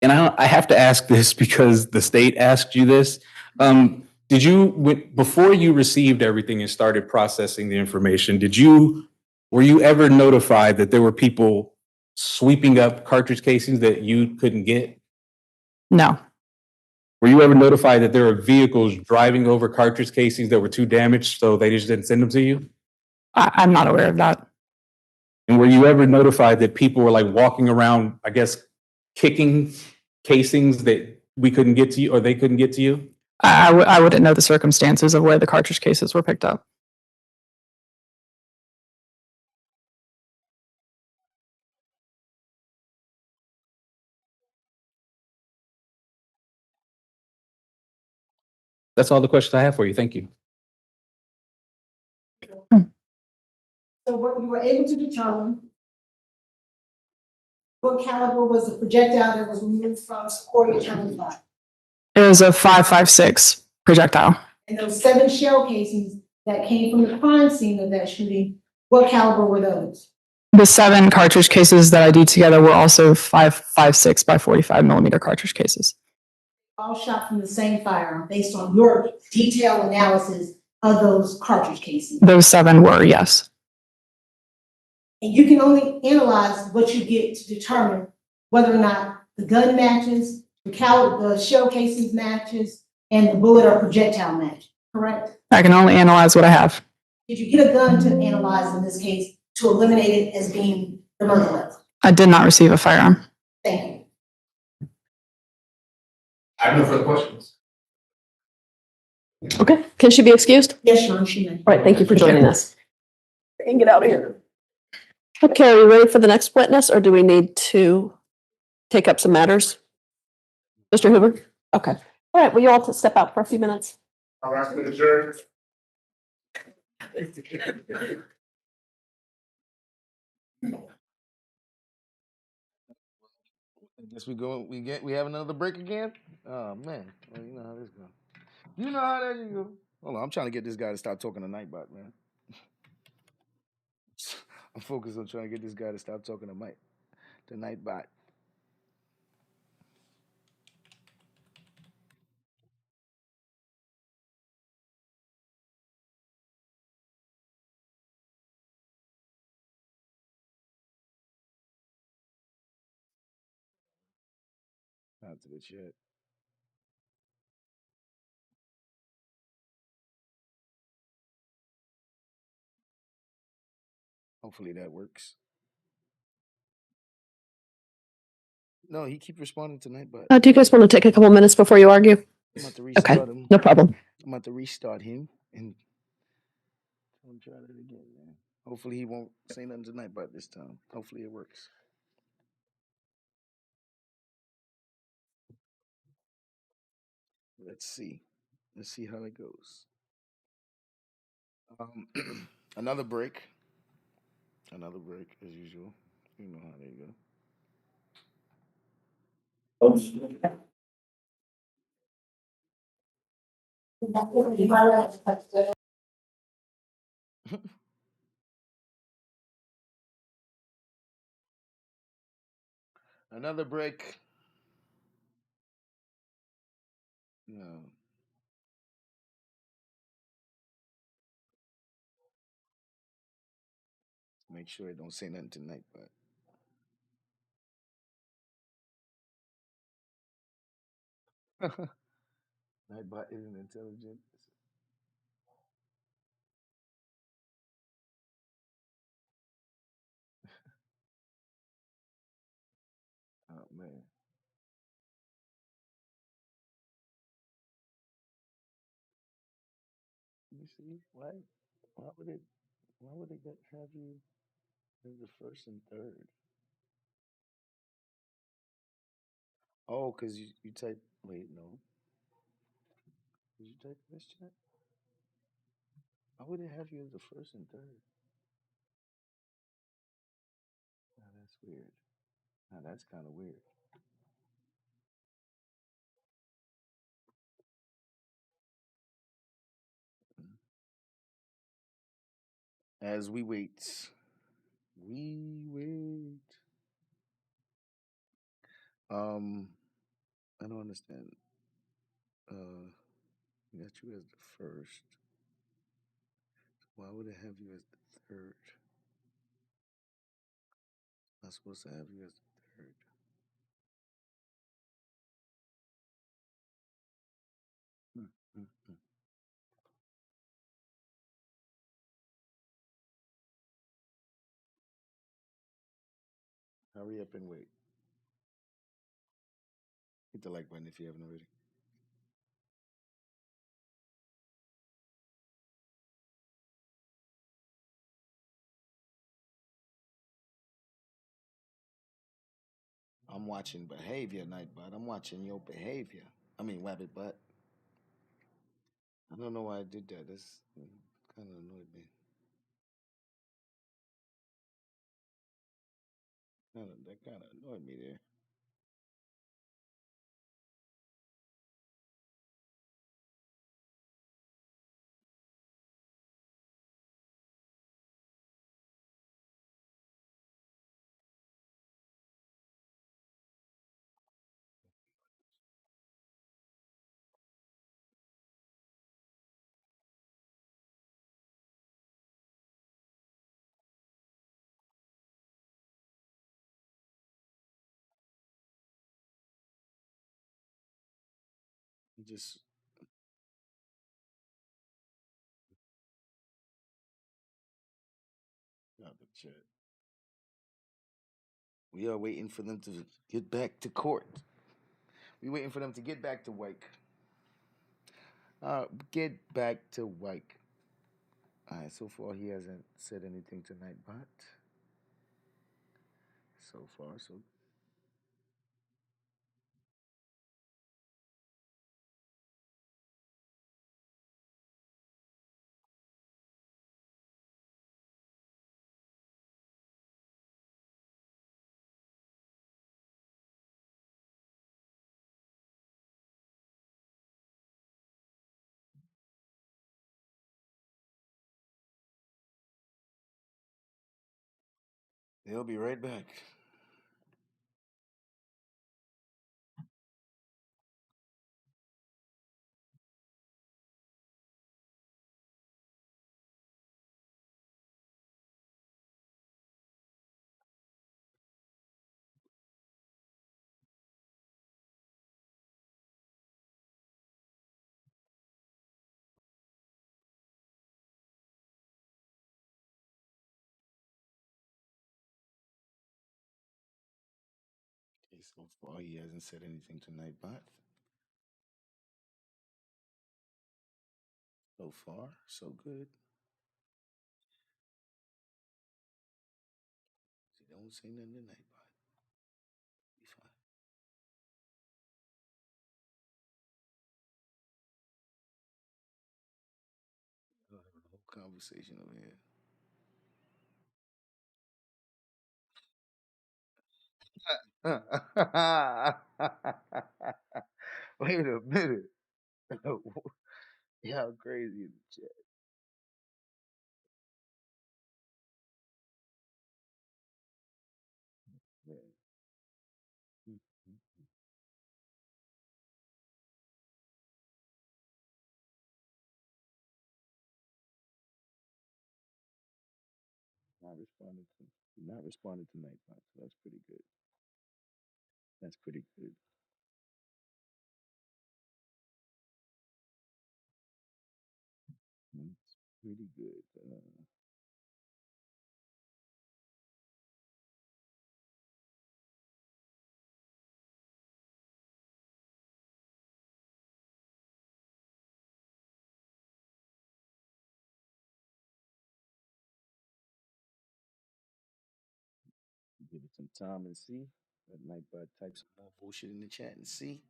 And I have to ask this because the state asked you this. Did you, before you received everything and started processing the information, were you ever notified that there were people sweeping up cartridge casings that you couldn't get? No. Were you ever notified that there were vehicles driving over cartridge casings that were too damaged, so they just didn't send them to you? I'm not aware of that. And were you ever notified that people were like walking around, I guess, kicking casings that we couldn't get to you or they couldn't get to you? I wouldn't know the circumstances of where the cartridge cases were picked up. That's all the questions I have for you. Thank you. So what you were able to determine, what caliber was the projectile that was removed from Secoriea County Fire? It was a 556 projectile. And those 7 shell casings that came from the crime scene of that shooting, what caliber were those? The 7 cartridge cases that I did together were also 556 by 45 millimeter cartridge cases. All shot from the same firearm based on your detailed analysis of those cartridge casings. Those 7 were, yes. And you can only analyze what you get to determine whether or not the gun matches, the shell casings matches, and the bullet or projectile match, correct? I can only analyze what I have. Did you get a gun to analyze in this case to eliminate it as being the murder weapon? I did not receive a firearm. Thank you. I have no further questions. Okay, can she be excused? Yes, Your Honor, she may. All right, thank you for joining us. And get out of here. Okay, are we ready for the next witness, or do we need to take up some matters? Mr. Hoover? Okay. All right, will you all step out for a few minutes? I'll ask for the jury. I guess we have another break again. Oh man, well, you know how this goes. You know how that goes. Hold on, I'm trying to get this guy to stop talking to Nightbot, man. I'm focused on trying to get this guy to stop talking to Mike, the Nightbot. Not to the chat. Hopefully that works. No, he keep responding tonight, but Do you guys want to take a couple minutes before you argue? I'm about to Okay, restart him. no problem. I'm about to restart him and try that again, man. Hopefully he won't say nothing tonight, but this time, hopefully it works. Let's see. Let's see how it goes. Um, another break. Another break as usual. You know how they go. Another break. No. Make sure it don't say nothing tonight, but Nightbot isn't intelligent. Oh man. You see? Why would it have you as the first and third? Oh, because you type wait, no. Did you type this chat? Why would it have you as the first and third? Now that's weird. Now that's kind of weird. As we wait. Um, I don't understand. We got you as the first. Why would it have you as the third? Not supposed to have you as the third. Hmm, hmm, hmm. Hurry up and wait. Hit the like button if you haven't already. I'm watching behavior, Nightbot. I'm watching your behavior. I mean, Rabbit Butt. I don't know why I did that. That's kind of annoyed me. That kind of annoyed me there. Just not the chat. We are waiting for them to get back to court. We waiting for them to get back to Wake. Get back to Wake. All right. So far, he hasn't said anything tonight, but so far, so they'll be right back. So far, he hasn't said anything tonight, but so far, so good. He don't say nothing tonight, but be fine. We'll have a whole conversation over here. Wait a minute. Yeah, how crazy is the chat? Yeah. Mm, mm, mm. Not responding to not responding tonight, but so that's pretty good. That's pretty good. That's pretty good. Give it some time and see. That night, but type some more bullshit in the chat and see.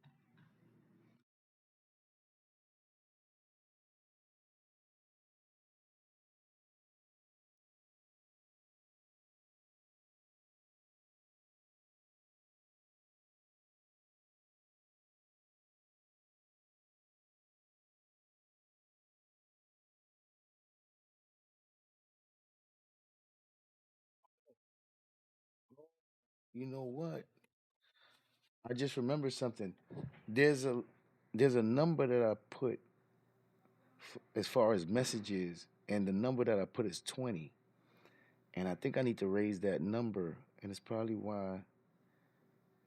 You know what? I just remembered something. There's a there's a number that I put as far as messages, and the number that I put is 20. And I think I need to raise that number, and it's probably why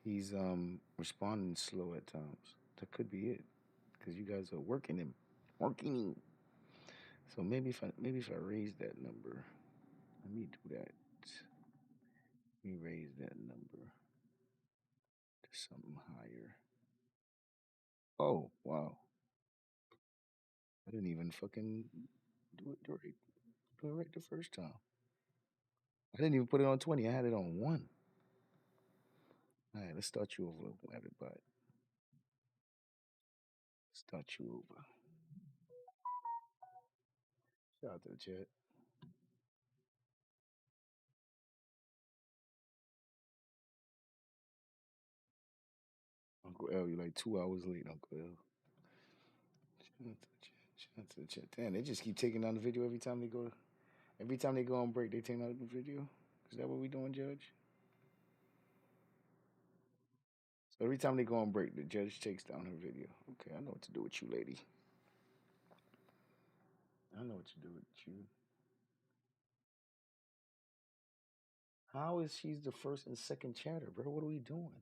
he's responding slow at times. That could be it, because you guys are working. So maybe if I raise that number, let me do that. Let me raise that number to something higher. Oh wow! I didn't even fucking do it right the first time. I didn't even put it on 20. I had it on 1. All right, let's start you over, everybody. Start you over. Shout out to the chat. Uncle L, you're like 2 hours late, Uncle L. Shout out to the chat. Shout out to the chat. Damn, they just keep taking down the video every time they go. Every time they go on break, they take down the video. Is that what we doing, Judge? So every time they go on break, the judge takes down her video. Okay, I know what to do with you, lady. I know what to do with you. How is she's the first and second chatter, bro? What are we doing?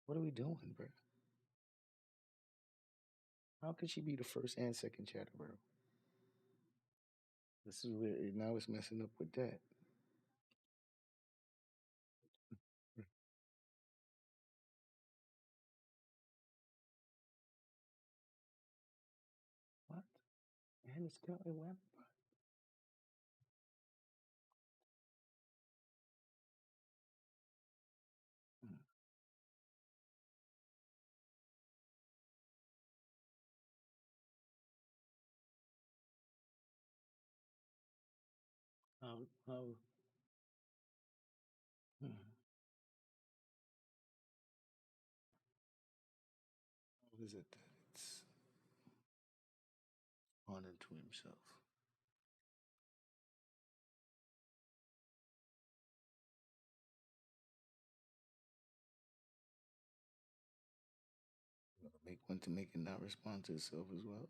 What are we doing, bro? How could she be the first and second chatter, bro? This is where now it's messing up with that. What? And it's counting what? How hmm, how is it that it's honored to himself? Make one to make it not respond to itself as well.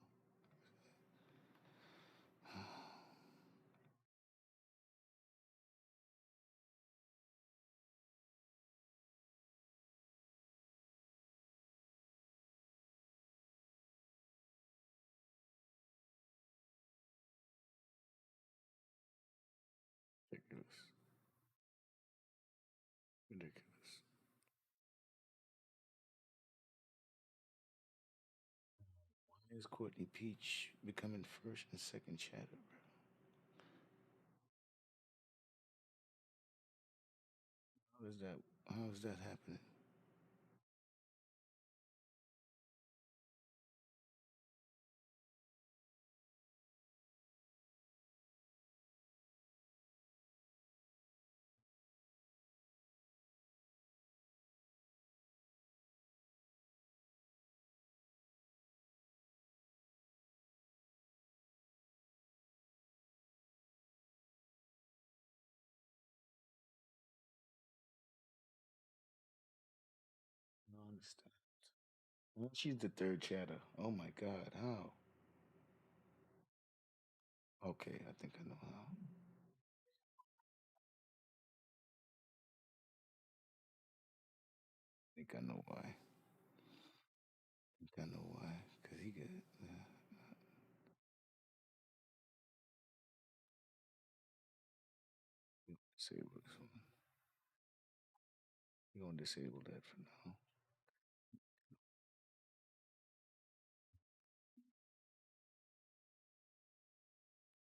Ridiculous. Ridiculous. Here's Courtney Peach becoming first and second chatter, bro. How is that happening? I don't understand. Well, she's the third chatter. Oh my God, how? Okay, I think I know how. I think I know why. I think I know why. Cause he got disable this one. You gonna disable that for now?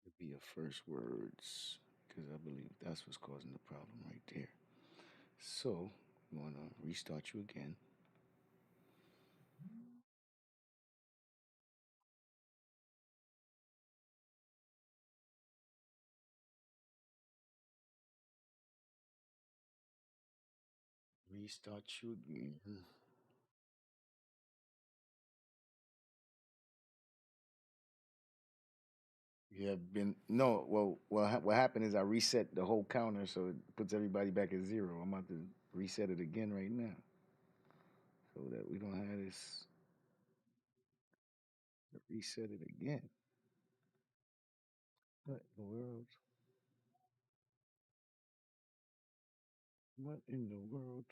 It'd be your first words, because I believe that's what's causing the problem right there. So we wanna restart you again. Restart you again. You have been no. What happened is I reset the whole counter, so it puts everybody back at zero. I'm about to reset it again right now, so that we don't have this. Reset it again. What in the world? What in the world?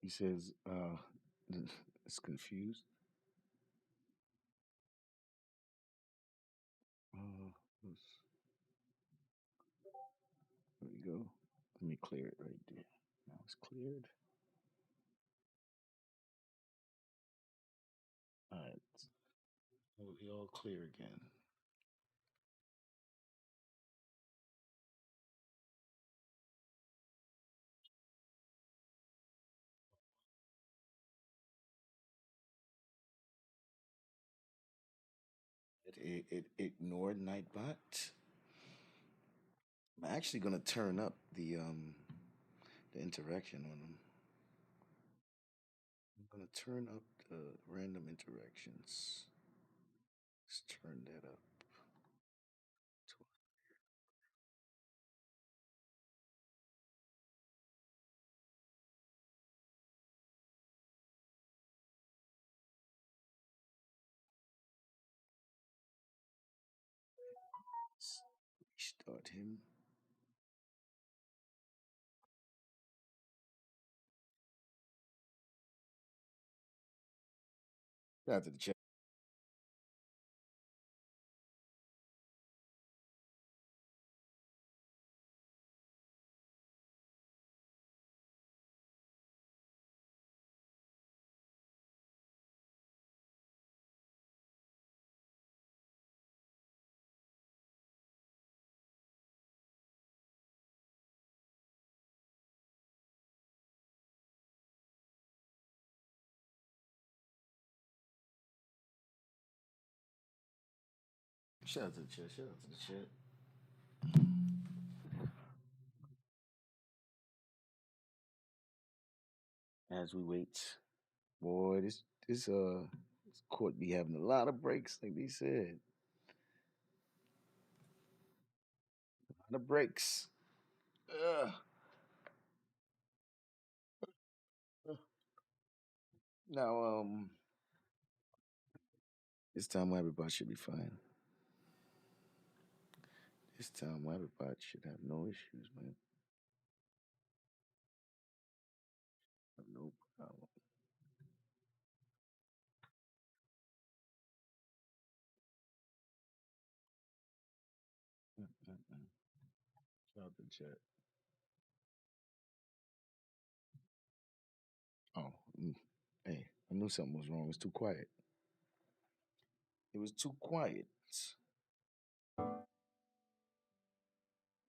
He says, it's confused. Let's- there we go. Let me clear it right there. Now it's cleared. All right. We'll be all clear again. It ignored Nightbot. I'm actually gonna turn up the interaction on them. I'm gonna turn up the random interactions. Let's turn that up. Let's restart him. Shout out to the chat. Shout out to the chat. Shout out to the chat. As we wait, boy, this court be having a lot of breaks, like they said. A lot of breaks. Ugh. Now, this time Wabbit should be fine. This time Wabbit should have no issues, man. No problem. Shout out the chat. Oh, hey, I knew something was wrong. It was too quiet. It was too quiet.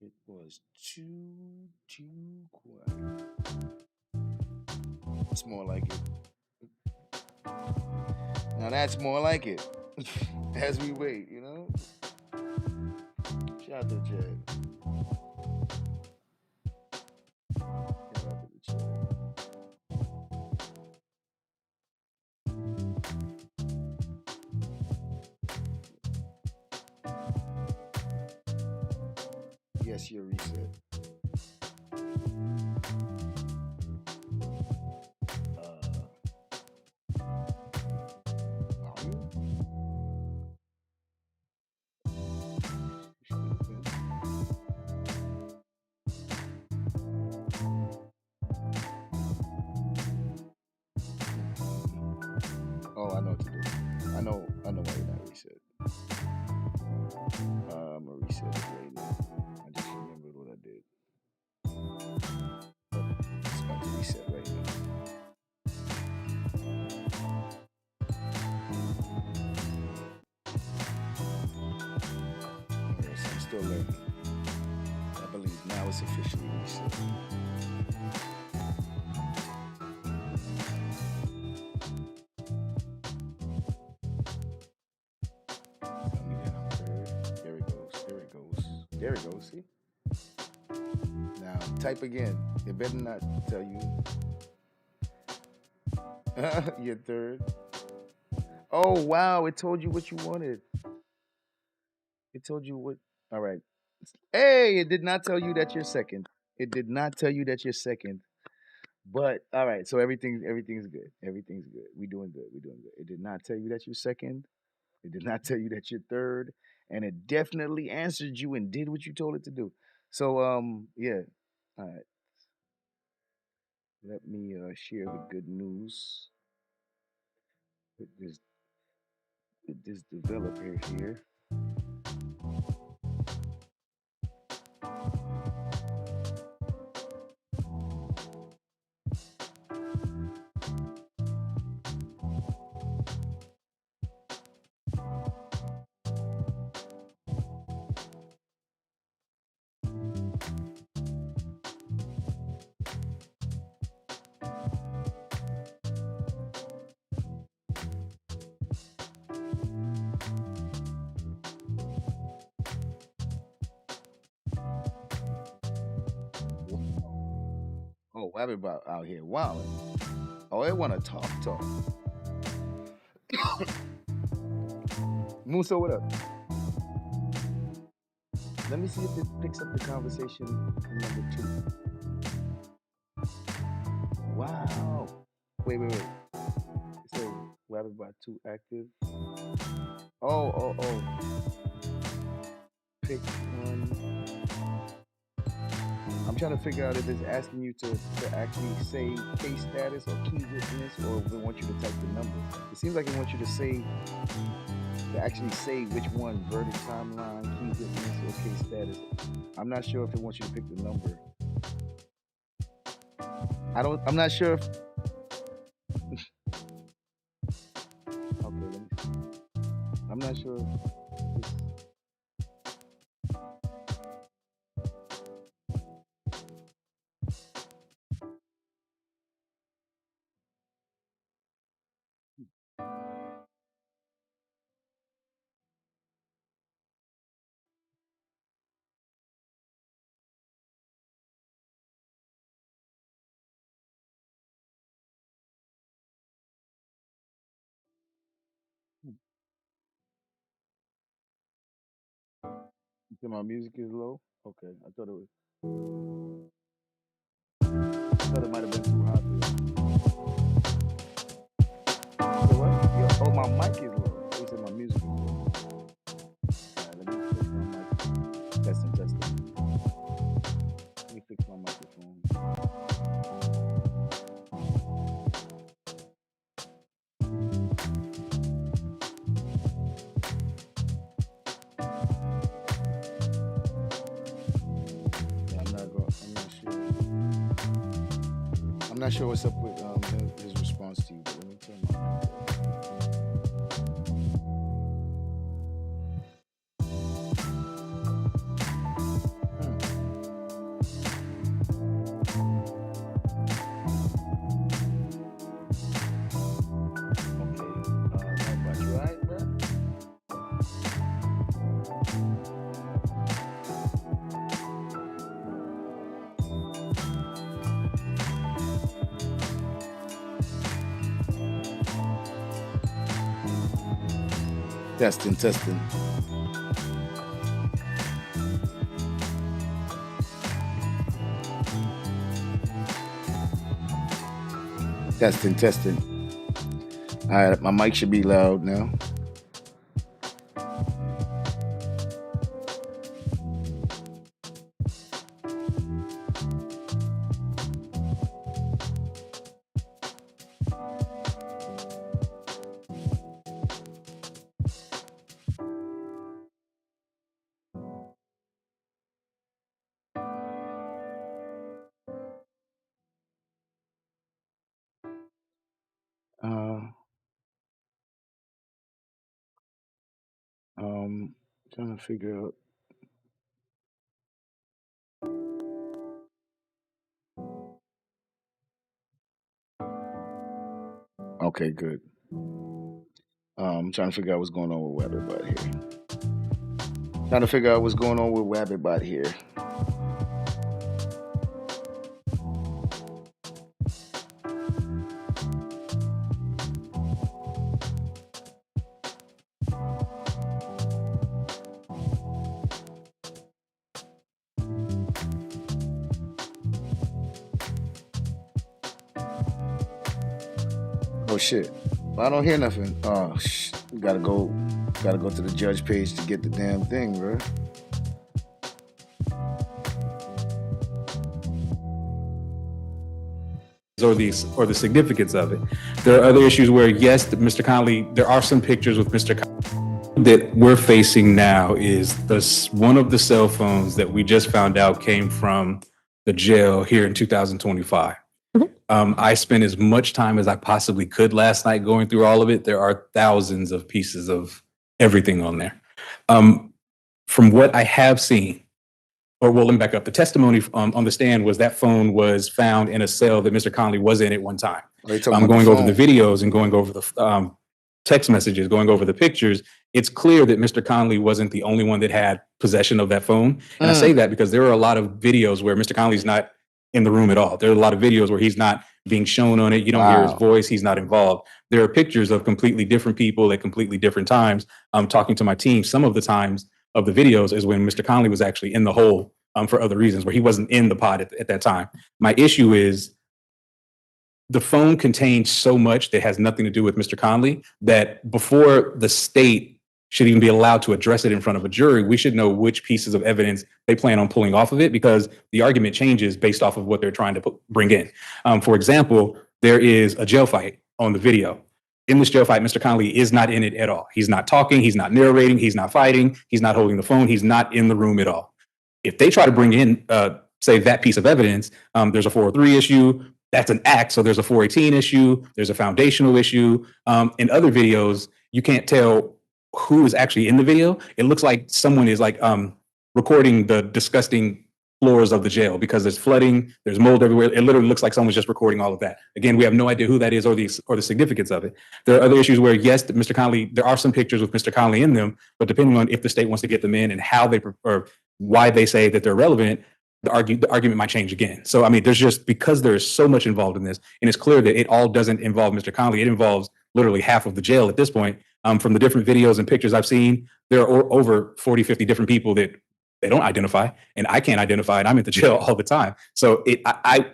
It was too quiet. It's more like it. Now that's more like it. As we wait, you know? Shout out to the chat. Shout out to the chat. Yes, your reset. Oh, I know what to do. I know why you're not reset. I'm gonna reset it right now. I just remembered what I did. It's about to reset right now. Yes, I'm still learning. I believe now it's officially reset. Tell me that I'm third. There it goes. There it goes. There it goes. See? Now type again. It better not tell you you're third. Oh wow! It told you what you wanted. It told you what. All right. Hey, it did not tell you that you're second. It did not tell you that you're second. But all right, so everything's good. Everything's good. We doing good. We doing good. It did not tell you that you're second. It did not tell you that you're third, and it definitely answered you and did what you told it to do. So yeah. All right. Let me share the good news with this developer here. Oh, everybody out here wilding. Oh, they want to talk. Musa, what up? Let me see if it picks up the conversation number 2. Wow. Wait. It says Rabbit by 2 active. Oh. Pick one. I'm trying to figure out if it's asking you to actually say case status or key witness, or if it wants you to type the number. It seems like it wants you to actually say which one, verdict, timeline, key witness, or case status. I'm not sure if it wants you to pick the number. I'm not sure if okay, let me see. I'm not sure if you think my music is low. Okay, I thought it might have been too high for you. So what? Oh, my mic is low. You said my music is low. Alright, let me fix my mic. Testing. Let me fix my microphone. not sure what's up with his response to you, but let me turn my. Testing. Testing. All right, my mic should be loud now. Trying to figure out. Okay, good. I'm trying to figure out what's going on with Wabbitbot here. Trying to figure out what's going on with Wabbitbot here. Oh shit! Well, I don't hear nothing. Oh, gotta go to the judge page to get the damn thing, bro. Or the significance of it. There are other issues where, yes, Mr. Connolly, there are some pictures with Mr. Connolly that we're facing now is one of the cell phones that we just found out came from the jail here in 2025. I spent as much time as I possibly could last night going through all of it. There are thousands of pieces of everything on there. From what I have seen, or well, let me back up. The testimony on the stand was that phone was found in a cell that Mr. Connolly was in at one time. I'm going over the videos and going over the text messages, going over the pictures. It's clear that Mr. Connolly wasn't the only one that had possession of that phone. And I say that because there are a lot of videos where Mr. Connolly's not in the room at all. There are a lot of videos where he's not being shown on it. You don't hear his voice. He's not involved. There are pictures of completely different people at completely different times. I'm talking to my team. Some of the times of the videos is when Mr. Connolly was actually in the hole for other reasons, where he wasn't in the pod at that time. My issue is the phone contains so much that has nothing to do with Mr. Connolly that before the state should even be allowed to address it in front of a jury, we should know which pieces of evidence they plan on pulling off of it, because the argument changes based off of what they're trying to bring in. For example, there is a jail fight on the video. In this jail fight, Mr. Connolly is not in it at all. He's not talking, he's not narrating, he's not fighting, he's not holding the phone, he's not in the room at all. If they try to bring in, say, that piece of evidence, there's a 403 issue, that's an act, so there's a 418 issue, there's a foundational issue. In other videos, you can't tell who is actually in the video. It looks like someone is like recording the disgusting floors of the jail because there's flooding, there's mold everywhere. It literally looks like someone's just recording all of that. Again, we have no idea who that is or the significance of it. There are other issues where, yes, Mr. Connolly, there are some pictures with Mr. Connolly in them, but depending on if the state wants to get them in and how they or why they say that they're relevant, the argument might change again. So, I mean, there's just, because there is so much involved in this, and it's clear that it all doesn't involve Mr. Connolly, it involves literally half of the jail at this point. From the different videos and pictures I've seen, there are over 40, 50 different people that they don't identify, and I can't identify, and I'm at the jail all the time. So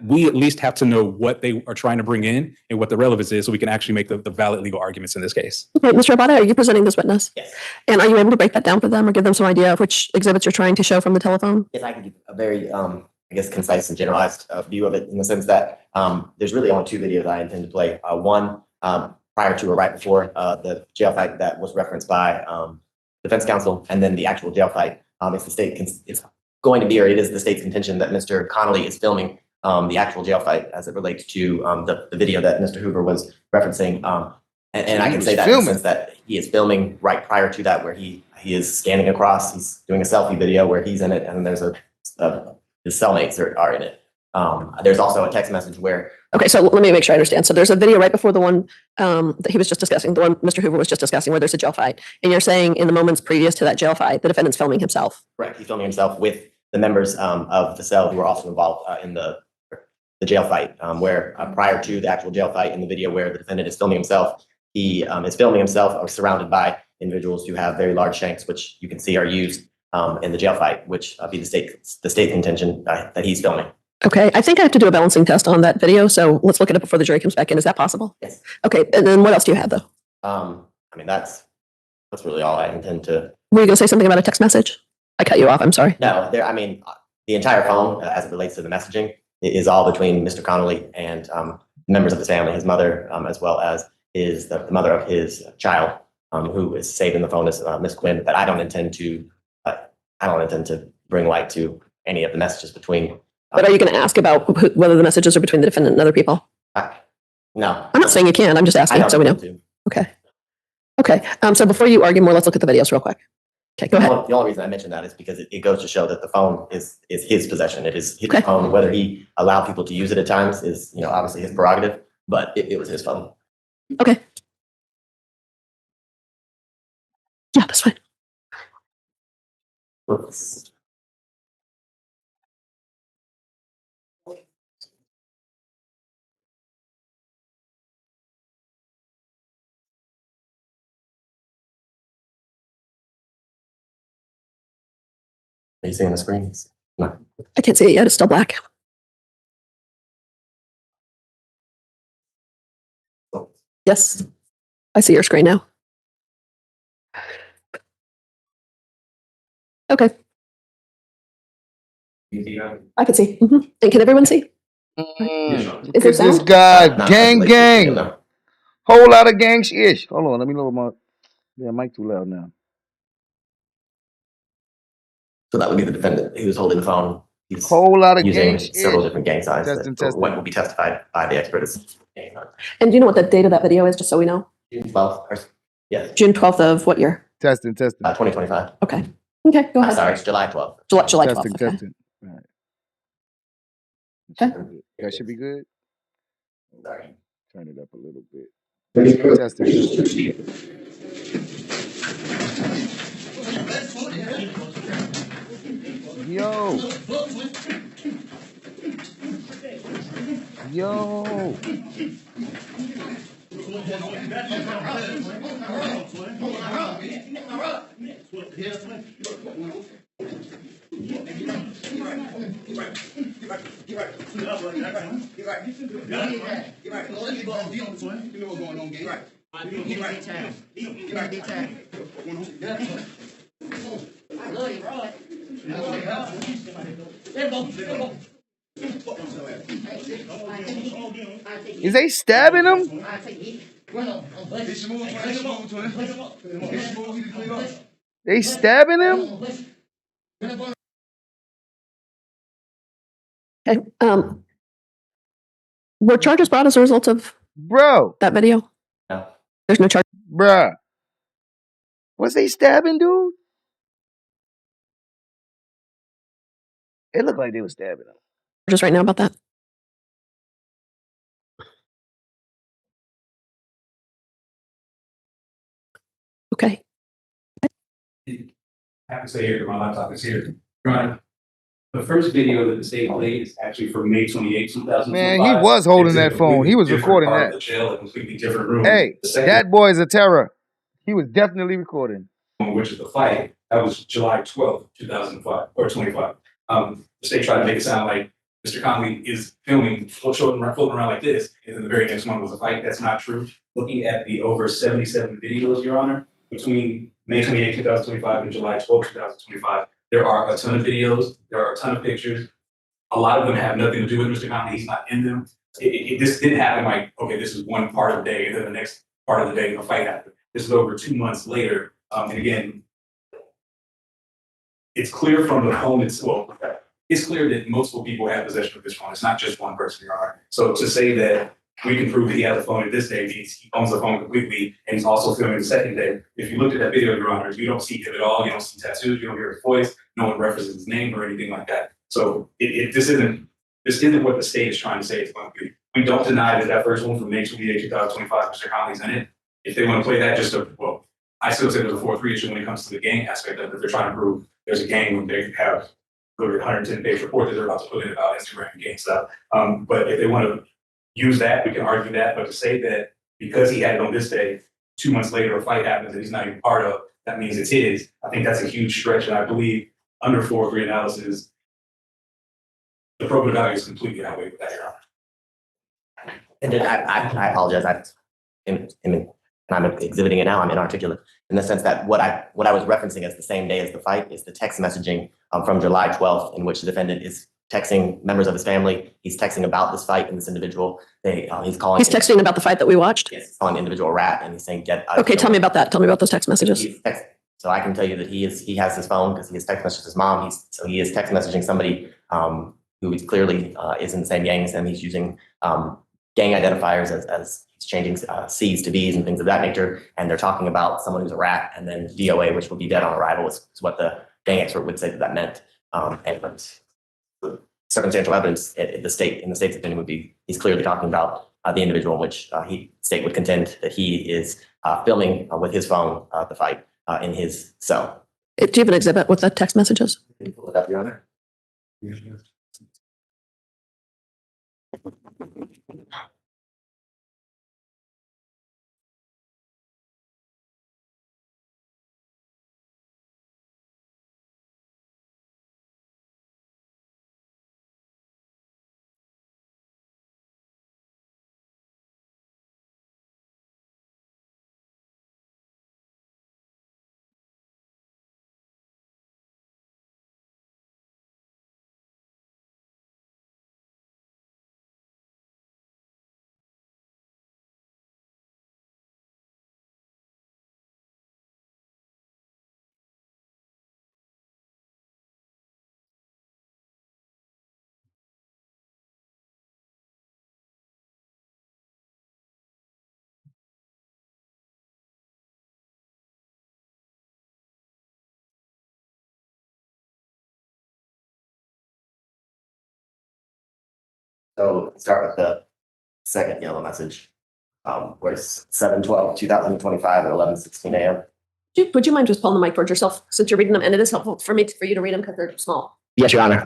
we at least have to know what they are trying to bring in and what the relevance is, so we can actually make the valid legal arguments in this case. Okay, Mr. Abada, are you presenting this witness? Yes. And are you able to break that down for them or give them some idea of which exhibits you're trying to show from the telephone? Yes, I can give a very, I guess, concise and generalized view of it, in the sense that there's really only two videos I intend to play. One prior to or right before the jail fight that was referenced by defense counsel, and then the actual jail fight. It's the state, it's going to be, or it is the state's contention that Mr. Connolly is filming the actual jail fight as it relates to the video that Mr. Hoover was referencing. And I can say that in the sense that he is filming right prior to that, where he is scanning across. He's doing a selfie video where he's in it, and there's his cellmates are in it. There's also a text message where. Okay, so let me make sure I understand. So there's a video right before the one that he was just discussing, the one Mr. Hoover was just discussing, where there's a jail fight. And you're saying in the moments previous to that jail fight, the defendant's filming himself. Correct. He's filming himself with the members of the cell who are also involved in the jail fight, where prior to the actual jail fight in the video where the defendant is filming himself, he is filming himself or surrounded by individuals who have very large shanks, which you can see are used in the jail fight, which be the state contention that he's filming. Okay, I think I have to do a balancing test on that video, so let's look at it before the jury comes back in. Is that possible? Yes. Okay, and then what else do you have, though? I mean, that's really all I intend to. Were you going to say something about a text message? I cut you off, I'm sorry. No, I mean, the entire phone, as it relates to the messaging, is all between Mr. Connolly and members of his family, his mother, as well as the mother of his child, who is saved in the phone as Miss Quinn. But I don't intend to bring light to any of the messages between. But are you going to ask about whether the messages are between the defendant and other people? No. I'm not saying you can. I'm just asking so we know. Okay. Okay. So before you argue more, let's look at the videos real quick. Okay, go ahead. The only reason I mentioned that is because it goes to show that the phone is his possession. It is his phone. Whether he allowed people to use it at times is, obviously his prerogative, but it was his phone. Okay. Yeah, that's fine. Oops. Are you seeing the screen? No. I can't see it yet. It's still black. Yes. I see your screen now. Okay. I can see. And can everyone see? Is this guy gang? Whole lot of gang ish. Hold on, let me lower my mic too loud now. So that would be the defendant who's holding the phone. He's whole lot of using gang several different gang signs. Testing. What will be testified by the expert is gang signs. And do you know what the date of that video is, just so we know? June 12th. Yes. June 12th of what year? Testing. 2025. Okay. Okay, go ahead. Sorry, it's July 12th. July 12th. Okay. Testing. All right. Okay. That should be good. Sorry. Turn it up a little bit. Testing. Yo. Is they stabbing him? They stabbing him? Okay. Were charges brought as a result of that video? No. There's no charge. Bruh. Was they stabbing, dude? It looked like they were stabbing him. Just right now about that. Okay. I have to say here, my laptop is here. Your Honor, the first video that the state played is actually from May 28, 2025. Man, he was holding that phone. He was recording that. The jail, a completely different room. Hey, that boy is a terror. He was definitely recording. Which is the fight. That was July 12th, 2005 or 25. The state tried to make it sound like Mr. Connolly is filming, floating around like this, and then the very next one was a fight. That's not true. Looking at the over 77 videos, Your Honor, between May 28, 2025 and July 12, 2025, there are a ton of videos. There are a ton of pictures. A lot of them have nothing to do with Mr. Connolly. He's not in them. This didn't happen like, okay, this is one part of the day, and then the next part of the day, the fight happened. This is over 2 months later. And again, it's clear from the home itself. it's clear that multiple people have possession of this phone. It's not just one person, Your Honor. So to say that we can prove that he has a phone at this day means he owns the phone completely, and he's also filming the second day. If you look at that video, Your Honor, you don't see him at all. You don't see tattoos. You don't hear his voice. No one references his name or anything like that. So this isn't what the state is trying to say it's going to be. We don't deny that first one from May 28, 2025, Mr. Conley's in it. If they want to play that, I still say there's a 4-3 issue when it comes to the gang aspect of it. They're trying to prove there's a gang when they have literally 110-page report that they're about to put in about Instagram and gang stuff. But if they want to use that, we can argue that. But to say that because he had it on this day, 2 months later a fight happens that he's not even part of, that means it's his. I think that's a huge stretch, and I believe under 4-3 analysis, the probative value is completely outweighed with that, Your Honor. And then I apologize. I'm exhibiting it now. I'm inarticulate in the sense that what I was referencing as the same day as the fight is the text messaging from July 12th, in which the defendant is texting members of his family. He's texting about this fight and this individual. He's calling. He's texting about the fight that we watched? Yes, he's calling the individual a rat, and he's saying, Okay, tell me about that. Tell me about those text messages. So I can tell you that he has his phone because he has text messaged his mom. He is text messaging somebody who is clearly is in the same gang as him. He's using gang identifiers as he's changing C's to B's and things of that nature. And they're talking about someone who's a rat, and then DOA, which will be dead on arrival, is what the gang expert would say that meant. And circumstantial evidence in the state's opinion would be he's clearly talking about the individual in which state would contend that he is filming with his phone the fight in his cell. Do you have an exhibit with the text messages? Can you pull it up, Your Honor? So start with the second yellow message, where it's 7/12/2025 at 11:16 a.m. Would you mind just pulling the mic towards yourself since you're reading them? And it is helpful for you to read them because they're small. Yes, Your Honor.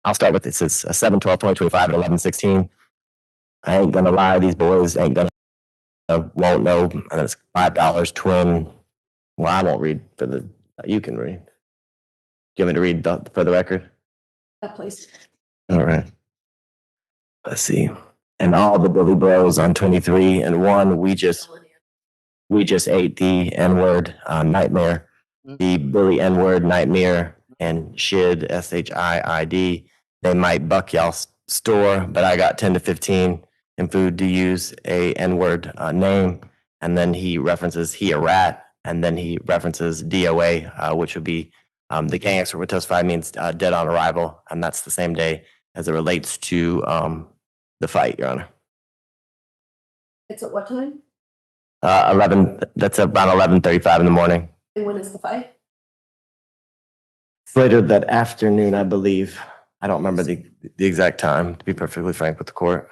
I'll start with this. It's 7/12/2025 at 11:16. I ain't gonna lie, these boys ain't gonna won't know. And it's $5 twin. Well, I won't read for the. You can read. Do you want me to read for the record? That place. All right. Let's see. And all the Billy Bros on 23 and 1, we just ate the N-word nightmare, the Billy N-word nightmare, and Shid SHIID. They might buck y'all's store, but I got 10 to 15 in food to use a N-word name. And then he references he a rat, and then he references DOA, which would be the gang expert would testify means dead on arrival, and that's the same day as it relates to the fight, Your Honor. It's at what time? 11. That's around 11:35 in the morning. And when is the fight? It's later that afternoon, I believe. I don't remember the exact time, to be perfectly frank with the court.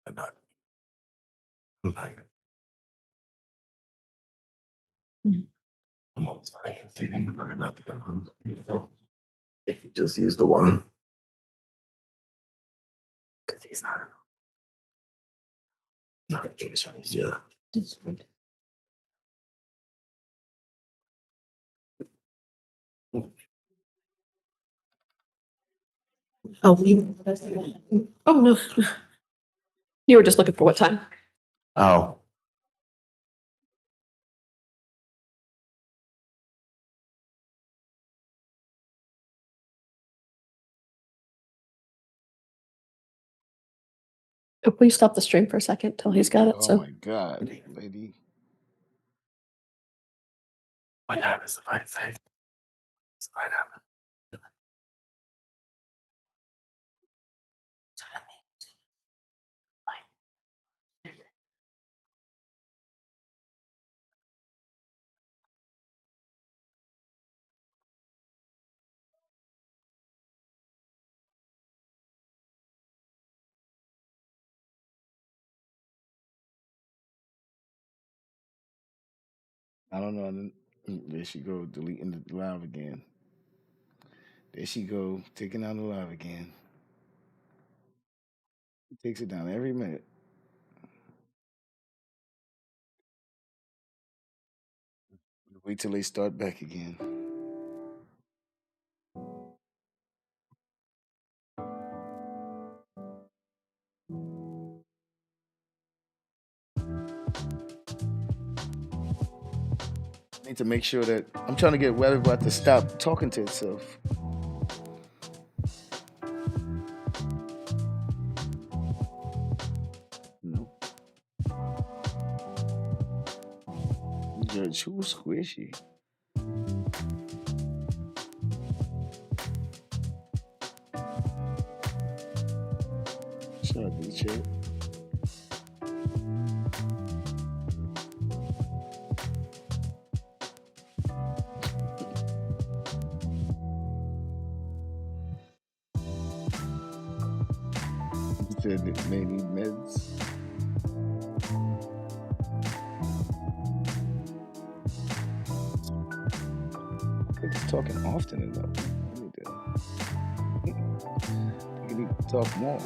I'm not. I'm fine. I'm almost fine. If you just use the one. Because he's not. Not a case on his other. Oh, no. You were just looking for what time? Oh. Will you stop the stream for a second till he's got it? Oh So my God, lady. What happens if I say? What happens? I don't know. There she go, deleting the live again. There she go, taking down the live again. Takes it down every minute. Wait till they start back again. I need to make sure that I'm trying to get Weatherbot to stop talking to itself. No. Judge, who's squishy? Shut up, chat. He said that they need meds. It's talking often enough. I need to talk more.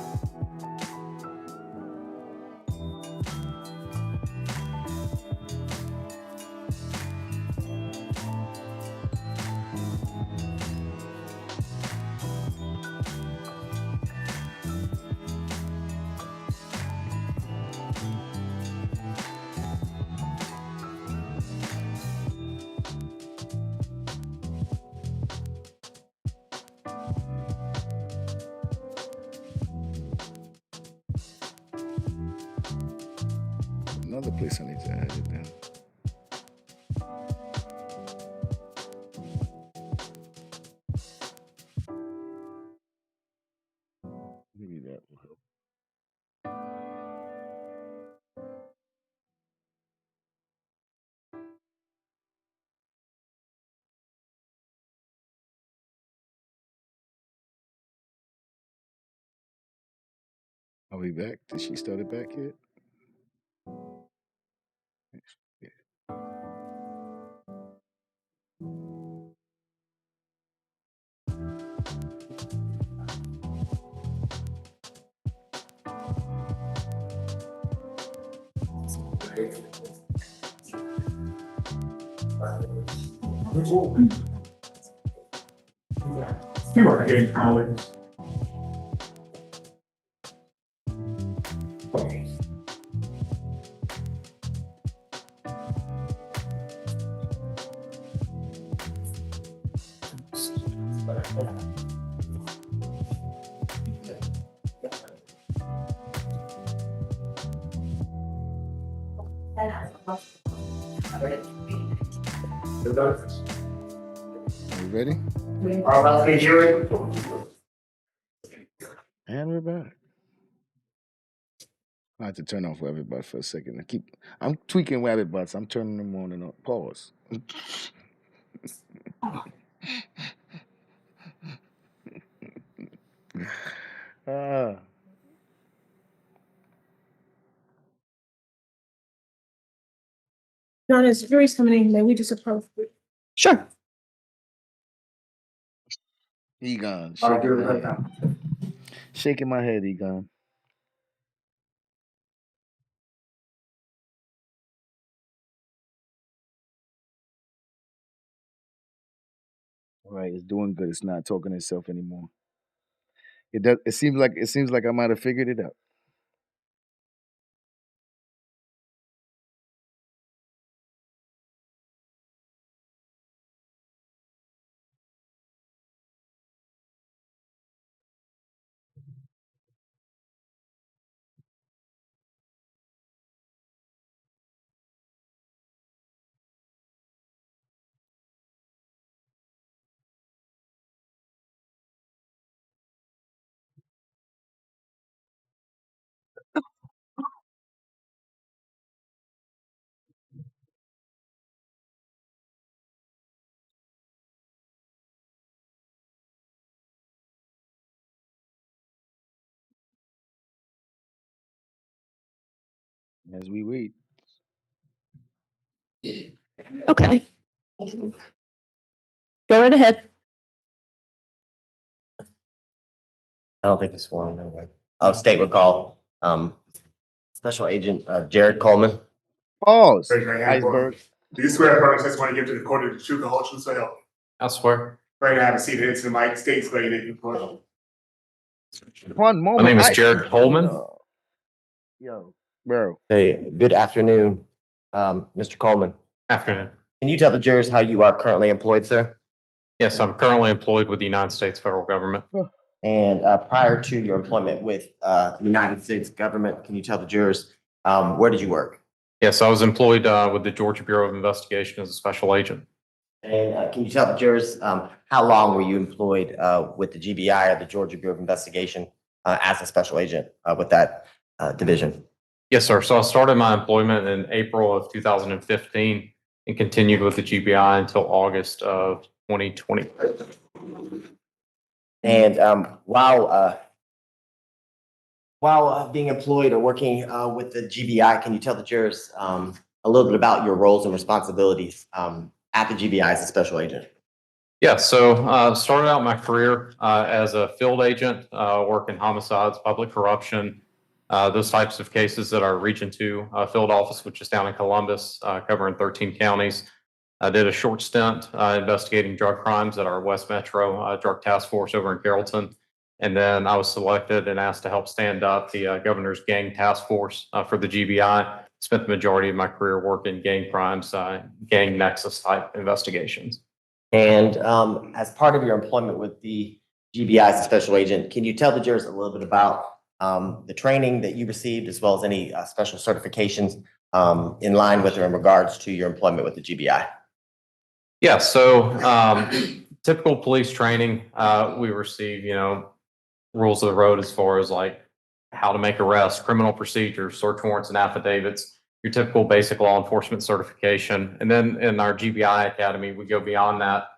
Another place I need to add it then. Maybe that will help. Are we back? Did she start it back yet? Yeah. You are getting colleagues. Are we ready? And we're back. I have to turn off Rabbit for a second. I'm tweaking Rabbit I'm turning them on and off. Pause. Ah. Your Honor, jury's coming in. May we just approach? sure. Egon, shaking my head. Shaking my head, Egon. All right, it's doing good. It's not talking to itself anymore. It does. It seems like I might have figured it out. As we wait. Okay. Go right ahead. I don't think it's one. Anyway. State would call Special Agent Jared Coleman. Pause. Raise your right hand for me. Iceberg. Do you swear affirm testimony you give to the court of the truth, the whole truth, so help you? I swear. Right now, have a seat into the mic, state swearing that you report. One moment. My name is Jared Coleman. Yo, bro. Hey, good afternoon, Mr. Coleman. Afternoon. Can you tell the jurors how you are currently employed, sir? Yes, I'm currently employed with the United States federal government. And prior to your employment with the United States government, can you tell the jurors where did you work? Yes, I was employed with the Georgia Bureau of Investigation as a special agent. And can you tell the jurors how long were you employed with the GBI or the Georgia Bureau of Investigation as a special agent with that division? Yes, sir. So I started my employment in April of 2015 and continued with the GBI until August of 2020. And while being employed or working with the GBI, can you tell the jurors a little bit about your roles and responsibilities at the GBI as a special agent? Yeah, so started out my career as a field agent, working homicides, public corruption, those types of cases at our Region 2 field office, which is down in Columbus, covering 13 counties. I did a short stint investigating drug crimes at our West Metro Drug Task Force over in Carrollton. And then I was selected and asked to help stand up the governor's gang task force for the GBI. Spent the majority of my career working gang crimes, gang nexus type investigations. And as part of your employment with the GBI as a special agent, can you tell the jurors a little bit about the training that you received as well as any special certifications in line with or in regards to your employment with the GBI? Yeah, so typical police training, we receive, rules of the road as far as like how to make arrests, criminal procedures, search warrants and affidavits, your typical basic law enforcement certification. And then in our GBI Academy, we go beyond that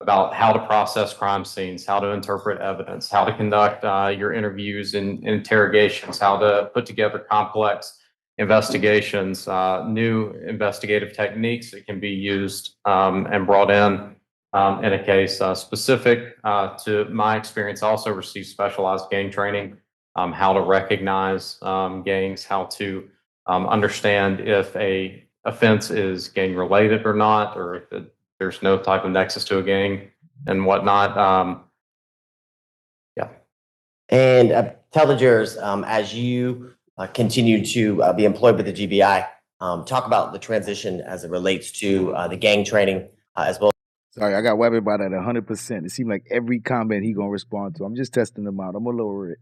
about how to process crime scenes, how to interpret evidence, how to conduct your interviews and interrogations, how to put together complex investigations, new investigative techniques that can be used and brought in a case specific to my experience. I also received specialized gang training, how to recognize gangs, how to understand if a offense is gang related or not, or if there's no type of nexus to a gang and whatnot. Yeah. And tell the jurors, as you continue to be employed with the GBI, talk about the transition as it relates to the gang training as well. Sorry, I got webbed by that 100%. It seemed like every comment he gonna respond to. I'm just testing them out. I'm gonna lower it.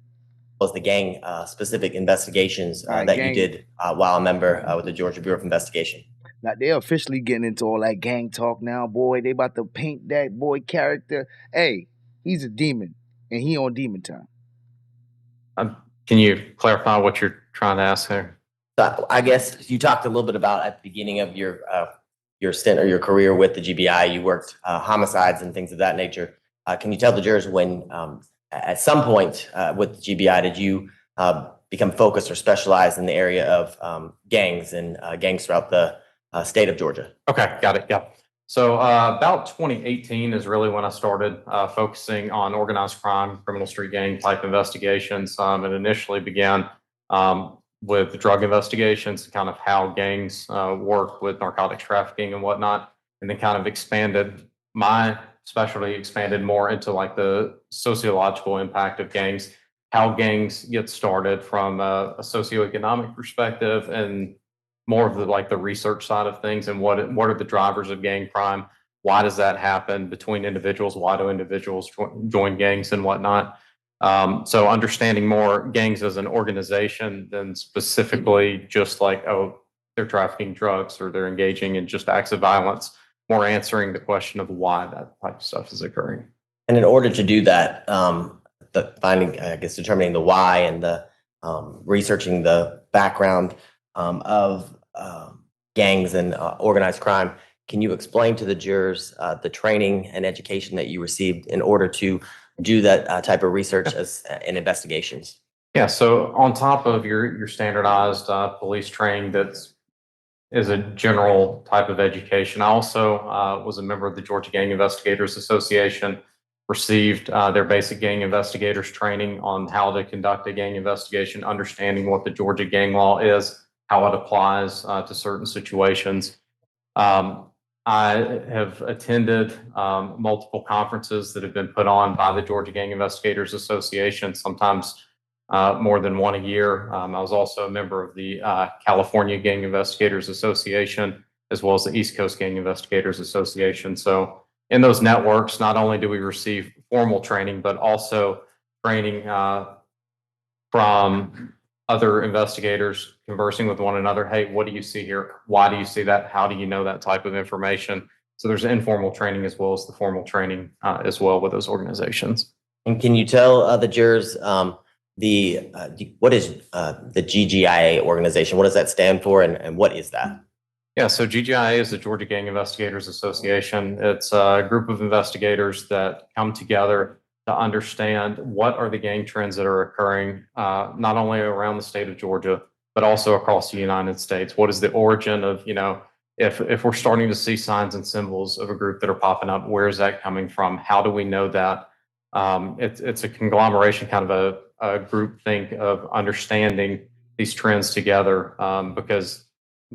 Was the gang specific investigations All right, that gang. you did while a member with the Georgia Bureau of Investigation? Now they're officially getting into all that gang talk now, boy. They about to paint that boy character. Hey, he's a demon, and he on demon time. Can you clarify what you're trying to ask there? So I guess you talked a little bit about at the beginning of your stint or your career with the GBI, you worked homicides and things of that nature. Can you tell the jurors when, at some point with the GBI, did you become focused or specialized in the area of gangs and gangs throughout the state of Georgia? Okay, got it. Yeah. So about 2018 is really when I started focusing on organized crime, criminal street gang type investigations. It initially began with drug investigations and kind of how gangs work with narcotics trafficking and whatnot, and then kind of expanded. My specialty expanded more into like the sociological impact of gangs, how gangs get started from a socioeconomic perspective, and more of the research side of things, and what are the drivers of gang crime? Why does that happen between individuals? Why do individuals join gangs and whatnot? So understanding more gangs as an organization than specifically just like, oh, they're trafficking drugs or they're engaging in just acts of violence, more answering the question of why that type of stuff is occurring. And in order to do that, determining the why and the researching the background of gangs and organized crime, can you explain to the jurors the training and education that you received in order to do that type of research and investigations? Yeah, so on top of your standardized police training that's is a general type of education, I also was a member of the Georgia Gang Investigators Association, received their basic gang investigators training on how to conduct a gang investigation, understanding what the Georgia gang law is, how it applies to certain situations. Um, I have attended multiple conferences that have been put on by the Georgia Gang Investigators Association, sometimes more than one a year. I was also a member of the California Gang Investigators Association, as well as the East Coast Gang Investigators Association. So in those networks, not only do we receive formal training, but also training from other investigators conversing with one another. Hey, what do you see here? Why do you see that? How do you know that type of information? So there's informal training as well as the formal training as well with those organizations. And can you tell the jurors what is the GGIA organization? What does that stand for, and what is that? Yeah, so GGIA is the Georgia Gang Investigators Association. It's a group of investigators that come together to understand what are the gang trends that are occurring, not only around the state of Georgia, but also across the United States. What is the origin of, if we're starting to see signs and symbols of a group that are popping up, where is that coming from? How do we know that? It's a conglomeration, kind of a group think of understanding these trends together, because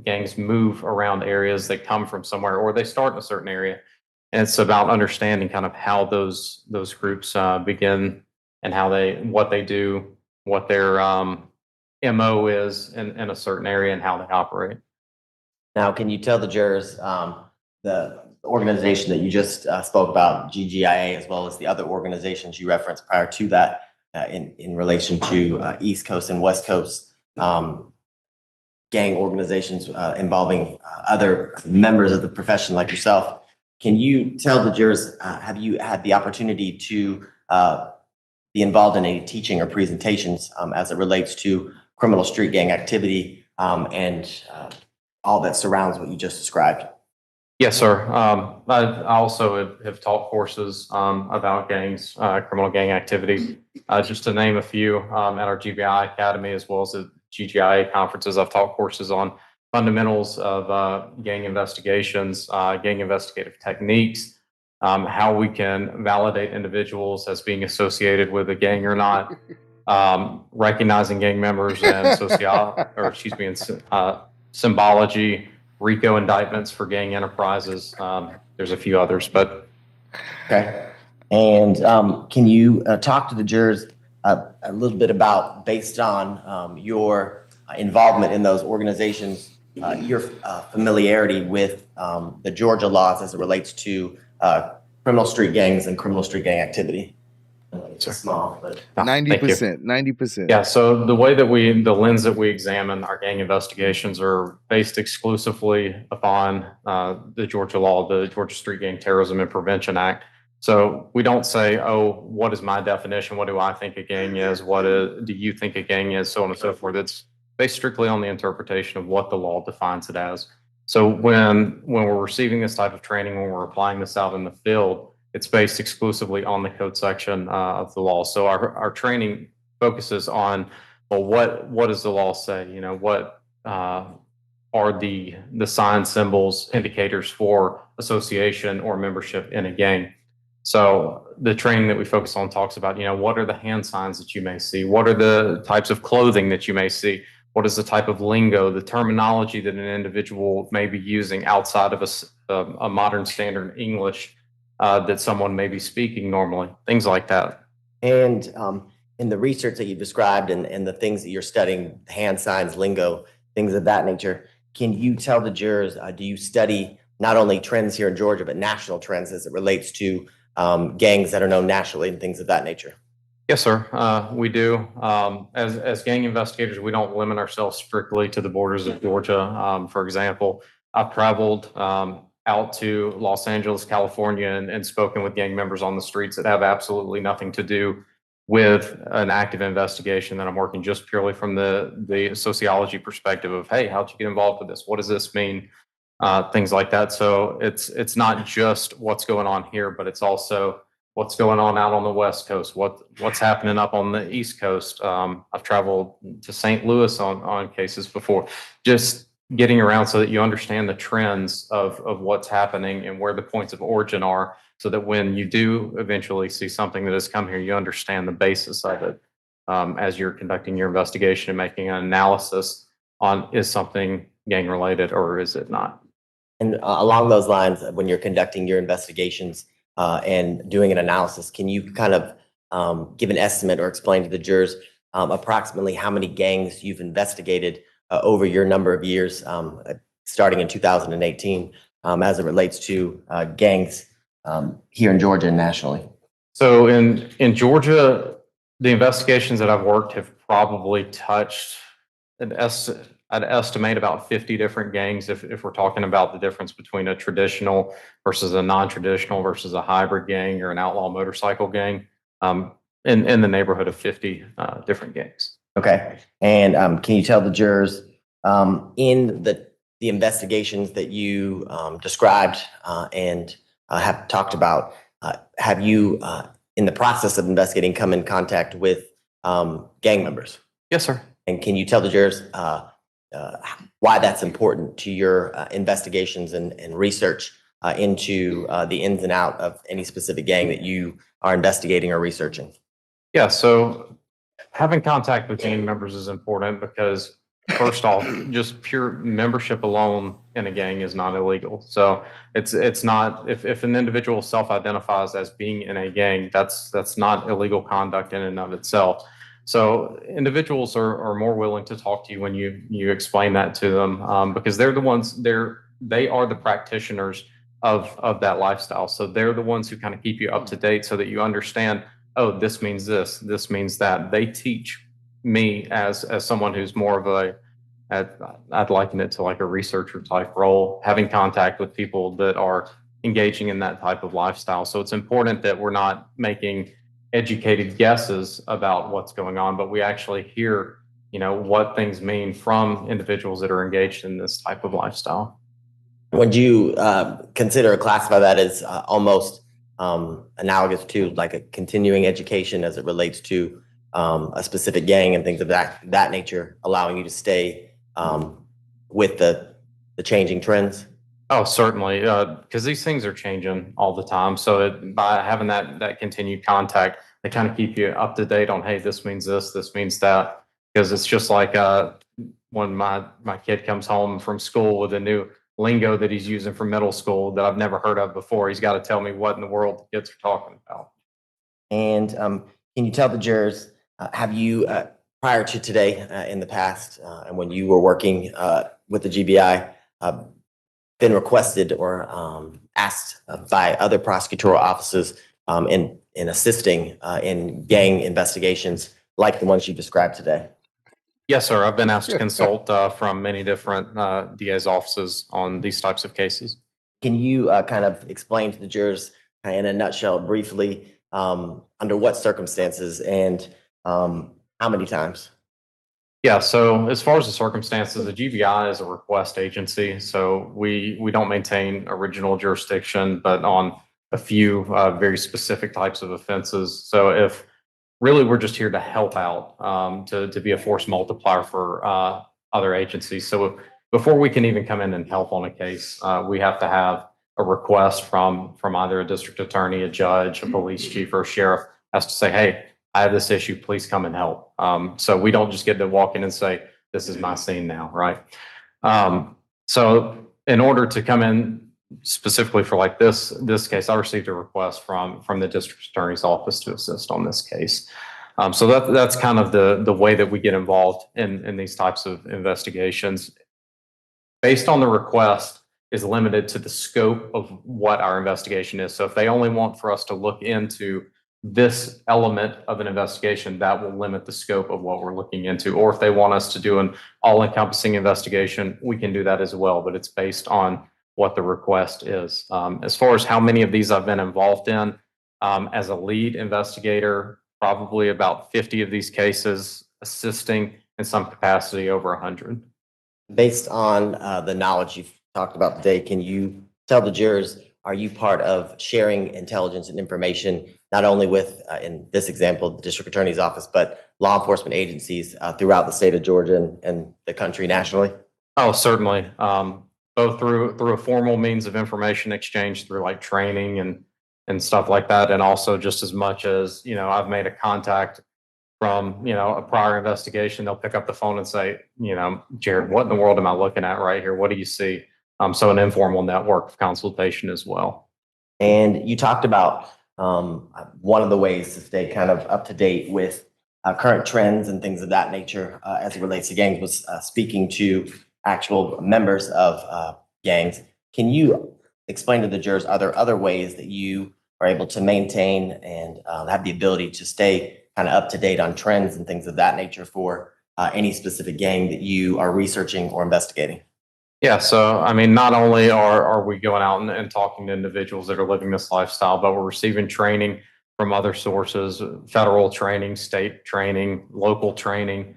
gangs move around areas, they come from somewhere, or they start in a certain area. And it's about understanding kind of how those groups begin and what they do, what their MO is in a certain area and how they operate. Now, can you tell the jurors the organization that you just spoke about, GGIA, as well as the other organizations you referenced prior to that in relation to East Coast and West Coast gang organizations involving other members of the profession like yourself? Can you tell the jurors, have you had the opportunity to be involved in any teaching or presentations as it relates to criminal street gang activity and all that surrounds what you just described? Yes, sir. I also have taught courses about gangs, criminal gang activity. Just to name a few, at our GBI Academy, as well as the GGIA conferences, I've taught courses on fundamentals of gang investigations, gang investigative techniques, how we can validate individuals as being associated with a gang or not, recognizing gang members and symbology, RICO indictments for gang enterprises. There's a few others, but. Okay. And can you talk to the jurors a little bit about, based on your involvement in those organizations, your familiarity with the Georgia laws as it relates to criminal street gangs and criminal street gang activity? It's small, but 90%, 90%. Yeah, so the lens that we examine our gang investigations are based exclusively upon the Georgia law, the Georgia Street Gang Terrorism and Prevention Act. So we don't say, oh, what is my definition? What do I think a gang is? What do you think a gang is? So on and so forth. It's based strictly on the interpretation of what the law defines it as. So when we're receiving this type of training, when we're applying this out in the field, it's based exclusively on the code section of the law. So our training focuses on, well, what does the law say? What are the signs, symbols, indicators for association or membership in a gang? So the training that we focus on talks about, what are the hand signs that you may see? What are the types of clothing that you may see? What is the type of lingo, the terminology that an individual may be using outside of a modern standard English that someone may be speaking normally, things like that. And in the research that you described and the things that you're studying, hand signs, lingo, things of that nature, can you tell the jurors, do you study not only trends here in Georgia, but national trends as it relates to gangs that are known nationally and things of that nature? Yes, sir. We do. As gang investigators, we don't limit ourselves strictly to the borders of Georgia. For example, I've traveled out to Los Angeles, California, and spoken with gang members on the streets that have absolutely nothing to do with an active investigation that I'm working, just purely from the sociology perspective of, hey, how'd you get involved with this? What does this mean? Things like that. So it's not just what's going on here, but it's also what's going on out on the West Coast, what's happening up on the East Coast. I've traveled to St. Louis on cases before, just getting around so that you understand the trends of what's happening and where the points of origin are, so that when you do eventually see something that has come here, you understand the basis of it as you're conducting your investigation and making an analysis on, is something gang related or is it not? And along those lines, when you're conducting your investigations and doing an analysis, can you kind of give an estimate or explain to the jurors approximately how many gangs you've investigated over your number of years, starting in 2018, as it relates to gangs here in Georgia and nationally? So in Georgia, the investigations that I've worked have probably touched I'd estimate about 50 different gangs if we're talking about the difference between a traditional versus a non-traditional versus a hybrid gang or an outlaw motorcycle gang, in the neighborhood of 50 different gangs. Okay. And can you tell the jurors in the investigations that you described and have talked about, have you, in the process of investigating, come in contact with gang members? Yes, sir. And can you tell the jurors why that's important to your investigations and research into the ins and out of any specific gang that you are investigating or researching? Yeah, so having contact with gang members is important because, first off, just pure membership alone in a gang is not illegal. So it's not, if an individual self-identifies as being in a gang, that's not illegal conduct in and of itself. So individuals are more willing to talk to you when you explain that to them, because they're the ones, they are the practitioners of that lifestyle. So they're the ones who kind of keep you up to date so that you understand, oh, this means this means that. They teach me as someone who's more of I'd liken it to like a researcher type role, having contact with people that are engaging in that type of lifestyle. So it's important that we're not making educated guesses about what's going on, but we actually hear, what things mean from individuals that are engaged in this type of lifestyle. Would you consider or classify that as almost analogous to like a continuing education as it relates to a specific gang and things of that nature, allowing you to stay with the changing trends? Oh, certainly, because these things are changing all the time. So by having that continued contact, they kind of keep you up to date on, hey, this means this means that. Because it's just like when my kid comes home from school with a new lingo that he's using from middle school that I've never heard of before, he's got to tell me what in the world the kids are talking about. And can you tell the jurors, have you, prior to today, in the past, and when you were working with the GBI, been requested or asked by other prosecutorial offices in assisting in gang investigations like the ones you described today? Yes, sir. I've been asked to consult from many different DA's offices on these types of cases. Can you kind of explain to the jurors in a nutshell, briefly, under what circumstances and how many times? Yeah, so as far as the circumstances, the GBI is a request agency, so we don't maintain original jurisdiction, but on a few very specific types of offenses. So if really we're just here to help out, to be a force multiplier for other agencies. So before we can even come in and help on a case, we have to have a request from either a district attorney, a judge, a police chief, or a sheriff has to say, hey, I have this issue, please come and help. So we don't just get to walk in and say, this is my scene now, right? So in order to come in specifically for like this case, I received a request from the district attorney's office to assist on this case. So that's kind of the way that we get involved in these types of investigations. Based on the request is limited to the scope of what our investigation is. So if they only want for us to look into this element of an investigation, that will limit the scope of what we're looking into. Or if they want us to do an all-encompassing investigation, we can do that as well, but it's based on what the request is. As far as how many of these I've been involved in, as a lead investigator, probably about 50 of these cases, assisting in some capacity over 100. Based on the knowledge you've talked about today, can you tell the jurors, are you part of sharing intelligence and information not only with, in this example, the district attorney's office, but law enforcement agencies throughout the state of Georgia and the country nationally? Oh, certainly. Both through a formal means of information exchange through like training and stuff like that, and also just as much as, you know, I've made a contact from, you know, a prior investigation, they'll pick up the phone and say, you know, Jared, what in the world am I looking at right here? What do you see? So an informal network of consultation as well. And you talked about one of the ways to stay kind of up to date with current trends and things of that nature as it relates to gangs was speaking to actual members of gangs. Can you explain to the jurors, are there other ways that you are able to maintain and have the ability to stay kind of up to date on trends and things of that nature for any specific gang that you are researching or investigating? Yeah, so I mean, not only are we going out and talking to individuals that are living this lifestyle, but we're receiving training from other sources, federal training, state training, local training.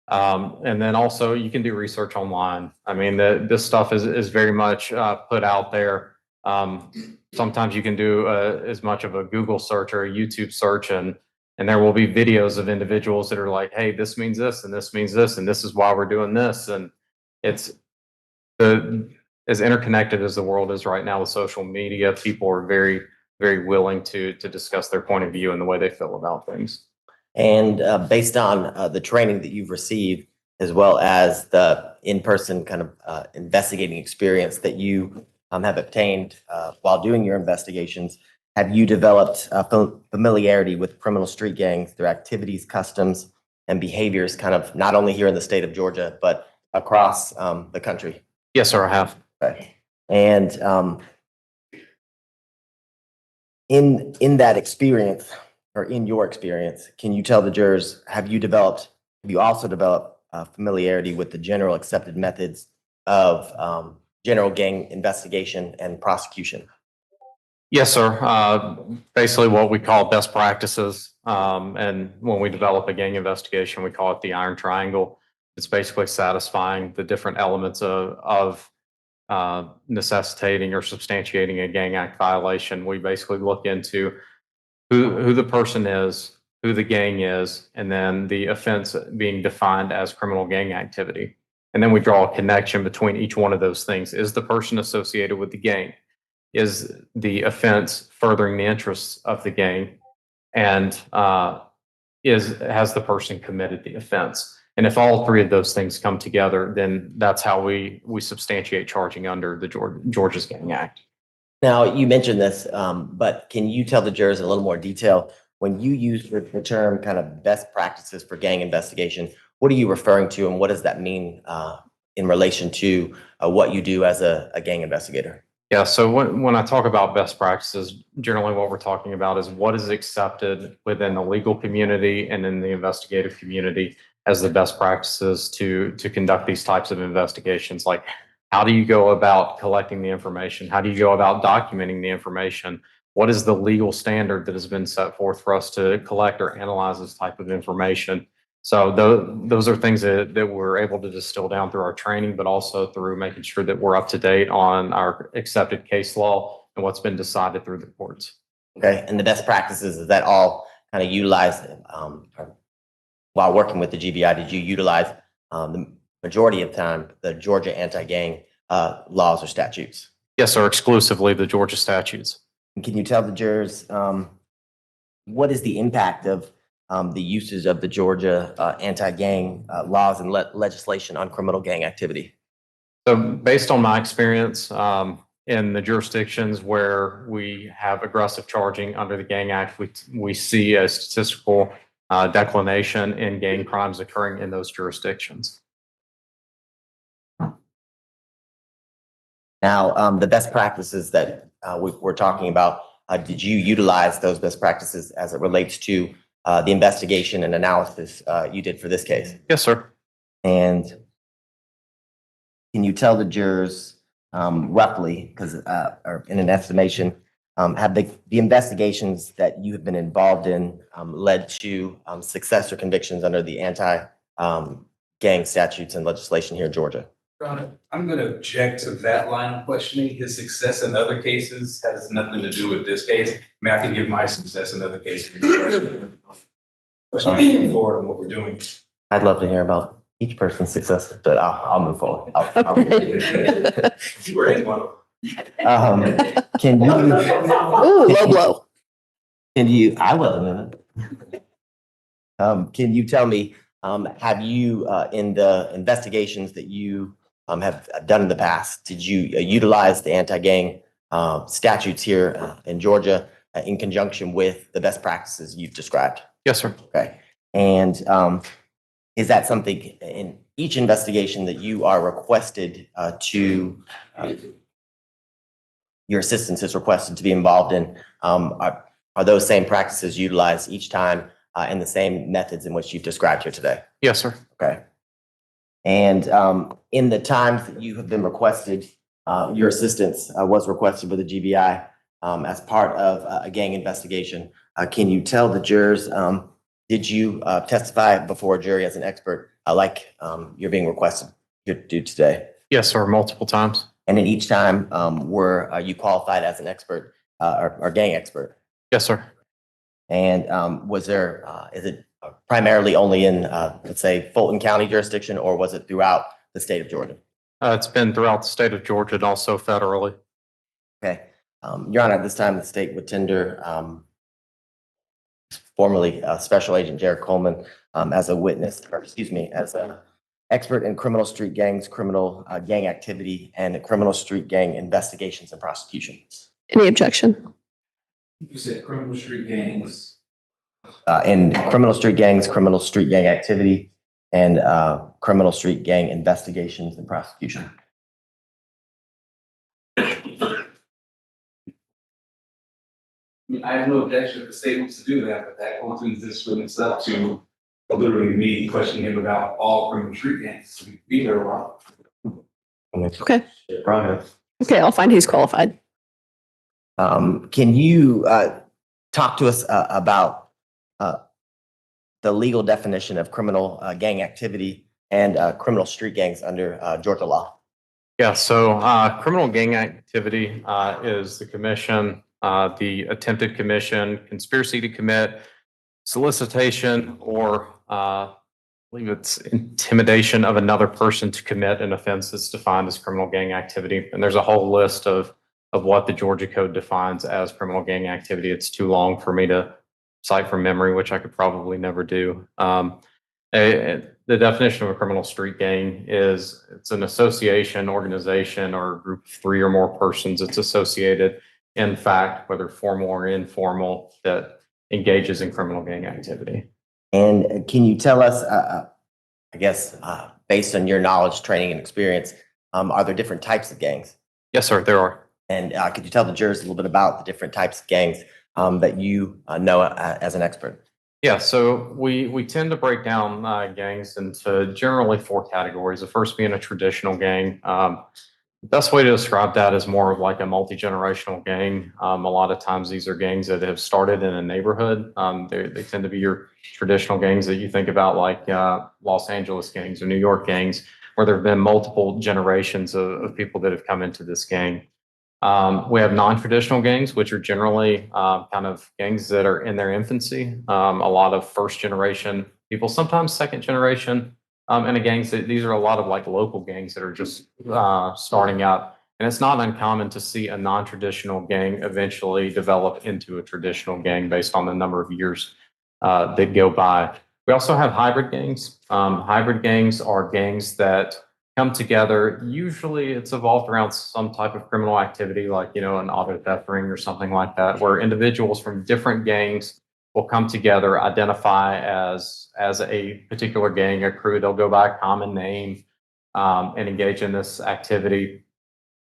And then also you can do research online. I mean, this stuff is very much put out there. Sometimes you can do as much of a Google search or a YouTube search, and there will be videos of individuals that are like, hey, this means this, and this means this, and this is why we're doing this. And it's as interconnected as the world is right now with social media, people are very, very willing to discuss their point of view and the way they feel about things. And based on the training that you've received, as well as the in-person kind of investigating experience that you have obtained while doing your investigations, have you developed familiarity with criminal street gangs, their activities, customs, and behaviors, kind of not only here in the state of Georgia, but across the country? Yes, sir, I have. Okay. And in that experience, or in your experience, can you tell the jurors, have you also developed familiarity with the general accepted methods of general gang investigation and prosecution? Yes, sir. Basically what we call best practices. And when we develop a gang investigation, we call it the iron triangle. It's basically satisfying the different elements of necessitating or substantiating a gang act violation. We basically look into who the person is, who the gang is, and then the offense being defined as criminal gang activity. And then we draw a connection between each one of those things. Is the person associated with the gang? Is the offense furthering the interests of the gang? And has the person committed the offense? And if all three of those things come together, then that's how we substantiate charging under the Georgia's Gang Act. Now, you mentioned this, but can you tell the jurors in a little more detail, when you use the term kind of best practices for gang investigation, what are you referring to, and what does that mean in relation to what you do as a gang investigator? Yeah, so when I talk about best practices, generally what we're talking about is what is accepted within the legal community and in the investigative community as the best practices to conduct these types of investigations. Like, how do you go about collecting the information? How do you go about documenting the information? What is the legal standard that has been set forth for us to collect or analyze this type of information? So those are things that we're able to distill down through our training, but also through making sure that we're up to date on our accepted case law and what's been decided through the courts. Okay, and the best practices, is that all kind of utilized while working with the GBI? Did you utilize the majority of time the Georgia anti-gang laws or statutes? Yes, sir, exclusively the Georgia statutes. And can you tell the jurors what is the impact of the usage of the Georgia anti-gang laws and legislation on criminal gang activity? So based on my experience in the jurisdictions where we have aggressive charging under the Gang Act, we see a statistical declination in gang crimes occurring in those jurisdictions. Now, the best practices that we're talking about, did you utilize those best practices as it relates to the investigation and analysis you did for this case? Yes, sir. And can you tell the jurors roughly, because or in an estimation, have the investigations that you have been involved in led to success or convictions under the anti-gang statutes and legislation here in Georgia? I'm going to object to that line of questioning. His success in other cases has nothing to do with this case. I mean, I can give my success in other cases. So I'm moving forward on what we're doing. I'd love to hear about each person's success, but I'll move forward. You were in one of them. Can you? Ooh, low blow. Can you? I wasn't in it. Can you tell me? Have you in the investigations that you have done in the past, did you utilize the anti-gang statutes here in Georgia in conjunction with the best practices you've described? Yes, sir. Okay. And is that something in each investigation that you are requested your assistance is requested to be involved in? Are those same practices utilized each time and the same methods in which you've described here today? Yes, sir. Okay. And in the times that you have been requested, your assistance was requested with the GBI as part of a gang investigation. Can you tell the jurors, did you testify before a jury as an expert like you're being requested to do today? Yes, sir, multiple times. And in each time, were you qualified as an expert or gang expert? Yes, sir. And was there, is it primarily only in, let's say, Fulton County jurisdiction, or was it throughout the state of Georgia? It's been throughout the state of Georgia and also federally. Okay. Your Honor, at this time, the state would tender formerly Special Agent Jared Coleman as a witness, or excuse me, as an expert in criminal street gangs, criminal gang activity, and criminal street gang investigations and prosecutions. Any objection? You said criminal street gangs. In criminal street gangs, criminal street gang activity, and criminal street gang investigations and prosecution. I mean, I have no objection if the state wants to do that, but that opens this witness up to literally me questioning him about all criminal street gangs. Be there a while. Okay. Right. Okay, I'll find who's qualified. Can you talk to us about the legal definition of criminal gang activity and criminal street gangs under Georgia law? Yeah, so criminal gang activity is the commission, the attempted commission, conspiracy to commit, solicitation, or I believe it's intimidation of another person to commit an offense that's defined as criminal gang activity. And there's a whole list of what the Georgia Code defines as criminal gang activity. It's too long for me to cite from memory, which I could probably never do. The definition of a criminal street gang is it's an association, organization, or a group of 3 or more persons. It's associated, in fact, whether formal or informal, that engages in criminal gang activity. And can you tell us, I guess, based on your knowledge, training, and experience, are there different types of gangs? Yes, sir, there are. And could you tell the jurors a little bit about the different types of gangs that you know as an expert? Yeah, so we tend to break down gangs into generally 4 categories. The first being a traditional gang. The best way to describe that is more of like a multi-generational gang. A lot of times these are gangs that have started in a neighborhood. They tend to be your traditional gangs that you think about, like Los Angeles gangs or New York gangs, where there have been multiple generations of people that have come into this gang. We have non-traditional gangs, which are generally kind of gangs that are in their infancy. A lot of first generation people, sometimes second generation, and gangs that these are a lot of like local gangs that are just starting out. And it's not uncommon to see a non-traditional gang eventually develop into a traditional gang based on the number of years that go by. We also have hybrid gangs. Hybrid gangs are gangs that come together. Usually it's evolved around some type of criminal activity, like, an auto theft ring or something like that, where individuals from different gangs will come together, identify as a particular gang, a crew. They'll go by a common name and engage in this activity.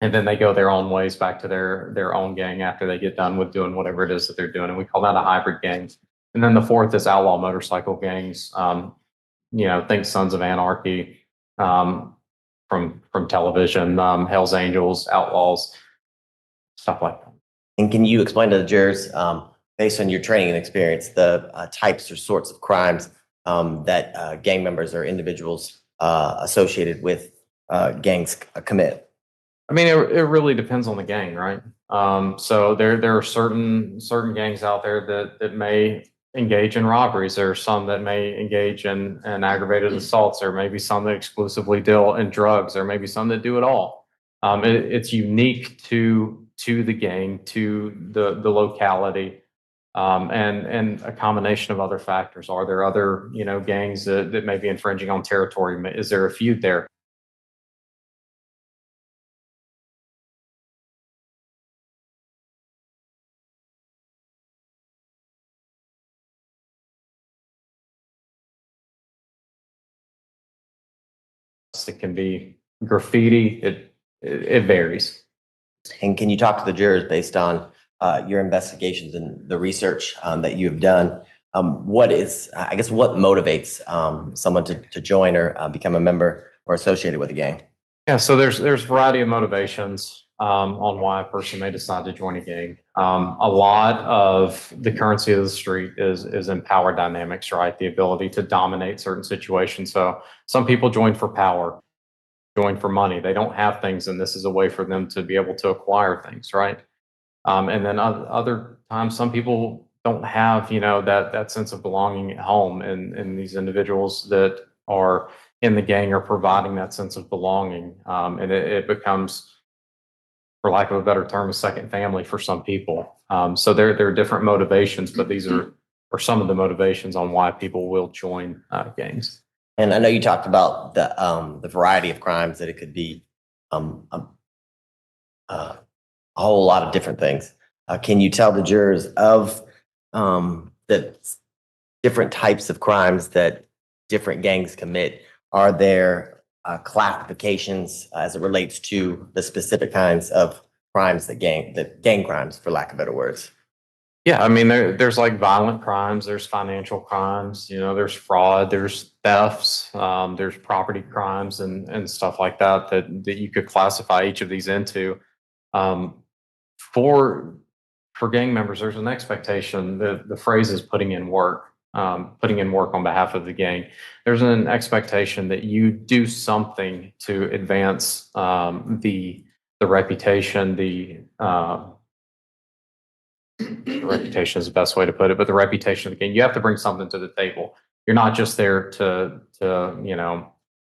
And then they go their own ways back to their own gang after they get done with doing whatever it is that they're doing. And we call that a hybrid gang. And then the fourth is outlaw motorcycle gangs. Think Sons of Anarchy, from television, Hell's Angels, Outlaws, stuff like that. And can you explain to the jurors, based on your training and experience, the types or sorts of crimes that gang members or individuals associated with gangs commit? I mean, it really depends on the gang, right? So there are certain gangs out there that may engage in robberies. There are some that may engage in aggravated assaults. There may be some that exclusively deal in drugs. There may be some that do it all. It's unique to the gang, to the locality, and a combination of other factors. Are there other gangs that may be infringing on territory? Is there a feud there? It can be graffiti. It varies. And can you talk to the jurors based on your investigations and the research that you've done? What motivates someone to join or become a member or associated with a gang? Yeah, so there's a variety of motivations on why a person may decide to join a gang. A lot of the currency of the street is in power dynamics, right? The ability to dominate certain situations. So some people join for power, join for money. They don't have things, and this is a way for them to be able to acquire things, right? And then other times, some people don't have, that sense of belonging at home, and these individuals that are in the gang are providing that sense of belonging, and it becomes, for lack of a better term, a second family for some people. So there are different motivations, but these are some of the motivations on why people will join gangs. And I know you talked about the variety of crimes that it could be a whole lot of different things. Can you tell the jurors of the different types of crimes that different gangs commit? Are there classifications as it relates to the specific kinds of crimes that gang crimes, for lack of better words? Yeah, I mean, there's like violent crimes, there's financial crimes, there's fraud, there's thefts, there's property crimes and stuff like that you could classify each of these into. For gang members, there's an expectation that the phrase is putting in work on behalf of the gang. There's an expectation that you do something to advance the reputation, the reputation is the best way to put it, but the reputation of the gang. You have to bring something to the table. You're not just there to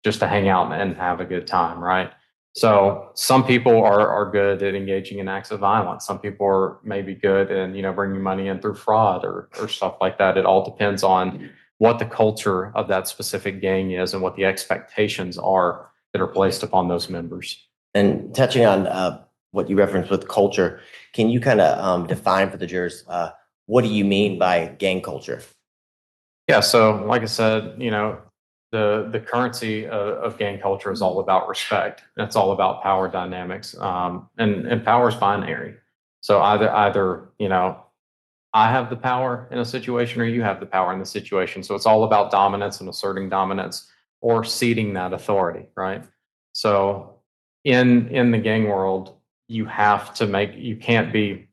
just to hang out and have a good time, right? So some people are good at engaging in acts of violence. Some people are maybe good in bringing money in through fraud or stuff like that. It all depends on what the culture of that specific gang is and what the expectations are that are placed upon those members. And touching on what you referenced with culture, can you kind of define for the jurors what do you mean by gang culture? Yeah, so like I said, the currency of gang culture is all about respect. It's all about power dynamics, and power is binary. So either I have the power in a situation or you have the power in the situation. So it's all about dominance and asserting dominance or ceding that authority, right? So in the gang world, you can't be,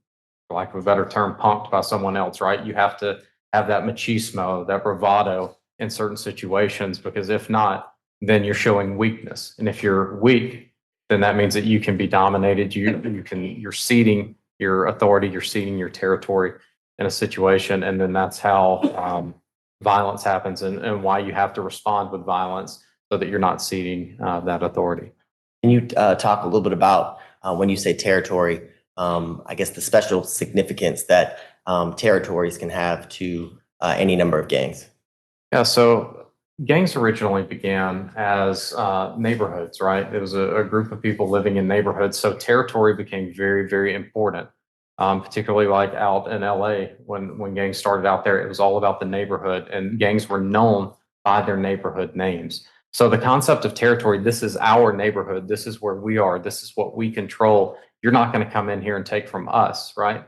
for lack of a better term, punked by someone else, right? You have to have that machismo, that bravado in certain situations, because if not, then you're showing weakness. And if you're weak, then that means that you can be dominated. You're ceding your authority, you're ceding your territory in a situation, and then that's how violence happens and why you have to respond with violence so that you're not ceding that authority. Can you talk a little bit about when you say territory, I guess the special significance that territories can have to any number of gangs? Yeah, so gangs originally began as neighborhoods, right? It was a group of people living in neighborhoods. So territory became very, very important, particularly like out in LA when gangs started out there. It was all about the neighborhood, and gangs were known by their neighborhood names. So the concept of territory, this is our neighborhood. This is where we are. This is what we control. You're not going to come in here and take from us, right?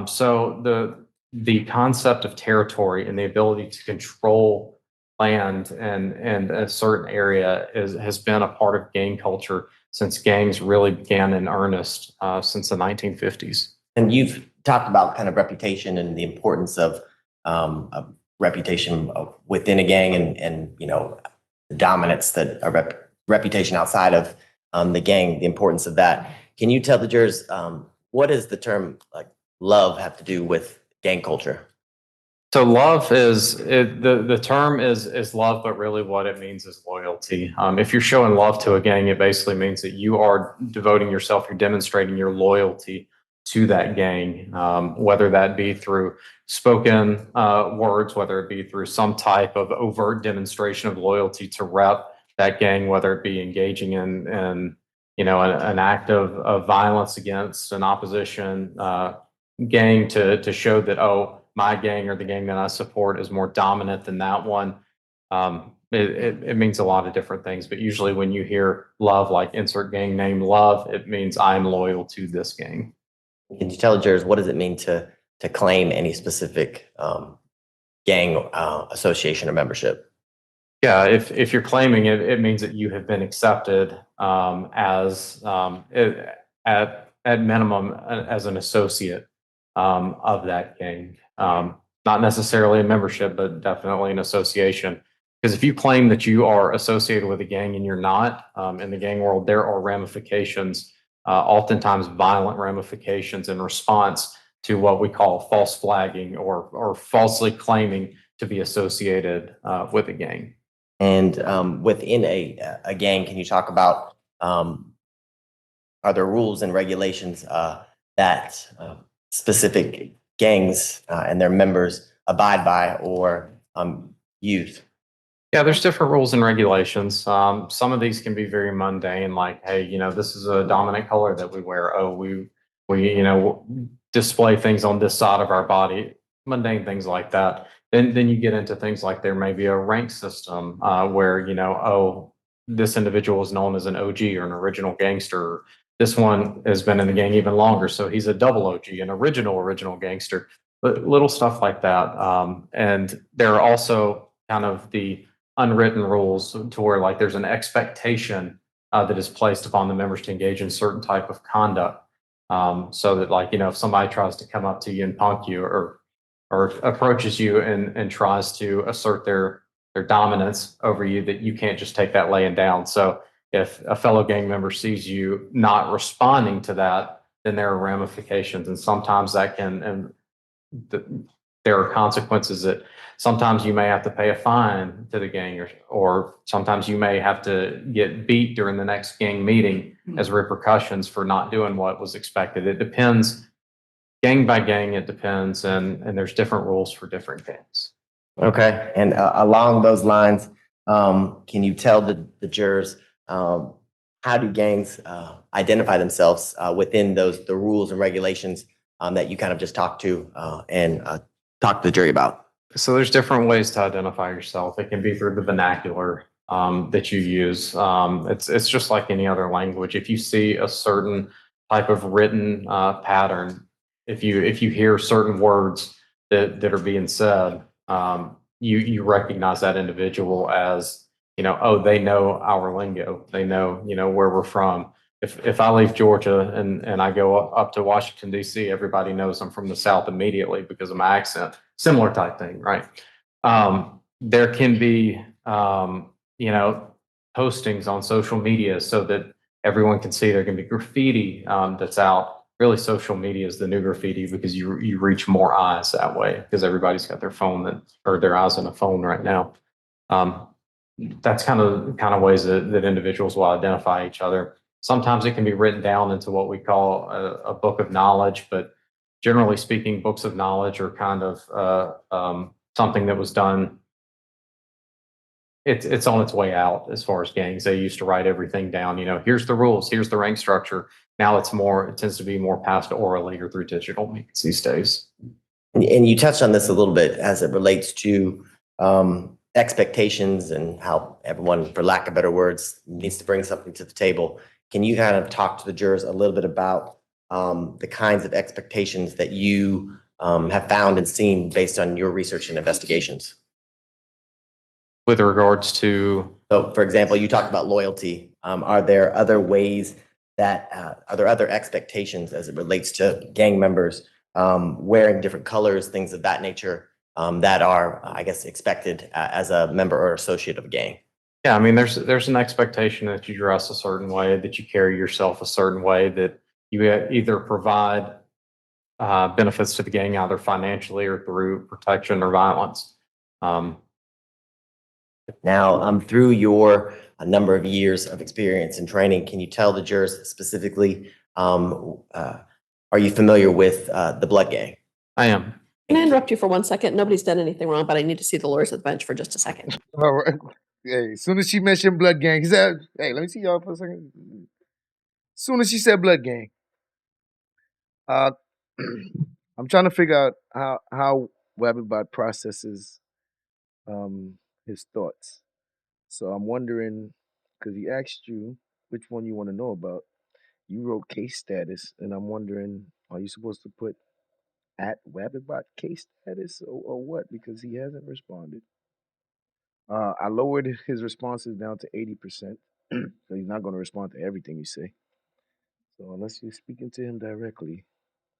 So the concept of territory and the ability to control land and a certain area has been a part of gang culture since gangs really began in earnest since the 1950s. And you've talked about kind of reputation and the importance of reputation within a gang and the dominance that reputation outside of the gang, the importance of that. Can you tell the jurors what does the term like love have to do with gang culture? So love the term is love, but really what it means is loyalty. If you're showing love to a gang, it basically means that you are devoting yourself, you're demonstrating your loyalty to that gang, whether that be through spoken words, whether it be through some type of overt demonstration of loyalty to rep that gang, whether it be engaging in an act of violence against an opposition gang to show that, oh, my gang or the gang that I support is more dominant than that one. It means a lot of different things, but usually when you hear love, like insert gang name love, it means I'm loyal to this gang. Can you tell the jurors what does it mean to claim any specific gang association or membership? Yeah, if you're claiming it, it means that you have been accepted as at minimum as an associate of that gang. Not necessarily a membership, but definitely an association. Because if you claim that you are associated with a gang and you're not, in the gang world, there are ramifications, oftentimes violent ramifications in response to what we call false flagging or falsely claiming to be associated with a gang. And within a gang, can you talk about are there rules and regulations that specific gangs and their members abide by or use? Yeah, there's different rules and regulations. Some of these can be very mundane, like, hey, this is a dominant color that we wear. Oh, we display things on this side of our body, mundane things like that. Then you get into things like there may be a rank system where, oh, this individual is known as an OG or an original gangster. This one has been in the gang even longer, so he's a double OG, an original gangster. But little stuff like that. And there are also kind of the unwritten rules to where like there's an expectation that is placed upon the members to engage in certain type of conduct. So that like, if somebody tries to come up to you and punk you or approaches you and tries to assert their dominance over you, that you can't just take that laying down. So if a fellow gang member sees you not responding to that, then there are ramifications. And sometimes that can, there are consequences that sometimes you may have to pay a fine to the gang or sometimes you may have to get beat during the next gang meeting as repercussions for not doing what was expected. It depends, gang by gang, it depends. And there's different rules for different gangs. Okay. And along those lines, can you tell the jurors how do gangs identify themselves within the rules and regulations that you kind of just talked to and talk to the jury about? So there's different ways to identify yourself. It can be through the vernacular that you use. It's just like any other language. If you see a certain type of written pattern, if you hear certain words that are being said, you recognize that individual as, oh, they know our lingo. They know, where we're from. If I leave Georgia and I go up to Washington, D.C., everybody knows I'm from the South immediately because of my accent. Similar type thing, right? There can be, postings on social media so that everyone can see. There can be graffiti that's out. Really, social media is the new graffiti because you reach more eyes that way because everybody's got their phone or their eyes on a phone right now. That's kind of ways that individuals will identify each other. Sometimes it can be written down into what we call a book of knowledge, but generally speaking, books of knowledge are kind of something that was done. It's on its way out as far as gangs. They used to write everything down. Here's the rules. Here's the rank structure. Now it tends to be more passed orally or through digital means these days. And you touched on this a little bit as it relates to expectations and how everyone, for lack of better words, needs to bring something to the table. Can you kind of talk to the jurors a little bit about the kinds of expectations that you have found and seen based on your research and investigations? With regards to? So, for example, you talked about loyalty. Are there other ways are there other expectations as it relates to gang members wearing different colors, things of that nature that are, I guess, expected as a member or associate of a gang? Yeah, I mean, there's an expectation that you dress a certain way, that you carry yourself a certain way, that you either provide benefits to the gang either financially or through protection or violence. Now, through your number of years of experience and training, can you tell the jurors specifically, are you familiar with the blood gang? I am. Can I interrupt you for 1 second? Nobody's done anything wrong, but I need to see the lawyers at the bench for just a second. All right. Hey, as soon as she mentioned blood gang, he said, "Hey, let me see y'all for a second." As soon as she said blood gang, I'm trying to figure out how Wabbitbot processes his thoughts. So I'm wondering, because he asked you which one you want to know about. You wrote case status, and I'm wondering, are you supposed to put at Wabbitbot case status or what? Because he hasn't responded. I lowered his responses down to 80%. So he's not going to respond to everything you say. So unless you're speaking to him directly,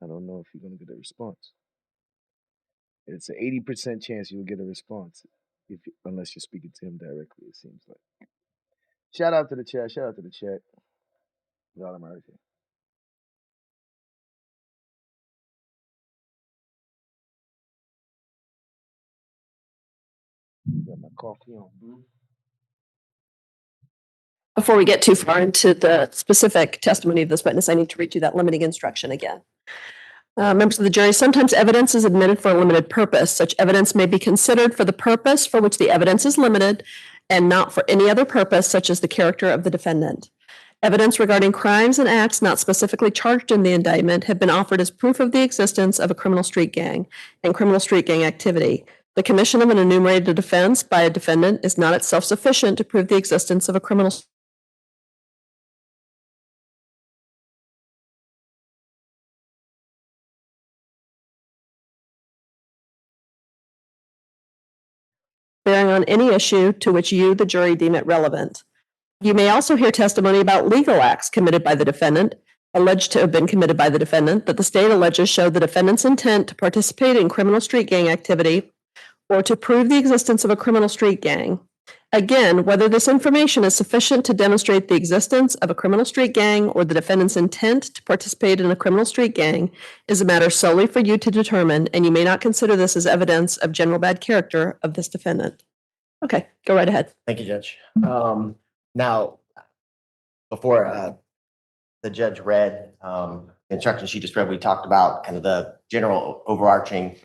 I don't know if you're going to get a response. It's an 80% chance you'll get a response unless you're speaking to him directly, it seems like. Shout out to the chat. Shout out to the chat. God, I'm out of here. Got my coffee on brew. Before we get too far into the specific testimony of this witness, I need to read you that limiting instruction again. Members of the jury, sometimes evidence is admitted for a limited purpose. Such evidence may be considered for the purpose for which the evidence is limited and not for any other purpose, such as the character of the defendant. Evidence regarding crimes and acts not specifically charged in the indictment have been offered as proof of the existence of a criminal street gang and criminal street gang activity. The commission of an enumerated offense by a defendant is not itself sufficient to prove the existence of a criminal bearing on any issue to which you, the jury, deem it relevant. You may also hear testimony about legal acts committed by the defendant, alleged to have been committed by the defendant, that the state alleges show the defendant's intent to participate in criminal street gang activity or to prove the existence of a criminal street gang. Again, whether this information is sufficient to demonstrate the existence of a criminal street gang or the defendant's intent to participate in a criminal street gang is a matter solely for you to determine, and you may not consider this as evidence of general bad character of this defendant. Okay, go right ahead. Thank you, Judge. Now, before the judge read instructions she just read, we talked about kind of the general overarching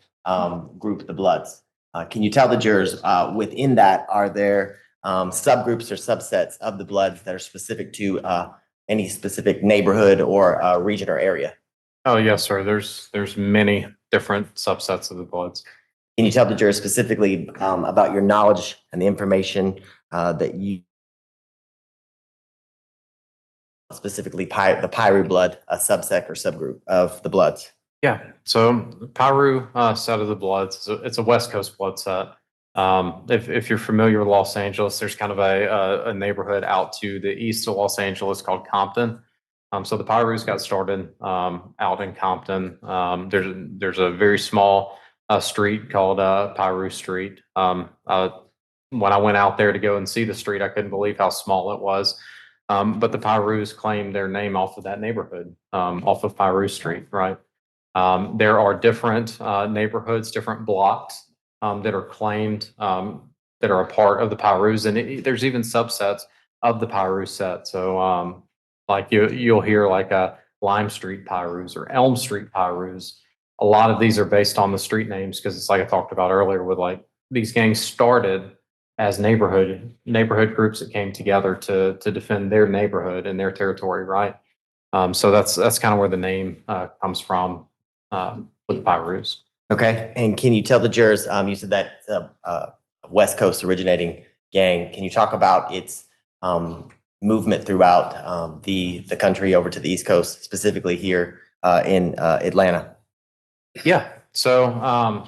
group of the Bloods. Can you tell the jurors within that, are there subgroups or subsets of the Bloods that are specific to any specific neighborhood or region or area? Oh, yes, sir. There's many different subsets of the Bloods. Can you tell the jurors specifically about your knowledge and the information that you specifically the Piru blood, a subsect or subgroup of the Bloods? Yeah, so Piru set of the Bloods, it's a West Coast blood set. If you're familiar with Los Angeles, there's kind of a neighborhood out to the east of Los Angeles called Compton. So the Pirus got started out in Compton. There's a very small street called Piru Street. When I went out there to go and see the street, I couldn't believe how small it was. But the Pirus claimed their name off of that neighborhood, off of Piru Street, right? There are different neighborhoods, different blocks that are claimed that are a part of the Pirus, and there's even subsets of the Piru set. So like you'll hear like a Lime Street Pirus or Elm Street Pirus. A lot of these are based on the street names because it's like I talked about earlier with like these gangs started as neighborhood groups that came together to defend their neighborhood and their territory, right? So that's kind of where the name comes from with the Pirus. Okay, and can you tell the jurors, you said that West Coast originating gang, can you talk about its movement throughout the country over to the East Coast, specifically here in Atlanta? Yeah, so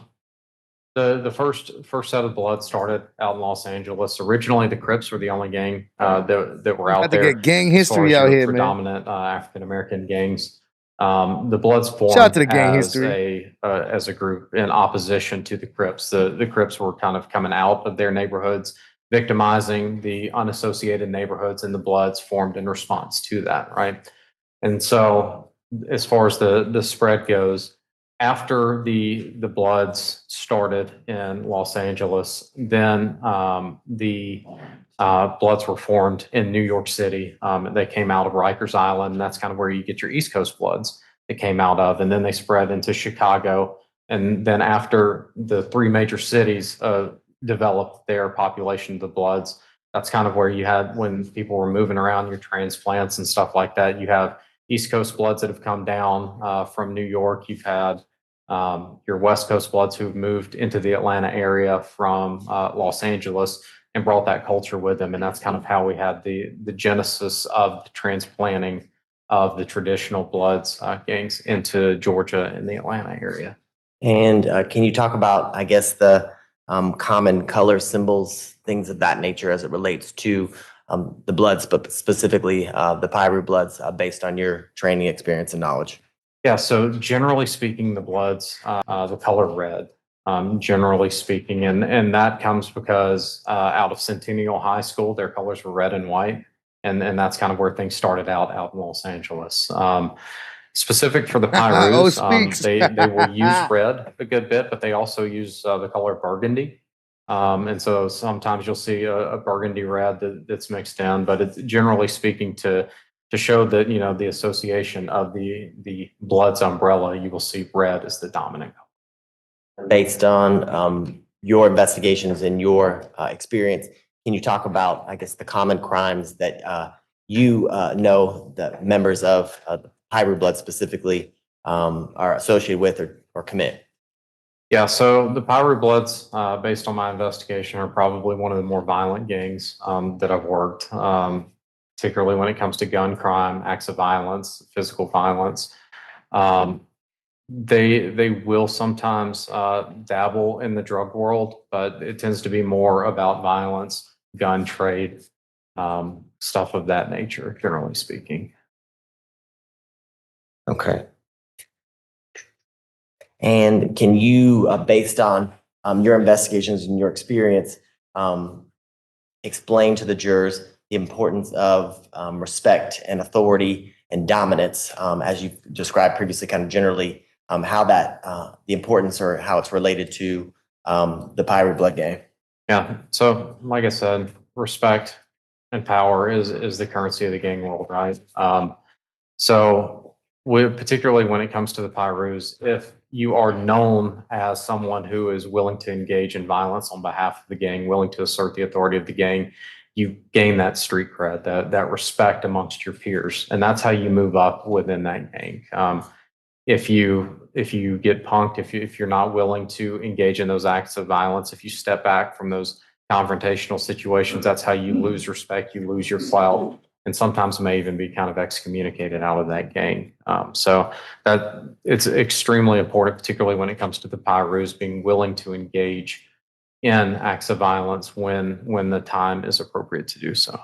the first set of Blood started out in Los Angeles. Originally, the Crips were the only gang that were out there. Get gang history out here, predominant African American gangs. The Bloods formed Shout out to the gang history. As a group in opposition to the Crips. The Crips were kind of coming out of their neighborhoods, victimizing the unassociated neighborhoods and the Bloods formed in response to that, right? And so as far as the spread goes, after the Bloods started in Los Angeles, then the Bloods were formed in New York City. They came out of Rikers Island, and that's kind of where you get your East Coast Bloods that came out of. And then they spread into Chicago. And then after the three major cities developed their population of the Bloods, that's kind of where you had, when people were moving around, your transplants and stuff like that, you have East Coast Bloods that have come down from New York. You've had your West Coast Bloods who've moved into the Atlanta area from Los Angeles and brought that culture with them. And that's kind of how we had the genesis of the transplanting of the traditional Bloods gangs into Georgia and the Atlanta area. And can you talk about, I guess, the common color symbols, things of that nature as it relates to the Bloods, but specifically the Piru Bloods, based on your training experience and knowledge? Yeah, so generally speaking, the Bloods, the color red, generally speaking, and that comes because out of Centennial High School, their colors were red and white, and that's kind of where things started out in Los Angeles. Specific for the Pirus, they will use red a good bit, but they also use the color burgundy. And so sometimes you'll see a burgundy red that's mixed in, but it's generally speaking to show that, you know, the association of the Bloods umbrella, you will see red as the dominant color. Based on your investigations and your experience, can you talk about, I guess, the common crimes that you know that members of the Piru Blood specifically are associated with or commit? Yeah, so the Piru Bloods, based on my investigation, are probably one of the more violent gangs that I've worked, particularly when it comes to gun crime, acts of violence, physical violence. They will sometimes dabble in the drug world, but it tends to be more about violence, gun trade, stuff of that nature, generally speaking. Okay. And can you, based on your investigations and your experience, explain to the jurors the importance of respect and authority and dominance, as you described previously, kind of generally, how that, the importance or how it's related to the Piru Blood gang? Yeah, so like I said, respect and power is the currency of the gang world, right? So particularly when it comes to the Pirus, if you are known as someone who is willing to engage in violence on behalf of the gang, willing to assert the authority of the gang, you gain that street cred, that respect amongst your peers, and that's how you move up within that gang. If you get punked, if you're not willing to engage in those acts of violence, if you step back from those confrontational situations, that's how you lose respect, you lose your clout, and sometimes may even be kind of excommunicated out of that gang. So that it's extremely important, particularly when it comes to the Pirus, being willing to engage in acts of violence when the time is appropriate to do so.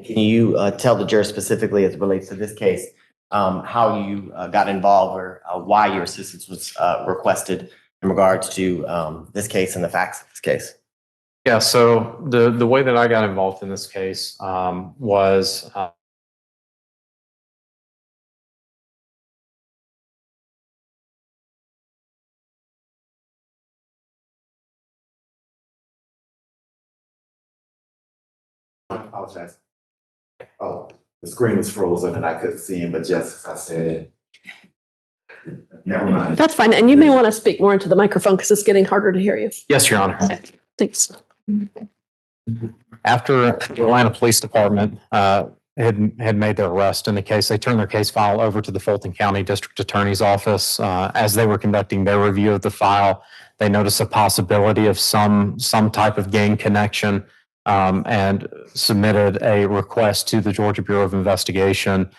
Can you tell the jurors specifically as it relates to this case, how you got involved or why your assistance was requested in regards to this case and the facts of this case? Yeah, so the way that I got involved in this case was I apologize. Oh, the screen was frozen and I couldn't see him, but just as I said, never mind. That's fine. And you may want to speak more into the microphone because it's getting harder to hear you. Yes, Your Honor. Thanks. After the Atlanta Police Department had made their arrest in the case, they turned their case file over to the Fulton County District Attorney's Office. As they were conducting their review of the file, they noticed a possibility of some type of gang connection and submitted a request to the Georgia Bureau of Investigation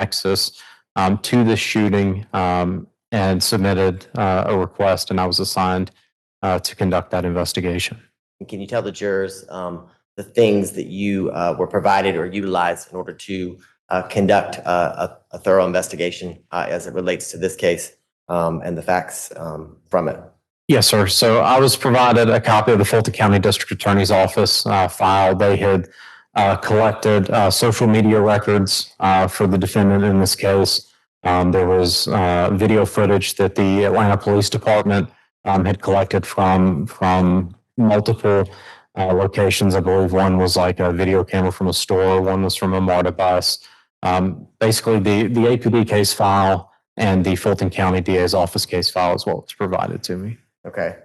nexus to the shooting and submitted a request, and I was assigned to conduct that investigation. Can you tell the jurors the things that you were provided or utilized in order to conduct a thorough investigation as it relates to this case and the facts from it? Yes, sir. So I was provided a copy of the Fulton County District Attorney's Office file. They had collected social media records for the defendant in this case. There was video footage that the Atlanta Police Department had collected from multiple locations. I believe one was like a video camera from a store, one was from a MARTA bus. Basically, the APD case file and the Fulton County DA's office case file is what was provided to me. Okay.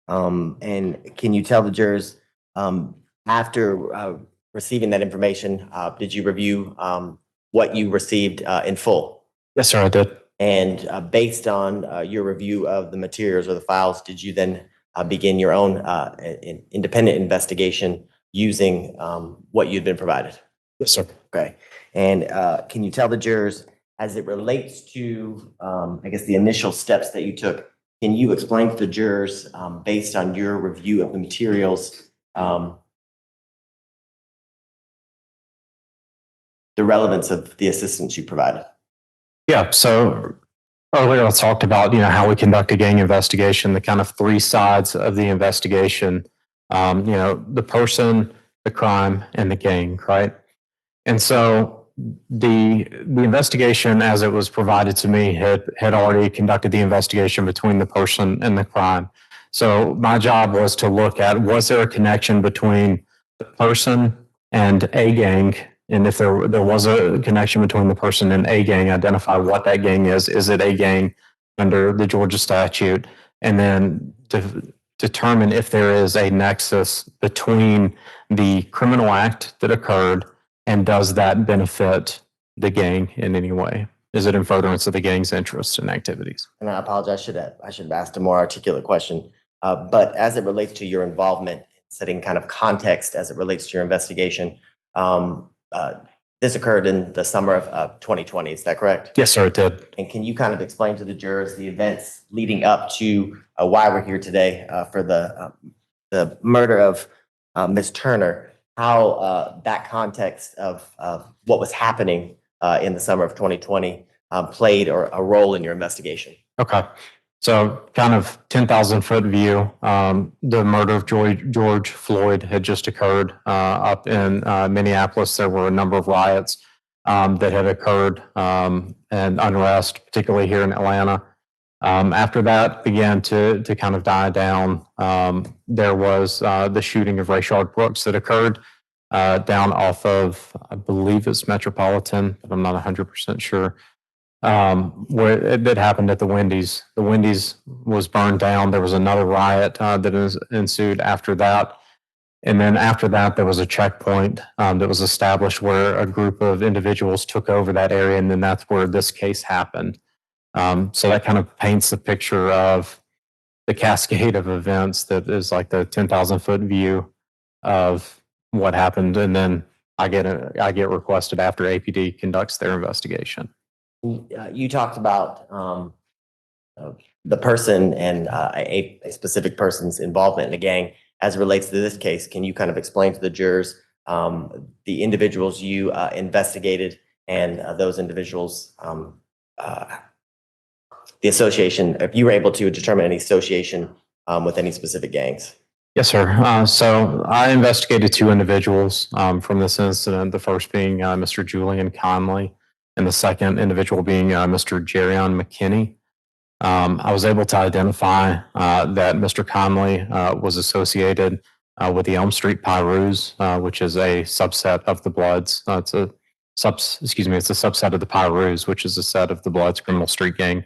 And can you tell the jurors, after receiving that information, did you review what you received in full? Yes, sir, I did. And based on your review of the materials or the files, did you then begin your own independent investigation using what you'd been provided? Yes, sir. Okay. And can you tell the jurors, as it relates to, I guess, the initial steps that you took, can you explain to the jurors, based on your review of the materials, the relevance of the assistance you provided? Yeah. So earlier I talked about, how we conduct a gang investigation, the kind of three sides of the investigation, the person, the crime, and the gang, right? And so the investigation as it was provided to me had already conducted the investigation between the person and the crime. So my job was to look at, was there a connection between the person and a gang? And if there was a connection between the person and a gang, identify what that gang is. Is it a gang under the Georgia statute? And then to determine if there is a nexus between the criminal act that occurred and does that benefit the gang in any way? Is it in furtherance of the gang's interests and activities? And I apologize, I should have asked a more articulate question. But as it relates to your involvement, setting kind of context as it relates to your investigation, this occurred in the summer of 2020, is that correct? Yes, sir, it did. And can you kind of explain to the jurors the events leading up to why we're here today for the murder of Ms. Turner, how that context of what was happening in the summer of 2020 played or a role in your investigation? Okay. So kind of 10,000-foot view, the murder of George Floyd had just occurred up in Minneapolis. There were a number of riots that had occurred and unrest, particularly here in Atlanta. After that began to kind of die down, there was the shooting of Rayshard Brooks that occurred down off of, I believe it's Metropolitan, but I'm not 100% sure. Where it happened at the Wendy's. The Wendy's was burned down. There was another riot that ensued after that. And then after that, there was a checkpoint that was established where a group of individuals took over that area. And then that's where this case happened. So that kind of paints a picture of the cascade of events that is like the 10,000-foot view of what happened. And then I get requested after APD conducts their investigation. You talked about the person and a specific person's involvement in a gang. As it relates to this case, can you kind of explain to the jurors the individuals you investigated and those individuals, the association, if you were able to determine any association with any specific gangs? Yes, sir. So I investigated two individuals from this incident, the first being Mr. Julian Conley, and the second individual being Mr. Jerrion McKinney. I was able to identify that Mr. Conley was associated with the Elm Street Pyrus, which is a subset of the Bloods. It's a subset of the Pyrus, which is a set of the Bloods criminal street gang.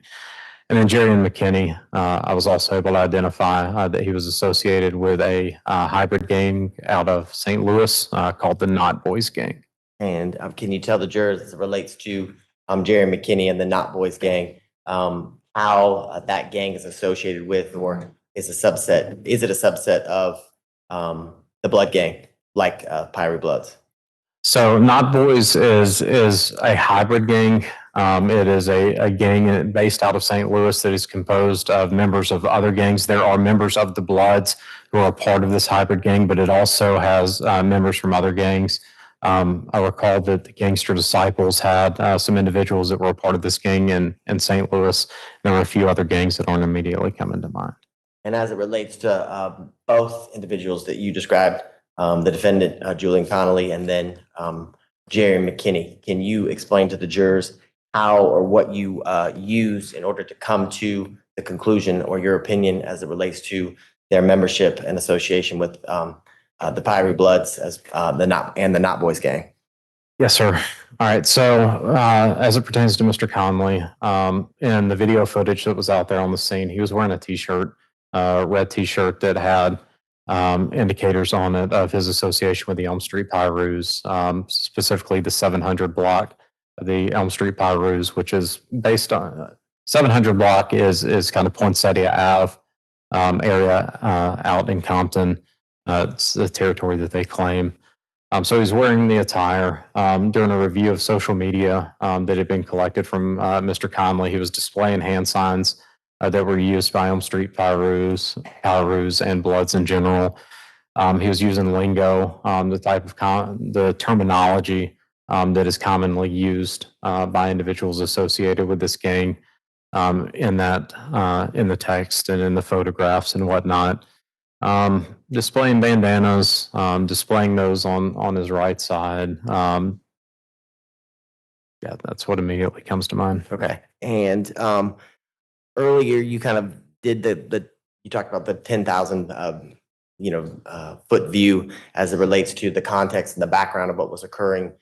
And then Jerrion McKinney, I was also able to identify that he was associated with a hybrid gang out of St. Louis called the Not Boys Gang. And can you tell the jurors, as it relates to Jerrion McKinney and the Not Boys Gang, how that gang is associated with, or is it a subset of the Blood Gang, like Pyru Bloods? So Not Boys is a hybrid gang. It is a gang based out of St. Louis that is composed of members of other gangs. There are members of the Bloods who are part of this hybrid gang, but it also has members from other gangs. I recall that the Gangster Disciples had some individuals that were a part of this gang in St. Louis. There were a few other gangs that aren't immediately coming to mind. And as it relates to both individuals that you described, the defendant, Julian Connolly, and then Jerry McKinney, can you explain to the jurors how or what you use in order to come to the conclusion or your opinion as it relates to their membership and association with the Pyru Bloods as the Not Boys gang? Yes, sir. All right. So, as it pertains to Mr. Conley, in the video footage that was out there on the scene, he was wearing a T-shirt, red T-shirt that had indicators on it of his association with the Elm Street Pyrus, specifically the 700 block of the Elm Street Pyrus, which is based on 700 block is kind of Poinsettia Ave area out in Compton. It's the territory that they claim. So he's wearing the attire. During a review of social media that had been collected from Mr. Conley, he was displaying hand signs that were used by Elm Street Pyrus and Bloods in general. He was using lingo, the type of the terminology that is commonly used by individuals associated with this gang in the text and in the photographs and whatnot. Displaying bandanas, displaying those on his right side. Yeah, that's what immediately comes to mind. Okay. And earlier you kind of did you talked about the 10,000 foot view as it relates to the context and the background of what was occurring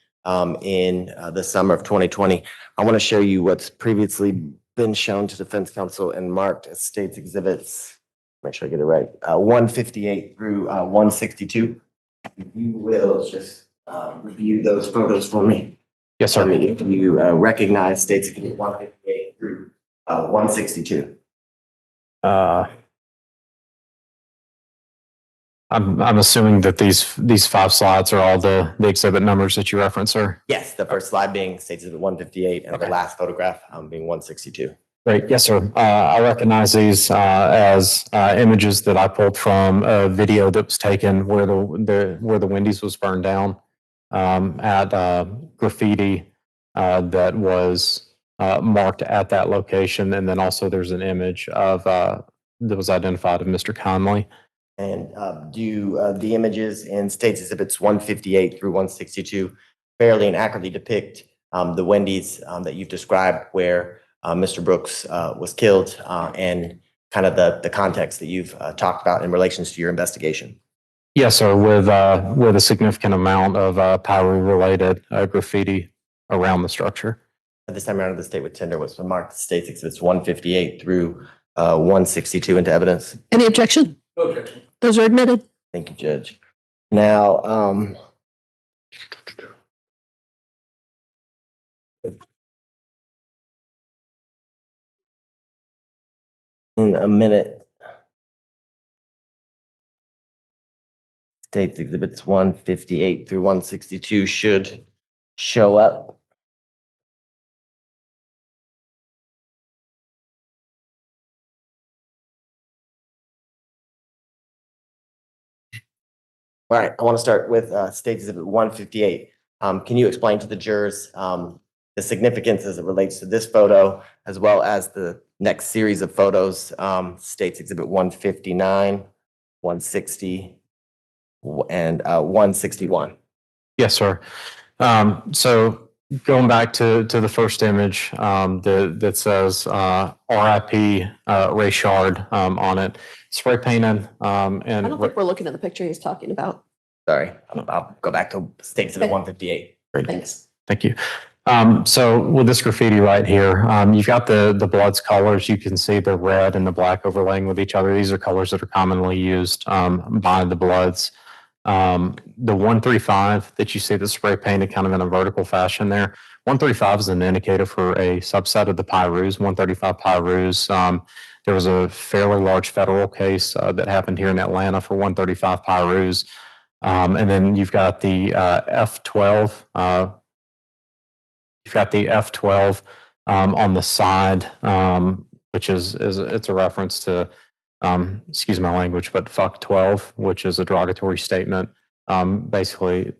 in the summer of 2020. I want to show you what's previously been shown to defense counsel and marked as state's exhibits. Make sure I get it right. 158 through 162. If you will just review those photos for me. Yes, sir. Tell me if you recognize state's exhibit 158 through 162. I'm assuming that these 5 slides are all the exhibit numbers that you reference, sir. Yes, the first slide being state's exhibit 158 and the last photograph being 162. Great. Yes, sir. I recognize these as images that I pulled from a video that was taken where the Wendy's was burned down at graffiti that was marked at that location, and then also there's an image of that was identified of Mr. Conley. And do the images in state's exhibits 158 through 162 fairly and accurately depict the Wendy's that you've described where Mr. Brooks was killed and kind of the context that you've talked about in relations to your investigation? Yes, sir, with a significant amount of Pyru-related graffiti around the structure. This time around, the state would tender what's marked state's exhibits 158 through 162 into evidence. Any objection? No objection. Those are admitted. Thank you, Judge. Now, in a minute, state's exhibits 158 through 162 should show up. All right, I want to start with State Exhibit 158. Can you explain to the jurors the significance as it relates to this photo, as well as the next series of photos, States Exhibit 159, 160, and 161? Yes, sir. So going back to the first image that says RIP Ray Shard on it, spray painted. I don't think we're looking at the picture he's talking about. Sorry, I'll go back to State Exhibit 158. Great. Thanks. Thank you. So with this graffiti right here, you've got the Bloods colors. You can see the red and the black overlaying with each other. These are colors that are commonly used by the Bloods. The 135 that you see that's spray painted kind of in a vertical fashion there, 135 is an indicator for a subset of the Pyrus, 135 Pyrus. There was a fairly large federal case that happened here in Atlanta for 135 Pyrus. And then you've got the F12. You've got the F12 on the side, which is it's a reference to, excuse my language, but fuck 12, which is a derogatory statement, basically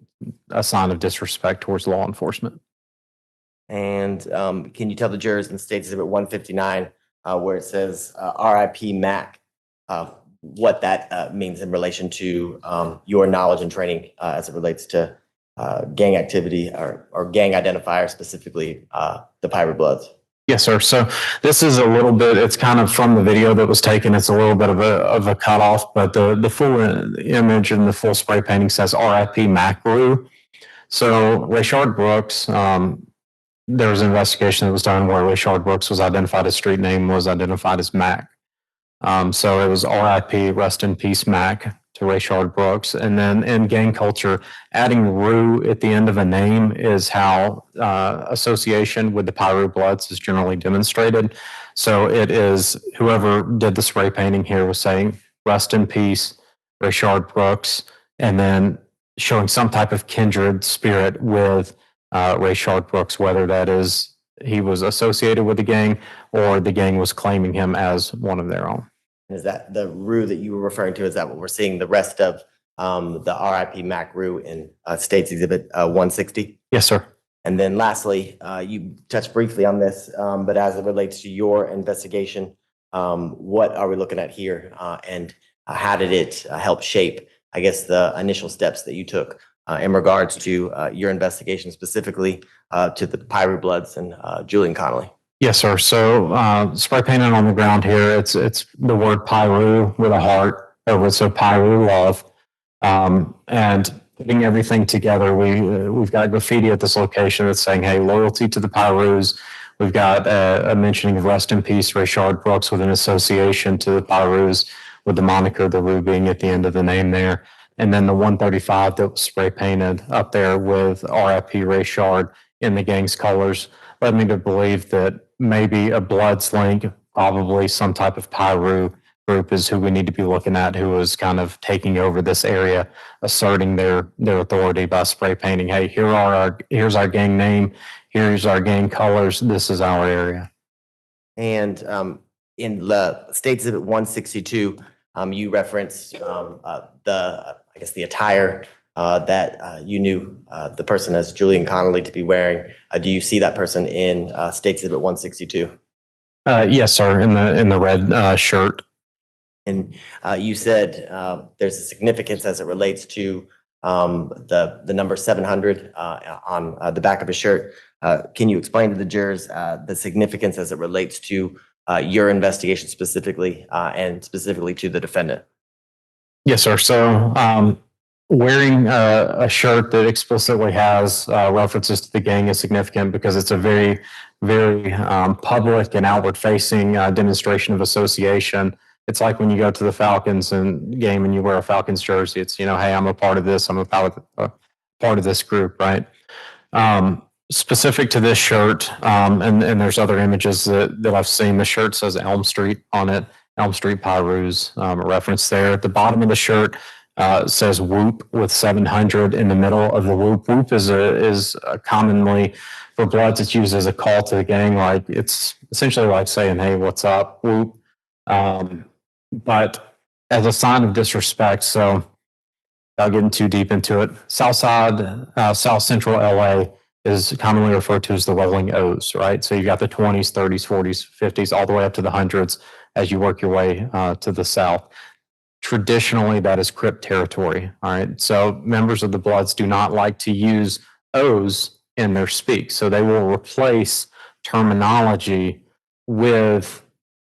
a sign of disrespect towards law enforcement. And can you tell the jurors in State Exhibit 159 where it says RIP Mac, what that means in relation to your knowledge and training as it relates to gang activity or gang identifier, specifically the Pirate Bloods. Yes, sir. So this is a little bit, it's kind of from the video that was taken. It's a little bit of a cutoff, but the full image and the full spray painting says RIP Macru. So Rayshard Brooks, there was an investigation that was done where Rayshard Brooks was identified, his street name was identified as Mac. So it was RIP, rest in peace, Mac, to Rayshard Brooks. And then in gang culture, adding Rue at the end of a name is how association with the Piru Bloods is generally demonstrated. So it is whoever did the spray painting here was saying, rest in peace, Rayshard Brooks, and then showing some type of kindred spirit with Rayshard Brooks, whether that is he was associated with the gang or the gang was claiming him as one of their own. Is that the Rue that you were referring to? Is that what we're seeing the rest of the RIP Mac Rue in States Exhibit 160? Yes, sir. And then lastly, you touched briefly on this, but as it relates to your investigation, what are we looking at here? And how did it help shape, I guess, the initial steps that you took in regards to your investigation, specifically to the Piru Bloods and Julian Connolly? Yes, sir. So spray painted on the ground here, it's the word Piru with a heart, or so Piru love. And putting everything together, we've got graffiti at this location that's saying, hey, loyalty to the Pirus. We've got a mentioning of rest in peace, Rayshard Brooks, with an association to the Pirus, with the moniker, the Rue being at the end of the name there. And then the 135 that was spray painted up there with RIP Rayshard in the gang's colors led me to believe that maybe a Bloods link, probably some type of Piru group is who we need to be looking at, who is kind of taking over this area, asserting their authority by spray painting. Hey, here's our gang name, here's our gang colors, this is our area. And in the State Exhibit 162, you referenced the attire that you knew the person as Julian Connolly to be wearing. Do you see that person in State Exhibit 162? Yes, sir, in the red shirt. And you said there's a significance as it relates to the number 700 on the back of his shirt. Can you explain to the jurors the significance as it relates to your investigation specifically, and specifically to the defendant? Yes, sir. So wearing a shirt that explicitly has references to the gang is significant because it's a very, very public and outward-facing demonstration of association. It's like when you go to the Falcons and game and you wear a Falcons jersey. It's, hey, I'm a part of this. I'm a part of this group, right? Specific to this shirt, and there's other images that I've seen. The shirt says Elm Street on it. Elm Street Pirus, a reference there. At the bottom of the shirt says Whoop with 700 in the middle of the Whoop. Whoop is commonly for Bloods. It's used as a call to the gang. Like it's essentially like saying, "Hey, what's up, Whoop?" But as a sign of disrespect. So without getting too deep into it, South Central LA is commonly referred to as the rolling O's, right? So you got the 20s, 30s, 40s, 50s, all the way up to the hundreds as you work your way to the south. Traditionally, that is Crip territory, all right? So members of the Bloods do not like to use O's in their speak. So they will replace terminology with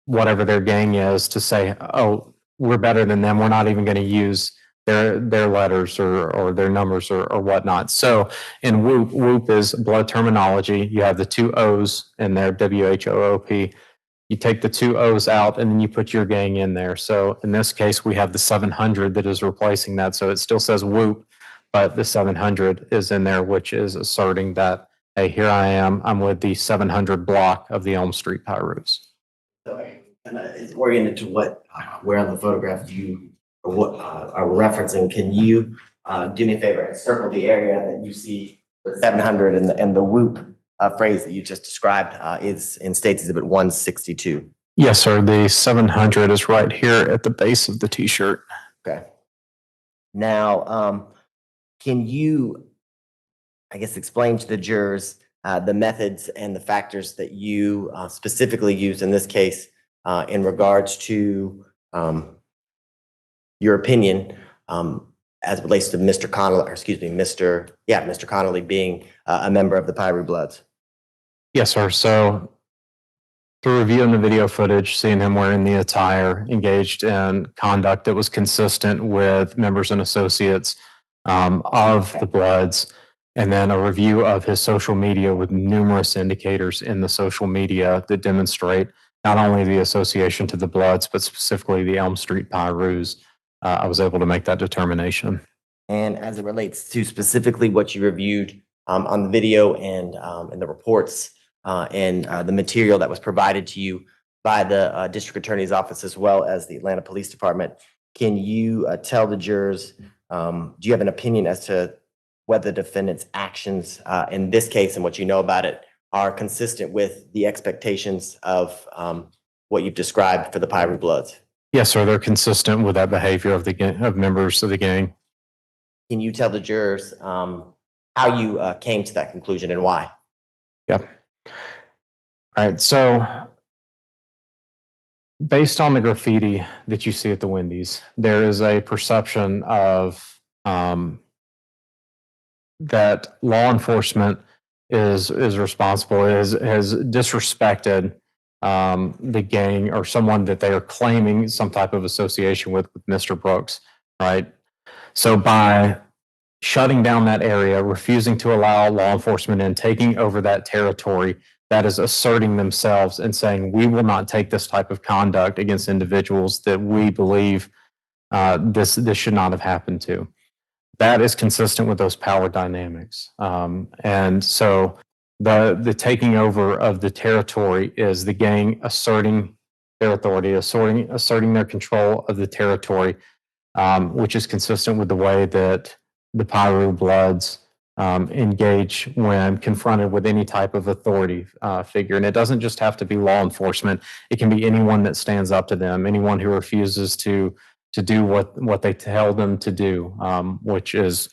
whatever their gang is to say, oh, we're better than them. We're not even going to use their letters or their numbers or whatnot. So in Whoop, Whoop is Blood terminology. You have the two O's in there, WHOOP. You take the two O's out and then you put your gang in there. So in this case, we have the 700 that is replacing that. So it still says Whoop, but the 700 is in there, which is asserting that, hey, here I am. I'm with the 700 block of the Elm Street Pirus. And it's oriented to where on the photograph you are referencing. Can you do me a favor and circle the area that you see the 700 and the Whoop phrase that you just described is in States Exhibit 162? Yes, sir. The 700 is right here at the base of the T-shirt. Okay. Now, can you, I guess, explain to the jurors the methods and the factors that you specifically used in this case in regards to your opinion as it relates to Mr. Connolly, or excuse me, Mr. Connolly being a member of the Piru Bloods. Yes, sir. So through reviewing the video footage, seeing him wearing the attire, engaged in conduct that was consistent with members and associates of the Bloods, and then a review of his social media with numerous indicators in the social media that demonstrate not only the association to the Bloods, but specifically the Elm Street Pirus, I was able to make that determination. And as it relates to specifically what you reviewed on the video and the reports and the material that was provided to you by the District Attorney's Office as well as the Atlanta Police Department, can you tell the jurors, do you have an opinion as to whether the defendant's actions in this case and what you know about it are consistent with the expectations of what you've described for the Piru Bloods? Yes, sir. They're consistent with that behavior of of members of the gang. Can you tell the jurors how you came to that conclusion and why? Yep. All right. So based on the graffiti that you see at the Wendy's, there is a perception of that law enforcement is responsible, has disrespected the gang or someone that they are claiming some type of association with Mr. Brooks, right? So by shutting down that area, refusing to allow law enforcement in, taking over that territory, that is asserting themselves and saying, we will not take this type of conduct against individuals that we believe this should not have happened to. That is consistent with those power dynamics. And so the taking over of the territory is the gang asserting their authority, asserting their control of the territory, which is consistent with the way that the Piru Bloods engage when confronted with any type of authority figure. And it doesn't just have to be law enforcement. It can be anyone that stands up to them, anyone who refuses to do what they tell them to do, which is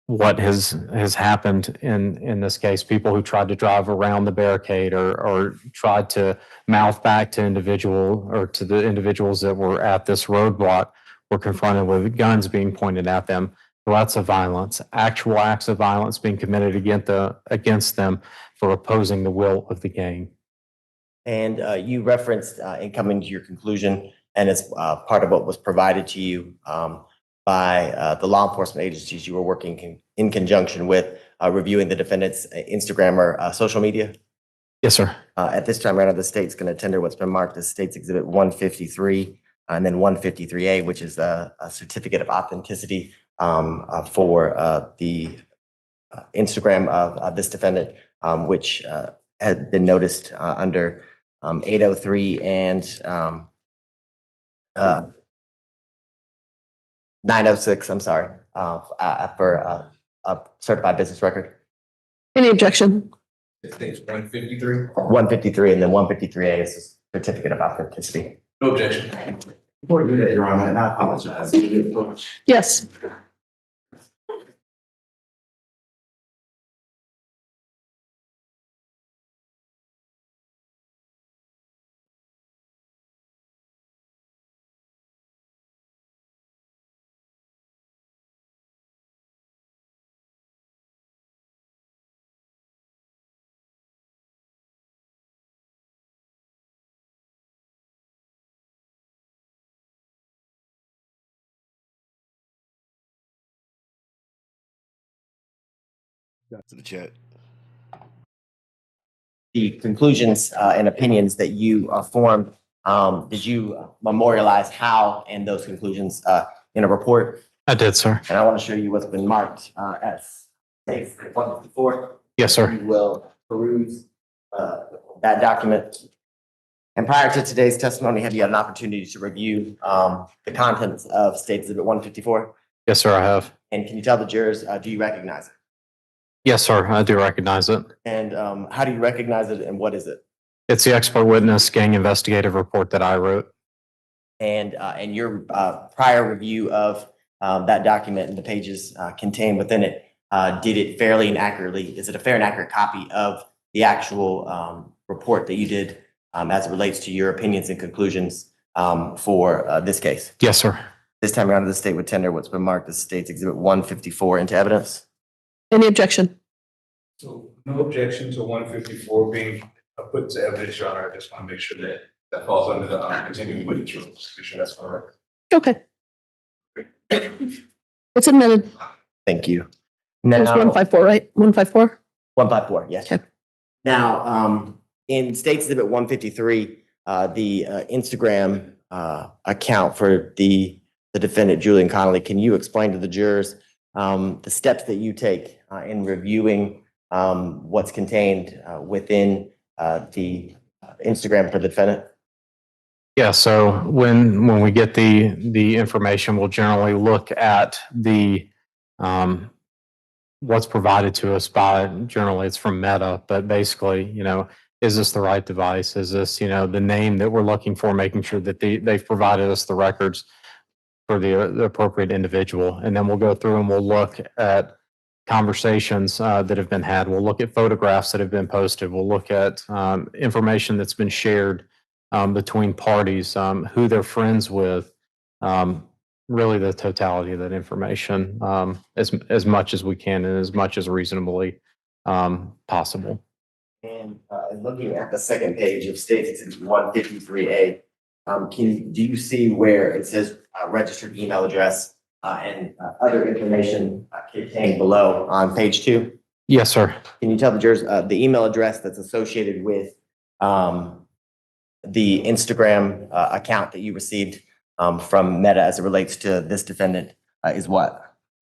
what has happened in this case. People who tried to drive around the barricade or tried to mouth back to the individuals that were at this roadblock were confronted with guns being pointed at them, threats of violence, actual acts of violence being committed against them for opposing the will of the gang. And you referenced in coming to your conclusion, and it's part of what was provided to you by the law enforcement agencies you were working in conjunction with, reviewing the defendant's Instagram or social media? Yes, sir. At this time, right now, the state's going to tender what's been marked as State's Exhibit 153 and then 153A, which is a certificate of authenticity for the Instagram of this defendant, which had been noticed under 803 and 906, I'm sorry, for a certified business record. Any objection? It states 153. 153 and then 153A is a certificate of authenticity. No objection. Before you do that, Your Honor, and I apologize. Yes. Got to the chat. The conclusions and opinions that you formed, did you memorialize how and those conclusions in a report? I did, sir. And I want to show you what's been marked as State's 154. Yes, sir. You will peruse that document. And prior to today's testimony, have you had an opportunity to review the contents of State Exhibit 154? Yes, sir, I have. And can you tell the jurors, do you recognize it? Yes, sir, I do recognize it. And how do you recognize it and what is it? It's the expert witness gang investigative report that I wrote. And your prior review of that document and the pages contained within it, did it fairly and accurately, is it a fair and accurate copy of the actual report that you did as it relates to your opinions and conclusions for this case? Yes, sir. This time around, the state would tender what's been marked as State's Exhibit 154 into evidence. Any objection? So no objection to 154 being put into evidence, Your Honor. I just want to make sure that that falls under the continuing witness rules. Make sure that's correct. Okay. It's admitted. Thank you. It was Now, 154, right? 154? 154, yes. Okay. Now, in State's Exhibit 153, the Instagram account for the defendant, Julian Connolly, can you explain to the jurors the steps that you take in reviewing what's contained within the Instagram for the defendant? Yeah, so when we get the information, we'll generally look at the what's provided to us by, generally it's from Meta, but basically, is this the right device? Is this, the name that we're looking for, making sure that they've provided us the records for the appropriate individual. And then we'll go through and we'll look at conversations that have been had. We'll look at photographs that have been posted. We'll look at information that's been shared between parties, who they're friends with, really the totality of that information, as much as we can and as much as reasonably possible. And looking at the second page of State's Exhibit 153A, do you see where it says registered email address and other information contained below on page 2? Yes, sir. Can you tell the jurors the email address that's associated with the Instagram account that you received from Meta as it relates to this defendant is what?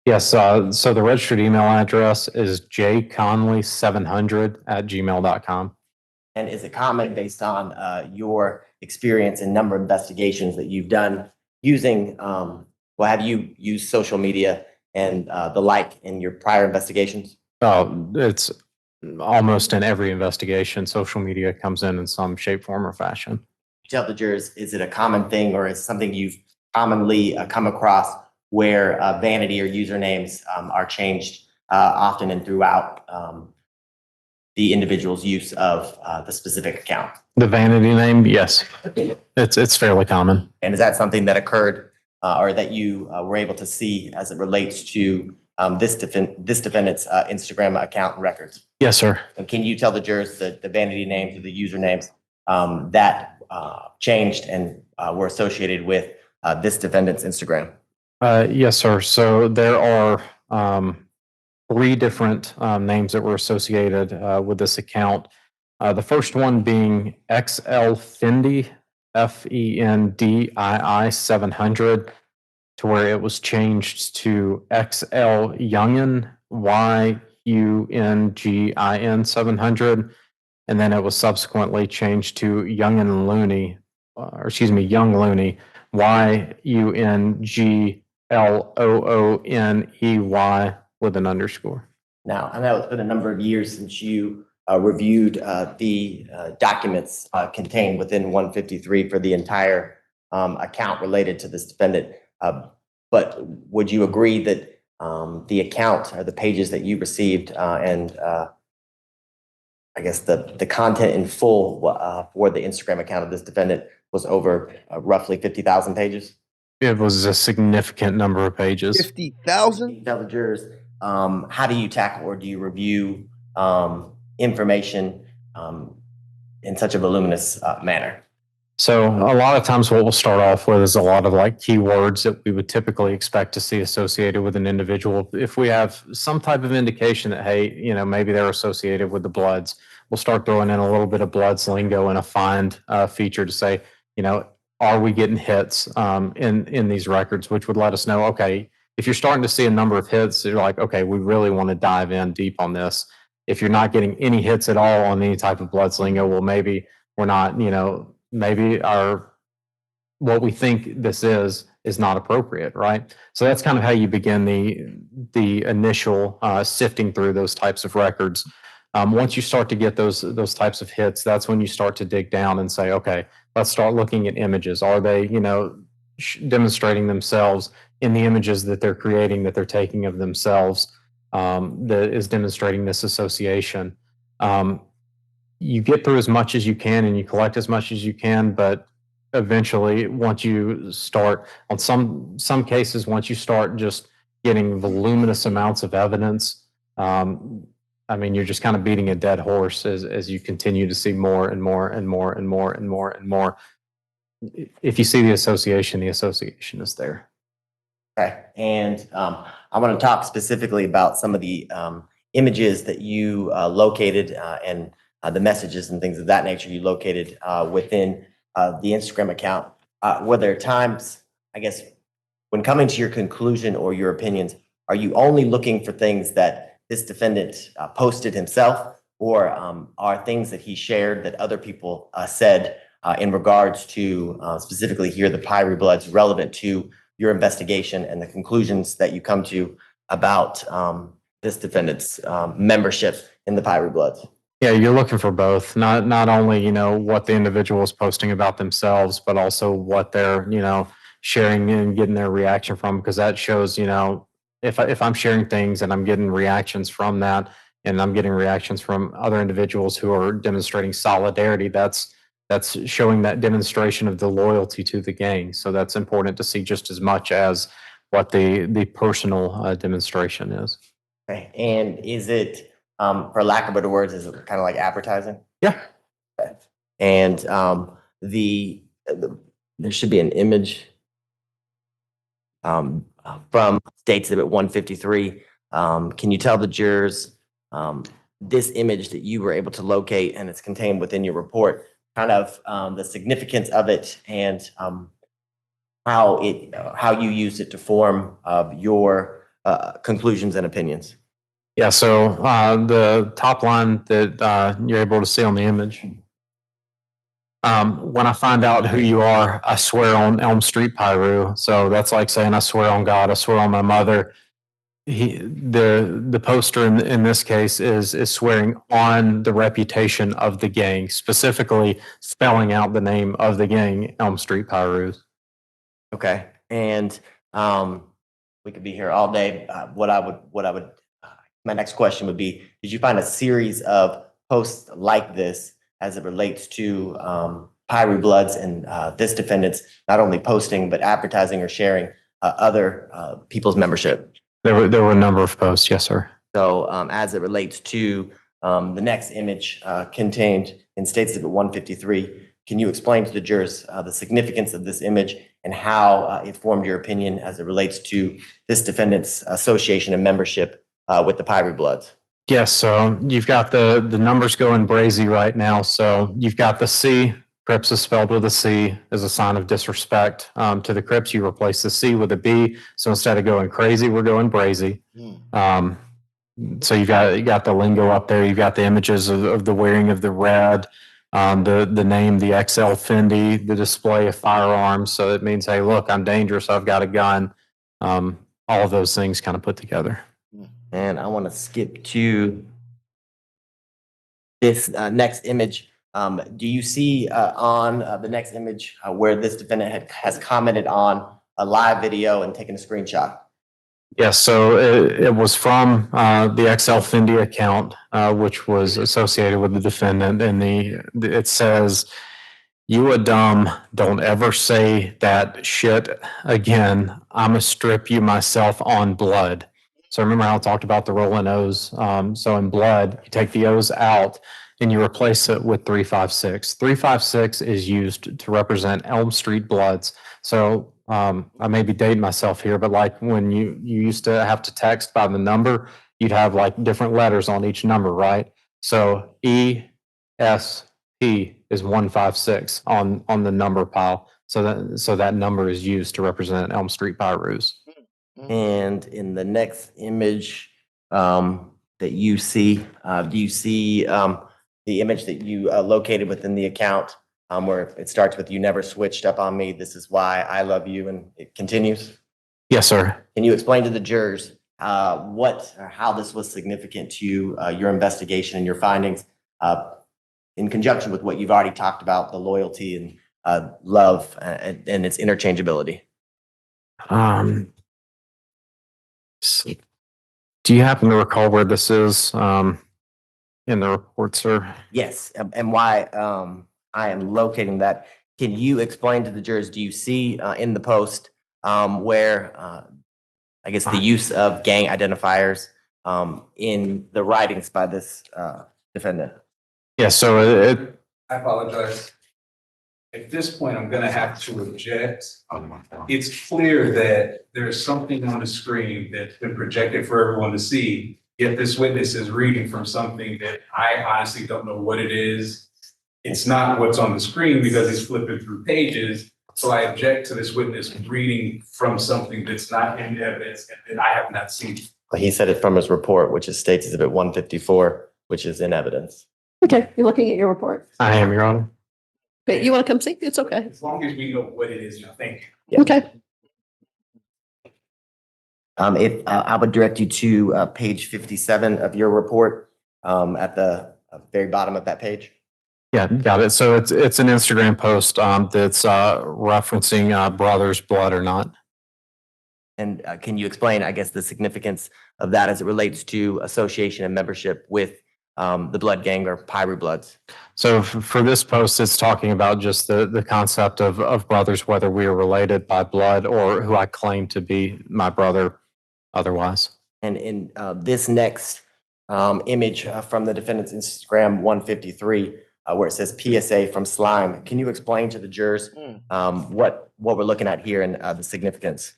Yes, so the registered email address is jconley700@gmail.com. And is it common based on your experience and number of investigations that you've done using, have you used social media and the like in your prior investigations? Oh, it's almost in every investigation, social media comes in some shape, form, or fashion. Tell the jurors, is it a common thing or is it something you've commonly come across where vanity or usernames are changed often and throughout the individual's use of the specific account? The vanity name, yes. It's fairly common. And is that something that occurred or that you were able to see as it relates to this defendant's Instagram account records? Yes, sir. And can you tell the jurors the vanity names or the usernames that changed and were associated with this defendant's Instagram? Yes, sir. So there are 3 different names that were associated with this account. The first one being XL Fendi, FENDII 700, to where it was changed to XL Youngin, YUNGIN 700. And then it was subsequently changed to Youngin Looney, Young Looney, YUNGLOONEY with an underscore. Now, I know it's been a number of years since you reviewed the documents contained within 153 for the entire account related to this defendant. But would you agree that the account or the pages that you received and I guess the content in full for the Instagram account of this defendant was over roughly 50,000 pages? It was a significant number of pages. 50,000? Tell the jurors, how do you tackle or do you review information in such a voluminous manner? So a lot of times what we'll start off with is a lot of keywords that we would typically expect to see associated with an individual. If we have some type of indication that, hey, maybe they're associated with the Bloods, we'll start throwing in a little bit of Bloods lingo and a find feature to say, are we getting hits in these records, which would let us know, okay, if you're starting to see a number of hits, you're like, okay, we really want to dive in deep on this. If you're not getting any hits at all on any type of Bloods lingo, well, maybe we're not, maybe what we think this is not appropriate, right? So that's kind of how you begin the initial sifting through those types of records. Once you start to get those types of hits, that's when you start to dig down and say, okay, let's start looking at images. Are they, demonstrating themselves in the images that they're creating, that they're taking of themselves, that is demonstrating this association? You get through as much as you can and you collect as much as you can, but eventually, once you start, on some cases, once you start just getting voluminous amounts of evidence, I mean, you're just kind of beating a dead horse as you continue to see more and more and more and more and more and more. If you see the association is there. Okay, and I want to talk specifically about some of the images that you located and the messages and things of that nature you located within the Instagram account. Were there times, I guess, when coming to your conclusion or your opinions, are you only looking for things that this defendant posted himself, or are things that he shared that other people said in regards to specifically here the Pyrie Bloods relevant to your investigation and the conclusions that you come to about this defendant's membership in the Pyrie Bloods? Yeah, you're looking for both. Not only, you know, what the individual is posting about themselves, but also what they're, you know, sharing and getting their reaction from, because that shows, you know, if I'm sharing things and I'm getting reactions from that, and I'm getting reactions from other individuals who are demonstrating solidarity, that's showing that demonstration of the loyalty to the gang. So that's important to see just as much as what the personal demonstration is. Okay, and is it, for lack of better words, is it kind of like advertising? Yeah. Okay. And there should be an image from State Exhibit 153. Can you tell the jurors this image that you were able to locate and it's contained within your report, kind of the significance of it and how you used it to form your conclusions and opinions? Yeah, so the top line that you're able to see on the image. When I find out who you are, I swear on Elm Street Pyru. So that's like saying I swear on God, I swear on my mother. The poster in this case is swearing on the reputation of the gang, specifically spelling out the name of the gang, Elm Street Pyrus. Okay, and we could be here all day. My next question would be: did you find a series of posts like this as it relates to Pyrie Bloods and this defendant's not only posting but advertising or sharing other people's membership? There were a number of posts, yes, sir. So as it relates to the next image contained in State Exhibit 153, can you explain to the jurors the significance of this image and how it formed your opinion as it relates to this defendant's association and membership with the Pyrie Bloods? Yes, so you've got the numbers going brazy right now. So you've got the C, Crips is spelled with a C as a sign of disrespect to the Crips. You replace the C with a B. So instead of going crazy, we're going brazy. So you got the lingo up there. You've got the images of the wearing of the red, the name, the XL Fendi, the display of firearms. So it means, hey, look, I'm dangerous. I've got a gun. All of those things kind of put together. And I want to skip to this next image. Do you see on the next image where this defendant has commented on a live video and taken a screenshot? Yes, so it was from the XL Fendi account, which was associated with the defendant, and it says, "You a dumb, don't ever say that shit again. I'ma strip you myself on blood." So remember how I talked about the rolling O's? So in blood, you take the O's out and you replace it with 356. 356 is used to represent Elm Street Bloods. So I may be dating myself here, but like when you used to have to text by the number, you'd have like different letters on each number, right? So ESP is 156 on the number pile. So that number is used to represent Elm Street Pyrus. And in the next image that you see, do you see the image that you located within the account where it starts with "You never switched up on me. This is why I love you," and it continues? Yes, sir. Can you explain to the jurors how this was significant to your investigation and your findings in conjunction with what you've already talked about, the loyalty and love and its interchangeability? Do you happen to recall where this is in the report, sir? Yes, and why I am locating that Can you explain to the jurors, do you see in the post where I guess the use of gang identifiers in the writings by this defendant? Yeah, so I apologize. At this point, I'm gonna have to object. It's clear that there's something on the screen that's been projected for everyone to see, yet this witness is reading from something that I honestly don't know what it is. It's not what's on the screen because he's flipping through pages. So I object to this witness reading from something that's not in evidence and that I have not seen. Well, he said it from his report, which is States Exhibit 154, which is in evidence. Okay, you're looking at your report. I am, Your Honor. Okay, you want to come see? It's okay. As long as we know what it is, thank you. Okay. If I would direct you to page 57 of your report at the very bottom of that page. Yeah, got it. So it's an Instagram post that's referencing brother's blood or not. And can you explain, I guess, the significance of that as it relates to association and membership with the blood gang or Pyru Bloods? So for this post, it's talking about just the concept of brothers, whether we are related by blood or who I claim to be my brother otherwise. And in this next image from the defendant's Instagram 153, where it says PSA from Slime, can you explain to the jurors what we're looking at here and the significance?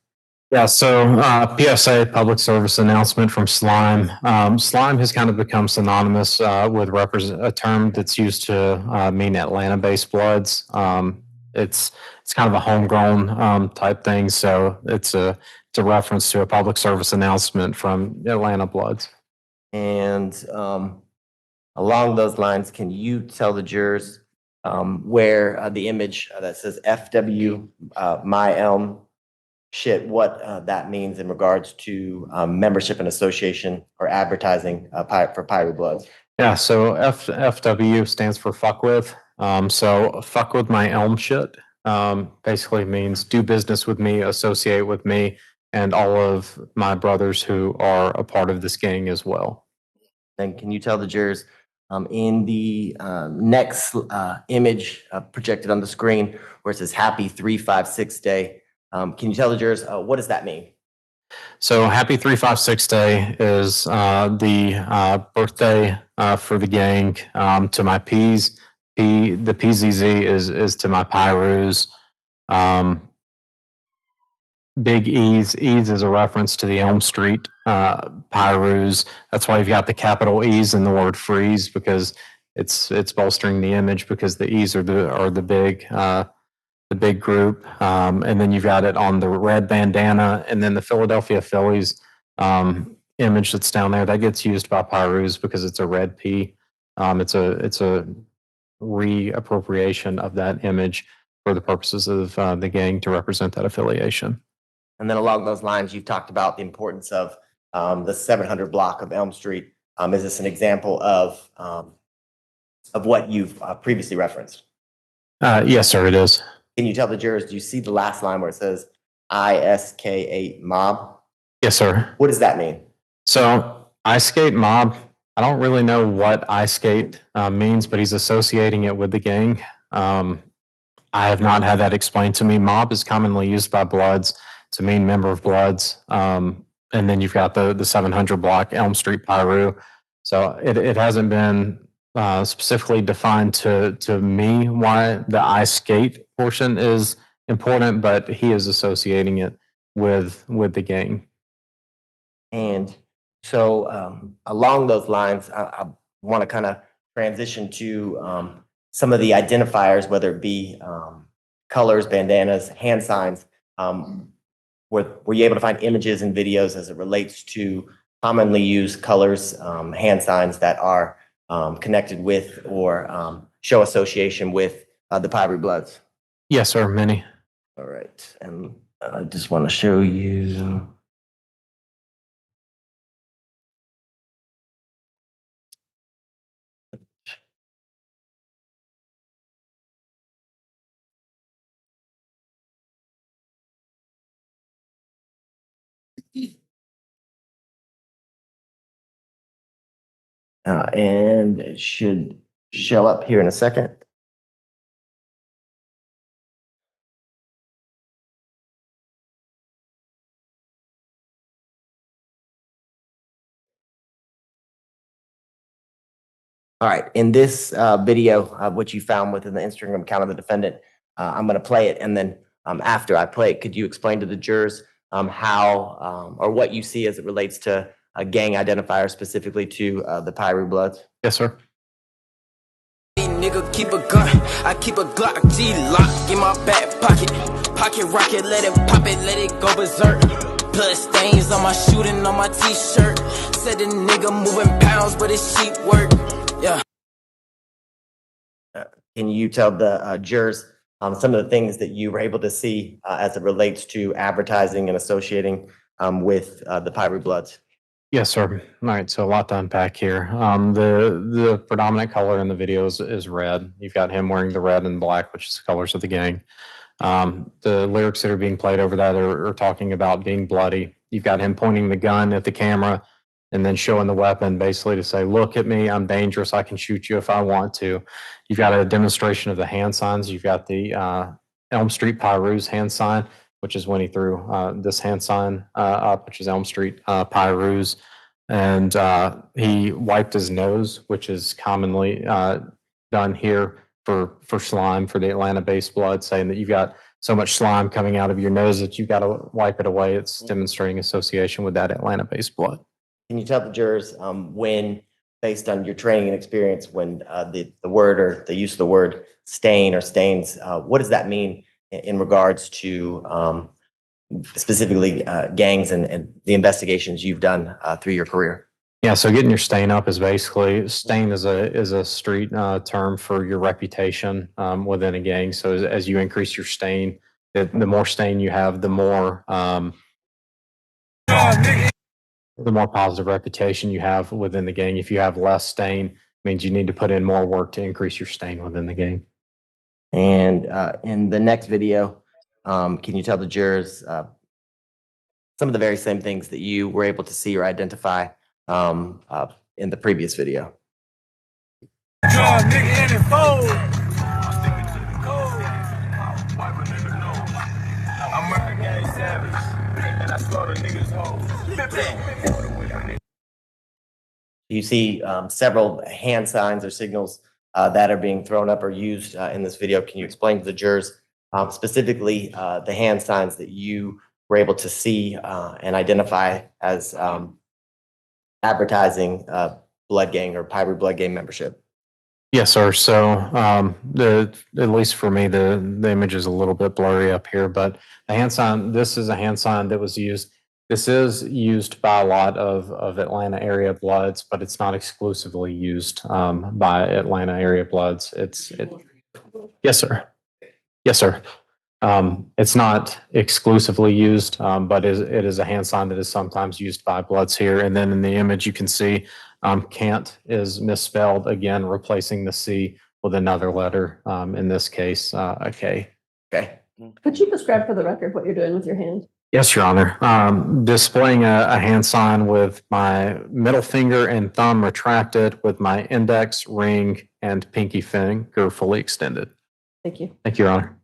Yeah, so PSA, public service announcement from Slime. Slime has kind of become synonymous with a term that's used to mean Atlanta-based bloods. It's kind of a homegrown type thing, so it's a reference to a public service announcement from Atlanta Bloods. And along those lines, can you tell the jurors where the image that says FW My Elm shit, what that means in regards to membership and association or advertising for Pyru Bloods? Yeah, so FW stands for fuck with. So fuck with my elm shit basically means do business with me, associate with me, and all of my brothers who are a part of this gang as well. And can you tell the jurors in the next image projected on the screen where it says Happy 356 Day, can you tell the jurors what does that mean? So Happy 356 Day is the birthday for the gang to my P's. The PZZ is to my Pyrus. Big E's is a reference to the Elm Street Pyrus. That's why you've got the capital E's in the word freeze, because it's bolstering the image, because the E's are the big group. And then you've got it on the red bandana, and then the Philadelphia Phillies image that's down there that gets used by Pyrus because it's a red P. It's a reappropriation of that image for the purposes of the gang to represent that affiliation. And then along those lines, you've talked about the importance of the 700 block of Elm Street. Is this an example of what you've previously referenced? Yes, sir, it is. Can you tell the jurors, do you see the last line where it says ISK8 mob? Yes, sir. What does that mean? So Ice Skate Mob, I don't really know what Ice Skate means, but he's associating it with the gang. I have not had that explained to me. Mob is commonly used by Bloods to mean member of Bloods. And then you've got the 700 block Elm Street Pyru. So it hasn't been specifically defined to me why the Ice Skate portion is important, but he is associating it with the gang. And so along those lines, I want to kind of transition to some of the identifiers, whether it be colors, bandanas, hand signs. Were you able to find images and videos as it relates to commonly used colors, hand signs that are connected with or show association with the Pyru Bloods? Yes, sir, many. All right, and I just want to show you. And it should show up here in a second. All right, in this video, which you found within the Instagram account of the defendant, I'm going to play it, and then after I play it, could you explain to the jurors how or what you see as it relates to a gang identifier, specifically to the Pyru Bloods? Yes, sir. Nigga, keep a gun. I keep a Glock G-lock in my back pocket. Pocket rocket, let it pop it, let it go berserk. Blood stains on my shooting on my t-shirt. Said the nigga moving pounds, but it's cheap work. Yeah. Can you tell the jurors some of the things that you were able to see as it relates to advertising and associating with the Pyru Bloods? Yes, sir. All right, so a lot to unpack here. The predominant color in the videos is red. You've got him wearing the red and black, which is the colors of the gang. The lyrics that are being played over that are talking about being bloody. You've got him pointing the gun at the camera and then showing the weapon, basically to say, look at me, I'm dangerous, I can shoot you if I want to. You've got a demonstration of the hand signs. You've got the Elm Street Pyru's hand sign, which is when he threw this hand sign up, which is Elm Street Pyru's. And he wiped his nose, which is commonly done here for slime, for the Atlanta-based blood, saying that you've got so much slime coming out of your nose that you've got to wipe it away. It's demonstrating association with that Atlanta-based blood. Can you tell the jurors when, based on your training and experience, when the word or the use of the word stain or stains, what does that mean in regards to specifically gangs and the investigations you've done through your career? Yeah, so getting your stain up is basically, stain is a street term for your reputation within a gang. So as you increase your stain, the more stain you have, the more positive reputation you have within the gang. If you have less stain, it means you need to put in more work to increase your stain within the gang. And in the next video, can you tell the jurors some of the very same things that you were able to see or identify in the previous video? You see several hand signs or signals that are being thrown up or used in this video. Can you explain to the jurors specifically the hand signs that you were able to see and identify as advertising blood gang or Pyru blood gang membership? Yes, sir. So at least for me, the image is a little bit blurry up here, but the hand sign, this is a hand sign that was used. This is used by a lot of Atlanta area bloods, but it's not exclusively used by Atlanta area bloods. Yes, sir. Yes, sir. It's not exclusively used, but it is a hand sign that is sometimes used by bloods here. And then in the image, you can see can't is misspelled, again, replacing the C with another letter, in this case, a K. Okay. Could you describe for the record what you're doing with your hand? Yes, Your Honor. Displaying a hand sign with my middle finger and thumb retracted, with my index, ring, and pinky finger fully extended. Thank you. Thank you, Your Honor.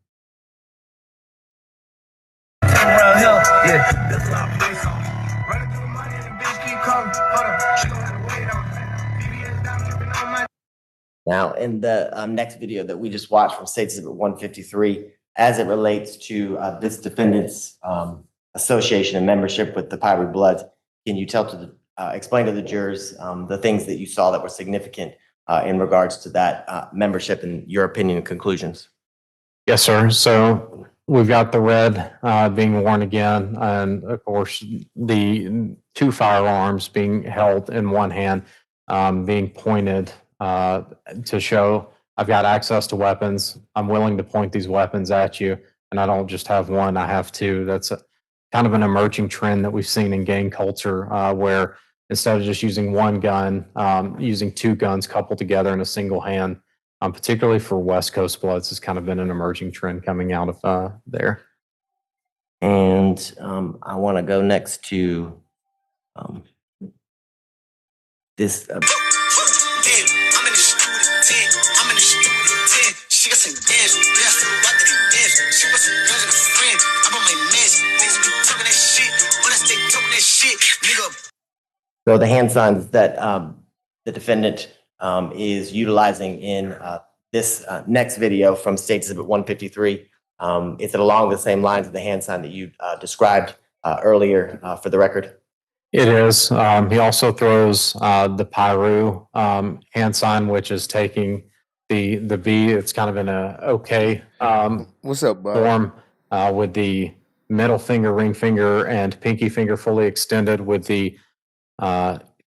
Now, in the next video that we just watched from State Exhibit 153, as it relates to this defendant's association and membership with the Pyru Bloods, can you explain to the jurors the things that you saw that were significant in regards to that membership and your opinion and conclusions? Yes, sir. So we've got the red being worn again, and of course the two firearms being held in one hand, being pointed to show I've got access to weapons. I'm willing to point these weapons at you, and I don't just have one, I have two. That's kind of an emerging trend that we've seen in gang culture, where instead of just using one gun, using two guns coupled together in a single hand, particularly for West Coast bloods, has kind of been an emerging trend coming out of there. And I want to go next to this. So the hand signs that the defendant is utilizing in this next video from State Exhibit 153. Is it along the same lines of the hand sign that you described earlier for the record? It is. He also throws the Pyru hand sign, which is taking the B. It's kind of in a okay What's up, Bob? form with the middle finger, ring finger, and pinky finger fully extended, with the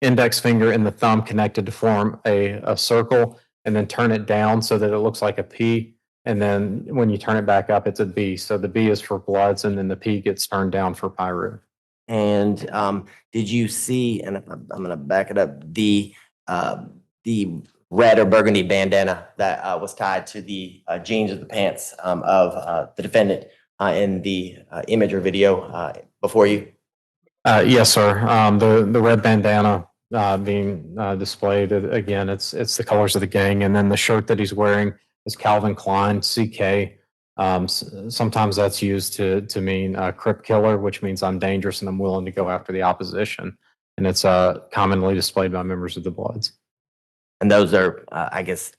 index finger and the thumb connected to form a circle, and then turn it down so that it looks like a P. And then when you turn it back up, it's a B. So the B is for bloods, and then the P gets turned down for Pyru. And did you see, and I'm going to back it up, the red or burgundy bandana that was tied to the jeans or the pants of the defendant in the image or video before you? Yes, sir. The red bandana being displayed, again, it's the colors of the gang. And then the shirt that he's wearing is Calvin Klein, CK. Sometimes that's used to mean Crip killer, which means I'm dangerous and I'm willing to go after the opposition. And it's commonly displayed by members of the Bloods. And those are, I guess,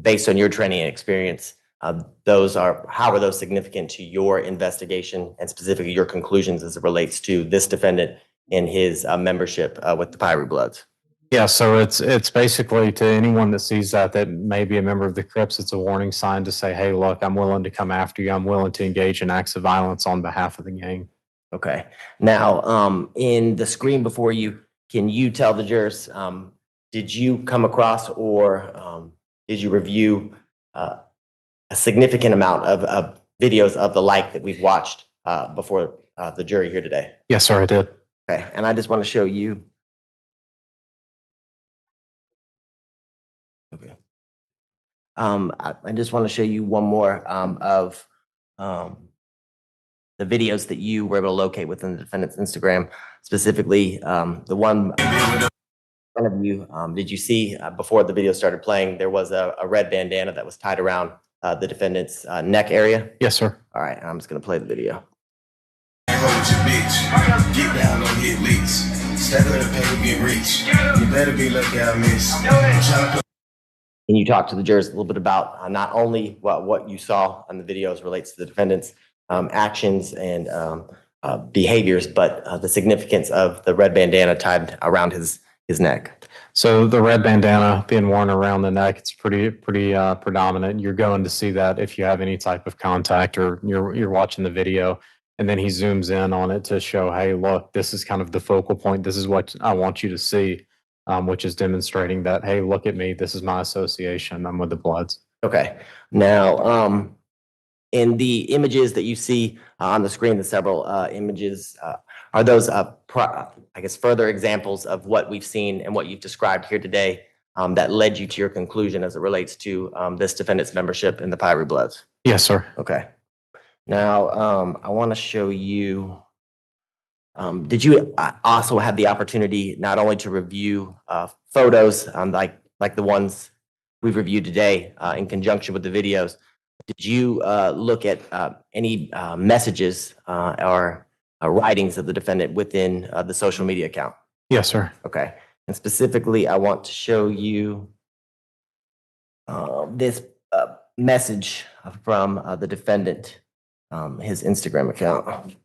based on your training and experience, how are those significant to your investigation and specifically your conclusions as it relates to this defendant and his membership with the Pyru Bloods? Yeah, so it's basically to anyone that sees that may be a member of the Crips, it's a warning sign to say, hey, look, I'm willing to come after you. I'm willing to engage in acts of violence on behalf of the gang. Okay. Now, in the screen before you, can you tell the jurors, did you come across or did you review a significant amount of videos of the like that we've watched before the jury here today? Yes, sir, I did. Okay, and I just want to show you. Okay. I just want to show you one more of the videos that you were able to locate within the defendant's Instagram, specifically the one in front of you. Did you see before the video started playing, there was a red bandana that was tied around the defendant's neck area? Yes, sir. All right, I'm just going to play the video. Get down on hit leaks. Step of the paper, get rich. You better be looking at miss. Can you talk to the jurors a little bit about not only what you saw on the videos relates to the defendant's actions and behaviors, but the significance of the red bandana tied around his neck? So the red bandana being worn around the neck, it's pretty predominant. You're going to see that if you have any type of contact or you're watching the video, and then he zooms in on it to show, hey, look, this is kind of the focal point. This is what I want you to see, which is demonstrating that, hey, look at me. This is my association. I'm with the Bloods. Okay. Now, in the images that you see on the screen, the several images, are those, I guess, further examples of what we've seen and what you've described here today that led you to your conclusion as it relates to this defendant's membership in the Pyru Bloods? Yes, sir. Okay. Now, I want to show you, did you also have the opportunity not only to review photos like the ones we've reviewed today in conjunction with the videos, did you look at any messages or writings of the defendant within the social media account? Yes, sir. Okay. And specifically, I want to show you this message from the defendant, his Instagram account.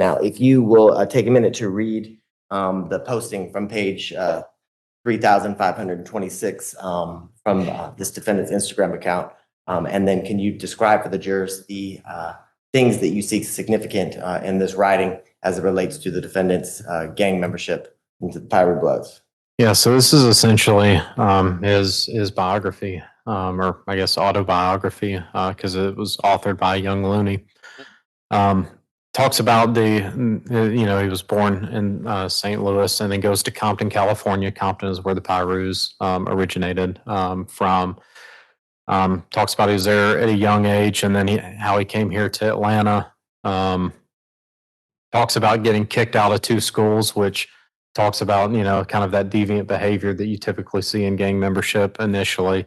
Now, if you will take a minute to read the posting from page 3,526 from this defendant's Instagram account, and then can you describe for the jurors the things that you see significant in this writing as it relates to the defendant's gang membership into the Pyru Bloods? Yeah, so this is essentially his biography, or I guess autobiography, because it was authored by Young Looney. Talks about he was born in St. Louis and then goes to Compton, California. Compton is where the Pyrus originated from. Talks about he was there at a young age and then how he came here to Atlanta. Talks about getting kicked out of 2 schools, which talks about, kind of that deviant behavior that you typically see in gang membership initially.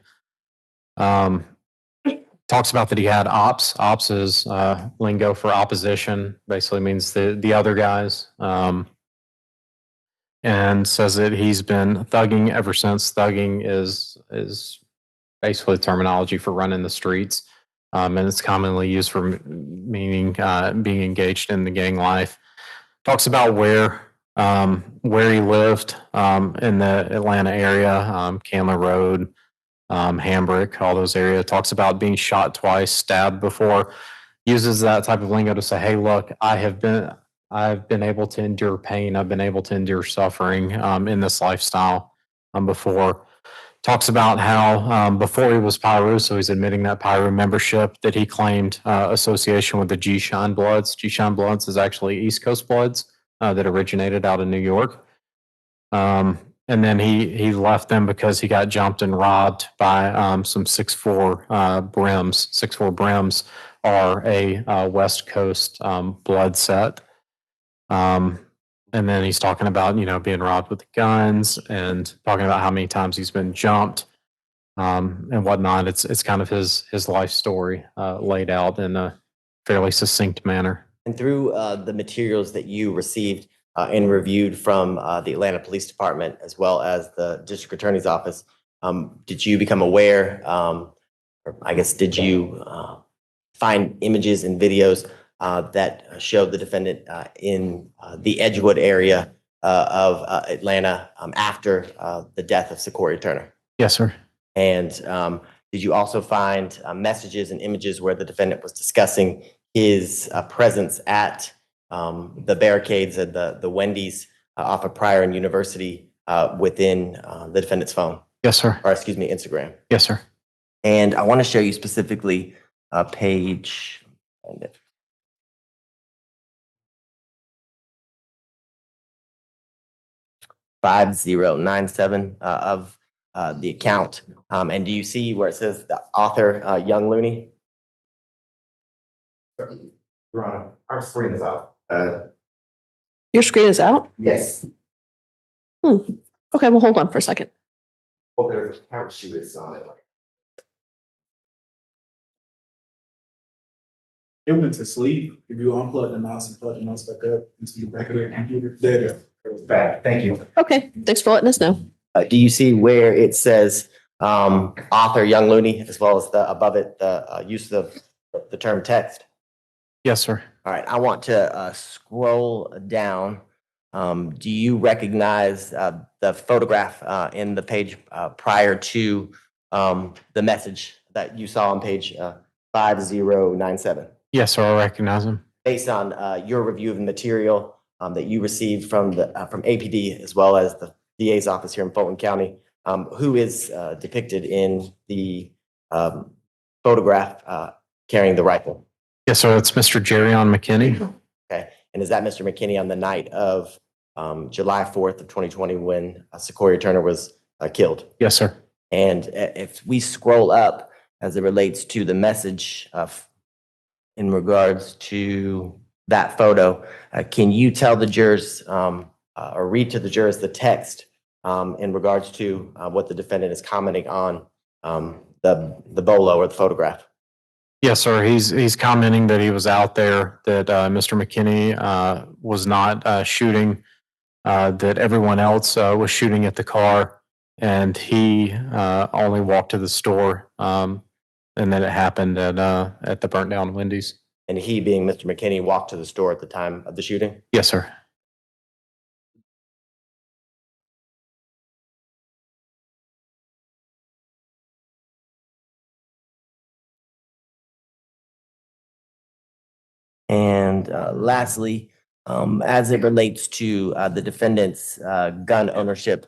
Talks about that he had ops. Ops is lingo for opposition, basically means the other guys. And says that he's been thugging ever since. Thugging is basically terminology for running the streets. And it's commonly used for meaning being engaged in the gang life. Talks about where he lived in the Atlanta area, Candler Road, Hambrick, all those areas. Talks about being shot twice, stabbed before. Uses that type of lingo to say, "Hey, look, I've been able to endure pain. I've been able to endure suffering in this lifestyle before." Talks about how before he was Pyru, so he's admitting that Pyru membership, that he claimed association with the G-Shine Bloods. G-Shine Bloods is actually East Coast Bloods that originated out of New York. And then he left them because he got jumped and robbed by some 6'4" brims. 6'4" brims are a West Coast blood set. And then he's talking about, being robbed with guns and talking about how many times he's been jumped and whatnot. It's kind of his life story laid out in a fairly succinct manner. And through the materials that you received and reviewed from the Atlanta Police Department, as well as the District Attorney's Office, did you become aware, or I guess, did you find images and videos that showed the defendant in the Edgewood area of Atlanta after the death of Secoriea Turner? Yes, sir. And did you also find messages and images where the defendant was discussing his presence at the barricades at the Wendy's off of Pryor and University within the defendant's phone? Yes, sir. Or excuse me, Instagram. Yes, sir. And I want to show you specifically page 5097 of the account. And do you see where it says the author, Young Looney? Our screen is out. Your screen is out? Yes. Okay, well, hold on for a second. Well, there's a count sheet that's on it. It went to sleep. If you unplug the mouse and plug the mouse back up into the back of the computer, there it is. Back. Thank you. Okay, thanks for letting us know. Do you see where it says author Young Looney, as well as the above it, the use of the term text? Yes, sir. All right, I want to scroll down. Do you recognize the photograph in the page prior to the message that you saw on page 5097? Yes, sir. I recognize him. Based on your review of the material that you received from APD, as well as the DA's office here in Fulton County, who is depicted in the photograph carrying the rifle? Yes, sir. It's Mr. Jerrion McKinney. Okay. And is that Mr. McKinney on the night of July 4th of 2020 when Secoriea Turner was killed? Yes, sir. And if we scroll up as it relates to the message in regards to that photo, can you tell the jurors or read to the jurors the text in regards to what the defendant is commenting on the bolo or the photograph? Yes, sir. He's commenting that he was out there, that Mr. McKinney was not shooting, that everyone else was shooting at the car, and he only walked to the store, and then it happened at the burnt down Wendy's. And he, being Mr. McKinney, walked to the store at the time of the shooting? Yes, sir. And lastly, as it relates to the defendant's gun ownership,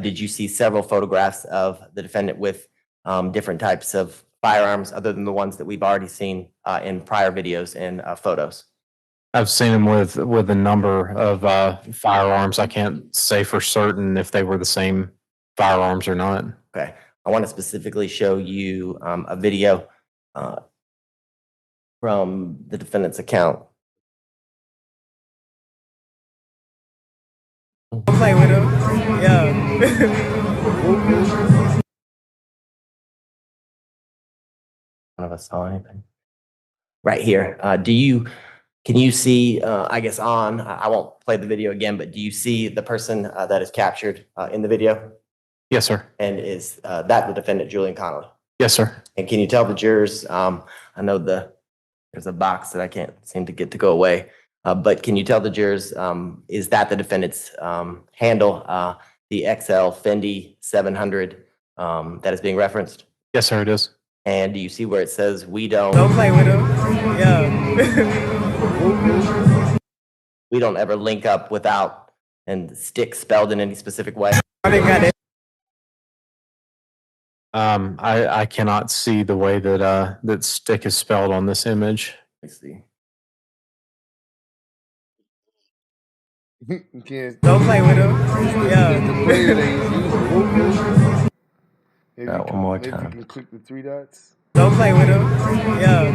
did you see several photographs of the defendant with different types of firearms other than the ones that we've already seen in prior videos and photos? I've seen him with a number of firearms. I can't say for certain if they were the same firearms or not. Okay. I want to specifically show you a video from the defendant's account. Don't play with him. Yeah. None of us saw anything. Right here. Can you see, I guess I won't play the video again, but do you see the person that is captured in the video? Yes, sir. And is that the defendant, Julian Connolly? Yes, sir. And can you tell the jurors, I know there's a box that I can't seem to get to go away, but can you tell the jurors, is that the defendant's handle, the XL Fendi 700 that is being referenced? Yes, sir, it is. And do you see where it says, "We don't play with him"? Yeah. We don't ever link up without, and stick spelled in any specific way? I cannot see the way that that stick is spelled on this image. Let's see. Don't play with him. Yeah. One more Maybe you time. can click the 3 dots. Don't play with him. Yeah.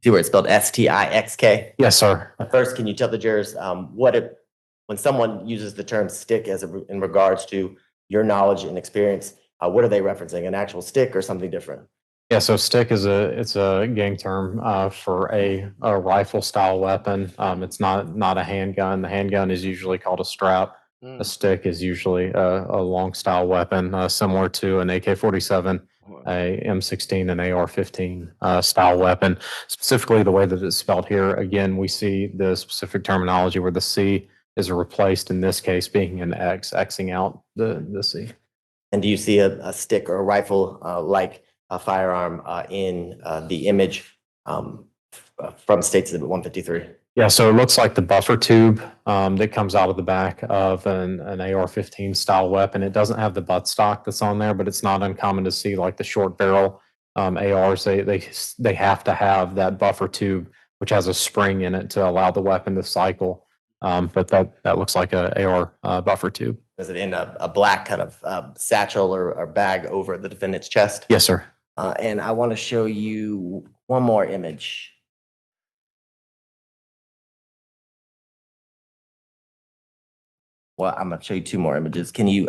See where it's spelled STIXK? Yes, sir. First, can you tell the jurors when someone uses the term stick in regards to your knowledge and experience, what are they referencing? An actual stick or something different? Yeah, so stick is a gang term for a rifle style weapon. It's not a handgun. The handgun is usually called a strap. A stick is usually a long style weapon, similar to an AK-47, a M16, and AR-15 style weapon. Specifically, the way that it's spelled here, again, we see the specific terminology where the C is replaced, in this case, being an X, Xing out the C. And do you see a stick or a rifle like a firearm in the image from State's Exhibit 153? Yeah, so it looks like the buffer tube that comes out of the back of an AR-15 style weapon. It doesn't have the buttstock that's on there, but it's not uncommon to see like the short barrel ARs. They have to have that buffer tube, which has a spring in it to allow the weapon to cycle. But that looks like a AR buffer tube. Is it in a black kind of satchel or bag over the defendant's chest? Yes, sir. And I want to show you one more image. Well, I'm going to show you 2 more images. Can you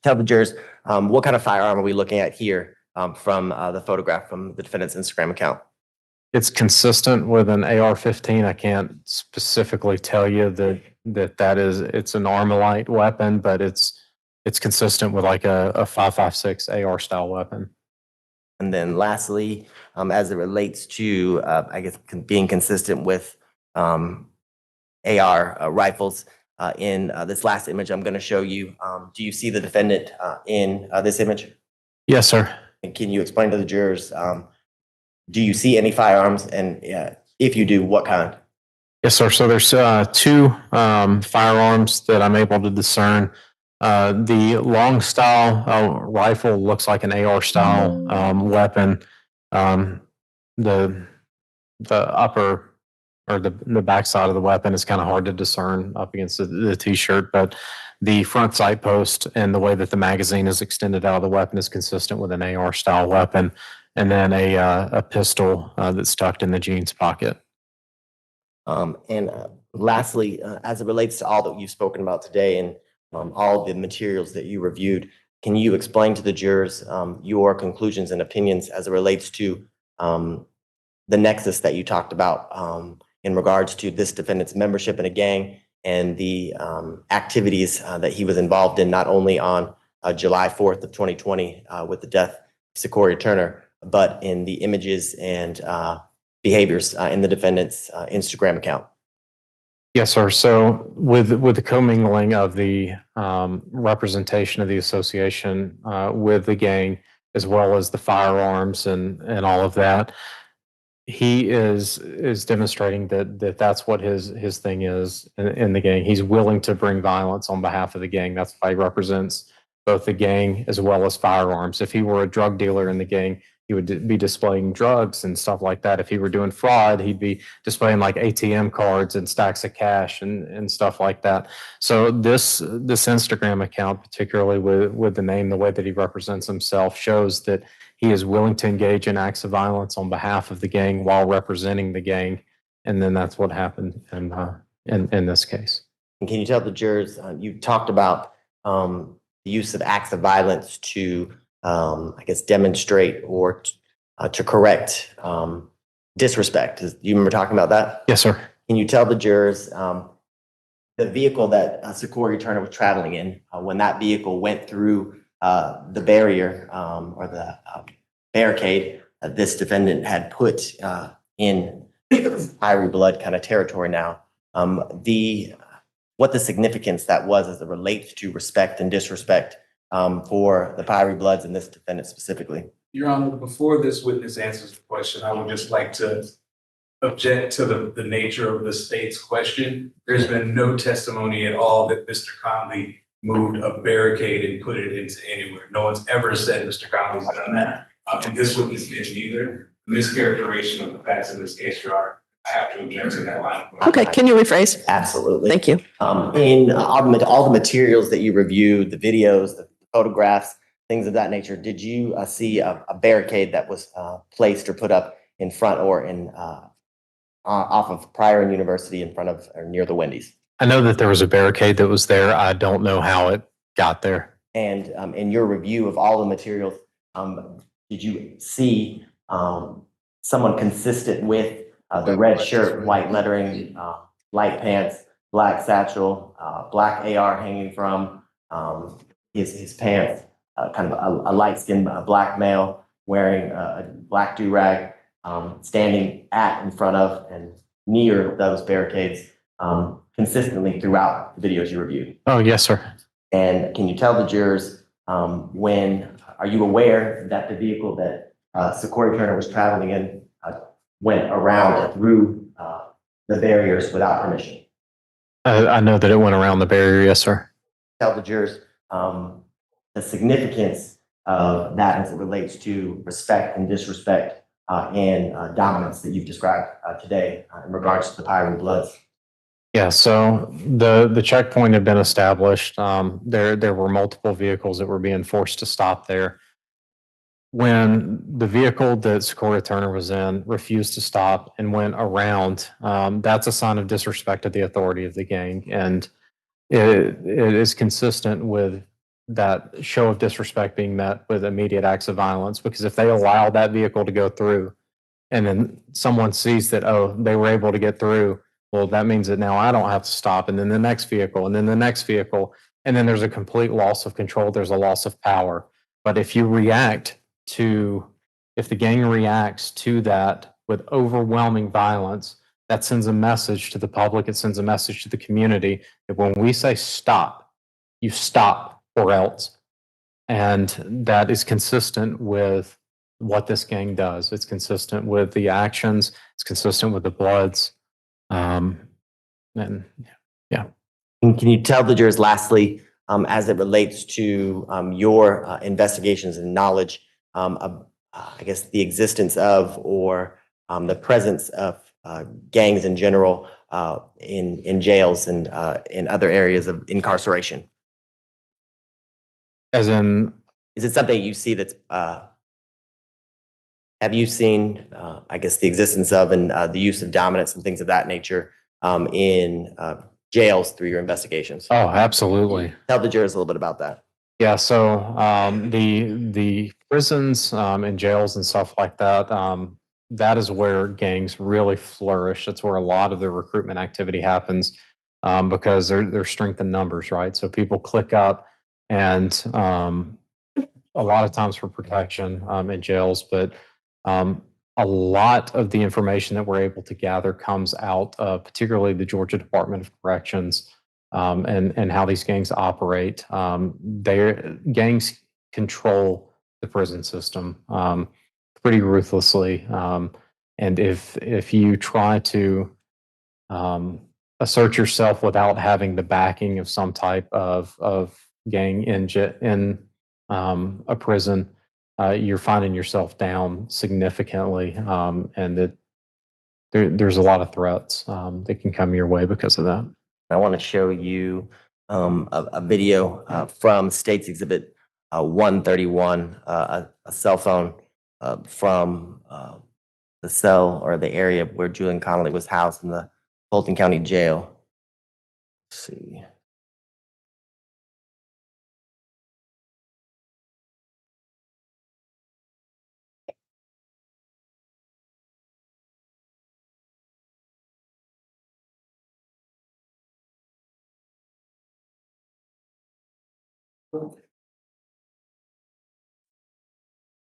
tell the jurors what kind of firearm are we looking at here from the photograph from the defendant's Instagram account? It's consistent with an AR-15. I can't specifically tell you it's an Armalite weapon, but it's consistent with like a 5.56 AR style weapon. And then lastly, as it relates to, I guess, being consistent with AR rifles, in this last image I'm going to show you, do you see the defendant in this image? Yes, sir. And can you explain to the jurors, do you see any firearms? And if you do, what kind? Yes, sir. So there's 2 firearms that I'm able to discern. The long style rifle looks like an AR style weapon. The upper or the back side of the weapon is kind of hard to discern up against the t-shirt, but the front sight post and the way that the magazine is extended out of the weapon is consistent with an AR style weapon. And then a pistol that's tucked in the jeans pocket. And lastly, as it relates to all that you've spoken about today and all the materials that you reviewed, can you explain to the jurors your conclusions and opinions as it relates to the nexus that you talked about in regards to this defendant's membership in a gang and the activities that he was involved in, not only on July 4th of 2020 with the death of Secoriea Turner, but in the images and behaviors in the defendant's Instagram account? Yes, sir. So with the commingling of the representation of the association with the gang, as well as the firearms and all of that, he is demonstrating that's what his thing is in the gang. He's willing to bring violence on behalf of the gang. That's why he represents both the gang as well as firearms. If he were a drug dealer in the gang, he would be displaying drugs and stuff like that. If he were doing fraud, he'd be displaying like ATM cards and stacks of cash and stuff like that. So this Instagram account, particularly with the name, the way that he represents himself, shows that he is willing to engage in acts of violence on behalf of the gang while representing the gang. And then that's what happened in this case. And can you tell the jurors, you talked about the use of acts of violence to, I guess, demonstrate or to correct disrespect. Do you remember talking about that? Yes, sir. Can you tell the jurors the vehicle that Secoriea Turner was traveling in, when that vehicle went through the barrier or the barricade this defendant had put in fiery blood kind of territory now, what the significance that was as it relates to respect and disrespect for the fiery bloods and this defendant specifically? Your Honor, before this witness answers the question, I would just like to object to the nature of the state's question. There's been no testimony at all that Mr. Conley moved a barricade and put it into anywhere. No one's ever said Mr. Conley's done that. And this witness didn't either. Mischaracterization of the facts in this case, Your Honor. I have to object to that line. Okay, can you rephrase? Absolutely. Thank you. In all the materials that you reviewed, the videos, the photographs, things of that nature, did you see a barricade that was placed or put up in front or in off of Pryor and University in front of or near the Wendy's? I know that there was a barricade that was there. I don't know how it got there. And in your review of all the materials, did you see someone consistent with the red shirt, white lettering, light pants, black satchel, black AR hanging from his pants, kind of a light-skinned black male wearing a black do-rag, standing at, in front of, and near those barricades consistently throughout the videos you reviewed? Oh, yes, sir. And can you tell the jurors are you aware that the vehicle that Secoriea Turner was traveling in went around through the barriers without permission? I know that it went around the barrier, yes, sir. Tell the jurors the significance of that as it relates to respect and disrespect and dominance that you've described today in regards to the Pyrie Bloods. Yeah, so the checkpoint had been established. There were multiple vehicles that were being forced to stop there. When the vehicle that Secoriea Turner was in refused to stop and went around, that's a sign of disrespect to the authority of the gang. And it is consistent with that show of disrespect being met with immediate acts of violence, because if they allow that vehicle to go through and then someone sees that, oh, they were able to get through, well, that means that now I don't have to stop. And then the next vehicle, and then the next vehicle, and then there's a complete loss of control. There's a loss of power. But if the gang reacts to that with overwhelming violence, that sends a message to the public. It sends a message to the community that when we say stop, you stop or else. And that is consistent with what this gang does. It's consistent with the actions. It's consistent with the Bloods. And yeah. And can you tell the jurors, lastly, as it relates to your investigations and knowledge of, I guess, the existence of or the presence of gangs in general in jails and in other areas of incarceration? As in? Is it something you see that's, have you seen, I guess, the existence of and the use of dominance and things of that nature in jails through your investigations? Oh, absolutely. Tell the jurors a little bit about that. Yeah, so the prisons and jails and stuff like that, that is where gangs really flourish. That's where a lot of the recruitment activity happens because they're strength in numbers, right? So people click up and a lot of times for protection in jails, but a lot of the information that we're able to gather comes out of particularly the Georgia Department of Corrections and how these gangs operate. Gangs control the prison system pretty ruthlessly. And if you try to assert yourself without having the backing of some type of gang in a prison, you're finding yourself down significantly, and that there's a lot of threats that can come your way because of that. I want to show you a video from States Exhibit 131, a cell phone from the cell or the area where Julian Connolly was housed in the Fulton County Jail. Let's see.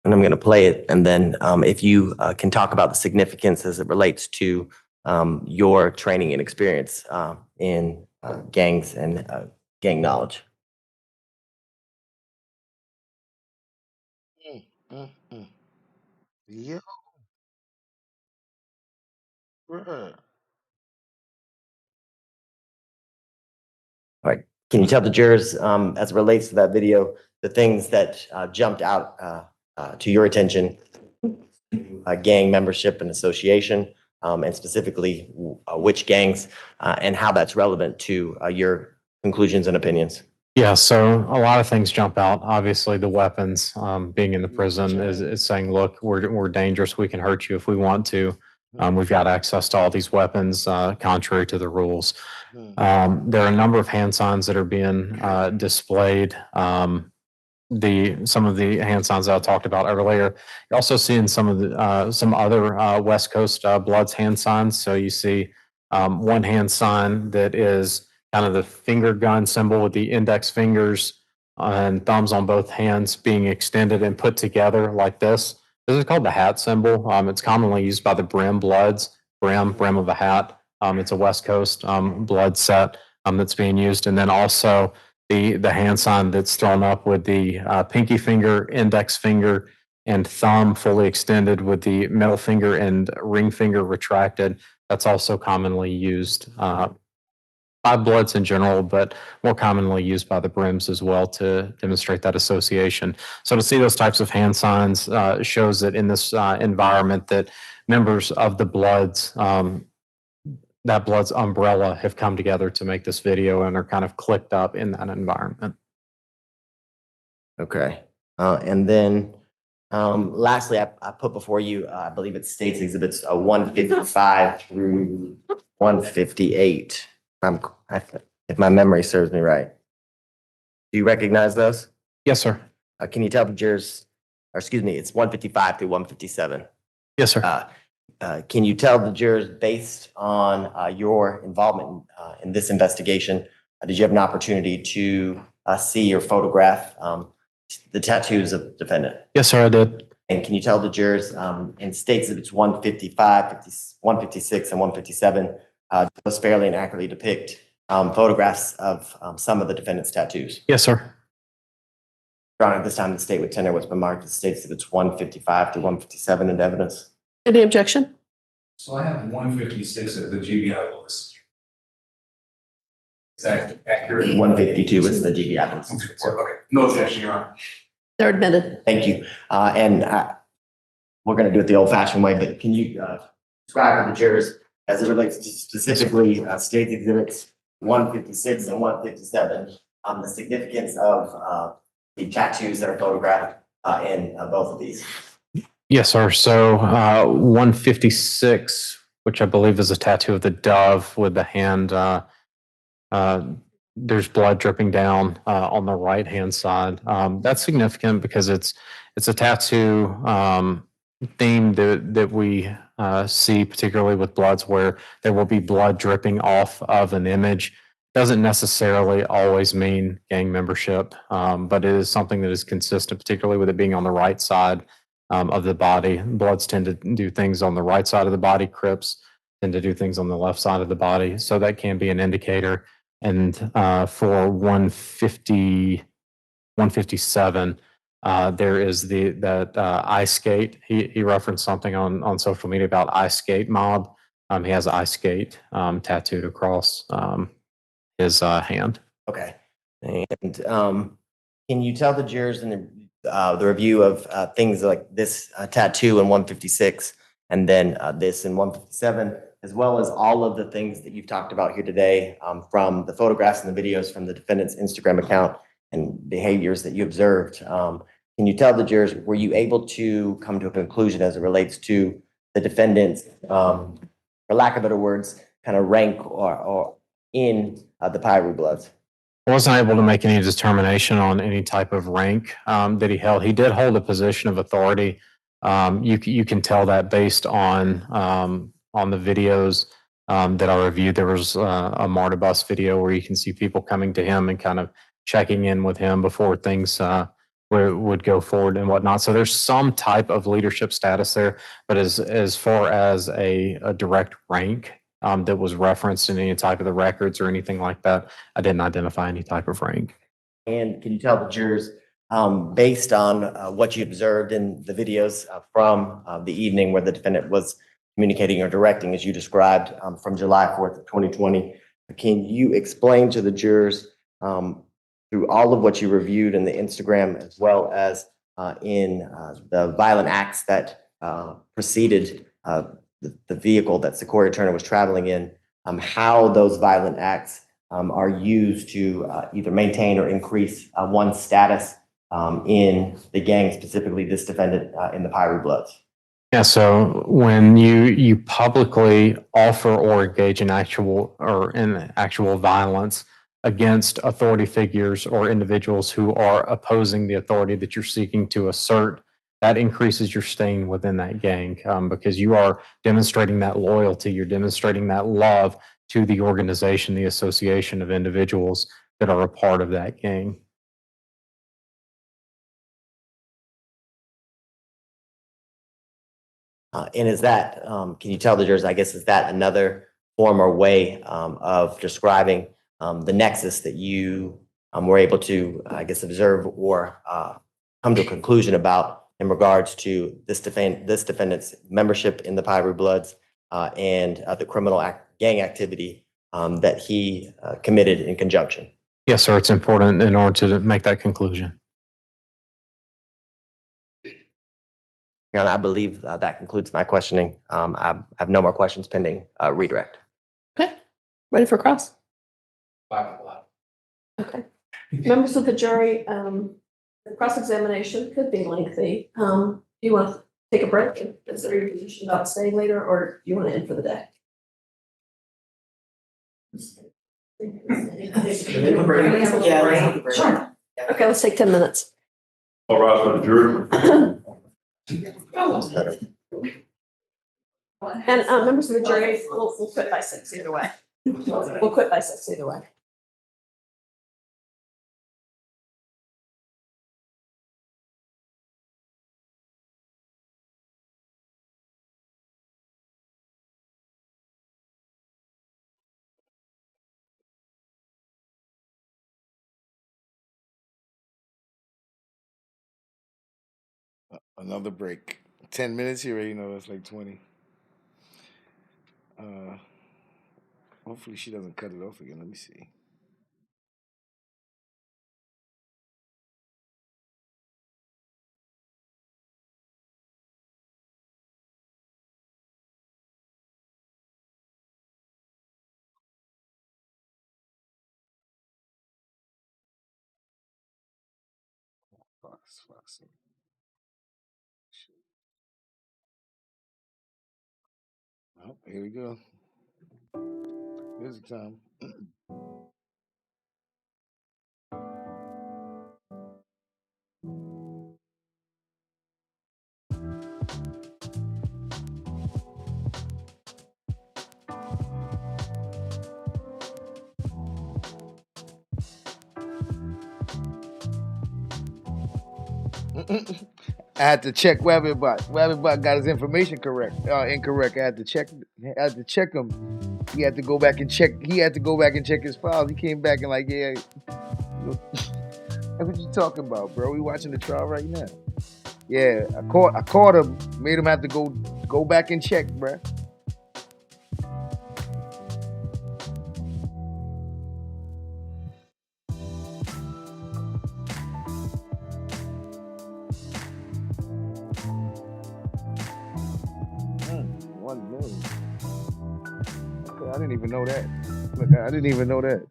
And I'm going to play it, and then if you can talk about the significance as it relates to your training and experience in gangs and gang knowledge. Yo, bruh. All right. Can you tell the jurors, as it relates to that video, the things that jumped out to your attention, gang membership and association, and specifically which gangs, and how that's relevant to your conclusions and opinions? Yeah, so a lot of things jump out. Obviously, the weapons, being in the prison is saying, look, we're dangerous. We can hurt you if we want to. We've got access to all these weapons, contrary to the rules. There are a number of hand signs that are being displayed. Some of the hand signs that I talked about earlier. You're also seeing some of the some other West Coast Bloods hand signs. So you see one hand sign that is kind of the finger gun symbol with the index fingers and thumbs on both hands being extended and put together like this. This is called the hat symbol. It's commonly used by the Brim Bloods, brim of a hat. It's a West Coast blood set that's being used. And then also the hand sign that's thrown up with the pinky finger, index finger, and thumb fully extended with the middle finger and ring finger retracted. That's also commonly used by Bloods in general, but more commonly used by the Brims as well to demonstrate that association. So to see those types of hand signs shows that in this environment that members of the Bloods, that Bloods umbrella, have come together to make this video and are kind of clicked up in that environment. Okay. And then lastly, I put before you, I believe it's States Exhibits 155 through 158. If my memory serves me right. Do you recognize those? Yes, sir. Can you tell the jurors, or excuse me, it's 155 through 157. Yes, sir. Can you tell the jurors, based on your involvement in this investigation, did you have an opportunity to see or photograph the tattoos of the defendant? Yes, sir, I did. And can you tell the jurors in States Exhibits 155, 156, and 157, those fairly and accurately depict photographs of some of the defendant's tattoos? Yes, sir. Your Honor, at this time, the state would tender what's been marked as States Exhibits 155 to 157 into evidence. Any objection? So I have 156 of the GBI list. Is that accurate? 152 is the GBI list. Okay, no objection, Your Honor. They're admitted. Thank you. And we're going to do it the old-fashioned way, but can you describe to the jurors, as it relates to specifically State Exhibits 156 and 157, the significance of the tattoos that are photographed in both of these? Yes, sir. So 156, which I believe is a tattoo of the dove with the hand. There's blood dripping down on the right-hand side. That's significant because it's a tattoo theme that we see, particularly with Bloods, where there will be blood dripping off of an image. Doesn't necessarily always mean gang membership, but it is something that is consistent, particularly with it being on the right side of the body. Bloods tend to do things on the right side of the body. Crips tend to do things on the left side of the body. So that can be an indicator. And for 157, there is that ice skate. He referenced something on social media about ice skate mob. He has ice skate tattooed across his hand. Okay. And can you tell the jurors, and the review of things like this tattoo in 156 and then this in 157, as well as all of the things that you've talked about here today, from the photographs and the videos from the defendant's Instagram account and behaviors that you observed. Can you tell the jurors, were you able to come to a conclusion as it relates to the defendant's, for lack of better words, kind of rank or in the Pyru Bloods? I wasn't able to make any determination on any type of rank that he held. He did hold a position of authority. You can tell that based on the videos that I reviewed. There was a MARTA bus video where you can see people coming to him and kind of checking in with him before things would go forward and whatnot. So there's some type of leadership status there, but as far as a direct rank that was referenced in any type of the records or anything like that, I didn't identify any type of rank. And can you tell the jurors, based on what you observed in the videos from the evening where the defendant was communicating or directing, as you described, from July 4th of 2020, can you explain to the jurors through all of what you reviewed in the Instagram, as well as in the violent acts that preceded the vehicle that Secoriea Turner was traveling in, how those violent acts are used to either maintain or increase one's status in the gang, specifically this defendant in the Pyru Bloods? Yeah, so when you publicly offer or engage in actual violence against authority figures or individuals who are opposing the authority that you're seeking to assert, that increases your staying within that gang, because you are demonstrating that loyalty, you're demonstrating that love to the organization, the association of individuals that are a part of that gang. And is that, can you tell the jurors, I guess, is that another form or way of describing the nexus that you were able to, I guess, observe or come to a conclusion about in regards to this defendant's membership in the Pyru Bloods and the criminal gang activity that he committed in conjunction? Yes, sir, it's important in order to make that conclusion. Your Honor, I believe that concludes my questioning. I have no more questions pending redirect. Okay, ready for cross? Okay. Members of the jury, the cross-examination could be lengthy. Do you want to take a break and consider your position about staying later, or do you want to end for the day? Yeah. Sure. Okay, let's take 10 minutes. All right, for the jury. And members of the jury, we'll quit by 6 either way. We'll quit by 6 either way. Another break. 10 minutes here, you know, that's like 20. Hopefully she doesn't cut it off again. Let me see. Fox. Oh, here we go. Music time. I had to check Wabbitbot. Wabbitbot got his information incorrect. I had to check him. He had to go back and check. He had to go back and check his files. He came back and like, yeah. What you talking about, bro? We watching the trial right now. Yeah, I caught him. Made him have to go back and check, bro. 1 million. Okay, I didn't even know that. Look, I didn't even know that.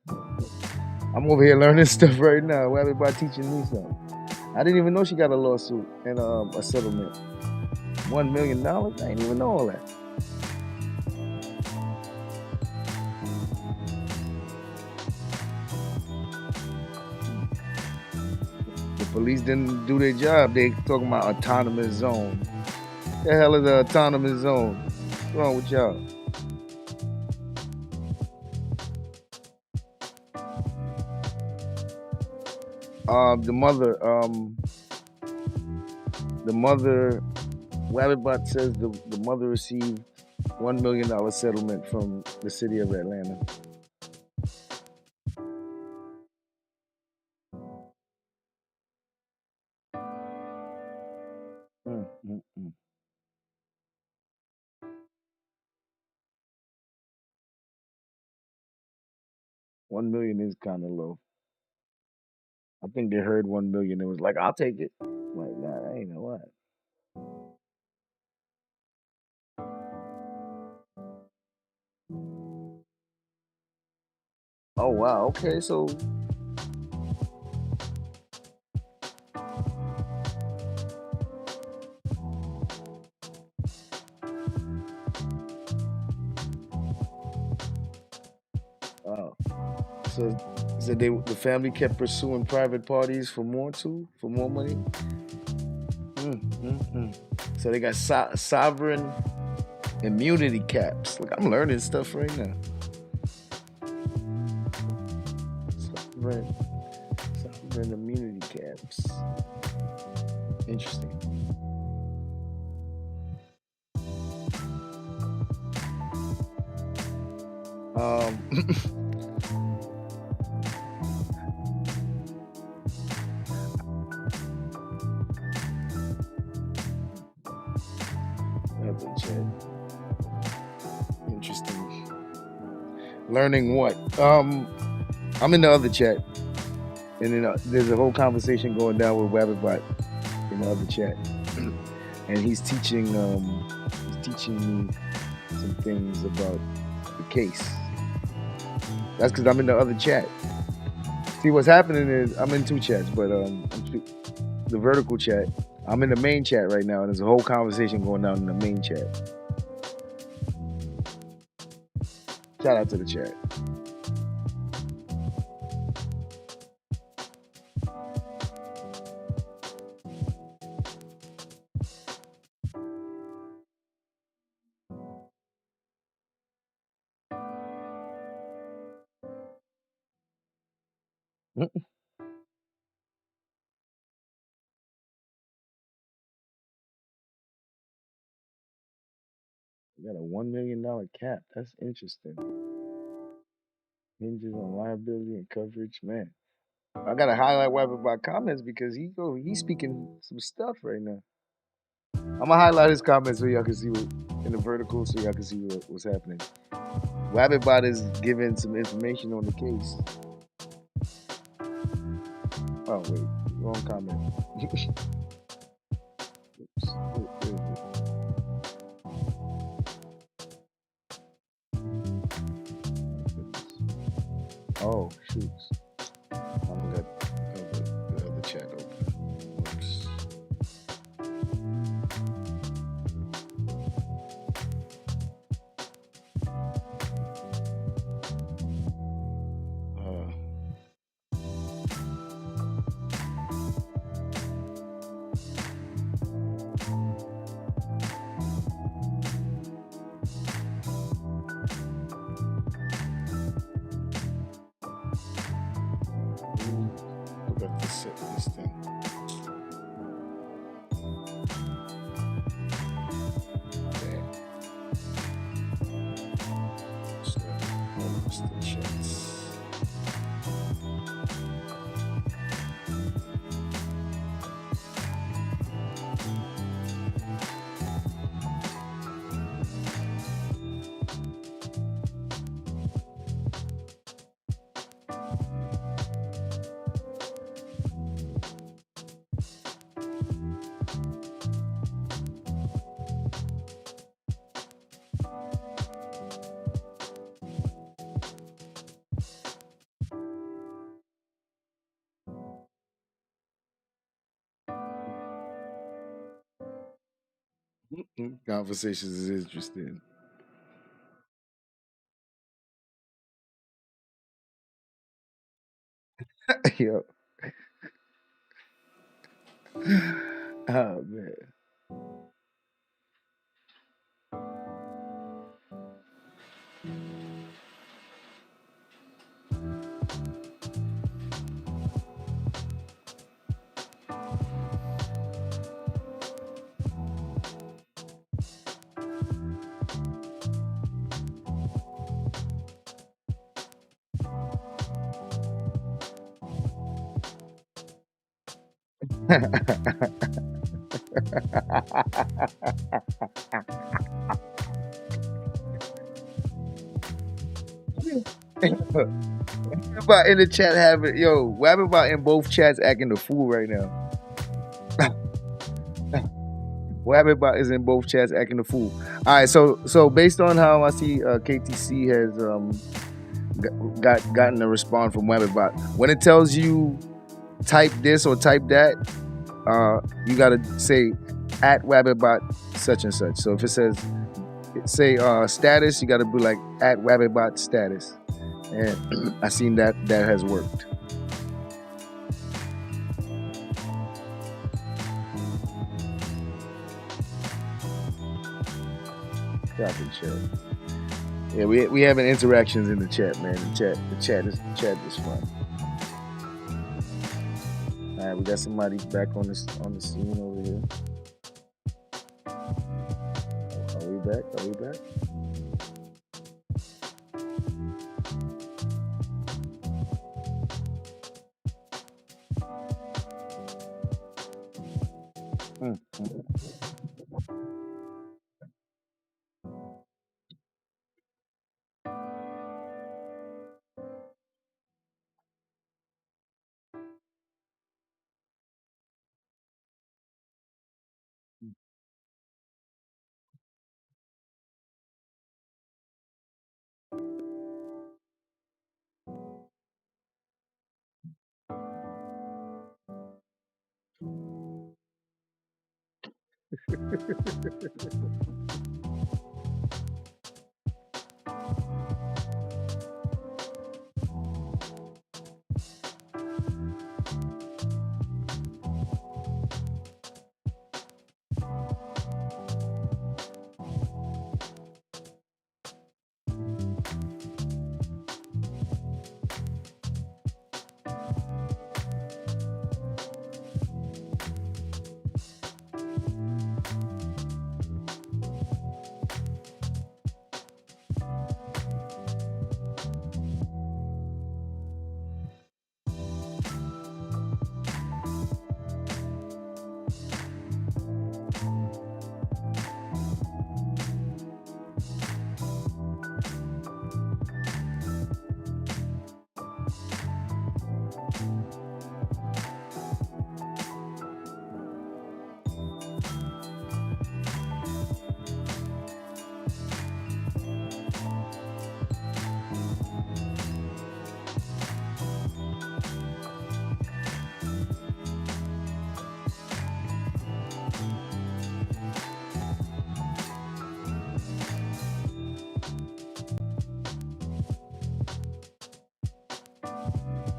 I'm over here learning stuff right now. Why everybody teaching me something? I didn't even know she got a lawsuit and a settlement. $1 million? I didn't even know all that. The police didn't do their job. They talking about autonomous zone. The hell is an autonomous zone? What's wrong with y'all? The mother, Wabbitbot says the mother received $1 million settlement from the city of Atlanta. Mm, mm, mm. $1 million is kind of low. I think they heard 1 million. It was like, I'll take it. I'm like, nah, I ain't know what. Oh wow. Okay, so wow. So the family kept pursuing private parties for more money. So they got sovereign immunity caps. Look, I'm learning stuff right now. Sovereign immunity caps. Interesting. Interesting. Learning what? I'm in the other chat, and then there's a whole conversation going down with Wabbitbot in the other chat, and he's teaching me some things about the case. That's because I'm in the other chat. See, what's happening is I'm in two chats, but the vertical chat. I'm in the main chat right now, and there's a whole conversation going down in the main chat. Shout out to the chat. You got a $1 million cap. That's interesting. Hinges on liability and coverage, man. I gotta highlight Wabbitbot comments because he's speaking some stuff right now. I'm gonna highlight his comments so y'all can see what in the vertical, so y'all can see what's happening. Wabbitbot is giving some information on the case. Oh wait, wrong comment. Oops. Where is it? Oh shoots. I'm got the other chat open. Whoops. Forgot to set this thing. Almost the chats. Conversations is interesting. Yo. Oh man. About in the chat having what happened about in both chats acting the fool right now? What happened about is in both chats acting the fool. All right, so based on how I see KTC has gotten a response from Webbybot, when it tells you type this or type that, you gotta say at Webbybot such and such. So if it says status, you gotta be like at Webbybot status, and I seen that has worked. Copy chat. Yeah, we having interactions in the chat, man. The chat is fun. All right, we got somebody back on the scene over here. Are we back? Are we back?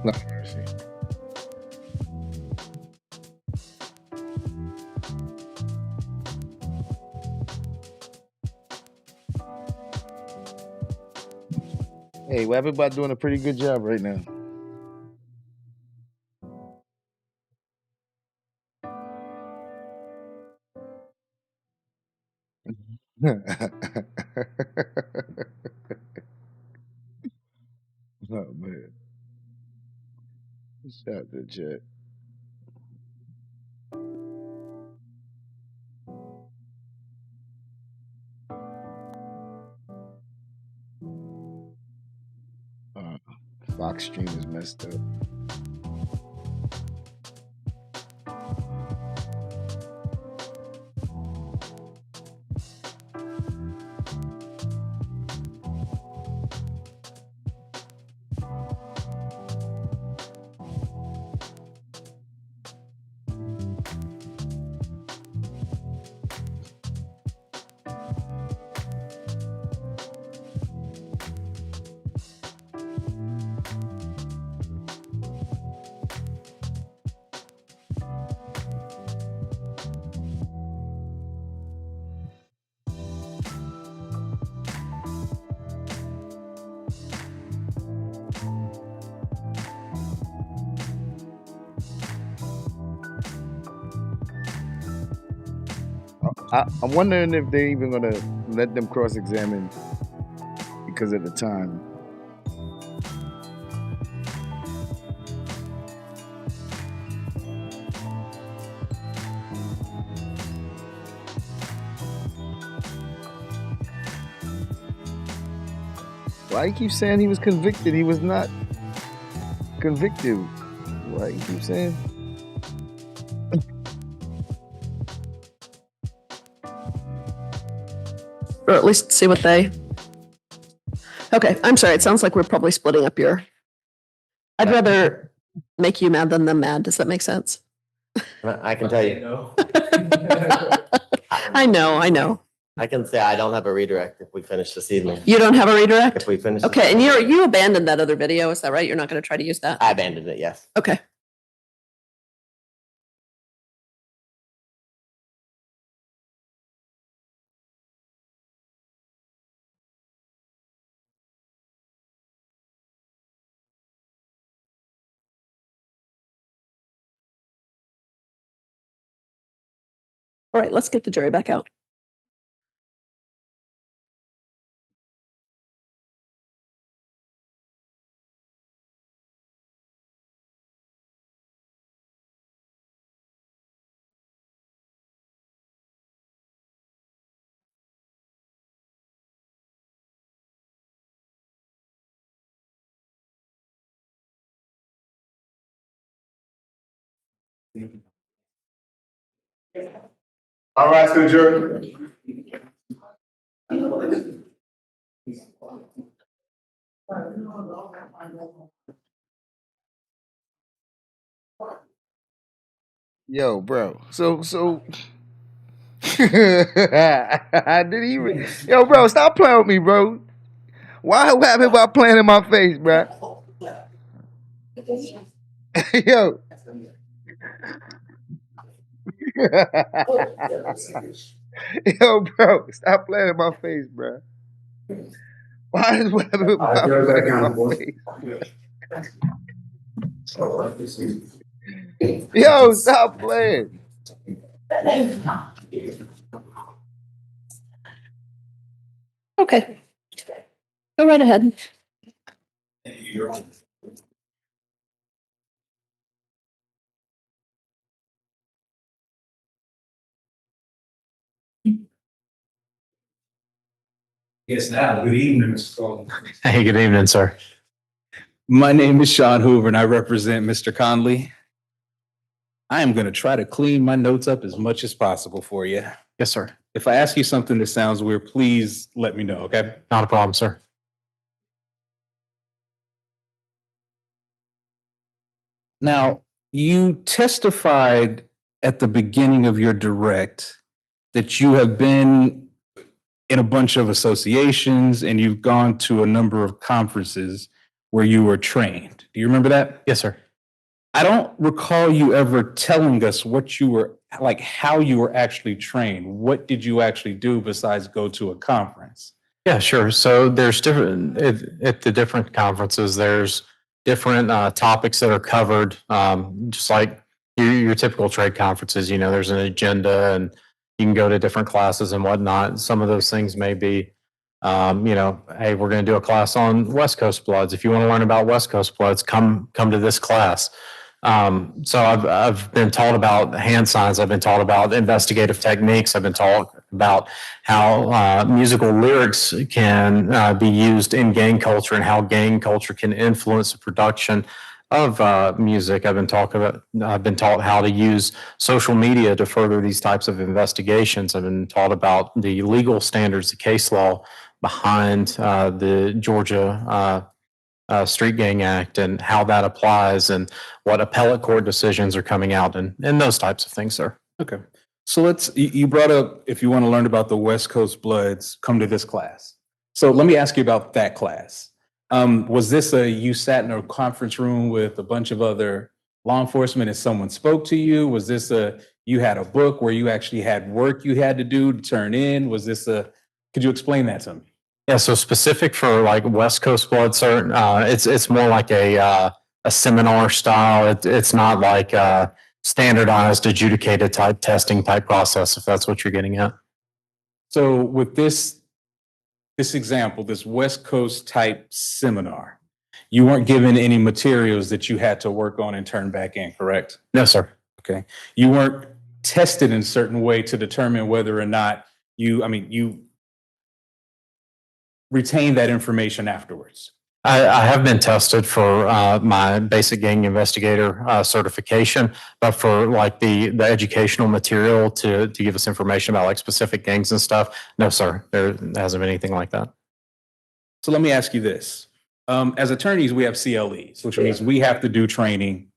No mercy. Hey, everybody doing a pretty good job right now. Oh man. Shout out to the chat. Fox stream is messed up. I'm wondering if they're even gonna let them cross-examine because of the time. Why you keep saying he was convicted? He was not convicted. Why you keep saying? Or at least see what they. Okay, I'm sorry. It sounds like we're probably splitting up your. I'd rather make you mad than them mad. Does that make sense? I can tell you. I know. I can say I don't have a redirect if we finish this evening. You don't have a redirect? If we finish. Okay, and you abandoned that other video, is that right? You're not going to try to use that? I abandoned it, yes. Okay. All right, let's get the jury back out. All right, to the jury. Yo, bro. So I didn't even. Yo, bro, stop playing with me, bro. Why what happened about playing in my face, bro? Yo. Yo, bro, stop playing in my face, bro. Why is what happened about playing in my face? Yo, stop playing. Okay. Go right ahead. Yes, now, good evening, Mr. Conley. Hey, good evening, sir. My name is Sean Hoover and I represent Mr. Conley. I am going to try to clean my notes up as much as possible for you. Yes, sir. If I ask you something that sounds weird, please let me know, okay? Not a problem, sir. Now, you testified at the beginning of your direct that you have been in a bunch of associations and you've gone to a number of conferences where you were trained. Do you remember that? Yes, sir. I don't recall you ever telling us what you were, like how you were actually trained. What did you actually do besides go to a conference? Yeah, sure. So there's different at the different conferences. There's different topics that are covered, just like your typical trade conferences. You know, there's an agenda, and you can go to different classes and whatnot. Some of those things may be, you know, hey, we're going to do a class on West Coast Bloods. If you want to learn about West Coast Bloods, come to this class. So I've been taught about hand signs. I've been taught about investigative techniques. I've been taught about how musical lyrics can be used in gang culture and how gang culture can influence the production of music. I've been taught how to use social media to further these types of investigations. I've been taught about the legal standards, the case law behind the Georgia Street Gang Act and how that applies and what appellate court decisions are coming out and those types of things, sir. Okay. So you brought up, if you want to learn about the West Coast Bloods, come to this class. So let me ask you about that class. Was this you sat in a conference room with a bunch of other law enforcement and someone spoke to you? Was this you had a book where you actually had work you had to do to turn in? Was this could you explain that to me? Yeah, so specific for like West Coast Blood, sir, it's more like a seminar style. It's not like standardized, adjudicated type testing type process, if that's what you're getting at. So with this example, this West Coast type seminar, you weren't given any materials that you had to work on and turn back in, correct? No, sir. Okay. You weren't tested in a certain way to determine whether or not you retain that information afterwards. I have been tested for my basic gang investigator certification, but for like the educational material to give us information about like specific gangs and stuff, no, sir, there hasn't been anything like that. So let me ask you this. As attorneys, we have CLEs, which means we have to do training,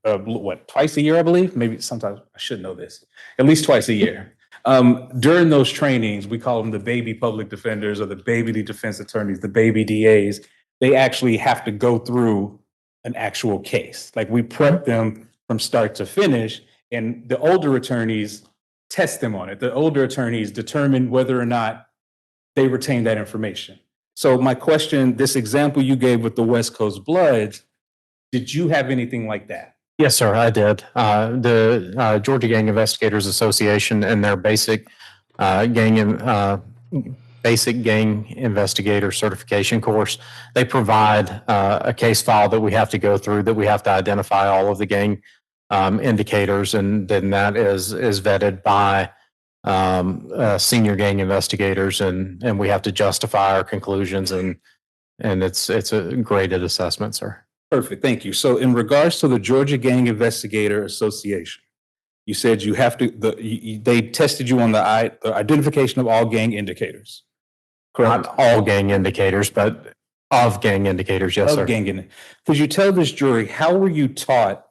twice a year, I believe? Maybe sometimes I should know this, at least twice a year. During those trainings, we call them the baby public defenders or the baby defense attorneys, the baby DAs. They actually have to go through an actual case. Like we prep them from start to finish, and the older attorneys test them on it. The older attorneys determine whether or not they retain that information. So my question, this example you gave with the West Coast Bloods, did you have anything like that? Yes, sir, I did. The Georgia Gang Investigators Association and their basic gang investigator certification course, they provide a case file that we have to go through, that we have to identify all of the gang indicators, and then that is vetted by senior gang investigators, and we have to justify our conclusions, and it's a graded assessment, sir. Perfect, thank you. So in regards to the Georgia Gang Investigator Association, you said you have to, they tested you on the identification of all gang indicators. Correct? Not all gang indicators, but of gang indicators, yes, sir. Could you tell this jury, how were you taught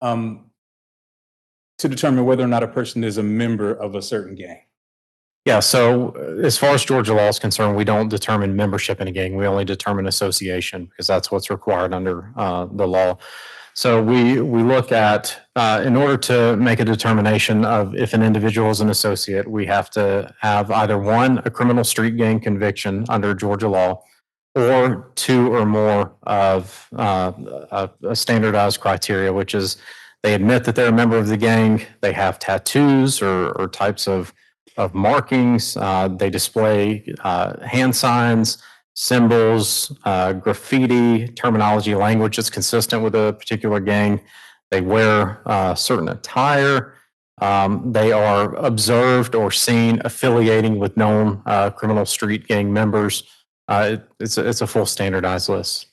to determine whether or not a person is a member of a certain gang? Yeah, so as far as Georgia law is concerned, we don't determine membership in a gang. We only determine association because that's what's required under the law. So we look at, in order to make a determination of if an individual is an associate, we have to have either one, a criminal street gang conviction under Georgia law, or two or more of a standardized criteria, which is they admit that they're a member of the gang, they have tattoos or types of markings, they display hand signs, symbols, graffiti, terminology, language that's consistent with a particular gang. They wear certain attire. They are observed or seen affiliating with known criminal street gang members. It's a full standardized list.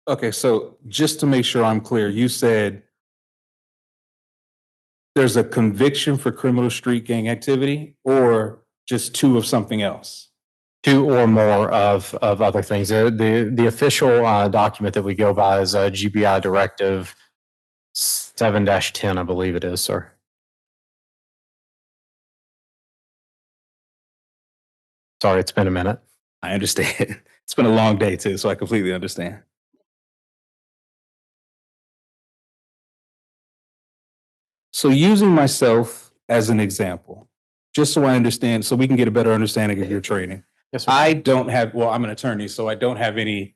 Okay, so just to make sure I'm clear, you said there's a conviction for criminal street gang activity or just two of something else? Two or more of other things. The official document that we go by is GBI Directive 7-10, I believe it is, sir. Sorry, it's been a minute. I understand. It's been a long day too, so I completely understand. So using myself as an example, just so I understand, so we can get a better understanding of your training. Yes, sir. I don't have, well, I'm an attorney, so I don't have any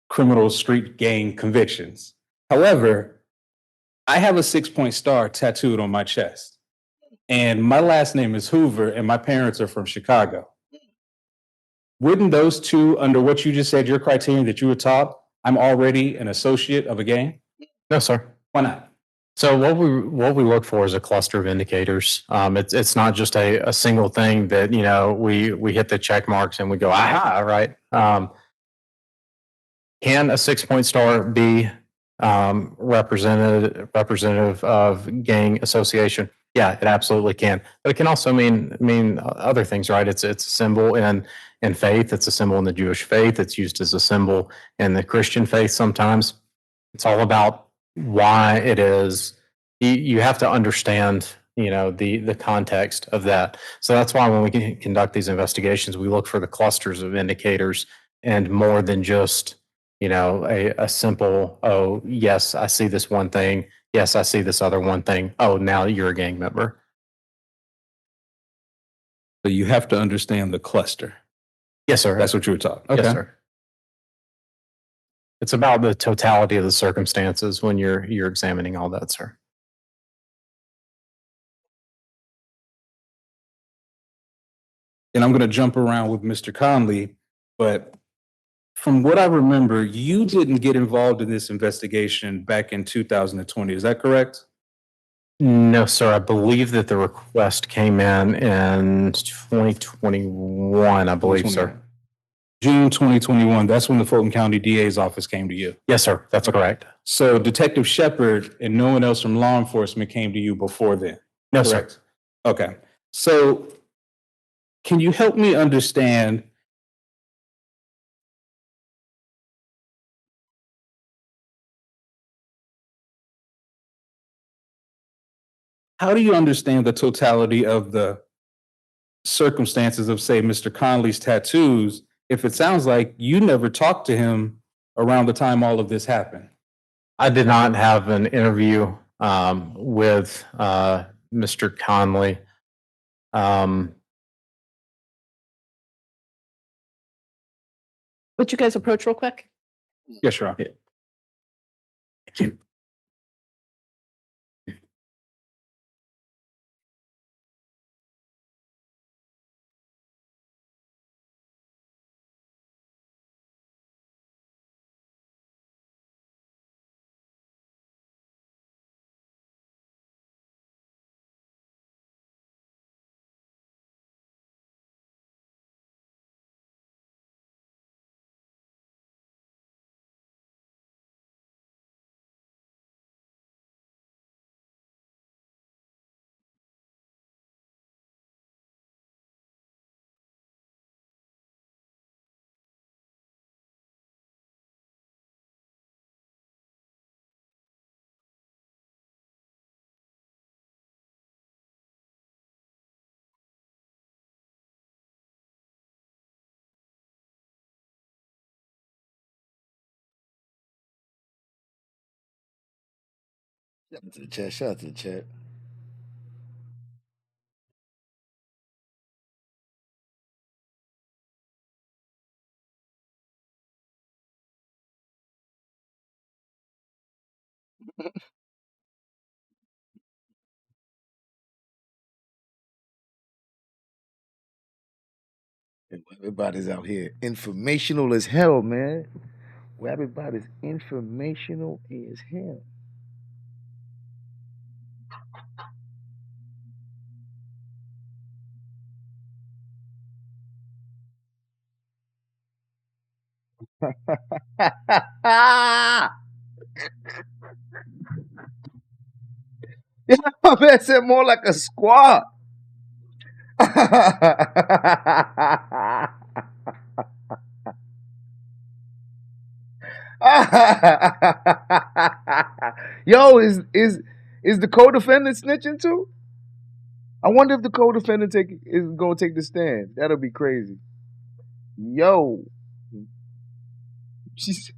criminal street gang convictions. However, I have a 6-point star tattooed on my chest. And my last name is Hoover, and my parents are from Chicago. Wouldn't those two, under what you just said, your criterion that you were taught, I'm already an associate of a gang? No, sir. Why not? So what we look for is a cluster of indicators. It's not just a single thing that, you know, we hit the check marks and we go, aha, right? Can a 6-point star be representative of gang association? Yeah, it absolutely can. But it can also mean other things, right? It's a symbol in faith. It's a symbol in the Jewish faith. It's used as a symbol in the Christian faith sometimes. It's all about why it is. You have to understand, you know, the context of that. So that's why when we can conduct these investigations, we look for the clusters of indicators and more than just, you know, a simple, oh, yes, I see this one thing. Yes, I see this other one thing. Oh, now you're a gang member. So you have to understand the cluster. Yes, sir. That's what you were taught. Okay. Yes, sir. It's about the totality of the circumstances when you're examining all that, sir. and I'm going to jump around with Mr. Conley, but from what I remember, you didn't get involved in this investigation back in 2020. Is that correct? No, sir. I believe that the request came in 2021, I believe, sir. June 2021, that's when the Fulton County DA's office came to you. Yes, sir. That's correct. So Detective Shepard and no one else from law enforcement came to you before then? No, sir. Correct? Okay. So can you help me understand how do you understand the totality of the circumstances of, say, Mr. Conley's tattoos, if it sounds like you never talked to him around the time all of this happened? I did not have an interview with Mr. Conley. Would you guys approach real quick? Yes, Your Honor. Thank you. Shout out to the chat. Shout out to the chat. Everybody's out here informational as hell, man. Well, everybody's informational as hell. Yeah, my man said more like a squad. Yo, is the co-defendant snitching too? I wonder if the co-defendant is gonna take the stand. That'll be crazy. Yo, she's,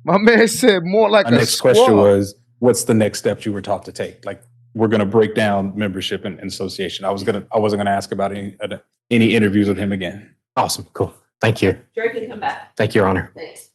my man said more like My a next question squad. was, what's the next steps you were taught to take? Like, we're going to break down membership and association. I wasn't going to ask about any interviews with him again. Awesome. Cool. Thank you. Jerry can come back. Thank you, Your Honor. Thanks.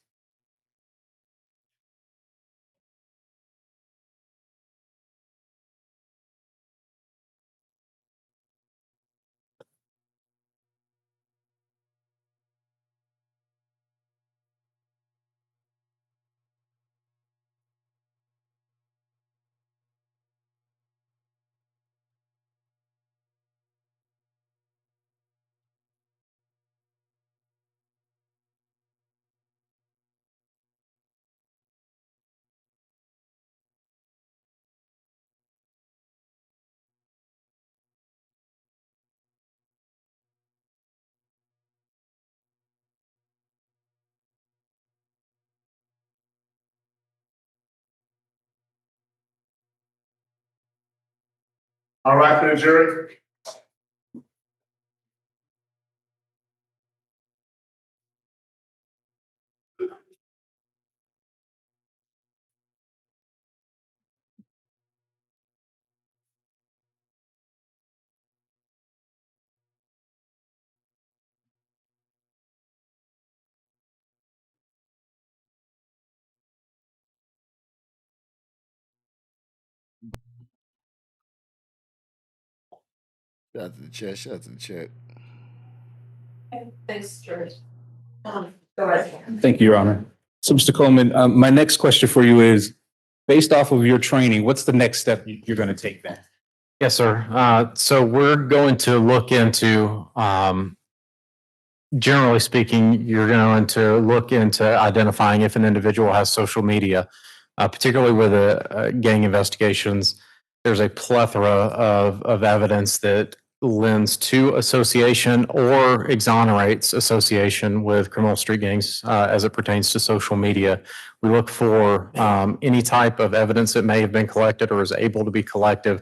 All right, for the jury. Shout out to the chat. Shout out to the chat. Thanks, George. Go ahead. Thank you, Your Honor. So, Mr. Coleman, my next question for you is, based off of your training, what's the next step you're going to take then? Yes, sir. So we're going to look into, generally speaking, you're going to look into identifying if an individual has social media, particularly with gang investigations. There's a plethora of evidence that lends to association or exonerates association with criminal street gangs as it pertains to social media. We look for any type of evidence that may have been collected or is able to be collected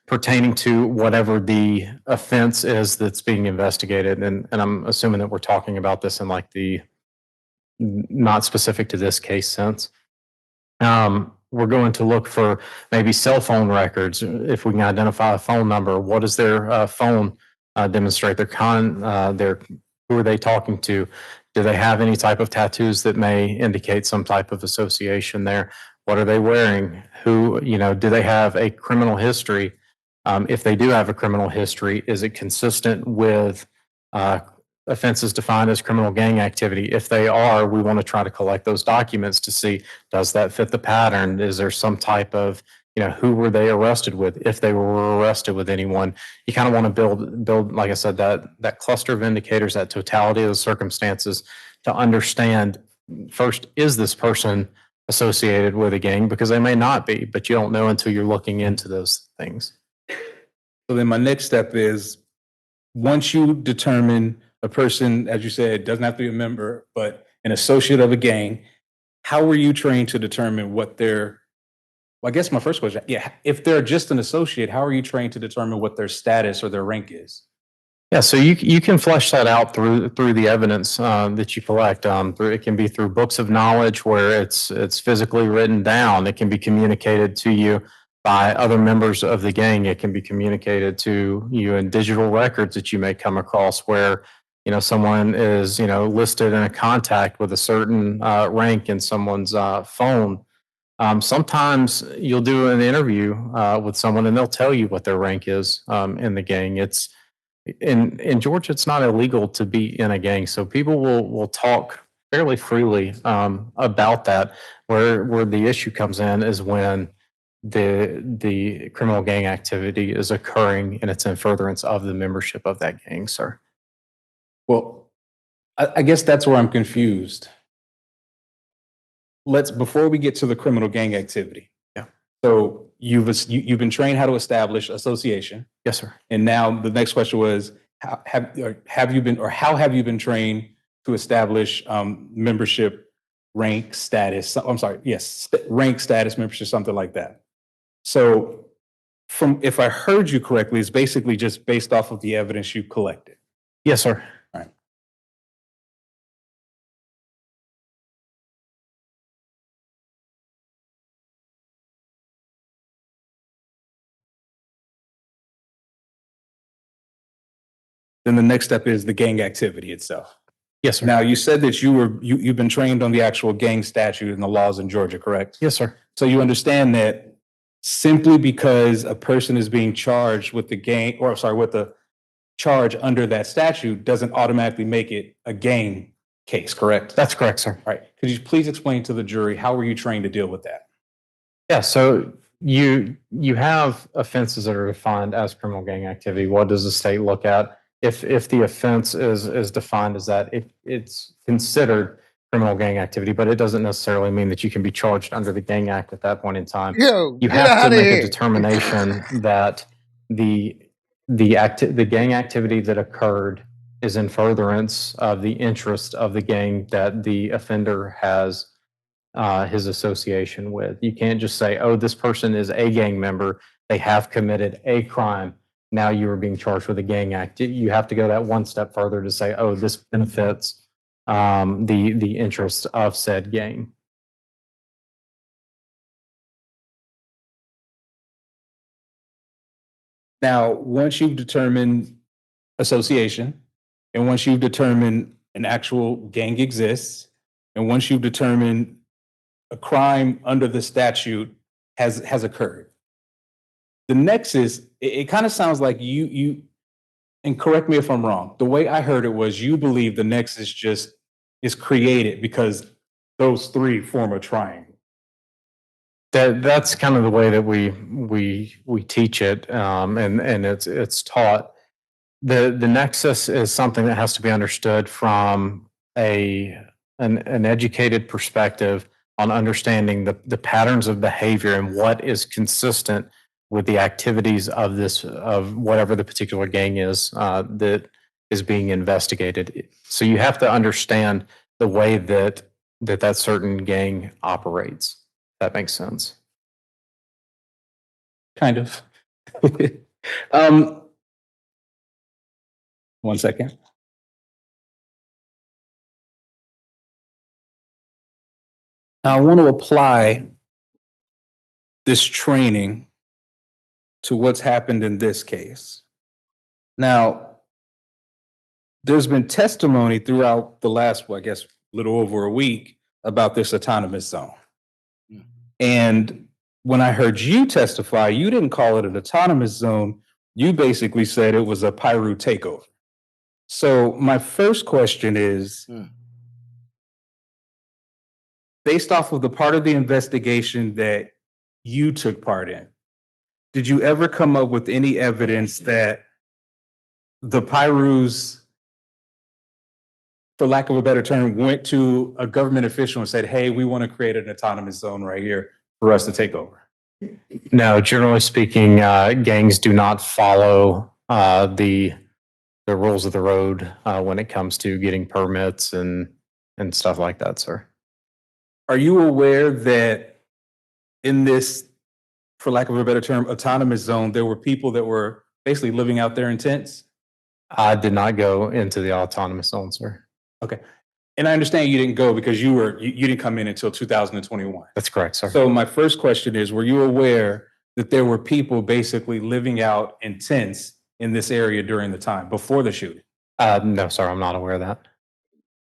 pertaining to whatever the offense is that's being investigated. And I'm assuming that we're talking about this in like the not specific to this case sense. We're going to look for maybe cell phone records. If we can identify a phone number, what does their phone demonstrate? Who are they talking to? Do they have any type of tattoos that may indicate some type of association there? What are they wearing? Do they have a criminal history? If they do have a criminal history, is it consistent with offenses defined as criminal gang activity? If they are, we want to try to collect those documents to see, does that fit the pattern? Is there some type of, who were they arrested with? If they were arrested with anyone, you kind of want to build, like I said, that cluster of indicators, that totality of the circumstances to understand first, is this person associated with a gang? Because they may not be, but you don't know until you're looking into those things. So then my next step is, once you determine a person, as you said, doesn't have to be a member, but an associate of a gang, how were you trained to determine what their, well, I guess my first question, if they're just an associate, how are you trained to determine what their status or their rank is? Yeah, so you can flesh that out through the evidence that you collect. It can be through books of knowledge where it's physically written down. It can be communicated to you by other members of the gang. It can be communicated to you in digital records that you may come across where someone is listed in a contact with a certain rank in someone's phone. Sometimes you'll do an interview with someone and they'll tell you what their rank is in the gang. It's in Georgia, it's not illegal to be in a gang, so people will talk fairly freely about that. Where the issue comes in is when the criminal gang activity is occurring and it's in furtherance of the membership of that gang, sir. Well, I guess that's where I'm confused. Before we get to the criminal gang activity. Yeah. So you've been trained how to establish association. Yes, sir. And now the next question was, how have you been trained to establish membership, rank, status? I'm sorry, yes, rank, status, membership, something like that. So if I heard you correctly, it's basically just based off of the evidence you collected. Yes, sir. All right. Then the next step is the gang activity itself. Yes, sir. Now, you said that you've been trained on the actual gang statute and the laws in Georgia, correct? Yes, sir. So you understand that simply because a person is being charged with with the charge under that statute doesn't automatically make it a gang case, correct? That's correct, sir. All right. Could you please explain to the jury, how were you trained to deal with that? Yeah, so you have offenses that are defined as criminal gang activity. What does the state look at? If the offense is defined as that, it's considered criminal gang activity, but it doesn't necessarily mean that you can be charged under the Gang Act at that point in time. Yo, You get have to outta make here. a determination that the gang activity that occurred is in furtherance of the interest of the gang that the offender has his association with. You can't just say, oh, this person is a gang member, they have committed a crime, now you are being charged with a gang act. You have to go that one step further to say, oh, this benefits the interests of said gang. Now, once you've determined association, and once you've determined an actual gang exists, and once you've determined a crime under the statute has occurred, the next is, it kind of sounds like and correct me if I'm wrong, the way I heard it was you believe the nexus just is created because those three form a triangle. That's kind of the way that we teach it, and it's taught. The nexus is something that has to be understood from an educated perspective on understanding the patterns of behavior and what is consistent with the activities of whatever the particular gang is that is being investigated. So you have to understand the way that certain gang operates. That makes sense. Kind of. 1 second. I want to apply this training to what's happened in this case. Now, there's been testimony throughout the last, well, I guess, little over a week about this autonomous zone. And when I heard you testify, you didn't call it an autonomous zone. You basically said it was a Pyru takeover. So my first question is, based off of the part of the investigation that you took part in, did you ever come up with any evidence that the Pyrus, for lack of a better term, went to a government official and said, hey, we want to create an autonomous zone right here for us to take over? No, generally speaking, gangs do not follow the rules of the road when it comes to getting permits and stuff like that, sir. Are you aware that in this, for lack of a better term, autonomous zone, there were people that were basically living out there in tents? I did not go into the autonomous zone, sir. Okay. And I understand you didn't go because you didn't come in until 2021. That's correct, sir. So my first question is, were you aware that there were people basically living out in tents in this area during the time before the shooting? No, sir, I'm not aware of that.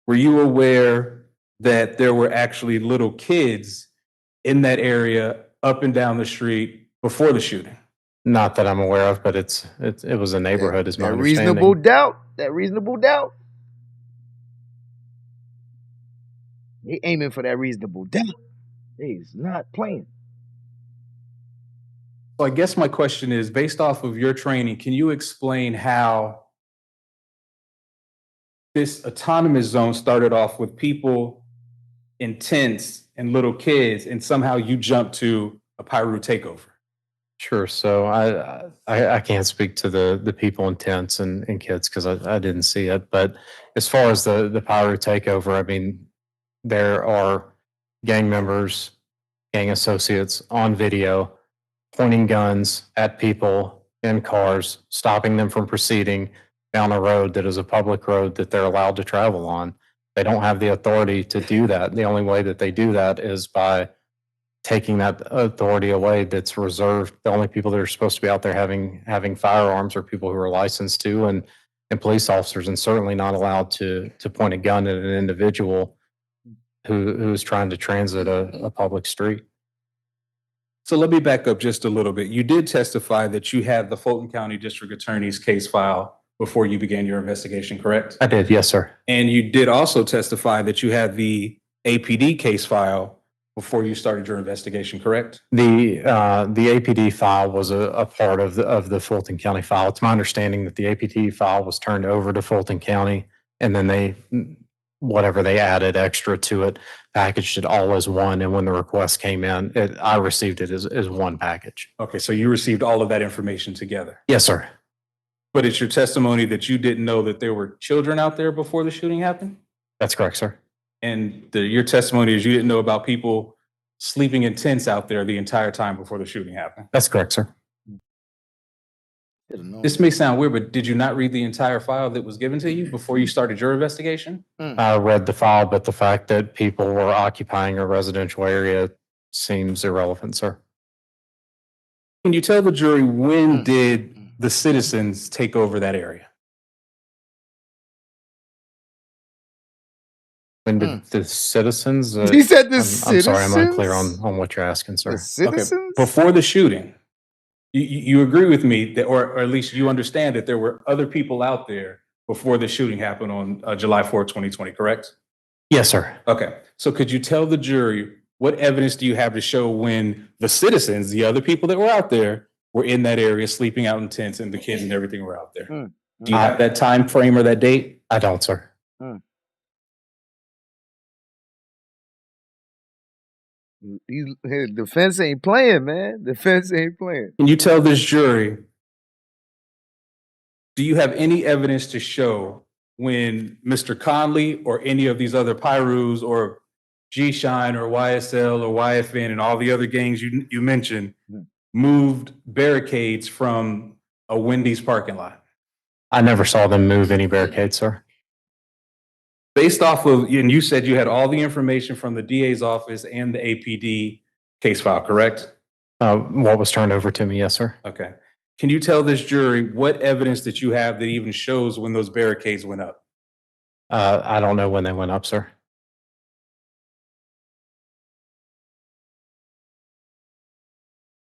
Were you aware that there were actually little kids in that area up and down the street before the shooting? Not that I'm aware of, but it was a neighborhood, is my understanding. Reasonable doubt. That reasonable doubt. They aiming for that reasonable doubt. He's not playing. So I guess my question is, based off of your training, can you explain how this autonomous zone started off with people in tents and little kids, and somehow you jumped to a Pyru takeover? Sure. So I can't speak to the people in tents and kids because I didn't see it. But as far as the Pyru takeover, I mean, there are gang members, gang associates on video pointing guns at people in cars, stopping them from proceeding down a road that is a public road that they're allowed to travel on. They don't have the authority to do that. The only way that they do that is by taking that authority away that's reserved. The only people that are supposed to be out there having firearms are people who are licensed to and police officers, and certainly not allowed to point a gun at an individual who is trying to transit a public street. So let me back up just a little bit. You did testify that you had the Fulton County District Attorney's case file before you began your investigation, correct? I did, yes, sir. And you did also testify that you had the APD case file before you started your investigation, correct? The APD file was a part of the Fulton County file. It's my understanding that the APD file was turned over to Fulton County, and then whatever they added extra to it, packaged it all as one. And when the request came in, I received it as one package. Okay, so you received all of that information together? Yes, sir. But it's your testimony that you didn't know that there were children out there before the shooting happened? That's correct, sir. And your testimony is you didn't know about people sleeping in tents out there the entire time before the shooting happened? That's correct, sir. This may sound weird, but did you not read the entire file that was given to you before you started your investigation? I read the file, but the fact that people were occupying a residential area seems irrelevant, sir. Can you tell the jury when did the citizens take over that area? When did the citizens? He said the I'm citizens? sorry, I'm unclear on what you're asking, sir. The citizens? Okay. Before the shooting, You agree with me that, or at least you understand that there were other people out there before the shooting happened on July 4th, 2020, correct? Yes, sir. Okay. So could you tell the jury what evidence do you have to show when the citizens, the other people that were out there, were in that area sleeping out in tents and the kids and everything were out there? Do you have that time frame or that date? I don't, sir. His defense ain't playing, man. Defense ain't playing. Can you tell this jury, do you have any evidence to show when Mr. Conley or any of these other Pyrus or G-Shine or YSL or YFN and all the other gangs you mentioned moved barricades from a Wendy's parking lot? I never saw them move any barricades, sir. Based off of, and you said you had all the information from the DA's office and the APD case file, correct? What was turned over to me, yes, sir. Okay. Can you tell this jury what evidence that you have that even shows when those barricades went up? I don't know when they went up, sir.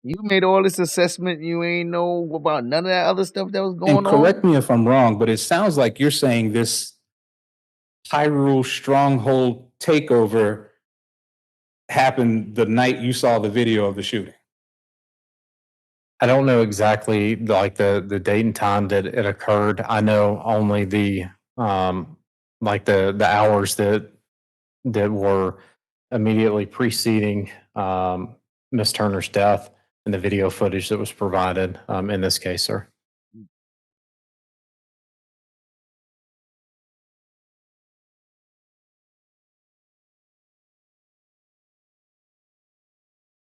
You made all this assessment. You ain't know about none of that other stuff that was going And on. correct me if I'm wrong, but it sounds like you're saying this Hyrule stronghold takeover happened the night you saw the video of the shooting. I don't know exactly like the date and time that it occurred. I know only the like the hours that were immediately preceding Miss Turner's death and the video footage that was provided in this case, sir.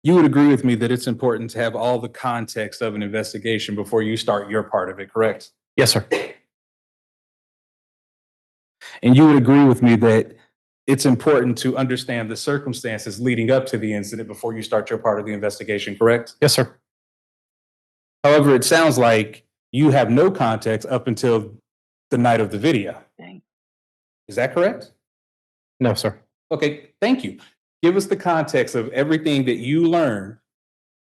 You would agree with me that it's important to have all the context of an investigation before you start your part of it, correct? Yes, sir. And you would agree with me that it's important to understand the circumstances leading up to the incident before you start your part of the investigation, correct? Yes, sir. However, it sounds like you have no context up until the night of the video. Is that correct? No, sir. Okay, thank you. Give us the context of everything that you learned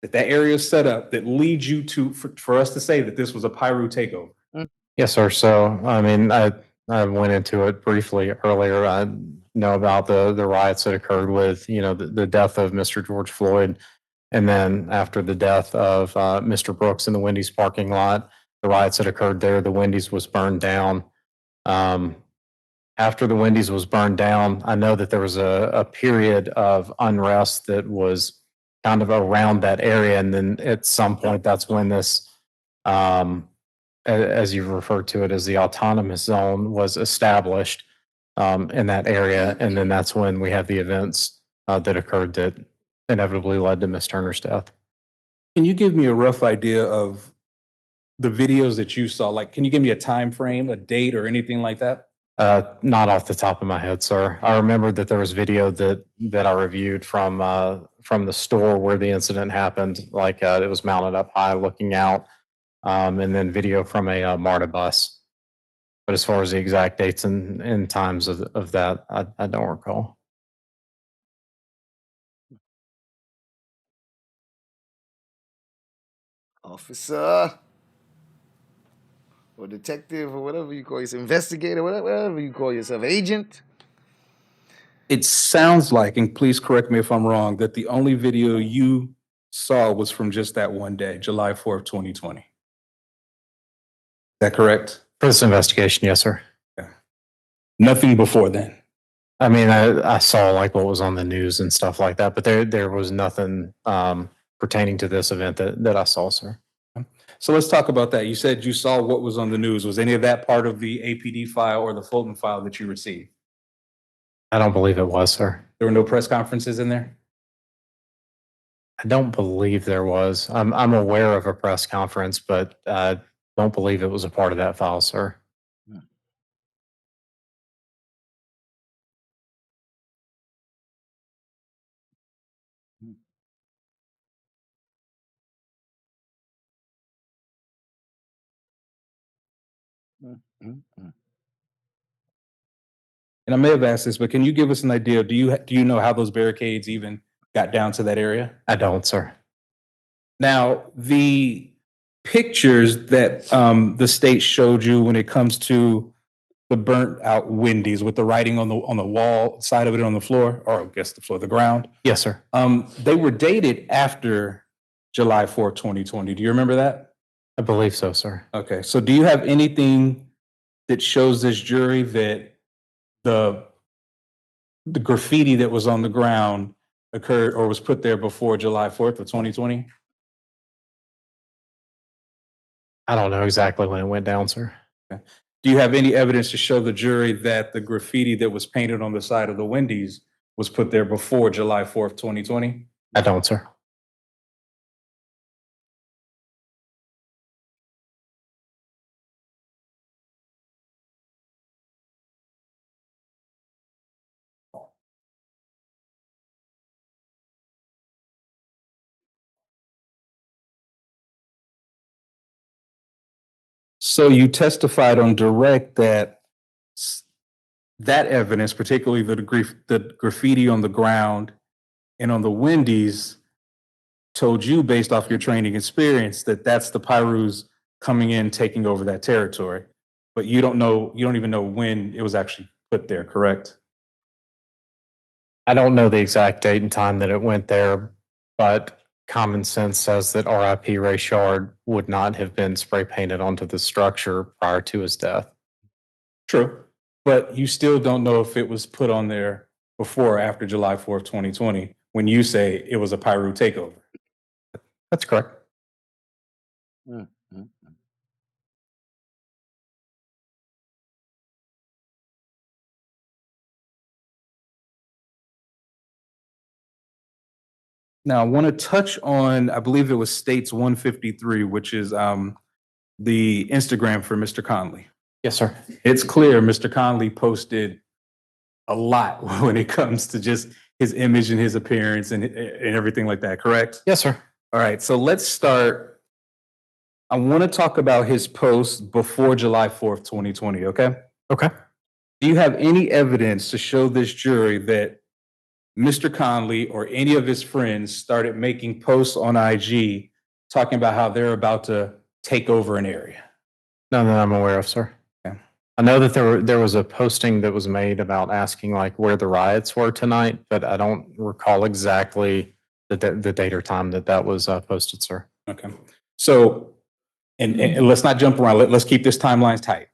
that area is set up that leads you to, for us to say that this was a Pyru takeover. Yes, sir. So, I mean, I went into it briefly earlier. I know about the riots that occurred with, you know, the death of Mr. George Floyd. And then after the death of Mr. Brooks in the Wendy's parking lot, the riots that occurred there, the Wendy's was burned down. After the Wendy's was burned down, I know that there was a period of unrest that was kind of around that area. And then at some point, that's when this, as you referred to it as the autonomous zone, was established in that area. And then that's when we have the events that occurred that inevitably led to Miss Turner's death. Can you give me a rough idea of the videos that you saw? Like, can you give me a time frame, a date, or anything like that? Not off the top of my head, sir. I remember that there was video that I reviewed from the store where the incident happened. Like it was mounted up high, looking out, and then video from a MARTA bus. But as far as the exact dates and times of that, I don't recall. Officer or detective or whatever you call yourself, investigator, whatever you call yourself, agent. It sounds like, and please correct me if I'm wrong, that the only video you saw was from just that one day, July 4th, 2020. Is that correct? For this investigation, yes, sir. Yeah. Nothing before then. I mean, I saw like what was on the news and stuff like that, but there was nothing pertaining to this event that I saw, sir. So let's talk about that. You said you saw what was on the news. Was any of that part of the APD file or the Fulton file that you received? I don't believe it was, sir. There were no press conferences in there? I don't believe there was. I'm aware of a press conference, but I don't believe it was a part of that file, sir. And I may have asked this, but can you give us an idea? Do you know how those barricades even got down to that area? I don't, sir. Now, the pictures that the state showed you when it comes to the burnt out Wendy's with the writing on the wall side of it on the floor, or I guess the floor, the ground. Yes, sir. They were dated after July 4th, 2020. Do you remember that? I believe so, sir. Okay. So do you have anything that shows this jury that the graffiti that was on the ground occurred or was put there before July 4th of 2020? I don't know exactly when it went down, sir. Okay. Do you have any evidence to show the jury that the graffiti that was painted on the side of the Wendy's was put there before July 4th, 2020? I don't, sir. So you testified on direct that that evidence, particularly the graffiti on the ground and on the Wendy's, told you based off your training experience that that's the Pyrus coming in, taking over that territory. But you don't even know when it was actually put there, correct? I don't know the exact date and time that it went there, but common sense says that RIP Ray Shard would not have been spray painted onto the structure prior to his death. True. But you still don't know if it was put on there before or after July 4th, 2020, when you say it was a Pyru takeover. That's correct. Mm-hmm. Now, I want to touch on, I believe it was States 153, which is the Instagram for Mr. Conley. Yes, sir. It's clear Mr. Conley posted a lot when it comes to just his image and his appearance and everything like that, correct? Yes, sir. All right, so let's start. I want to talk about his post before July 4th, 2020, okay? Okay. Do you have any evidence to show this jury that Mr. Conley or any of his friends started making posts on IG talking about how they're about to take over an area? None that I'm aware of, sir. Okay. I know that there was a posting that was made about asking like where the riots were tonight, but I don't recall exactly the date or time that was posted, sir. Okay. So, and let's not jump around. Let's keep this timeline tight.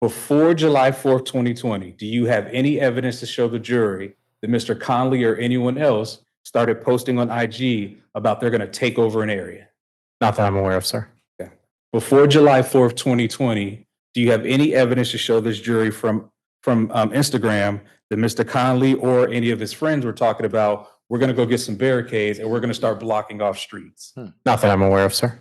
Before July 4th, 2020, do you have any evidence to show the jury that Mr. Conley or anyone else started posting on IG about they're going to take over an area? Not that I'm aware of, sir. Okay. Before July 4th, 2020, do you have any evidence to show this jury from Instagram that Mr. Conley or any of his friends were talking about, we're going to go get some barricades and we're going to start blocking off streets? Not that I'm aware of, sir.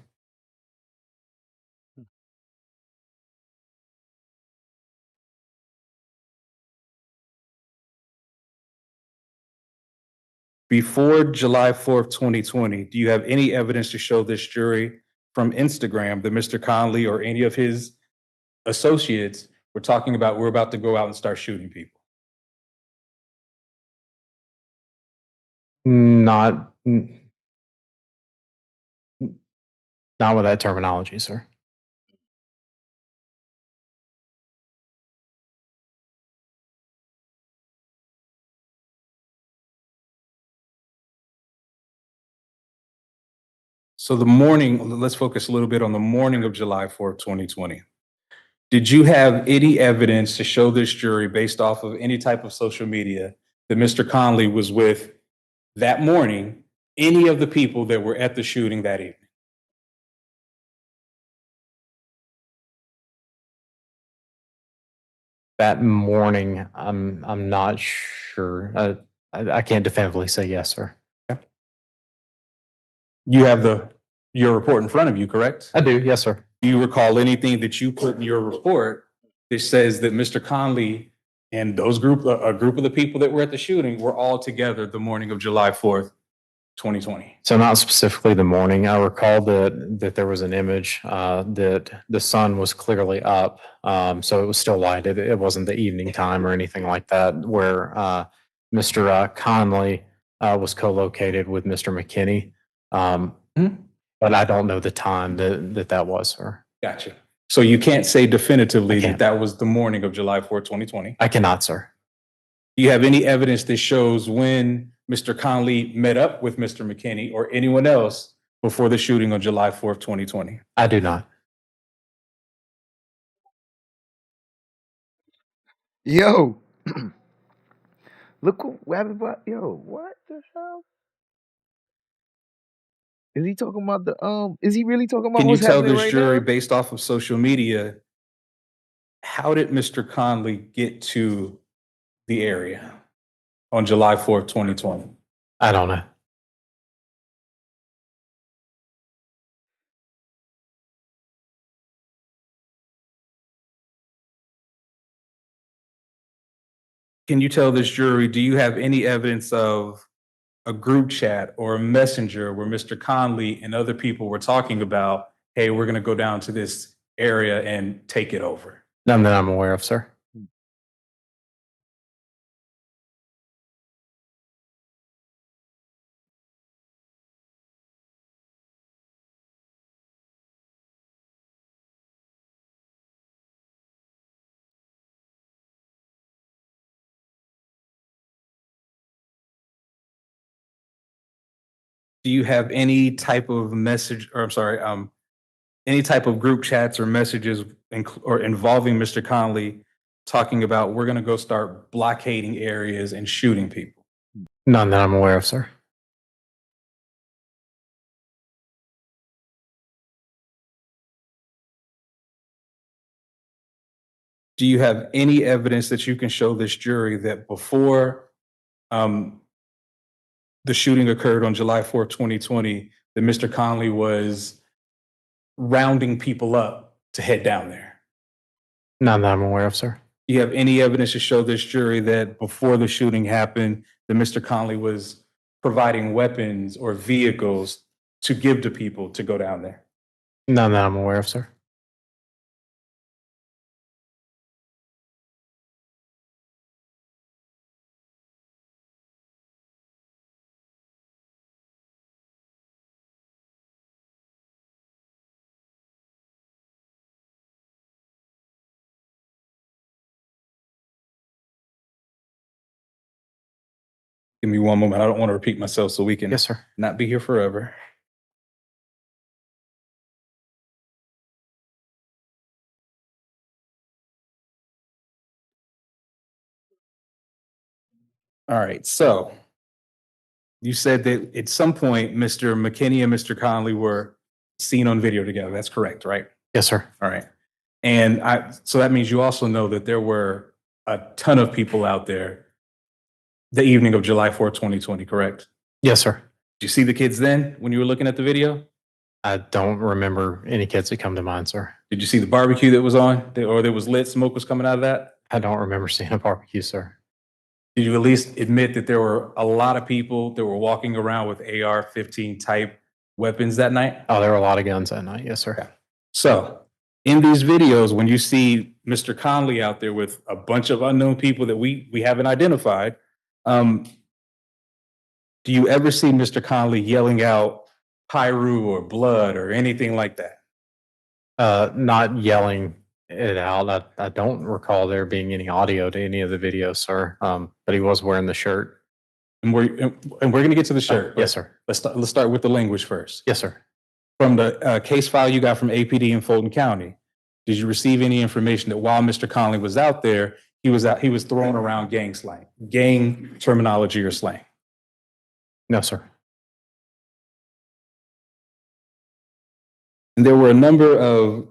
Before July 4th, 2020, do you have any evidence to show this jury from Instagram that Mr. Conley or any of his associates were talking about, we're about to go out and start shooting people? Not with that terminology, sir. So the morning, let's focus a little bit on the morning of July 4th, 2020. Did you have any evidence to show this jury based off of any type of social media that Mr. Conley was with that morning, any of the people that were at the shooting that evening? That morning, I'm not sure. I can't definitively say yes, sir. Okay. You have your report in front of you, correct? I do, yes, sir. Do you recall anything that you put in your report that says that Mr. Conley and a group of the people that were at the shooting were all together the morning of July 4th, 2020? So not specifically the morning. I recall that there was an image that the sun was clearly up, so it was still light. It wasn't the evening time or anything like that, where Mr. Conley was co-located with Mr. McKinney. But I don't know the time that was, sir. Gotcha. So you can't say definitively that that was the morning of July 4th, 2020? I cannot, sir. Do you have any evidence that shows when Mr. Conley met up with Mr. McKinney or anyone else before the shooting on July 4th, 2020? I do not. Yo, look what happened. Yo, what the hell? Is he talking about the Is he really talking about Can you what's tell happening this right jury, now? based off of social media, how did Mr. Conley get to the area on July 4th, 2020? I don't know. Can you tell this jury, do you have any evidence of a group chat or a messenger where Mr. Conley and other people were talking about, hey, we're going to go down to this area and take it over? None that I'm aware of, sir. Do you have any type of message, or I'm sorry, any type of group chats or messages or involving Mr. Conley talking about we're going to go start blockading areas and shooting people? None that I'm aware of, sir. Do you have any evidence that you can show this jury that before the shooting occurred on July 4th, 2020, that Mr. Conley was rounding people up to head down there? None that I'm aware of, sir. Do you have any evidence to show this jury that before the shooting happened, that Mr. Conley was providing weapons or vehicles to give to people to go down there? None that I'm aware of, sir. Give me one moment. I don't want to repeat myself so we can Yes, sir. not be here forever. All right. So you said that at some point, Mr. McKinney and Mr. Conley were seen on video together. That's correct, right? Yes, sir. All right. And so that means you also know that there were a ton of people out there the evening of July 4th, 2020, correct? Yes, sir. Did you see the kids then when you were looking at the video? I don't remember any kids that come to mind, sir. Did you see the barbecue that was on or there was lit smoke was coming out of that? I don't remember seeing a barbecue, sir. Did you at least admit that there were a lot of people that were walking around with AR-15 type weapons that night? Oh, there were a lot of guns that night. Yes, sir. Okay. So in these videos, when you see Mr. Conley out there with a bunch of unknown people that we haven't identified, do you ever see Mr. Conley yelling out Pyru or blood or anything like that? Not yelling it out. I don't recall there being any audio to any of the videos, sir. But he was wearing the shirt. And we're going to get to the shirt. Yes, sir. Let's start with the language first. Yes, sir. From the case file you got from APD in Fulton County, did you receive any information that while Mr. Conley was out there, he was throwing around gang slang, gang terminology or slang? No, sir. And there were a number of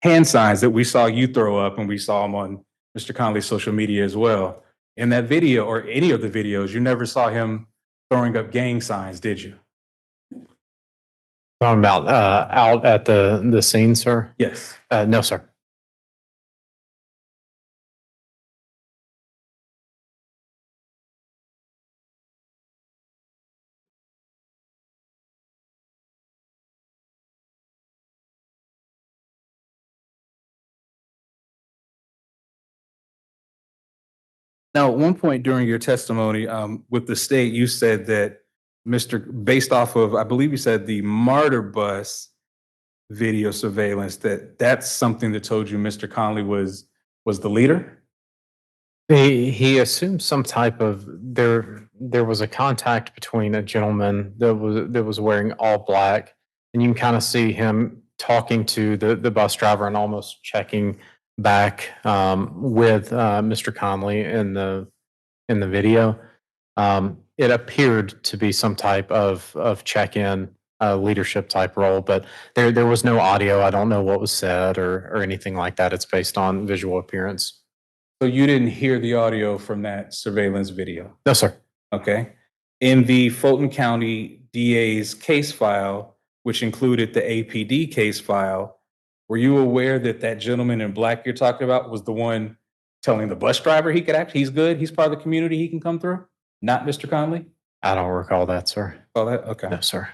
hand signs that we saw you throw up, and we saw them on Mr. Conley's social media as well. In that video or any of the videos, you never saw him throwing up gang signs, did you? Talking about out at the scene, sir? Yes. No, sir. Now, at one point during your testimony with the state, you said that based off of, I believe you said the Martyr Bus video surveillance, that's something that told you Mr. Conley was the leader? He assumed some type of there was a contact between a gentleman that was wearing all black, and you can kind of see him talking to the bus driver and almost checking back with Mr. Conley in the video. It appeared to be some type of check-in leadership type role, but there was no audio. I don't know what was said or anything like that. It's based on visual appearance. So you didn't hear the audio from that surveillance video? No, sir. Okay. In the Fulton County DA's case file, which included the APD case file, were you aware that that gentleman in black you're talking about was the one telling the bus driver he could act, he's good, he's part of the community, he can come through? Not Mr. Conley? I don't recall that, sir. Oh, that, okay. No, sir.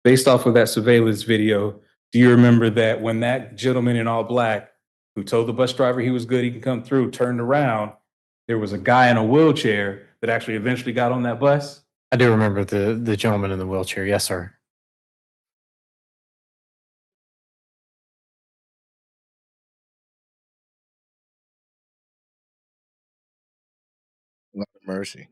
Based off of that surveillance video, do you remember that when that gentleman in all black who told the bus driver he was good, he can come through, turned around, there was a guy in a wheelchair that actually eventually got on that bus? I do remember the gentleman in the wheelchair. Yes, sir. Lord have mercy.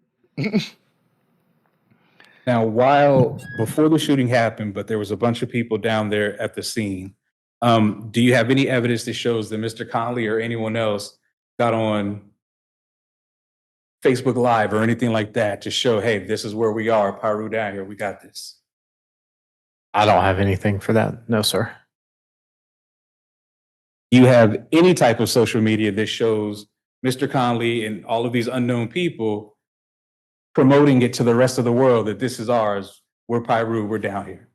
Now, before the shooting happened, but there was a bunch of people down there at the scene, do you have any evidence that shows that Mr. Conley or anyone else got on Facebook Live or anything like that to show, hey, this is where we are, Pyru down here, we got this? I don't have anything for that. No, sir. You have any type of social media that shows Mr. Conley and all of these unknown people promoting it to the rest of the world that this is ours, we're Pyru, we're down here?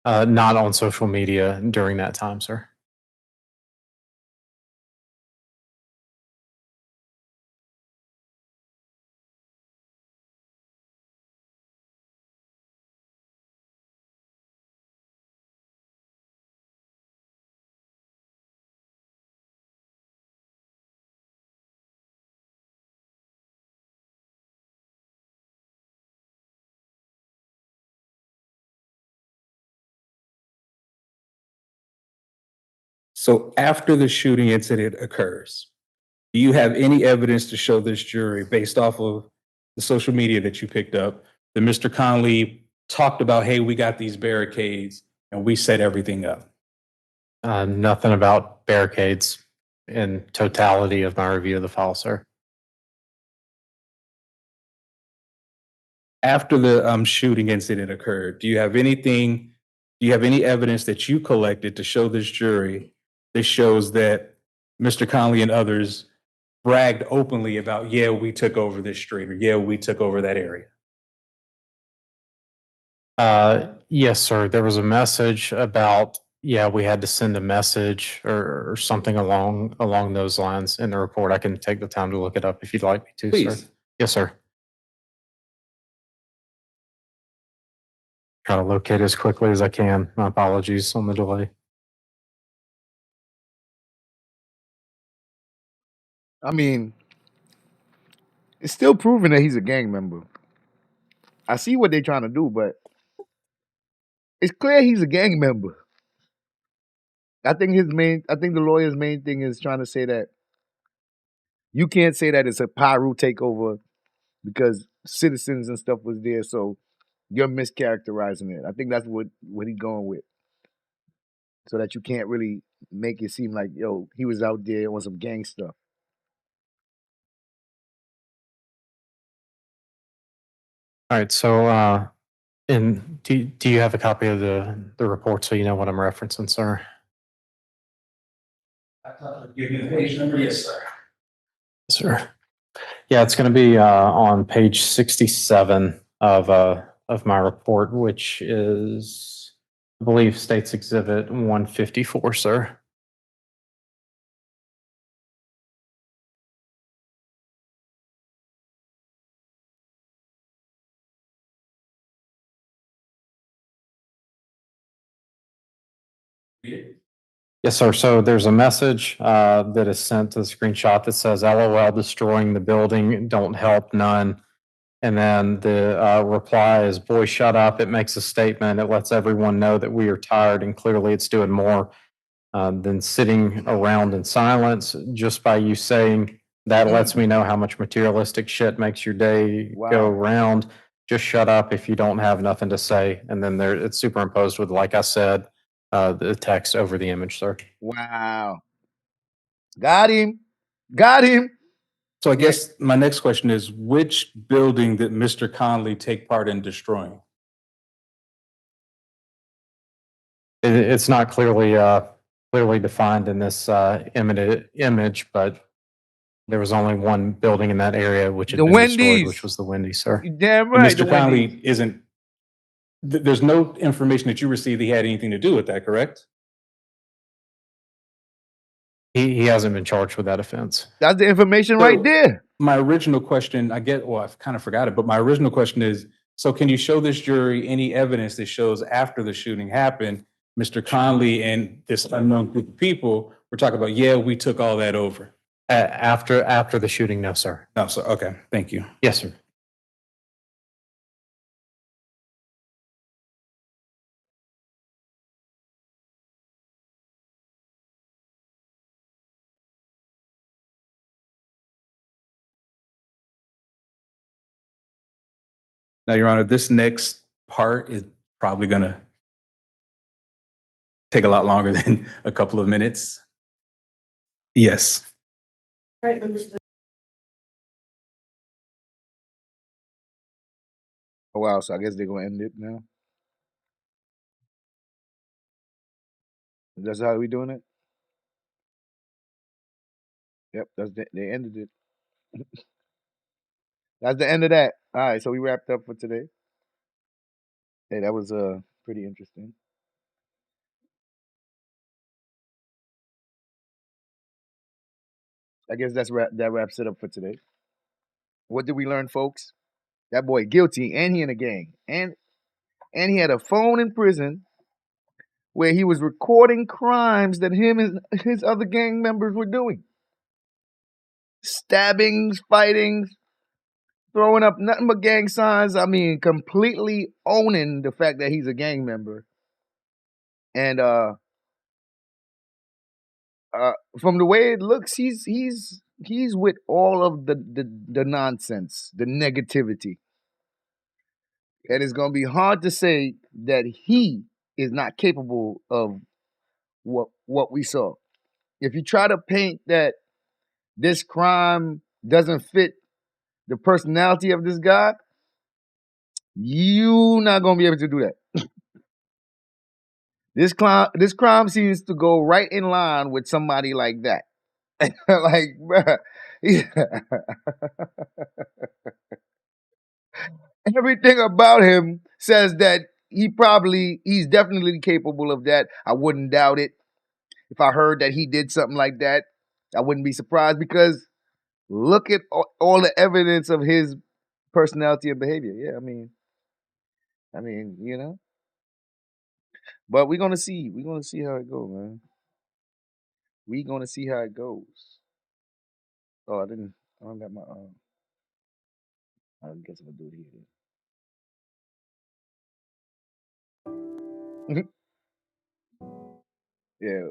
Not on social media during that time, sir. So after the shooting incident occurs, do you have any evidence to show this jury based off of the social media that you picked up that Mr. Conley talked about, hey, we got these barricades and we set everything up? Nothing about barricades in totality of my review of the file, sir. After the shooting incident occurred, do you have any evidence that you collected to show this jury that shows that Mr. Conley and others bragged openly about, yeah, we took over this street, or yeah, we took over that area? Yes, sir. There was a message about, yeah, we had to send a message or something along those lines in the report. I can take the time to look it up if you'd like me to, Please. sir. Yes, sir. Try to locate as quickly as I can. My apologies on the delay. I mean, it's still proving that he's a gang member. I see what they're trying to do, but it's clear he's a gang member. I think the lawyer's main thing is trying to say that you can't say that it's a Pyru takeover because citizens and stuff was there, so you're mischaracterizing it. I think that's what he's going with. So that you can't really make it seem like, yo, he was out there on some gang stuff. All right. So, and do you have a copy of the report so you know what I'm referencing, sir? Give me the page number, yes, sir. Sir. Yeah, it's going to be on page 67 of my report, which is, I believe, State's Exhibit 154, sir. Yes, sir. So there's a message that is sent to the screenshot that says, LOL, destroying the building, don't help, none. And then the reply is, boy, shut up. It makes a statement. It lets everyone know that we are tired, and clearly it's doing more than sitting around in silence. Just by you saying that lets me know how much materialistic shit makes your day go round. Just shut up if you don't have nothing to say. And then there, it's superimposed with, like I said, the text over the image, sir. Wow. Got him. Got him. So I guess my next question is, which building did Mr. Conley take part in destroying? It's not clearly defined in this image, but there was only one building in that area which had The been destroyed, Wendy's. which was the Wendy's, sir. You damn right. Mr. Conley isn't, there's no information that you received he had anything to do with that, correct? He hasn't been charged with that offense. That's the information right there. My original question, I've kind of forgot it, but my original question is, so can you show this jury any evidence that shows after the shooting happened, Mr. Conley and this unknown group of people were talking about, yeah, we took all that over? After the shooting, no, sir. No, sir. Okay, thank you. Yes, sir. Now, Your Honor, this next part is probably going to take a lot longer than a couple of minutes. Yes. Right, understood. Oh, wow. So I guess they're going to end it now. That's how we doing it? Yep. They ended it. That's the end of that. All right. So we wrapped up for today. Hey, that was pretty interesting. I guess that wraps it up for today. What did we learn, folks? That boy guilty, and he in a gang, and he had a phone in prison where he was recording crimes that him and his other gang members were doing. Stabbings, fightings, throwing up nothing but gang signs. I mean, completely owning the fact that he's a gang member. And from the way it looks, he's with all of the nonsense, the negativity. And it's gonna be hard to say that he is not capable of what we saw. If you try to paint that this crime doesn't fit the personality of this guy, you not gonna be able to do that. This crime seems to go right in line with somebody like that. Like, bruh, everything about him says that he's definitely capable of that. I wouldn't doubt it. If I heard that he did something like that, I wouldn't be surprised, because look at all the evidence of his personality and behavior. Yeah, I mean, you know. But we're gonna see. We're gonna see how it goes, man. We're gonna see how it goes. Oh, I don't got my I guess I'm gonna do it here. Yeah,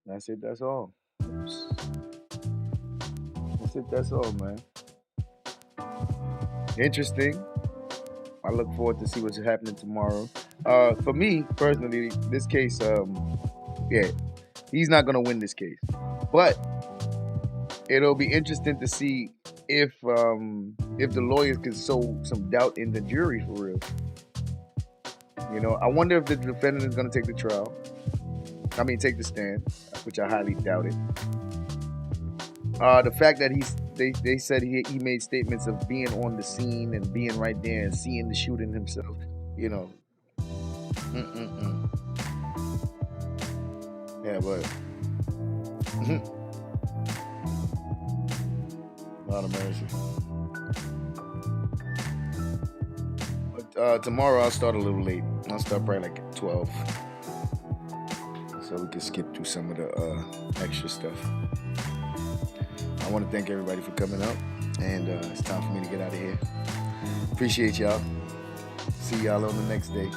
that's it, that's all. That's it, that's all, man. Interesting. I look forward to see what's happening tomorrow. For me personally, this case, yeah, he's not gonna win this case, but it'll be interesting to see if the lawyers can sow some doubt in the jury for real. You know, I wonder if the defendant is gonna take the trial. Take the stand, which I highly doubt it. The fact that they said he made statements of being on the scene and being right there and seeing the shooting himself, you know. Yeah, but Lord of mercy. tomorrow I'll start a little late. I'll start probably like at 12. So we can skip through some of the extra stuff. I want to thank everybody for coming up. And it's time for me to get out of here. Appreciate y'all. See y'all on the next day.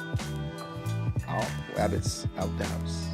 All rabbits out the house.